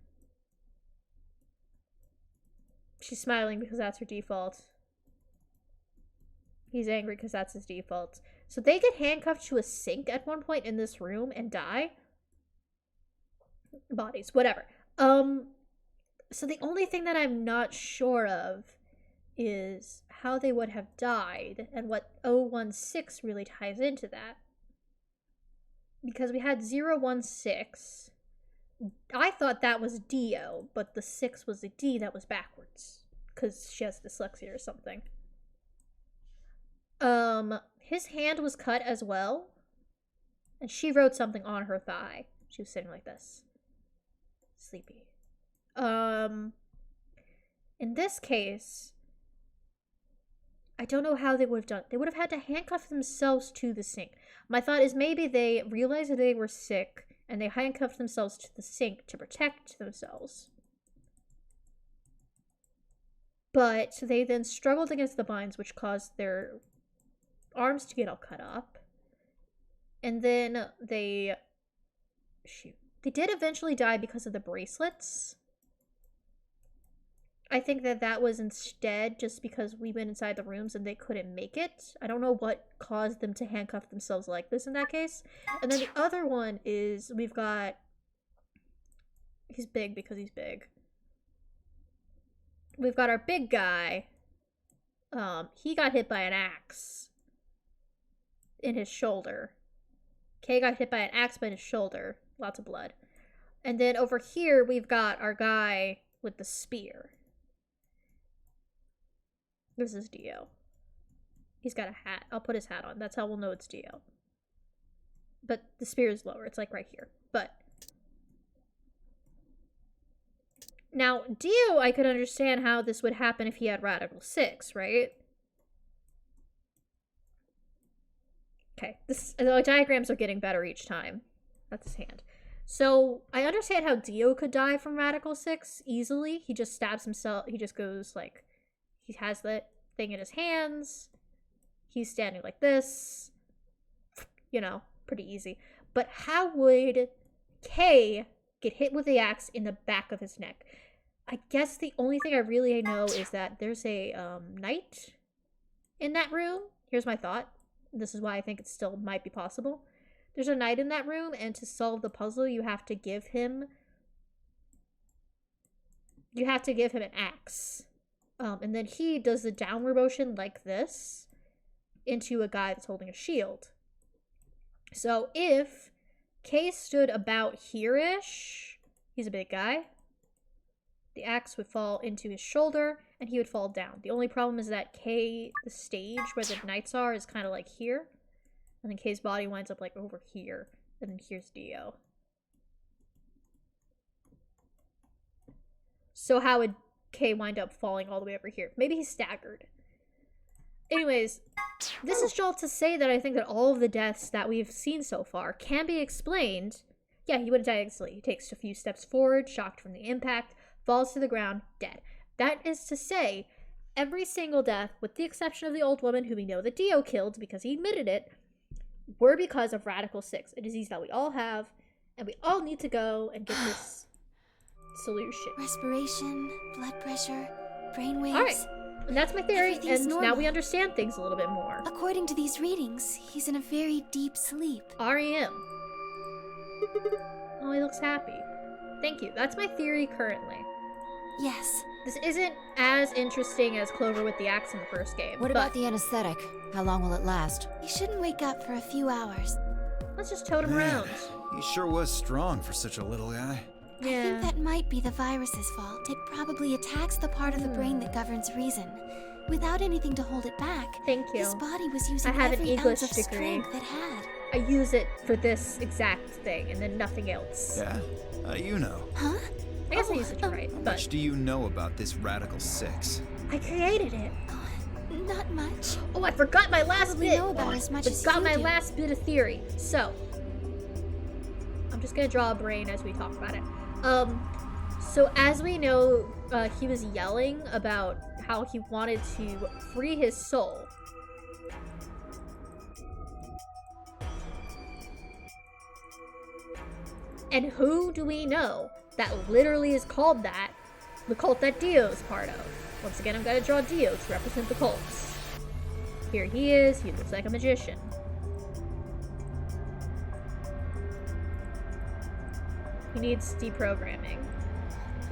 She's smiling because that's her default. He's angry because that's his default. So they get handcuffed to a sink at one point in this room and die. Bodies, whatever. So the only thing that I'm not sure of is how they would have died and what 016 really ties into that. Because we had 016. I thought that was Dio, but the 6 was a D that was backwards. Because she has dyslexia or something. His hand was cut as well. And she wrote something on her thigh. She was sitting like this. Sleepy. In this case, I don't know how they would have done it. They would have had to handcuff themselves to the sink. My thought is maybe they realized that they were sick and they handcuffed themselves to the sink to protect themselves. But they then struggled against the vines, which caused their arms to get all cut up. And then they did eventually die because of the bracelets. I think that was instead just because we went inside the rooms and they couldn't make it. I don't know what caused them to handcuff themselves like this in that case. And then the other one is we've got... He's big because he's big. We've got our big guy. He got hit by an axe in his shoulder. Kay got hit by an axe by his shoulder. Lots of blood. And then over here, we've got our guy with the spear. This is Dio. He's got a hat. I'll put his hat on. That's how we'll know it's Dio. But the spear is lower. It's like right here. But now, Dio, I could understand how this would happen if he had Radical 6, right? Okay, the diagrams are getting better each time. That's his hand. So, I understand how Dio could die from Radical 6 easily. He just stabs himself. He just goes, like, he has the thing in his hands. He's standing like this. You know, pretty easy. But how would Kay get hit with the axe in the back of his neck? I guess the only thing I really know is that there's a knight in that room. Here's my thought. This is why I think it still might be possible. There's a knight in that room, and to solve the puzzle, you have to give him an axe. And then he does the downward motion like this into a guy that's holding a shield. So if Kay stood about here-ish, he's a big guy, the axe would fall into his shoulder and he would fall down. The only problem is that Kay, the stage where the knights are, is kind of like here. And then Kay's body winds up like over here. And then here's Dio. So how would Kay wind up falling all the way over here? Maybe he's staggered. Anyways, this is all to say that I think that all of the deaths that we've seen so far can be explained. Yeah, he would have died instantly. He takes a few steps forward, shocked from the impact, falls to the ground, dead. That is to say, every single death, with the exception of the old woman who we know that Dio killed because he admitted it, were because of Radical 6, a disease that we all have, and we all need to go and get this solution. Respiration, blood pressure, brainwaves. Alright, and that's my theory, and normal. now we understand things a little bit more. According to these readings, he's in a very deep sleep. REM. Oh, he looks happy. Thank you. That's my theory currently. Yes. This isn't as interesting as Clover with the axe in the first game. What about the anesthetic? How long will it last? He shouldn't wake up for a few hours. Let's just tote him around. He sure was strong for such a little guy. I think that might be the virus's fault. It probably attacks the part of the brain that governs reason. Without anything to hold it back. Thank you. His body was using I have an every English ounce of degree. strength it had. I use it for this exact thing and then nothing else. Yeah? How do you know? Huh? I guess I use it to write, How but much do you know about this Radical 6? I created it. Not much. Oh, I forgot my last Probably bit. know about as much as Forgot you my do. last bit of theory. So, I'm just gonna draw a brain as we talk about it. So as we know, he was yelling about how he wanted to free his soul. And who do we know that literally is called that? The cult that Dio's part of. Once again, I'm gonna draw Dio to represent the cults. Here he is, he looks like a magician. He needs deprogramming.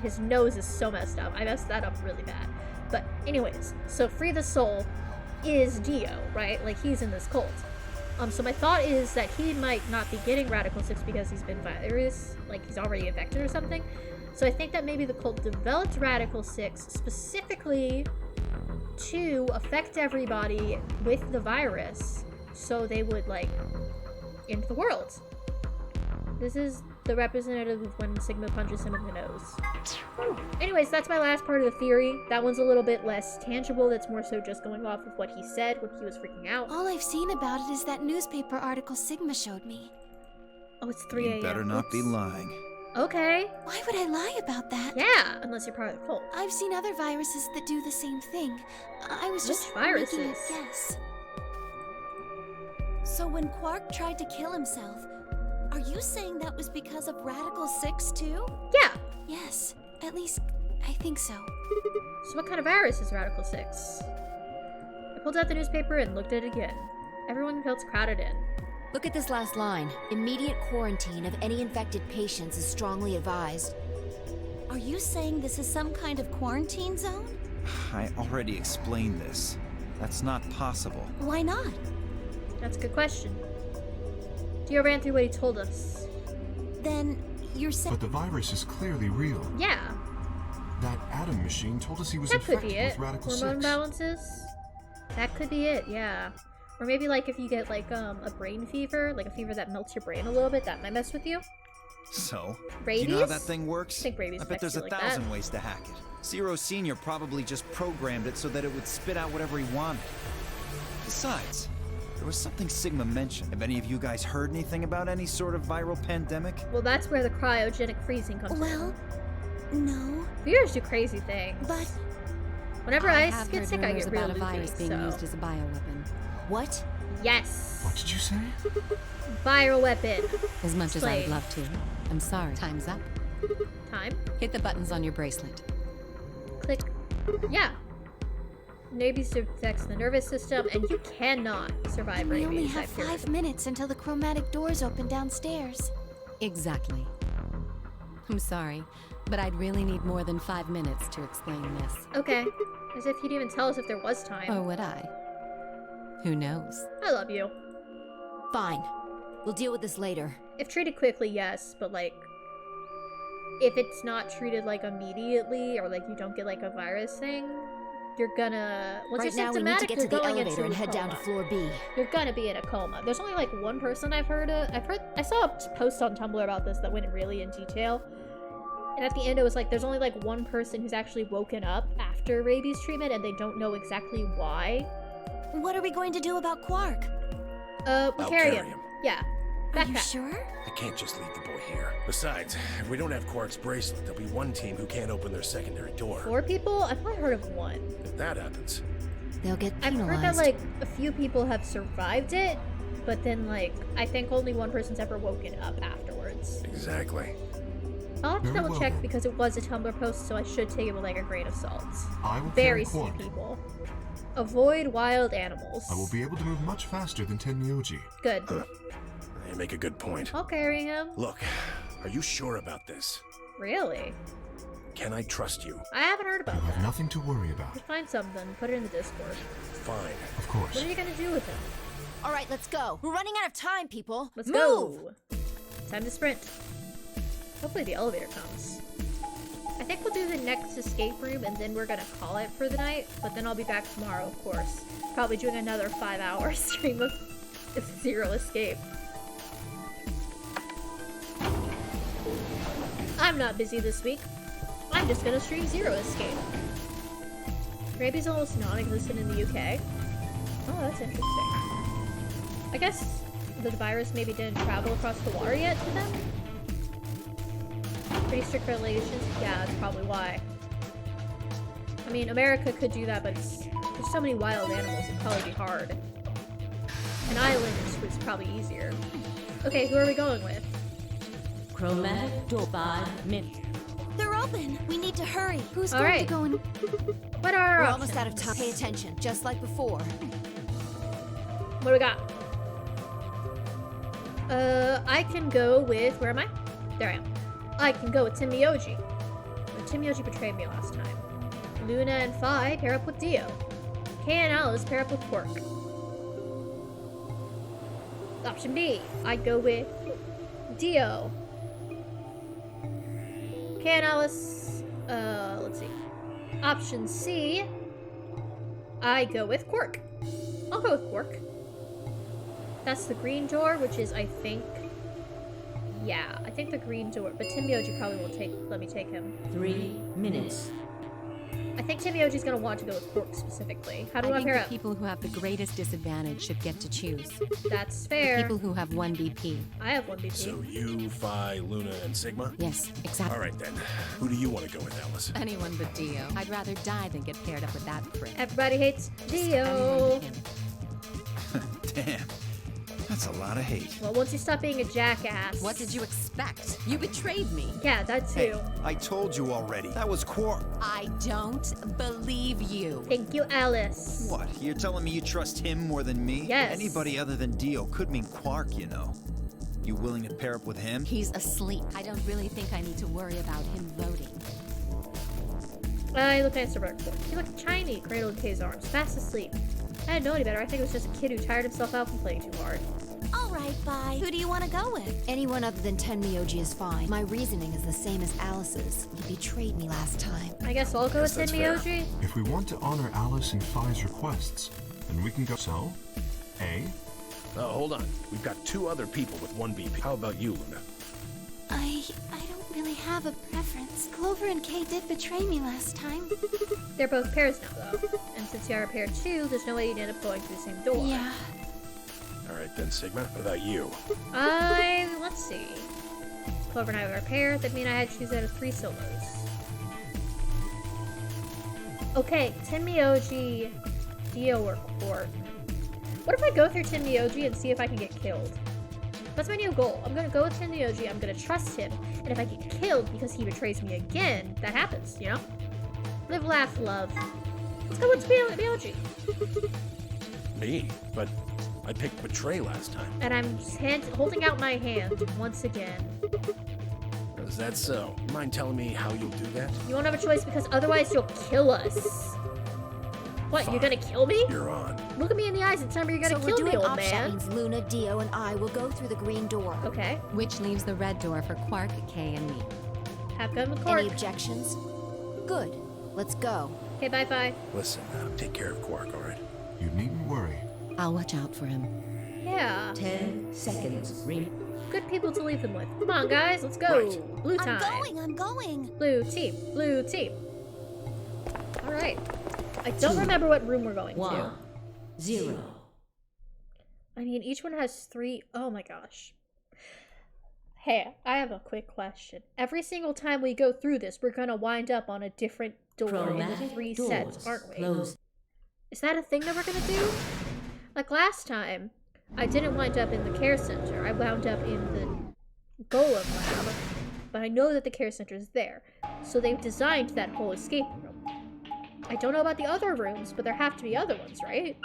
His nose is so messed up. I messed that up really bad. But anyways, so Free the Soul is Dio, right? Like, he's in this cult. So my thought is that he might not be getting Radical 6 because he's been virus, like he's already infected or something. So I think that maybe the cult developed Radical 6 specifically to affect everybody with the virus so they would, like, end the world. This is the representative of when Sigma punches him in the nose. Anyways, that's my last part of the theory. That one's a little bit less tangible. That's more so just going off of what he said when he was freaking out. All I've seen about it is that newspaper article Sigma showed me. Oh, it's 3 a.m. You better not be lying. Okay. Why would I lie about that? Yeah, unless you're part of the cult. I've seen other viruses that do the same thing. I was just viruses? making a guess. So when Quark tried to kill himself, are you saying that was because of Radical 6 too? Yeah. Yes, at least I think so. So what kind of virus is Radical 6? I pulled out the newspaper and looked at it again. Everyone felt crowded in. Look at this last line. Immediate quarantine of any infected patients is strongly advised. Are you saying this is some kind of quarantine zone? I already explained this. That's not possible. Why not? That's a good question. Dio ran through what he told us. Then you're saying... But the virus is clearly real. Yeah. That Atom machine told us he was That could infected be it. with Radical Hormone 6. imbalances? That could be it, yeah. Or maybe like if you get like a brain fever, like a fever that melts your brain a little bit, that might mess with you. So? Rabies? Do you know how that thing works? I think rabies I bet affects there's you like 1,000 that. ways to hack it. Zero Senior probably just programmed it so that it would spit out whatever he wanted. Besides, there was something Sigma mentioned. Have any of you guys heard anything about any sort of viral pandemic? Well, that's where the cryogenic freezing comes Well, no. Viewers do crazy things. But whenever I I have get heard sick, I rumors get real about a virus loopy, being so... used as a bioweapon. What? Yes. What did you say? Viral weapon. As much as I would Explain. love to. I'm sorry. Time's up. Time. Hit the buttons on your bracelet. Click. Yeah. Rabies affects the nervous system, and you cannot survive we rabies. only have I've heard. 5 minutes until the chromatic doors open downstairs. Exactly. I'm sorry, but I'd really need more than 5 minutes to explain this. Okay. As if you'd even tell us if there was time. Or would I? Who knows? I love you. Fine. We'll deal with this later. If treated quickly, yes, but like, if it's not treated like immediately, or like you don't get like a virus thing, you're gonna. Once Right you're now we need to symptomatic, get you're to the going elevator into and a head down to coma. floor B. You're gonna be in a coma. There's only like one person I've heard. I saw a post on Tumblr about this that went really in detail. And at the end, it was like there's only like one person who's actually woken up after rabies treatment, and they don't know exactly why. What are we going to do about Quark? We I'll carry him. carry him. Yeah. Are you Backpack. sure? I can't just leave the boy here. Besides, if we don't have Quark's bracelet, there'll be one team who can't open their secondary door. 4 people? I've only heard of 1. If that happens, They'll get I've penalized. heard that like a few people have survived it, but then like I think only one person's ever woken up afterwards. exactly. I'll have to Very double well check then. because it was a Tumblr post, so I should take it with like a grain of salt. I will Very carry few Quark. people. Avoid wild animals. I will be able to move much faster than Tenmyoji. Good. You make a good point. I'll carry him. Look, are you sure about this? Really? Can I trust you? I haven't heard You about have that. nothing to worry about. Just find something, put it in the Discord. Fine. Of course. What are you gonna do with him? All right, let's go. We're running out of time, people. Let's Move! go. Time to sprint. Hopefully the elevator comes. I think we'll do the next escape room and then we're gonna call it for the night, but then I'll be back tomorrow, of course. Probably doing another 5-hour stream of Zero Escape. I'm not busy this week. I'm just gonna stream Zero Escape. Rabies almost non-existent in the UK. Oh, that's interesting. I guess the virus maybe didn't travel across the water yet to them? Pretty strict regulations? Yeah, that's probably why. I mean, America could do that, but there's so many wild animals, it'd probably be hard. An island was probably easier. Okay, who are we going with? Chromatic door 5 minutes. They're open. We need to hurry. Who's All going right. to go and... What are our We're options? almost out of time. Pay attention, just like before. What do we got? I can go with... Where am I? There I am. I can go with Tenmyoji. But Tenmyoji betrayed me last time. Luna and Phi pair up with Dio. Kay and Alice pair up with Quark. Option B. I go with Dio. Kay and Alice... let's see. Option C. I go with Quark. I'll go with Quark. That's the green door, which is, I think, Yeah, I think the green door, but Timioji probably won't let me take him. 3 minutes. I think Timioji's gonna want to go with Quark specifically. How do I think pair the up? people who have the greatest disadvantage should get to choose. That's fair. People who have 1 BP. I have 1 BP. So you, Phi, Luna, and Sigma? Yes, exactly. All right then. Who do you want to go with, Alice? Anyone but Dio. I'd rather die than get paired up with that prick. Everybody hates Anyone Dio. but him. Damn. That's a lot of hate. Well, once you stop being a jackass. What did you expect? You betrayed me. Yeah, that too. Hey, I told you already. That was Quark. I don't believe you. Thank you, Alice. What? You're telling me you trust him more than me? Yes. Anybody other than Dio could mean Quark, you know. You willing to pair up with him? He's asleep. I don't really think I need to worry about him voting. I look nice to Quark. He looked shiny, cradled in Kay's arms, fast asleep. I didn't know any better. I think it was just a kid who tired himself out from playing too hard. All right, bye. Who do you want to go with? Anyone other than Tenmyoji is fine. My reasoning is the same as Alice's. He betrayed me last time. I guess I'll go with that's fair. Tenmyoji. If we want to honor Alice and Phi's requests, then we can go. So, A. Hold on. We've got 2 other people with 1 BP. How about you, Luna? I don't really have a preference. Clover and Kay did betray me last time. They're both pairs now, though. And since you are a pair too, there's no way you'd end up going through the same door. Yeah. All right then, Sigma. What about you? Let's see. Clover and I were a pair. That means I had to choose out of 3 solos. Okay, Tenmyoji, Dio, or Quark. What if I go through Tenmyoji and see if I can get killed? That's my new goal. I'm gonna go with Tenmyoji, I'm gonna trust him, and if I get killed because he betrays me again, that happens, you know? Live, laugh, love. Let's go with Tenmyoji. Me? But I picked betray last time. And I'm holding out my hand once again. Is that so? Mind telling me how you'll do that? You won't have a choice because otherwise you'll kill us. What, Fine. You're gonna kill me? You're on. Look at me in the eyes and tell me you're gonna So kill we're me, doing old option. man. That means Luna, Dio, and I will go through the green door. Okay. Which leaves the red door for Quark, Kay, and me. Have fun with Quark. Any objections? Good. Let's go. Okay, bye-bye. Listen, take care of Quark, all right? You needn't worry. I'll watch out for him. Yeah. 10 seconds. Good people to leave them with. Come on, guys, let's go. Right. Blue time. I'm going. Blue team. Blue team. All right. I don't remember what room we're going 1 to. 0. I mean, each one has 3. Oh my gosh. Hey, I have a quick question. Every single time we go through this, we're gonna wind up on a different door in the Chromatic 3 doors sets, aren't we? closed. Is that a thing that we're gonna do? Like last time, I didn't wind up in the care center. I wound up in the Golem lab. But I know that the care center is there. So they've designed that whole escape room. I don't know about the other rooms, but there have to be other ones, right?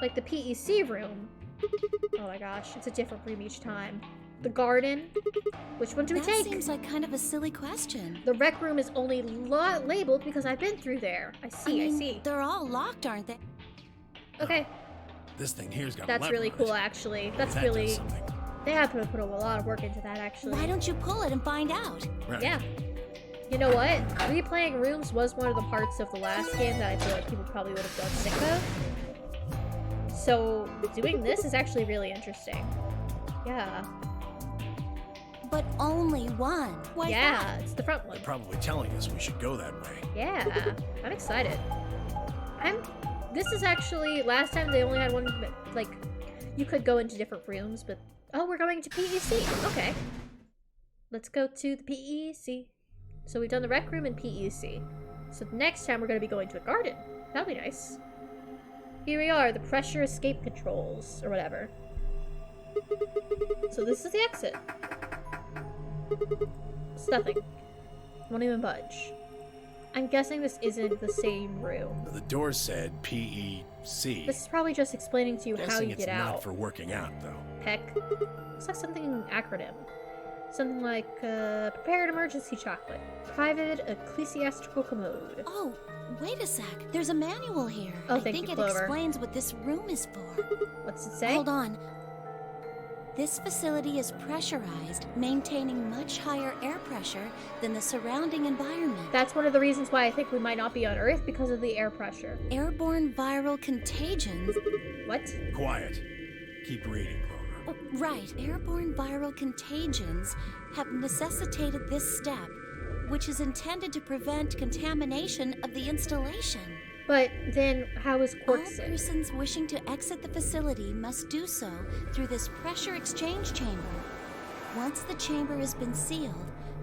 Like the PEC room. Oh my gosh, it's a different room each time. The garden. Which one do we take? That seems like kind of a silly question. The rec room is only labeled because I've been through there. I see. They're all locked, aren't they? Okay, This thing here's got a that's lever really on cool, it. actually. That's That really... does something. They have to put a lot of work into that, actually. Why don't you pull it and find out? Right. Yeah. You know what? Replaying rooms was one of the parts of the last game that I feel like people probably would have got sick of. So, doing this is actually really interesting. Yeah. But only one. Why Yeah, that? it's the front one. They're probably telling us we should go that way. Yeah, I'm excited. This is actually, last time they only had one, like, you could go into different rooms, but, oh, we're going to PEC. Okay. Let's go to the PEC. So we've done the rec room and PEC. So next time we're going to be going to a garden. That'll be nice. Here we are, the pressure escape controls, or whatever. So this is the exit. It's nothing. Won't even budge. I'm guessing this isn't the same room. The door said PEC. This is probably just explaining to you how Guessing you it's get not out. for working out, though. Peck. Looks like something acronym. Something like, prepared emergency chocolate. Private ecclesiastical commode. Oh, wait a sec. There's a manual here. Oh, I thank think you, it Clover. explains what this room is for. What's it say? Hold on. This facility is pressurized, maintaining much higher air pressure than the surrounding environment. That's one of the reasons why I think we might not be on Earth, because of the air pressure. Airborne viral contagions. What? Quiet. Keep reading, Clover. Right. Airborne viral contagions have necessitated this step, which is intended to prevent contamination of the installation. But then, how is Quark All sick? persons wishing to exit the facility must do so through this pressure exchange chamber. Once the chamber has been sealed,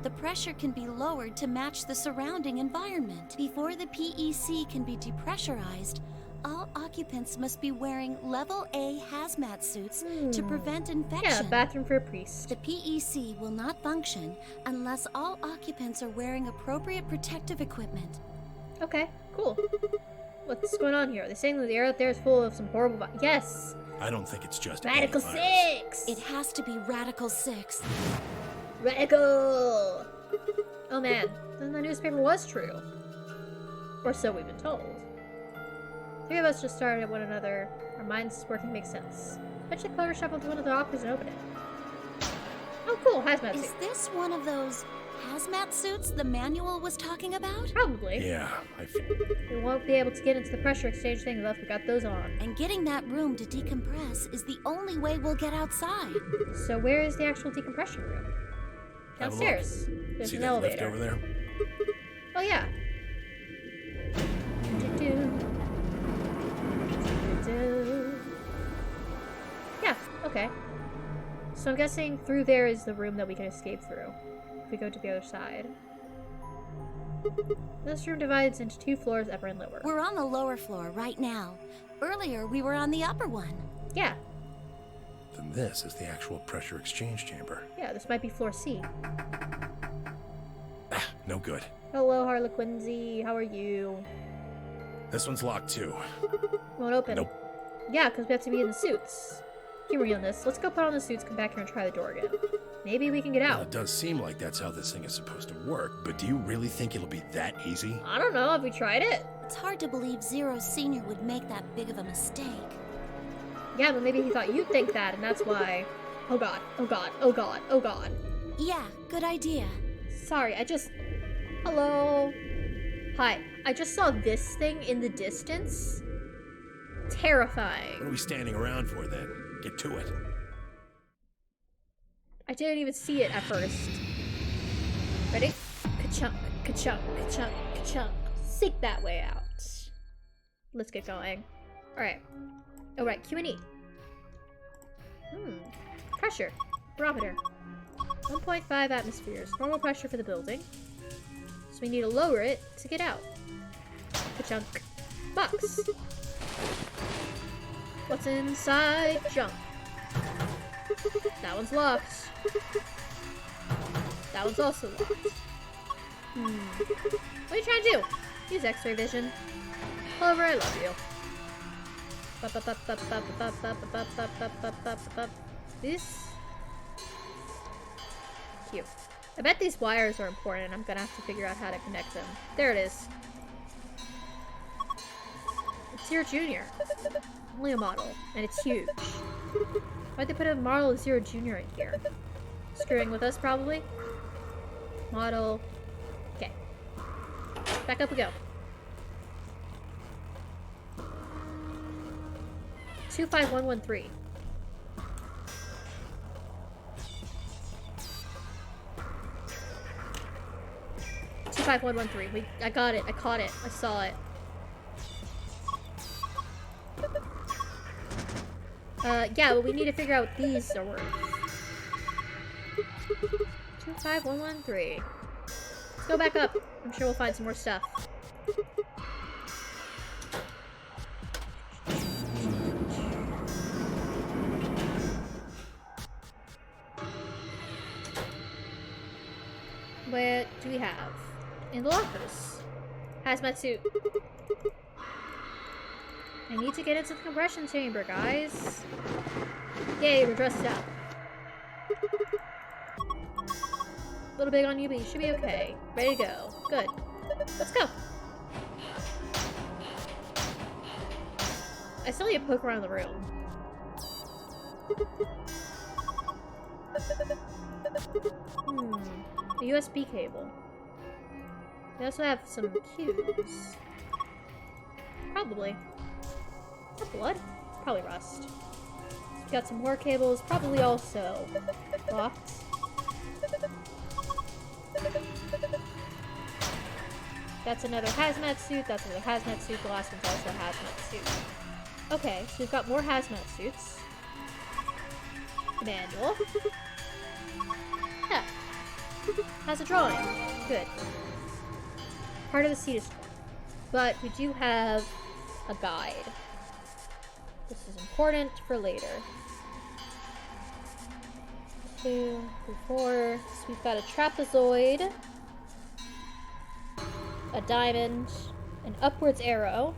the pressure can be lowered to match the surrounding environment. Before the PEC can be depressurized, all occupants must be wearing level A hazmat suits to prevent infection. Yeah, bathroom for a priest. The PEC will not function unless all occupants are wearing appropriate protective equipment. Okay, cool. What's going on here? They're saying that the air out there is full of some horrible Yes! I don't think it's just Radical any virus. 6! It has to be Radical 6. Radical! Oh man, then the newspaper was true. Or so we've been told. Three of us just started at one another. Our minds working makes sense. Eventually Clover shuffled to one of the lockers and opened it. Oh cool, hazmat suit. Is this one of those hazmat suits the manual was talking about? Probably. Yeah, I feel. We won't be able to get into the pressure exchange thing unless we got those on. And getting that room to decompress is the only way we'll get outside. So where is the actual decompression room? Downstairs. There's See an that lift elevator. over there? Oh yeah. Yeah, okay. So I'm guessing through there is the room that we can escape through. If we go to the other side. This room divides into 2 floors, upper and lower. We're on the lower floor right now. Earlier, we were on the upper one. Yeah. Then this is the actual pressure exchange chamber. Yeah, this might be floor C. No good. Hello, Harlequinsy. How are you? This one's locked too. Won't open. Nope. Yeah, because we have to be in the suits. Humor you on this. Let's go put on the suits, come back here and try the door again. Maybe we can get Well, out. it does seem like that's how this thing is supposed to work, but do you really think it'll be that easy? I don't know. Have we tried it? It's hard to believe Zero Senior would make that big of a mistake. Yeah, but maybe he thought you'd think that, and that's why... Oh god, oh god, oh god, oh god. Yeah, good idea. Sorry, I just... Hello? Hi, I just saw this thing in the distance. Terrifying. What are we standing around for then? Get to it. I didn't even see it at first. Ready? Ka-chunk, ka-chunk, ka-chunk, ka-chunk. Seek that way out. Let's get going. Alright. Alright, Q&E. Pressure. Barometer. 1.5 atmospheres. Normal pressure for the building. So we need to lower it to get out. Ka-chunk. Box. What's inside? Junk. That one's locked. That one's also locked. What are you trying to do? Use X-ray vision. Clover, I love you. This? Cute. I bet these wires are important and I'm gonna have to figure out how to connect them. There it is. It's Zero Junior. Only a model, and it's huge. Why'd they put a model of Zero Junior in here? Screwing with us, probably? Model. Okay. Back up we go. 25113. I got it. I caught it. I saw it. Yeah, but we need to figure out what these are worth. 25113. Let's go back up. I'm sure we'll find some more stuff. What do we have? In the lockers. Hazmat suit. I need to get into the compression chamber, guys. Yay, we're dressed up. A little big on you, but you should be okay. Ready to go. Good. Let's go. I still need to poke around the room. A USB cable. We also have some cues. Probably. Is that blood? Probably rust. Got some more cables, probably also locked. That's another hazmat suit, that's another hazmat suit, the last one's also a hazmat suit. Okay, so we've got more hazmat suits. Manual. Yeah. Has a drawing. Good. Part of the seat is torn. But we do have a guide. This is important for later. 2, 3, 4. So we've got a trapezoid, a diamond, an upwards arrow,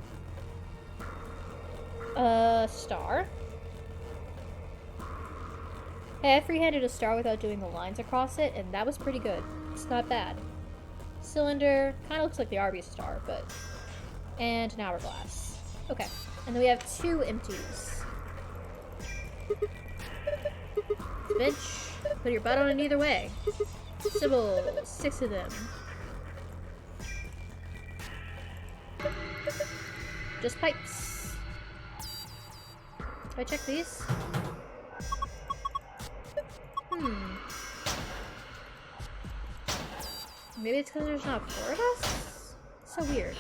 a star. Hey, I freehanded a star without doing the lines across it, and that was pretty good. It's not bad. Cylinder, kind of looks like the Arby's star, but... And an hourglass. Okay, and then we have 2 empties. Bench, put your butt on it either way. Symbols, 6 of them. Just pipes. Do I check these? Maybe it's because there's not 4 of us? So weird.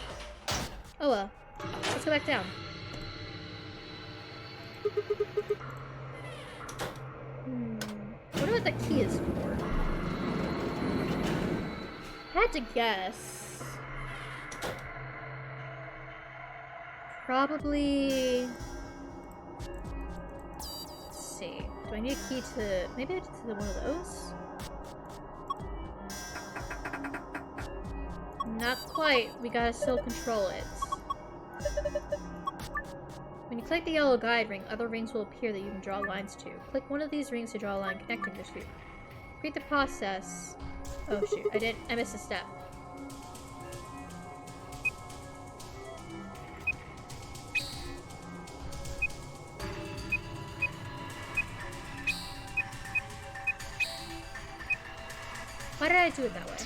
Oh well. Let's go back down. I wonder what the key is for. I had to guess. Probably... Let's see. Do I need a key to... Maybe it's to one of those? Not quite. We gotta still control it. When you click the yellow guide ring, other rings will appear that you can draw lines to. Click one of these rings to draw a line connecting your suit. Repeat the process. Oh shoot, I missed a step. Why did I do it that way?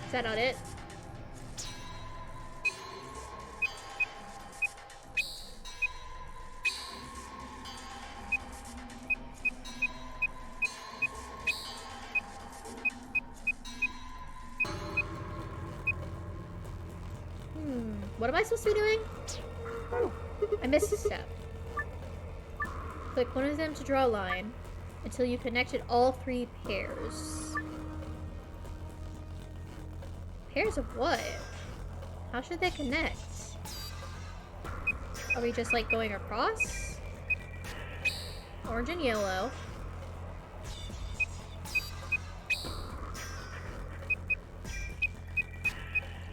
Is that not it? What am I supposed to be doing? I missed a step. Click one of them to draw a line until you connected all 3 pairs. Pairs of what? How should they connect? Are we just like going across? Orange and yellow.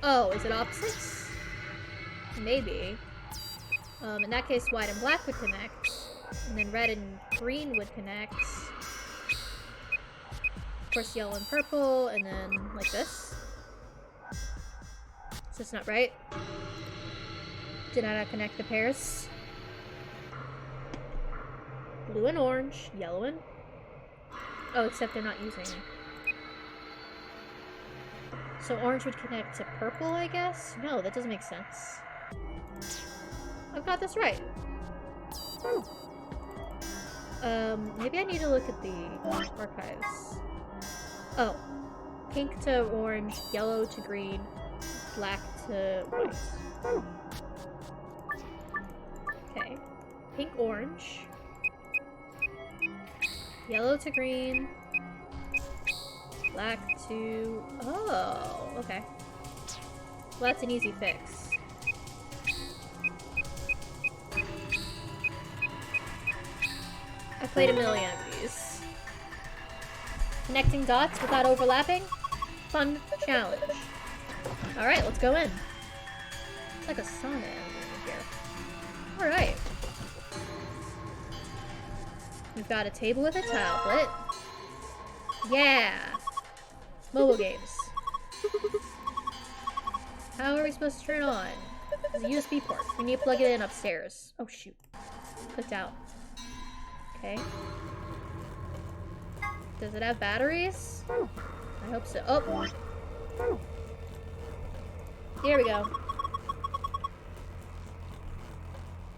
Oh, is it opposites? Maybe. In that case, white and black would connect. And then red and green would connect. Of course, yellow and purple, and then like this. So it's not right. Did I not connect the pairs? Blue and orange, yellow and... Oh, except they're not using... So orange would connect to purple, I guess? No, that doesn't make sense. I've got this right. Maybe I need to look at the archives. Oh. Pink to orange, yellow to green, black to white. Okay. Pink, orange. Yellow to green. Black to... Oh, okay. Well, that's an easy fix. I played a million of these. Connecting dots without overlapping? Fun challenge. Alright, let's go in. It's like a sauna in here. Alright. We've got a table with a tablet. Yeah! Mobile games. How are we supposed to turn it on? There's a USB port. We need to plug it in upstairs. Oh shoot. Clicked out. Okay. Does it have batteries? I hope so. Oh! Here we go.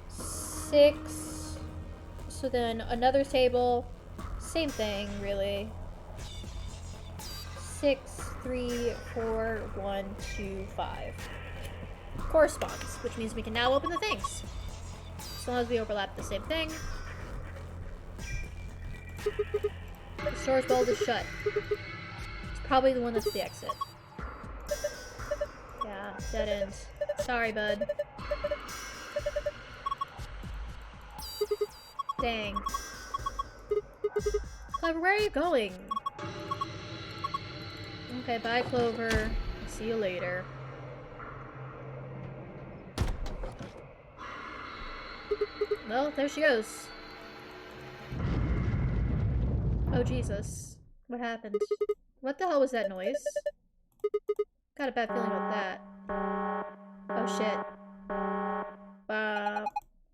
6. So then another table. Same thing, really. 6, 3, 4, 1, 2, 5. Corresponds, which means we can now open the things. As long as we overlap the same thing. The storage vault is shut. It's probably the one that's the exit. Yeah, dead end. Sorry, bud. Dang. Clover, where are you going? Okay, bye, Clover. See you later. Well, there she goes. Oh, Jesus. What happened? What the hell was that noise? Got a bad feeling about that. Oh, shit.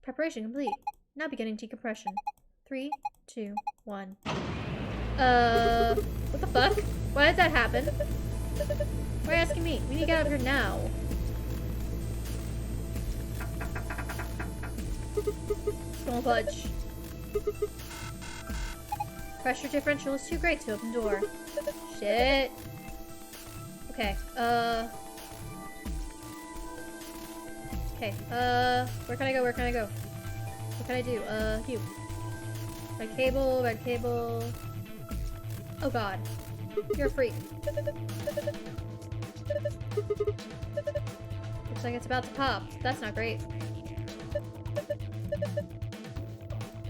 Preparation complete. Now beginning decompression. 3, 2, 1. What the fuck? Why did that happen? Why are you asking me? We need to get out of here now. Don't budge. Pressure differential is too great to open door. Shit. Okay, okay, where can I go, where can I go? What can I do? Hugh. Red cable, red cable. Oh god. You're a freak. Looks like it's about to pop. That's not great.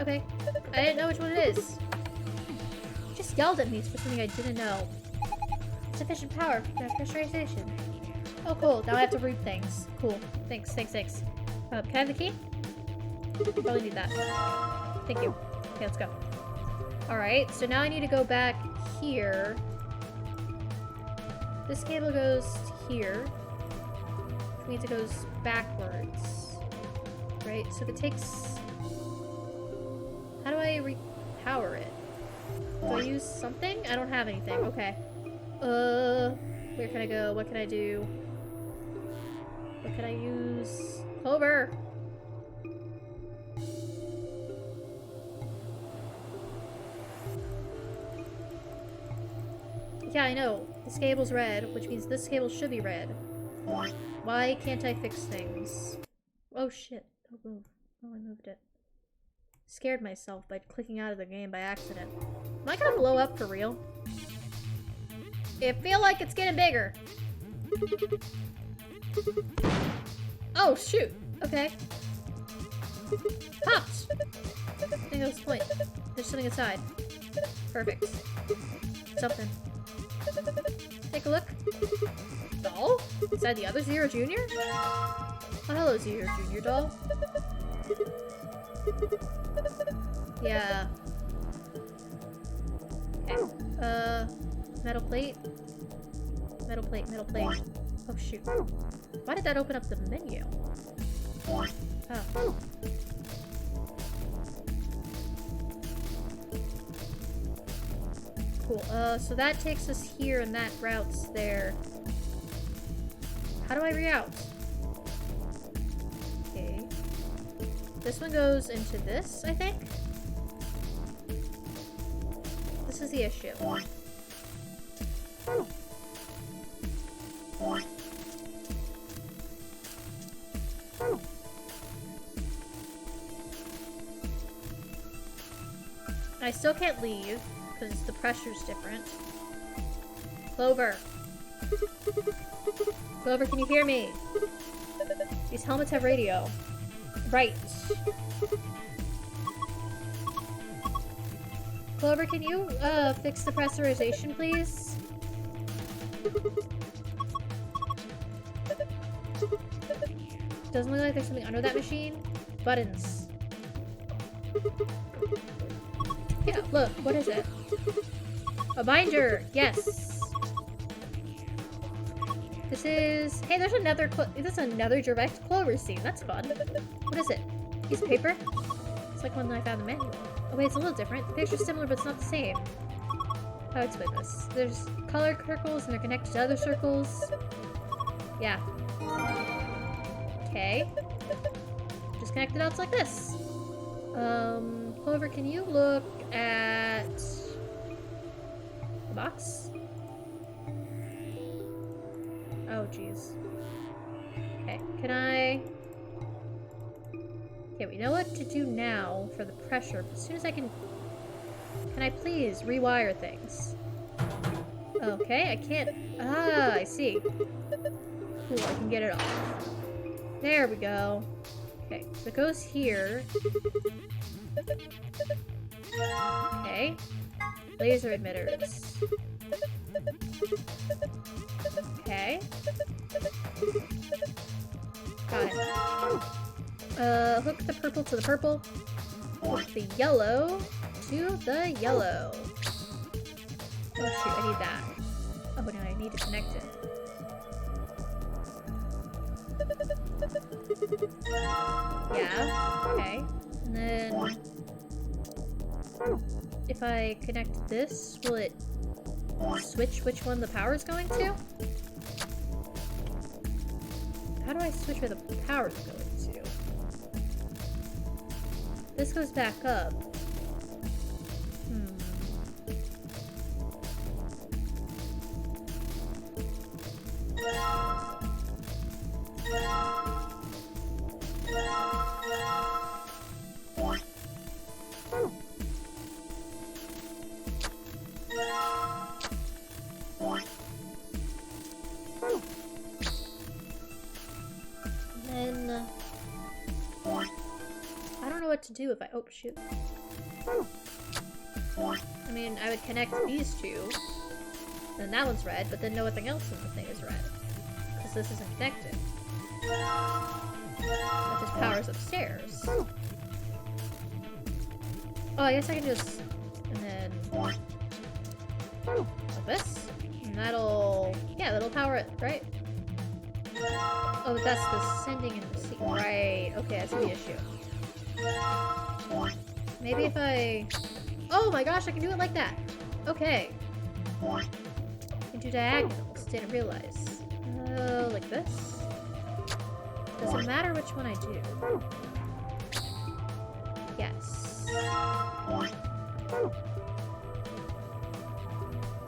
Okay. I didn't know which one it is. You just yelled at me for something I didn't know. Sufficient power for pressurization. Oh cool, now I have to read things. Cool. Thanks, thanks, thanks. Can I have the key? Probably need that. Thank you. Okay, let's go. Alright, so now I need to go back here. This cable goes to here, which means it goes backwards. Right, so if it takes... How do I repower it? Do I use something? I don't have anything. Okay. Where can I go? What can I do? What can I use? Clover! Yeah, I know. This cable's red, which means this cable should be red. Why can't I fix things? Oh shit. Don't move. Oh, I moved it. Scared myself by clicking out of the game by accident. Am I gonna blow up for real? It feel like it's getting bigger. Oh, shoot. Okay. Popped! I think that was the point. There's something inside. Perfect. Something. Take a look. Doll? Inside the other Zero Jr.? Oh, hello, Zero Jr. doll. Yeah. Okay. Metal plate. Metal plate, metal plate. Oh, shoot. Why did that open up the menu? Oh. Cool. So that takes us here and that routes there. How do I reroute? Okay. This one goes into this, I think? This is the issue. I still can't leave, because the pressure's different. Clover! Clover, can you hear me? These helmets have radio. Right. Clover, can you, fix the pressurization, please? Doesn't look like there's something under that machine. Buttons. Yeah, look, what is it? A binder! Yes! This is... Hey, there's another this is another direct Clover scene. That's fun. What is it? Piece of paper? It's like one that I found in the manual. Oh wait, it's a little different. The picture's similar, but it's not the same. How to explain this? There's colored circles and they're connected to other circles. Yeah. Okay. Just connect the dots like this. Clover, can you look at the box? Oh, jeez. Okay, can I... Okay, we know what to do now for the pressure, but as soon as I can... Can I please rewire things? Okay, I can't... Ah, I see. Cool, I can get it off. There we go. Okay, so it goes here. Okay. Laser emitters. Okay. Got it. Hook the purple to the purple. Hook the yellow to the yellow. Oh shoot, I need that. Oh no, I need to connect it. Yeah, okay. And then... if I connect this, will it switch which one the power is going to? How do I switch where the power is going to? This goes back up. To do if I... Oh, shoot. I mean, I would connect these two. Then that one's red, but then nothing else in the thing is red. Because this isn't connected. That just powers upstairs. Oh, I guess I can just... And then... like this? And that'll... Yeah, that'll power it, right? Oh, that's the sending and receiving. Right. Okay, that's the issue. Maybe if I... Oh my gosh, I can do it like that! Okay. I can do diagonals, didn't realize. Like this? Doesn't matter which one I do. Yes.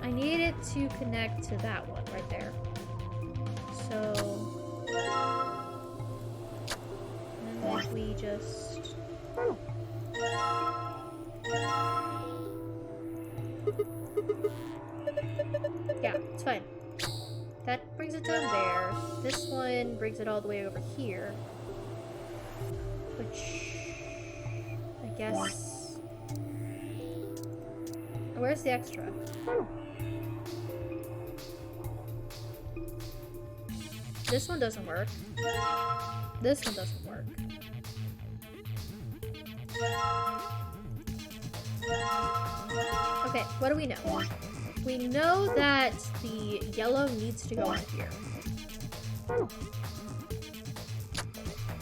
I need it to connect to that one right there. So... and then if we just... yeah, it's fine. That brings it down there. This one brings it all the way over here. Which... I guess... Where's the extra? This one doesn't work. This one doesn't work. Okay, what do we know? We know that the yellow needs to go on here.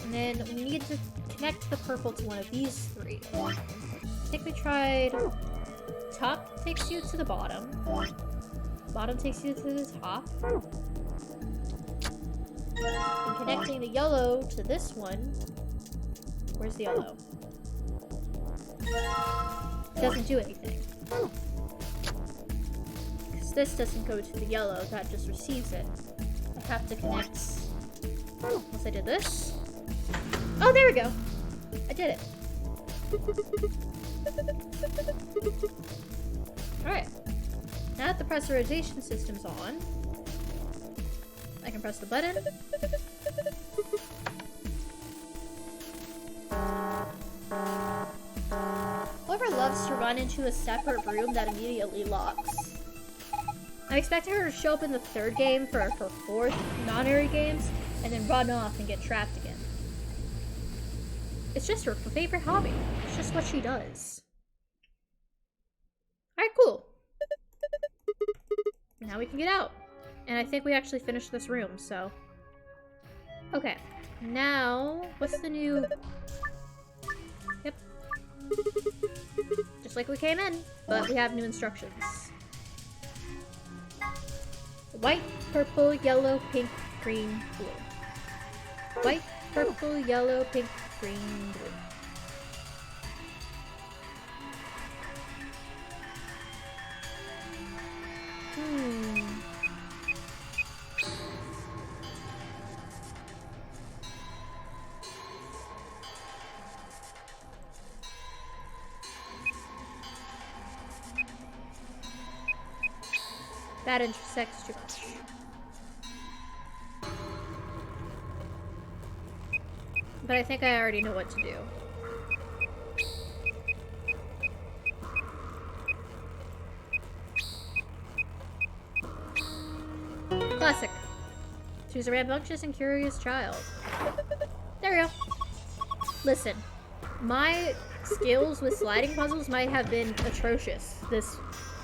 And then we need to connect the purple to one of these three. I think we tried... Top takes you to the bottom. Bottom takes you to the top. And connecting the yellow to this one. Where's the yellow? It doesn't do anything. Because this doesn't go to the yellow, that just receives it. I have to connect... Once I did this... Oh, there we go! I did it. Alright. Now that the pressurization system's on, I can press the button. Clover loves to run into a separate room that immediately locks. I'm expecting her to show up in the third game for her fourth non-airy games, and then run off and get trapped again. It's just her favorite hobby. It's just what she does. Alright, cool. Now we can get out. And I think we actually finished this room, so... Okay. Now, what's the new... Yep. Just like we came in, but we have new instructions. White, purple, yellow, pink, green, blue. White, purple, yellow, pink, green, blue. That intersects too much. But I think I already know what to do. Classic. Choose a rambunctious and curious child. There we go. Listen, my skills with sliding puzzles might have been atrocious this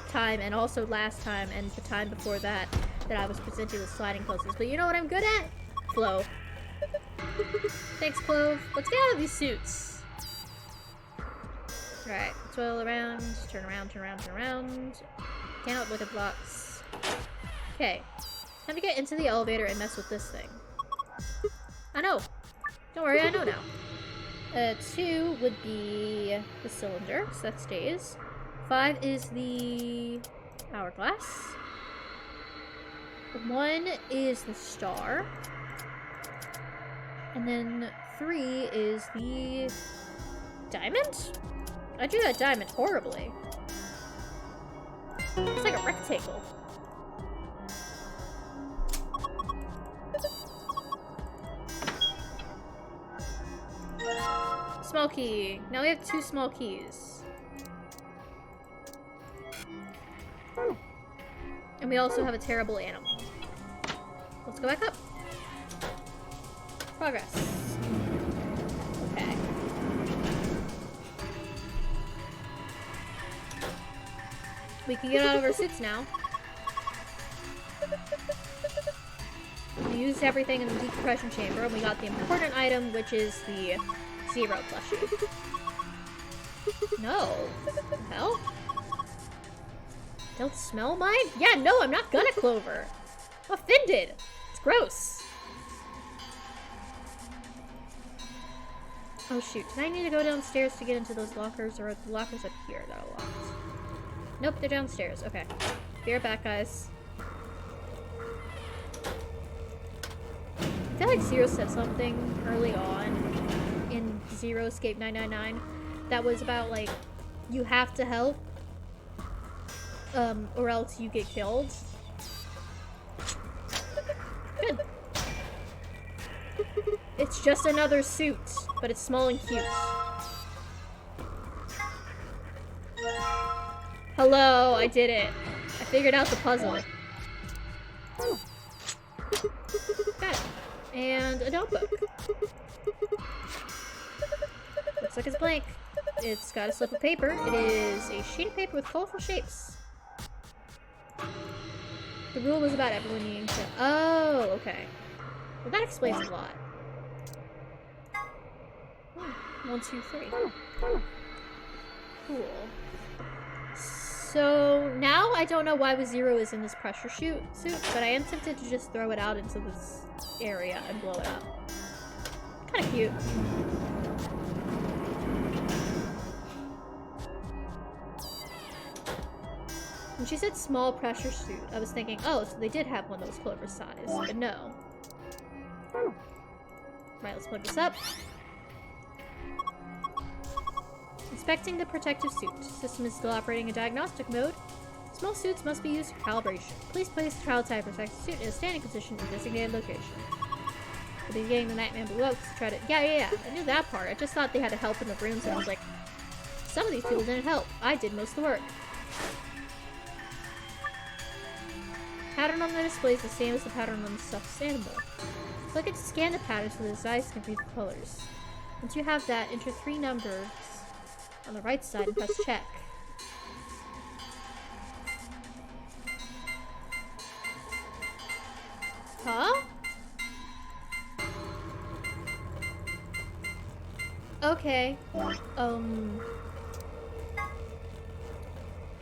time and also last time and the time before that I was presented with sliding puzzles. But you know what I'm good at? Flow. Thanks, Clove. Let's get out of these suits. Alright, twirl around, turn around, turn around, turn around. Cannot look at blocks. Okay. Time to get into the elevator and mess with this thing. I know. Don't worry, I know now. 2 would be the cylinder, so that stays. 5 is the hourglass. 1 is the star. And then 3 is the diamond? I drew that diamond horribly. It's like a rectangle. Small key. Now we have 2 small keys. And we also have a terrible animal. Let's go back up. Progress. Okay. We can get out of our suits now. We used everything in the decompression chamber, and we got the important item, which is the Zero plushie. No. What the hell? Don't smell mine? Yeah, no, I'm not gonna, Clover. I'm offended. It's gross. Oh shoot, did I need to go downstairs to get into those lockers, or are the lockers up here that are locked? Nope, they're downstairs. Okay. Be right back, guys. I feel like Zero said something early on in Zero Escape 999 that was about, like, you have to help, or else you get killed. Good. It's just another suit, but it's small and cute. Hello, I did it. I figured out the puzzle. Okay. And a notebook. Looks like it's blank. It's got a slip of paper. It is a sheet of paper with colorful shapes. The rule was about everyone needing to... Oh, okay. Well, that explains a lot. 1, 2, 3. Cool. So now I don't know why Zero is in this pressure suit, but I am tempted to just throw it out into this area and blow it up. Kind of cute. When she said small pressure suit, I was thinking, oh, so they did have one that was Clover's size, but no. Right, let's plug this up. Inspecting the protective suit. System is still operating in diagnostic mode. Small suits must be used for calibration. Please place the child-type protective suit in a standing position in a designated location. We'll be getting the Nightman below to try to... Yeah. I knew that part. I just thought they had to help in the rooms, and I was like, some of these people didn't help. I did most of the work. Pattern on the display is the same as the pattern on the stuffed animal. Click it to scan the pattern so the eyes can read the colors. Once you have that, enter 3 numbers on the right side and press check. Huh? Okay.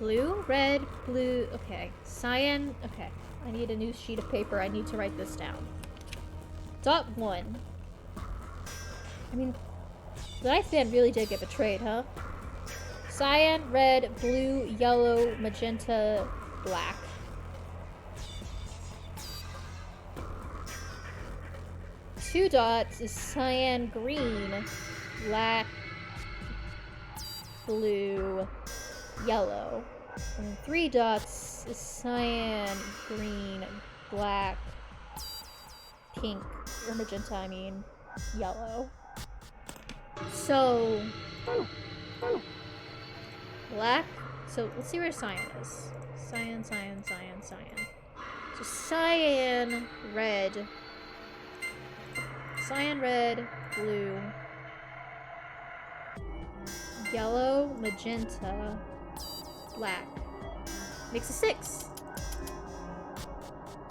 Blue, red, blue. Okay. Cyan. Okay. I need a new sheet of paper. I need to write this down. Dot 1. I mean, the Ninth Band really did get betrayed, huh? Cyan, red, blue, yellow, magenta, black. Two dots is cyan, green, black, blue, yellow. And then 3 dots is cyan, green, black, pink, or magenta, I mean, yellow. So, black. So let's see where cyan is. Cyan, cyan, cyan, cyan. So cyan, red. Cyan, red, blue. Yellow, magenta, black. Makes a 6.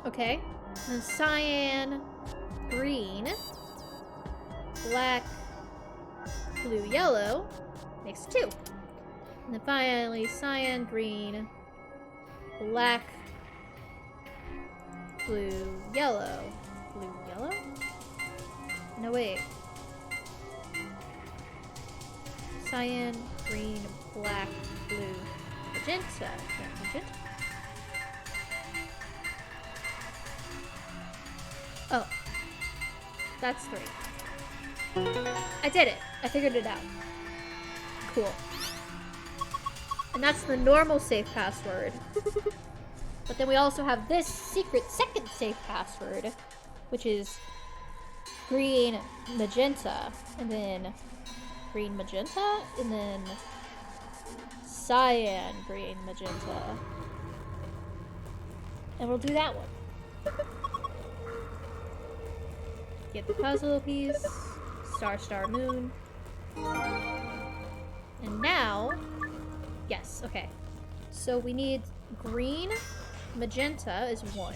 Okay. And then cyan, green, black, blue, yellow. Makes a 2. And then finally, cyan, green, black, blue, yellow. Blue, yellow? No, wait. Cyan, green, black, blue, magenta. Yeah, magenta. Oh. That's 3. I did it. I figured it out. Cool. And that's the normal safe password. But then we also have this secret second safe password, which is green, magenta, and then green, magenta, and then cyan, green, magenta. And we'll do that one. Get the puzzle piece, star, star, moon. And now, yes, okay. So we need green, magenta is 1,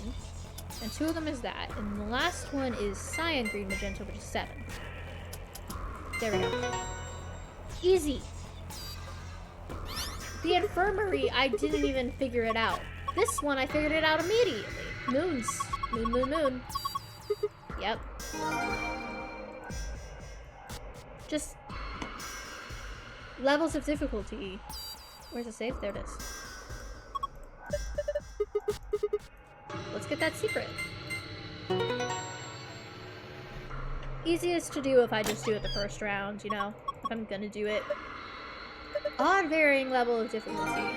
and 2 of them is that, and the last one is cyan, green, magenta, which is 7. There we go. Easy. The infirmary, I didn't even figure it out. This one, I figured it out immediately. Moons. Moon, moon, moon. Yep. Just levels of difficulty. Where's the safe? There it is. Let's get that secret. Easiest to do if I just do it the first round, you know? If I'm gonna do it. Odd varying level of difficulty.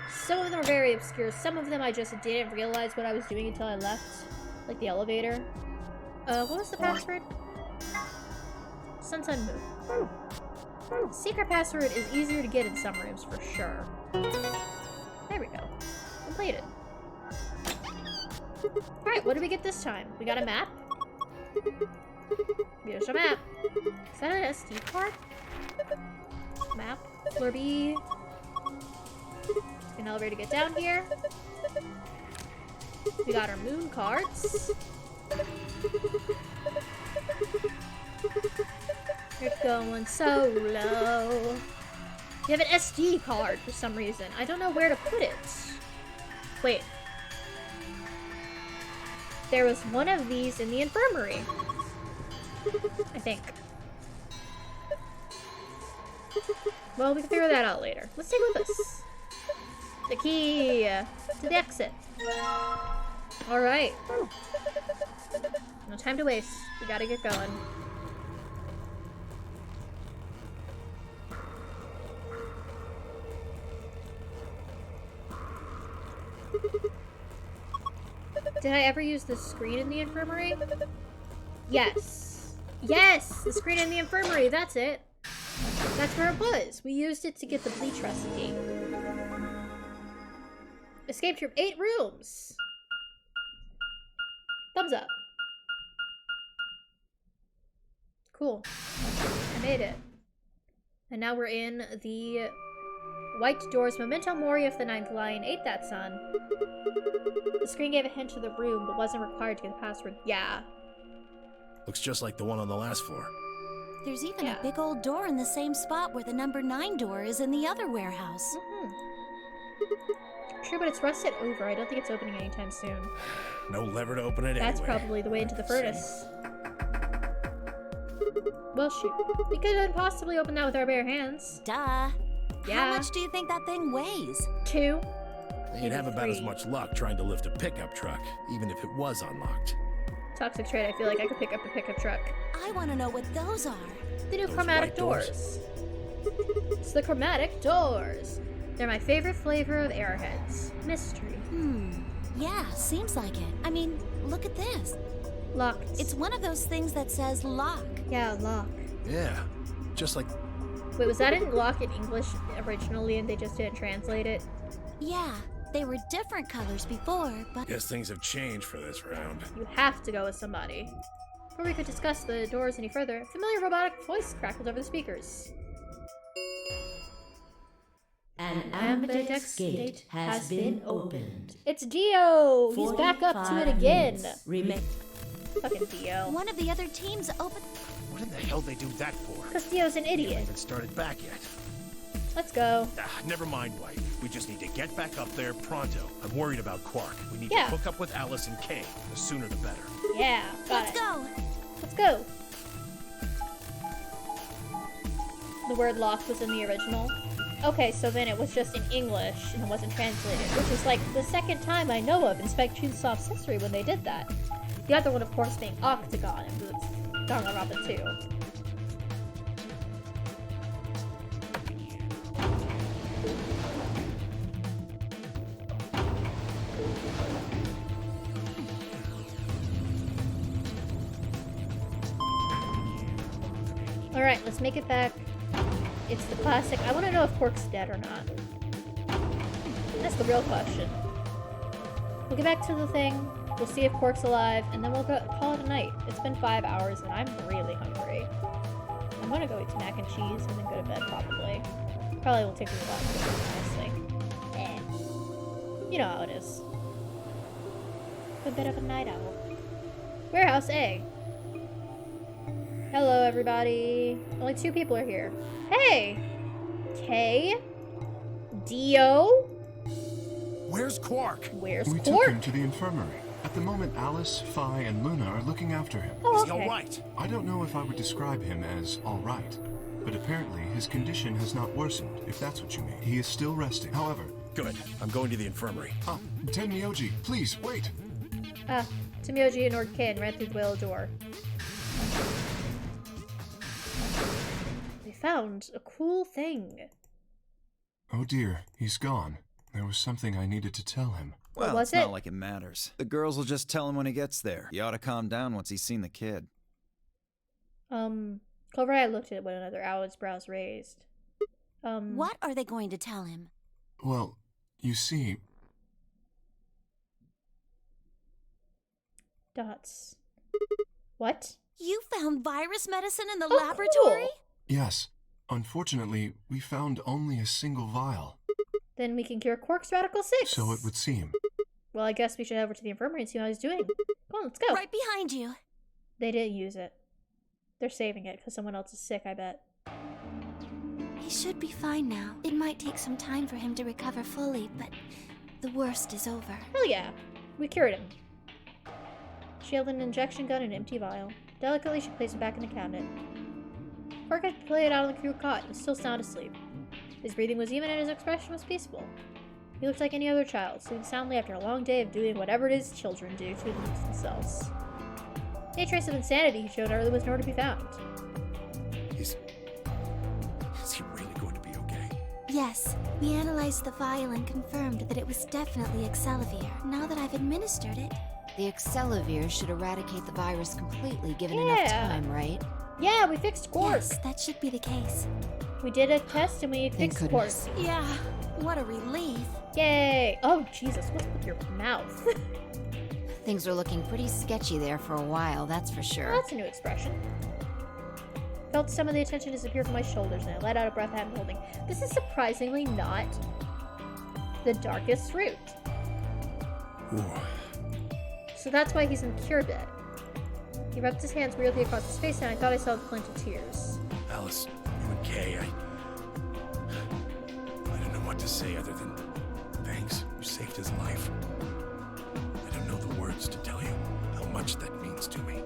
Some of them are very obscure. Some of them I just didn't realize what I was doing until I left. Like the elevator. What was the password? Sunsun Moon. Secret password is easier to get in some rooms for sure. There we go. Completed. Alright, what do we get this time? We got a map? Here's a map. Is that an SD card? Map. Floor B. An elevator to get down here. We got our moon cards. You're going so low. You have an SD card for some reason. I don't know where to put it. Wait. There was one of these in the infirmary. I think. Well, we can figure that out later. Let's take with us the key to the exit. Alright. No time to waste. We gotta get going. Did I ever use the screen in the infirmary? Yes. Yes! The screen in the infirmary, that's it. That's where it was. We used it to get the bleach recipe. Escaped from 8 rooms. Thumbs up. Cool. I made it. And now we're in the White Doors. Memento Mori if the Ninth Lion ate that sun. The screen gave a hint to the room, but wasn't required to get the password. Yeah. Looks just like the one on the last floor. There's even Yeah. a big old door in the same spot where the number 9 door is in the other warehouse. True, but it's rusted over. I don't think it's opening anytime soon. No lever to open it That's anyway. probably the way into the furnace. Well, shoot. We could possibly open that with our bare hands. Duh. Yeah. How much do you think that thing weighs? 2. You'd maybe have about as 3. much luck trying to lift a pickup truck, even if it was unlocked. Toxic trait. I feel like I could pick up the pickup truck. I want to know what those are. The new Those chromatic white doors. It's the chromatic doors. They're my favorite flavor of airheads. Mystery. Yeah, seems like it. I mean, look at this. Locked. It's one of those things that says lock. Yeah, lock. Yeah, just like... Wait, was that in lock in English originally and they just didn't translate it? Yeah, they were different colors before, but Guess things have changed for this round. You have to go with somebody. Before we could discuss the doors any further, a familiar robotic voice crackled over the speakers. An ambidex gate has been opened. It's Dio! He's back up to it again! Remain. Fucking Dio. one of the other teams opened. What in the hell they do that for? Because Dio's an We haven't idiot. even started back yet. Let's go. Never mind, White. We just need to get back up there pronto. I'm worried about Quark. We need Yeah. to hook up with Alice and Kay. The sooner the better. Yeah, got Let's it. go. Let's go. The word lock was in the original. Okay, so then it was just in English and it wasn't translated, which is like the second time I know of in Spectrum Soft's history when they did that. The other one, of course, being Octagon and Danganronpa 2. Alright, let's make it back. It's the classic. I want to know if Quark's dead or not. That's the real question. We'll get back to the thing. We'll see if Quark's alive, and then we'll go call it a night. It's been 5 hours, and I'm really hungry. I'm gonna go eat some mac and cheese, and then go to bed, probably. Probably will take me a while, honestly. You know how it is. A bit of a night owl. Warehouse A. Hello, everybody. Only 2 people are here. Hey! Kay? Dio? Where's Quark? Where's We Quark? took him to the infirmary. At the moment, Alice, Phi, and Luna are looking after him. Oh, Is he all right? I don't know if I would describe him as all right, but apparently his condition has not worsened, if that's what you mean. He is still resting. However... Good. I'm going to the infirmary. Tenmyoji, please, wait! Tomioji and Ken ran through the whale door. They found a cool thing. Oh dear, he's gone. There was something I needed to tell him. Well, was it's it? not like it matters. The girls will just tell him when he gets there. He ought to calm down once he's seen the kid. Clover Eye looked at one another, Owl's brows raised. What are they going to tell him? Well, you see... Dots. What? You found virus medicine in the Oh, laboratory? cool. Yes. Unfortunately, we found only a single vial. Then we can cure Quark's Radical 6. So it would seem. Well, I guess we should head over to the infirmary and see how he's doing. Come on, let's go. Right behind you. They didn't use it. They're saving it because someone else is sick, I bet. He should be fine now. It might take some time for him to recover fully, but the worst is over. Hell yeah. We cured him. She held an injection gun and an empty vial. Delicately, she placed it back in the cabinet. Quark had played out on the crew cot and was still sound asleep. His breathing was even and his expression was peaceful. He looked like any other child, sleeping soundly after a long day of doing whatever it is children do to amuse themselves. Any trace of insanity he showed earlier was nowhere to be found. Is he really going to be okay? Yes, we analyzed the vial and confirmed that it was definitely Excelivir. Now that I've administered it, The Excelivir should eradicate the virus completely given enough Yeah. time, right? Yeah, we fixed Quark. yes, that should be the case. We did a test and we Thank fixed Quark. goodness. Yeah, what a relief. Yay! Oh, Jesus, what's with your mouth? Things are looking pretty sketchy there for a while, that's for sure. That's a new expression. Felt some of the attention disappear from my shoulders and I let out a breath I hadn't been holding. This is surprisingly not the darkest route. Ooh. So that's why he's in the cure bed. He rubbed his hands weirdly across his face and I thought I saw the glint of tears. Alice, you and Kay, I don't know what to say other than thanks. You saved his life. I don't know the words to tell you how much that means to me.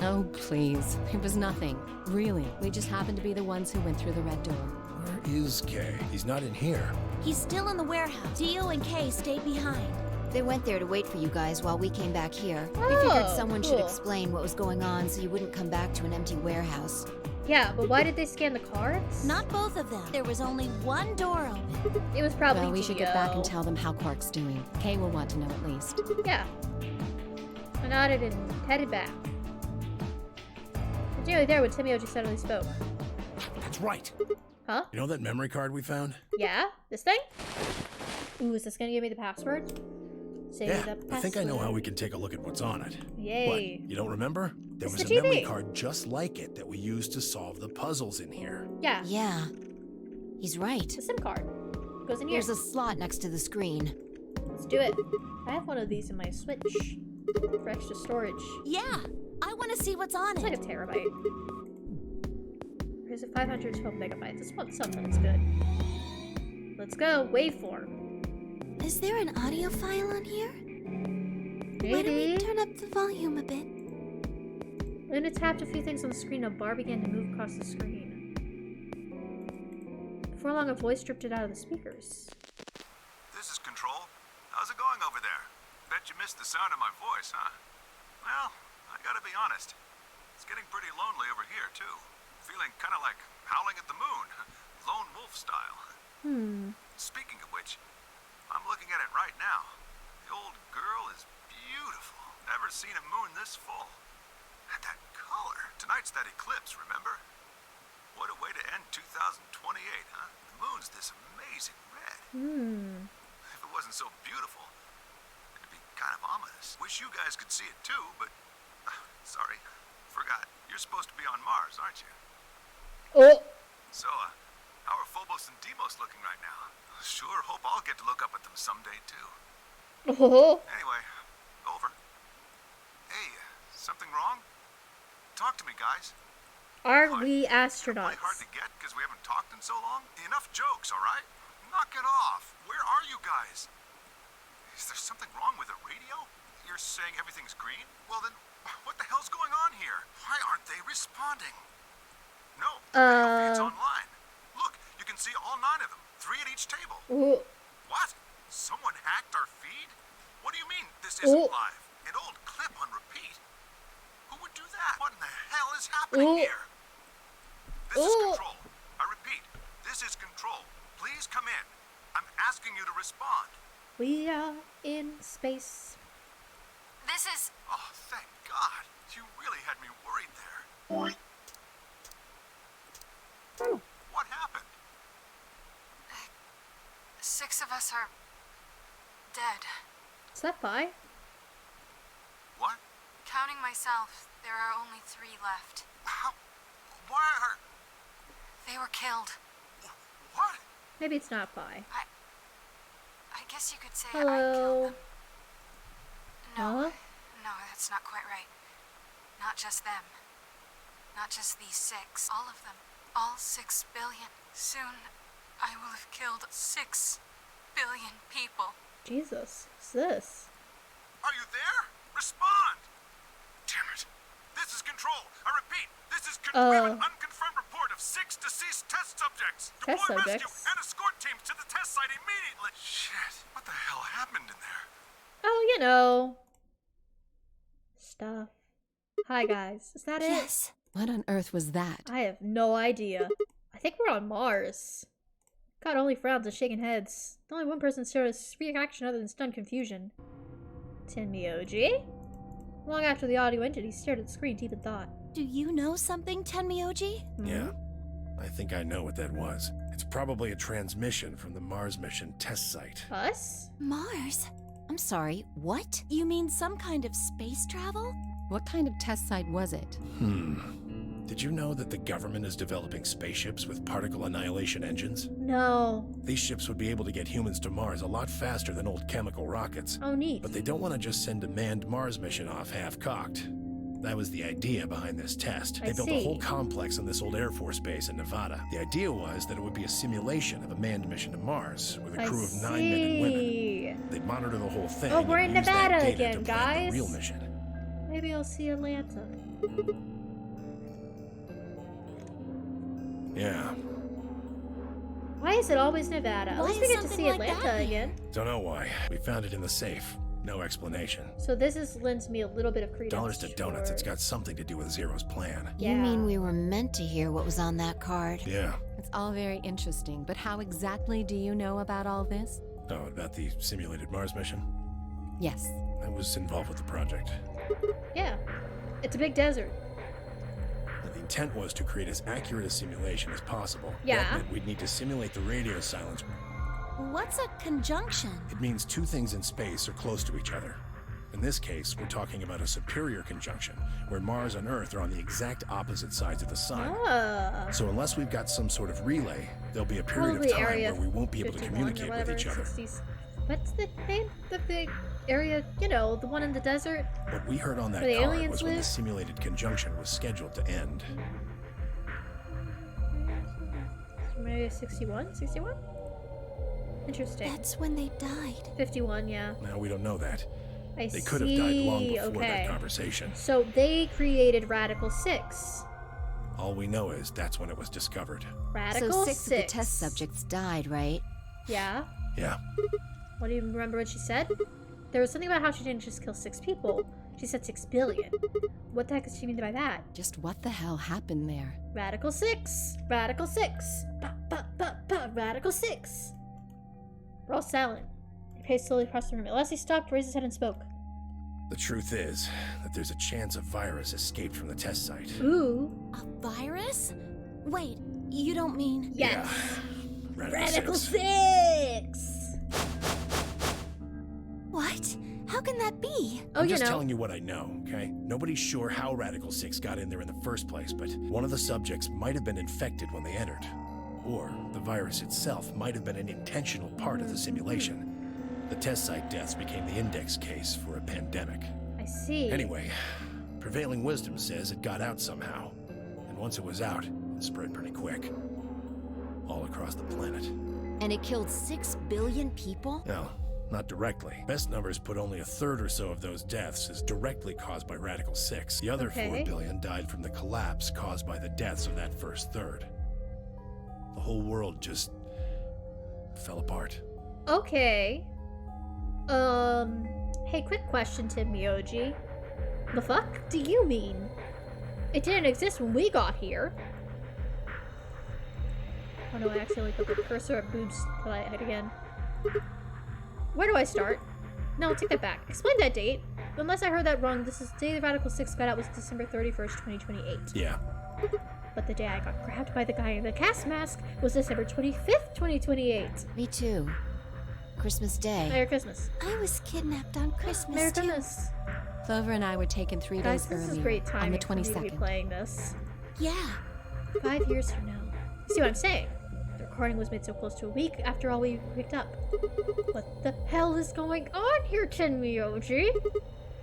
Oh, please. It was nothing. Really. We just happened to be the ones who went through the red door. Where is Kay? He's not in here. He's still in the warehouse. Dio and Kay stayed behind. They went there to wait for you guys while we came back here. We Oh, figured someone should cool. explain what was going on so you wouldn't come back to an empty warehouse. Yeah, but why did they scan the cards? Not both of them. There was only one door open. It was probably Well, we should get back and Dio. tell them how Quark's doing. Kay will want to know at least. Yeah. I nodded and headed back. I was nearly there when Timioji suddenly spoke. That's right. Huh? You know that memory card we found? Yeah? This thing? Ooh, is this gonna give me the password? Say Yeah, the password. I think I know how we can take a look at what's on it. Yay. What, you don't remember? There It's was the a memory TV. card just like it that we used to solve the puzzles in here. Yeah. Yeah. He's right. The SIM card. Goes in here. There's a slot next to the screen. Let's do it. I have one of these in my Switch. For extra storage. Yeah, I want to see what's on It's like a it. terabyte. Here's a 512 megabytes. This one's something's good. Let's go. Waveform. Is there an audio file on here? Why don't we turn up the volume a bit? Luna tapped a few things on the screen and a bar began to move across the screen. Before long, a voice drifted out of the speakers. This is Control. How's it going over there? Bet you missed the sound of my voice, huh? Well, I gotta be honest. It's getting pretty lonely over here, too. Feeling kinda like howling at the moon. Lone wolf style. Speaking of which, I'm looking at it right now. The old girl is beautiful. Never seen a moon this full. And that color. Tonight's that eclipse, remember? What a way to end 2028, huh? The moon's this amazing red. If it wasn't so beautiful, it'd be kind of ominous. Wish you guys could see it too, but... sorry, forgot. You're supposed to be on Mars, aren't you? Oh! So, how are Phobos and Deimos looking right now? Sure hope I'll get to look up at them someday, too. Oh! Anyway, over. Hey, something wrong? Talk to me, guys. Are What? we Really astronauts? hard to get because we haven't talked in so long? Enough jokes, all right? Knock it off. Where are you guys? Is there something wrong with the radio? You're saying everything's green? Well then, what the hell's going on here? Why aren't they responding? No, the video feed's online. Look, you can see all 9 of them. 3 at each table. Ooh. What? Someone hacked our feed? What do you mean this isn't Ooh. live? An old clip on repeat? Who would do that? What in the hell is happening Ooh. here? This is Ooh. Control. I repeat, this is Control. Please come in. I'm asking you to respond. We are in space. This is. Oh, thank God. You really had me worried there. What happened? 6 of us are. dead. Is that Phi? What? Counting myself, there are only 3 left. How? Why are... They were killed. What? Maybe it's not Phi. I guess you could say I Hello. killed them. No, Huh? no, that's not quite right. Not just them. Not just these 6. All of them. All 6 billion. Soon, I will have killed 6 billion people. Jesus. What's this? Are you there? Respond! Damn it. This is Control. I repeat, this is Control. We have an unconfirmed report of 6 deceased test subjects. Test Deploy rescue subjects? and escort teams to the test site immediately. Shit. What the hell happened in there? Oh, you know. Stuff. Hi, guys. Is that it? Yes. What on earth was that? I have no idea. I think we're on Mars. God only frowns and shaking heads. Only one person showed a reaction other than stunned confusion. Tenmyoji? Long after the audio ended, he stared at the screen deep in thought. Do you know something, Tenmyoji? Yeah, I think I know what that was. It's probably a transmission from the Mars mission test site. Us? Mars? I'm sorry, what? You mean some kind of space travel? What kind of test site was it? Did you know that the government is developing spaceships with particle annihilation engines? No. These ships would be able to get humans to Mars a lot faster than old chemical rockets. Oh, neat. But they don't want to just send a manned Mars mission off half-cocked. That was the idea behind this test. I They built see. a whole complex on this old Air Force base in Nevada. The idea was that it would be a simulation of a manned mission to Mars with a crew of 9 men and women. They'd monitor the whole thing. Oh, we're in and use that Nevada data again, to plan guys. the real mission. Maybe I'll see Atlanta. Yeah. Why is it always Nevada? At Why least is we get to something see like Atlanta that again. Don't know why. We found it in the safe. No explanation. So this is lends me a little bit of credence. Dollars to donuts, sure. it's got something to do with Zero's plan. Yeah. You mean we were meant to hear what was on that card? Yeah. It's all very interesting, but how exactly do you know about all this? Oh, about the simulated Mars mission? Yes. I was involved with the project. Yeah. It's a big desert. The intent was to create as accurate a simulation as possible. Yeah. That meant we'd need to simulate the radio silence. What's a conjunction? It means two things in space are close to each other. In this case, we're talking about a superior conjunction, where Mars and Earth are on the exact opposite sides of the sun. Ah. So unless we've got some sort of relay, there'll be a period Probably of time area where we won't be able to 51 or communicate with whatever, each other. 60s. What's the name of the area? You know, the one in the desert? What we heard on that Where the card aliens was when the live? simulated conjunction was scheduled to end. Maybe 61? 61? Interesting. That's when they died. 51, yeah. Now we don't know that. I They see. could have died long before Okay. that conversation. So they created Radical 6. All we know is that's when it was discovered. Radical So 6 of the test subjects died, right? Yeah. Yeah. What do you remember what she said? There was something about how she didn't just kill 6 people. She said 6 billion. What the heck does she mean by that? Just what the hell happened there? Radical 6. Radical 6. Radical 6. We're all silent. He paced slowly across the room. At last he stopped, raised his head, and spoke. The truth is that there's a chance a virus escaped from the test site. Ooh. A virus? Wait, you don't mean... Yes. Yeah. Radical 6! What? How can that be? Oh, I'm you just know. telling you what I know, okay? Nobody's sure how Radical 6 got in there in the first place, but one of the subjects might have been infected when they entered. Or the virus itself might have been an intentional part of the simulation. The test site deaths became the index case for a pandemic. I see. Anyway, prevailing wisdom says it got out somehow. And once it was out, it spread pretty quick. All across the planet. And it killed 6 billion people? No, not directly. Best numbers put only a third or so of those deaths as directly caused by Radical 6. The other 4 billion died from the collapse caused by the deaths of that first third. The whole world just fell apart. Okay. Hey, quick question, Tim Mioji. The fuck do you mean? It didn't exist when we got here. Oh no, I accidentally put the cursor at boobs till I hit again. Where do I start? No, take that back. Explain that date. Unless I heard that wrong, this is the day the Radical 6 got out was December 31st, 2028. Yeah. But the day I got grabbed by the guy in the cast mask was December 25th, 2028. Me too. Christmas Day. Merry Christmas. I was kidnapped on Christmas Merry too. Christmas. Clover and I were taken 3 Guys, days this earlier, is great on timing the for me to be 22nd. playing this. Yeah. 5 years from now. See what I'm saying? The recording was made so close to a week after all we picked up. What the hell is going on here, Ten Miyoji?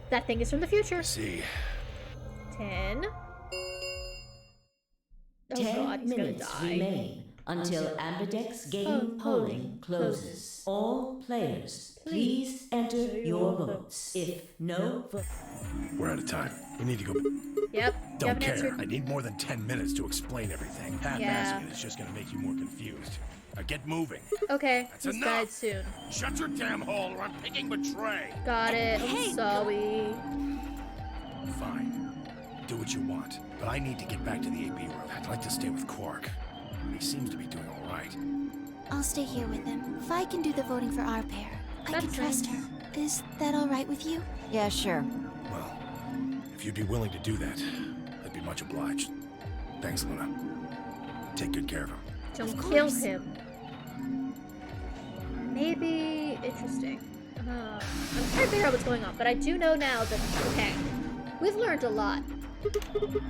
That thing is from the future. See. 10. Oh 10 god, he's gonna minutes die. remain until Ambidex game polling closes. All players, please enter your votes. If no vote... We're out of time. We need to go. Yep. Don't haven't care. answered. I need more than 10 minutes to explain everything. Half-assing it is just gonna make you more confused. Now get moving. Okay, That's he's enough. died soon. Shut your damn hole or I'm picking betray. Got it. I'm sorry. Fine. Do what you want. But I need to get back to the AP room. I'd like to stay with Quark. He seems to be doing all right. I'll stay here with them. Vi can do the voting for our pair. I can trust her. Is that all right with you? Yeah, sure. Well, if you'd be willing to do that, I'd be much obliged. Thanks, Luna. Take good care of him. Don't kill him. Maybe interesting. I'm trying to figure out what's going on, but I do know now that, okay, we've learned a lot.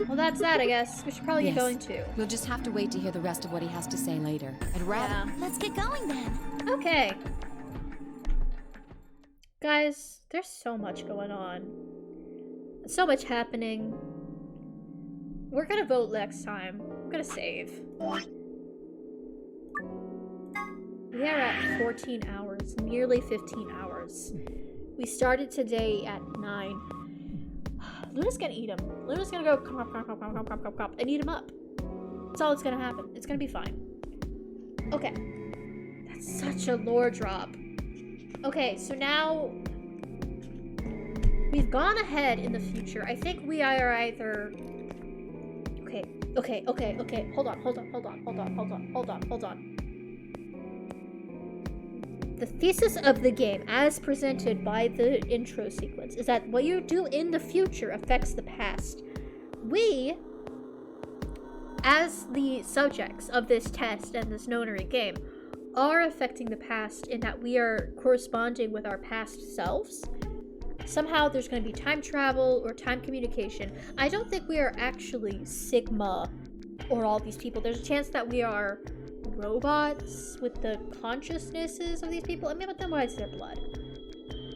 Well, that's that, I guess. We should probably get going too. We'll just have to wait to hear the rest of what he has to say later. I'd rather... Let's get going then. Okay. Guys, there's so much going on. So much happening. We're gonna vote next time. I'm gonna save. We are at 14 hours, nearly 15 hours. We started today at 9. Luna's gonna eat him. Luna's gonna go cop, and eat him up. That's all that's gonna happen. It's gonna be fine. Okay. That's such a lore drop. Okay, so now we've gone ahead in the future. I think we are either... Okay. Hold on. The thesis of the game, as presented by the intro sequence, is that what you do in the future affects the past. We, as the subjects of this test and this nonary game, are affecting the past in that we are corresponding with our past selves. Somehow there's going to be time travel or time communication. I don't think we are actually Sigma or all these people. There's a chance that we are robots with the consciousnesses of these people. I mean, but then why is there blood?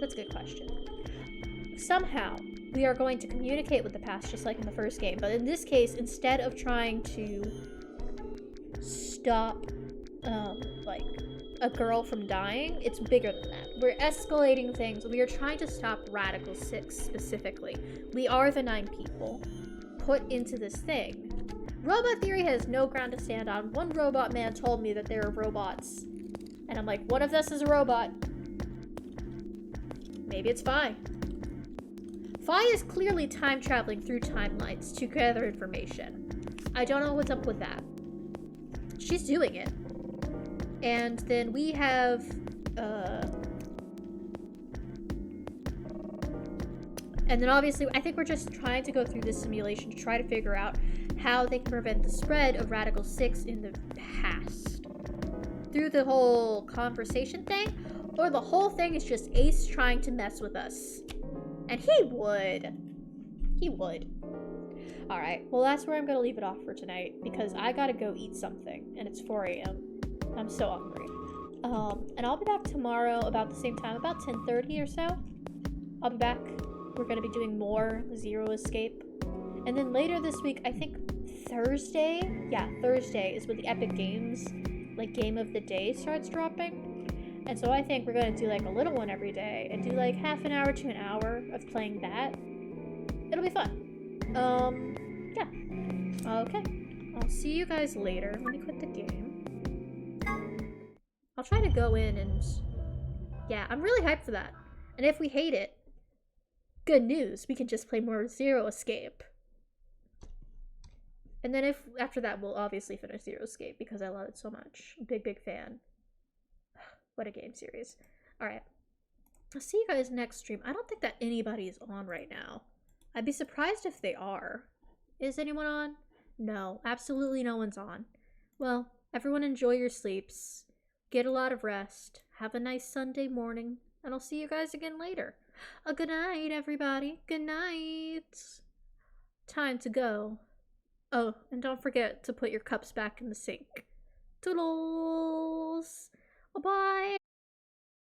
That's a good question. Somehow we are going to communicate with the past just like in the first game, but in this case, instead of trying to stop like a girl from dying, it's bigger than that. We're escalating things. We are trying to stop Radical 6 specifically. We are the 9 people put into this thing. Robot theory has no ground to stand on. One robot man told me that there are robots, and I'm like, one of us is a robot. Maybe it's Phi. Phi is clearly time traveling through timelines to gather information. I don't know what's up with that. She's doing it. And then we have, and then obviously, I think we're just trying to go through this simulation to try to figure out how they can prevent the spread of Radical 6 in the past. Through the whole conversation thing, or the whole thing is just Ace trying to mess with us. And he would. He would. Alright, well that's where I'm gonna leave it off for tonight, because I gotta go eat something, and it's 4 a.m. I'm so hungry. And I'll be back tomorrow about the same time, about 10:30 or so. I'll be back. We're gonna be doing more Zero Escape. And then later this week, I think Thursday? Yeah, Thursday is when the Epic Games, like, Game of the Day starts dropping. And so I think we're gonna do, like, a little one every day and do, like, half an hour to an hour of playing that. It'll be fun. Yeah. Okay. I'll see you guys later. Let me quit the game. I'll try to go in and... Yeah, I'm really hyped for that. And if we hate it, good news, we can just play more Zero Escape. And then if after that, we'll obviously finish Zero Escape because I love it so much. Big fan. What a game series. Alright. I'll see you guys next stream. I don't think that anybody is on right now. I'd be surprised if they are. Is anyone on? No, absolutely no one's on. Well, everyone enjoy your sleeps. Get a lot of rest. Have a nice Sunday morning. And I'll see you guys again later. Good night, everybody. Good night. Time to go. Oh, and don't forget to put your cups back in the sink. Toodles! Bye-bye!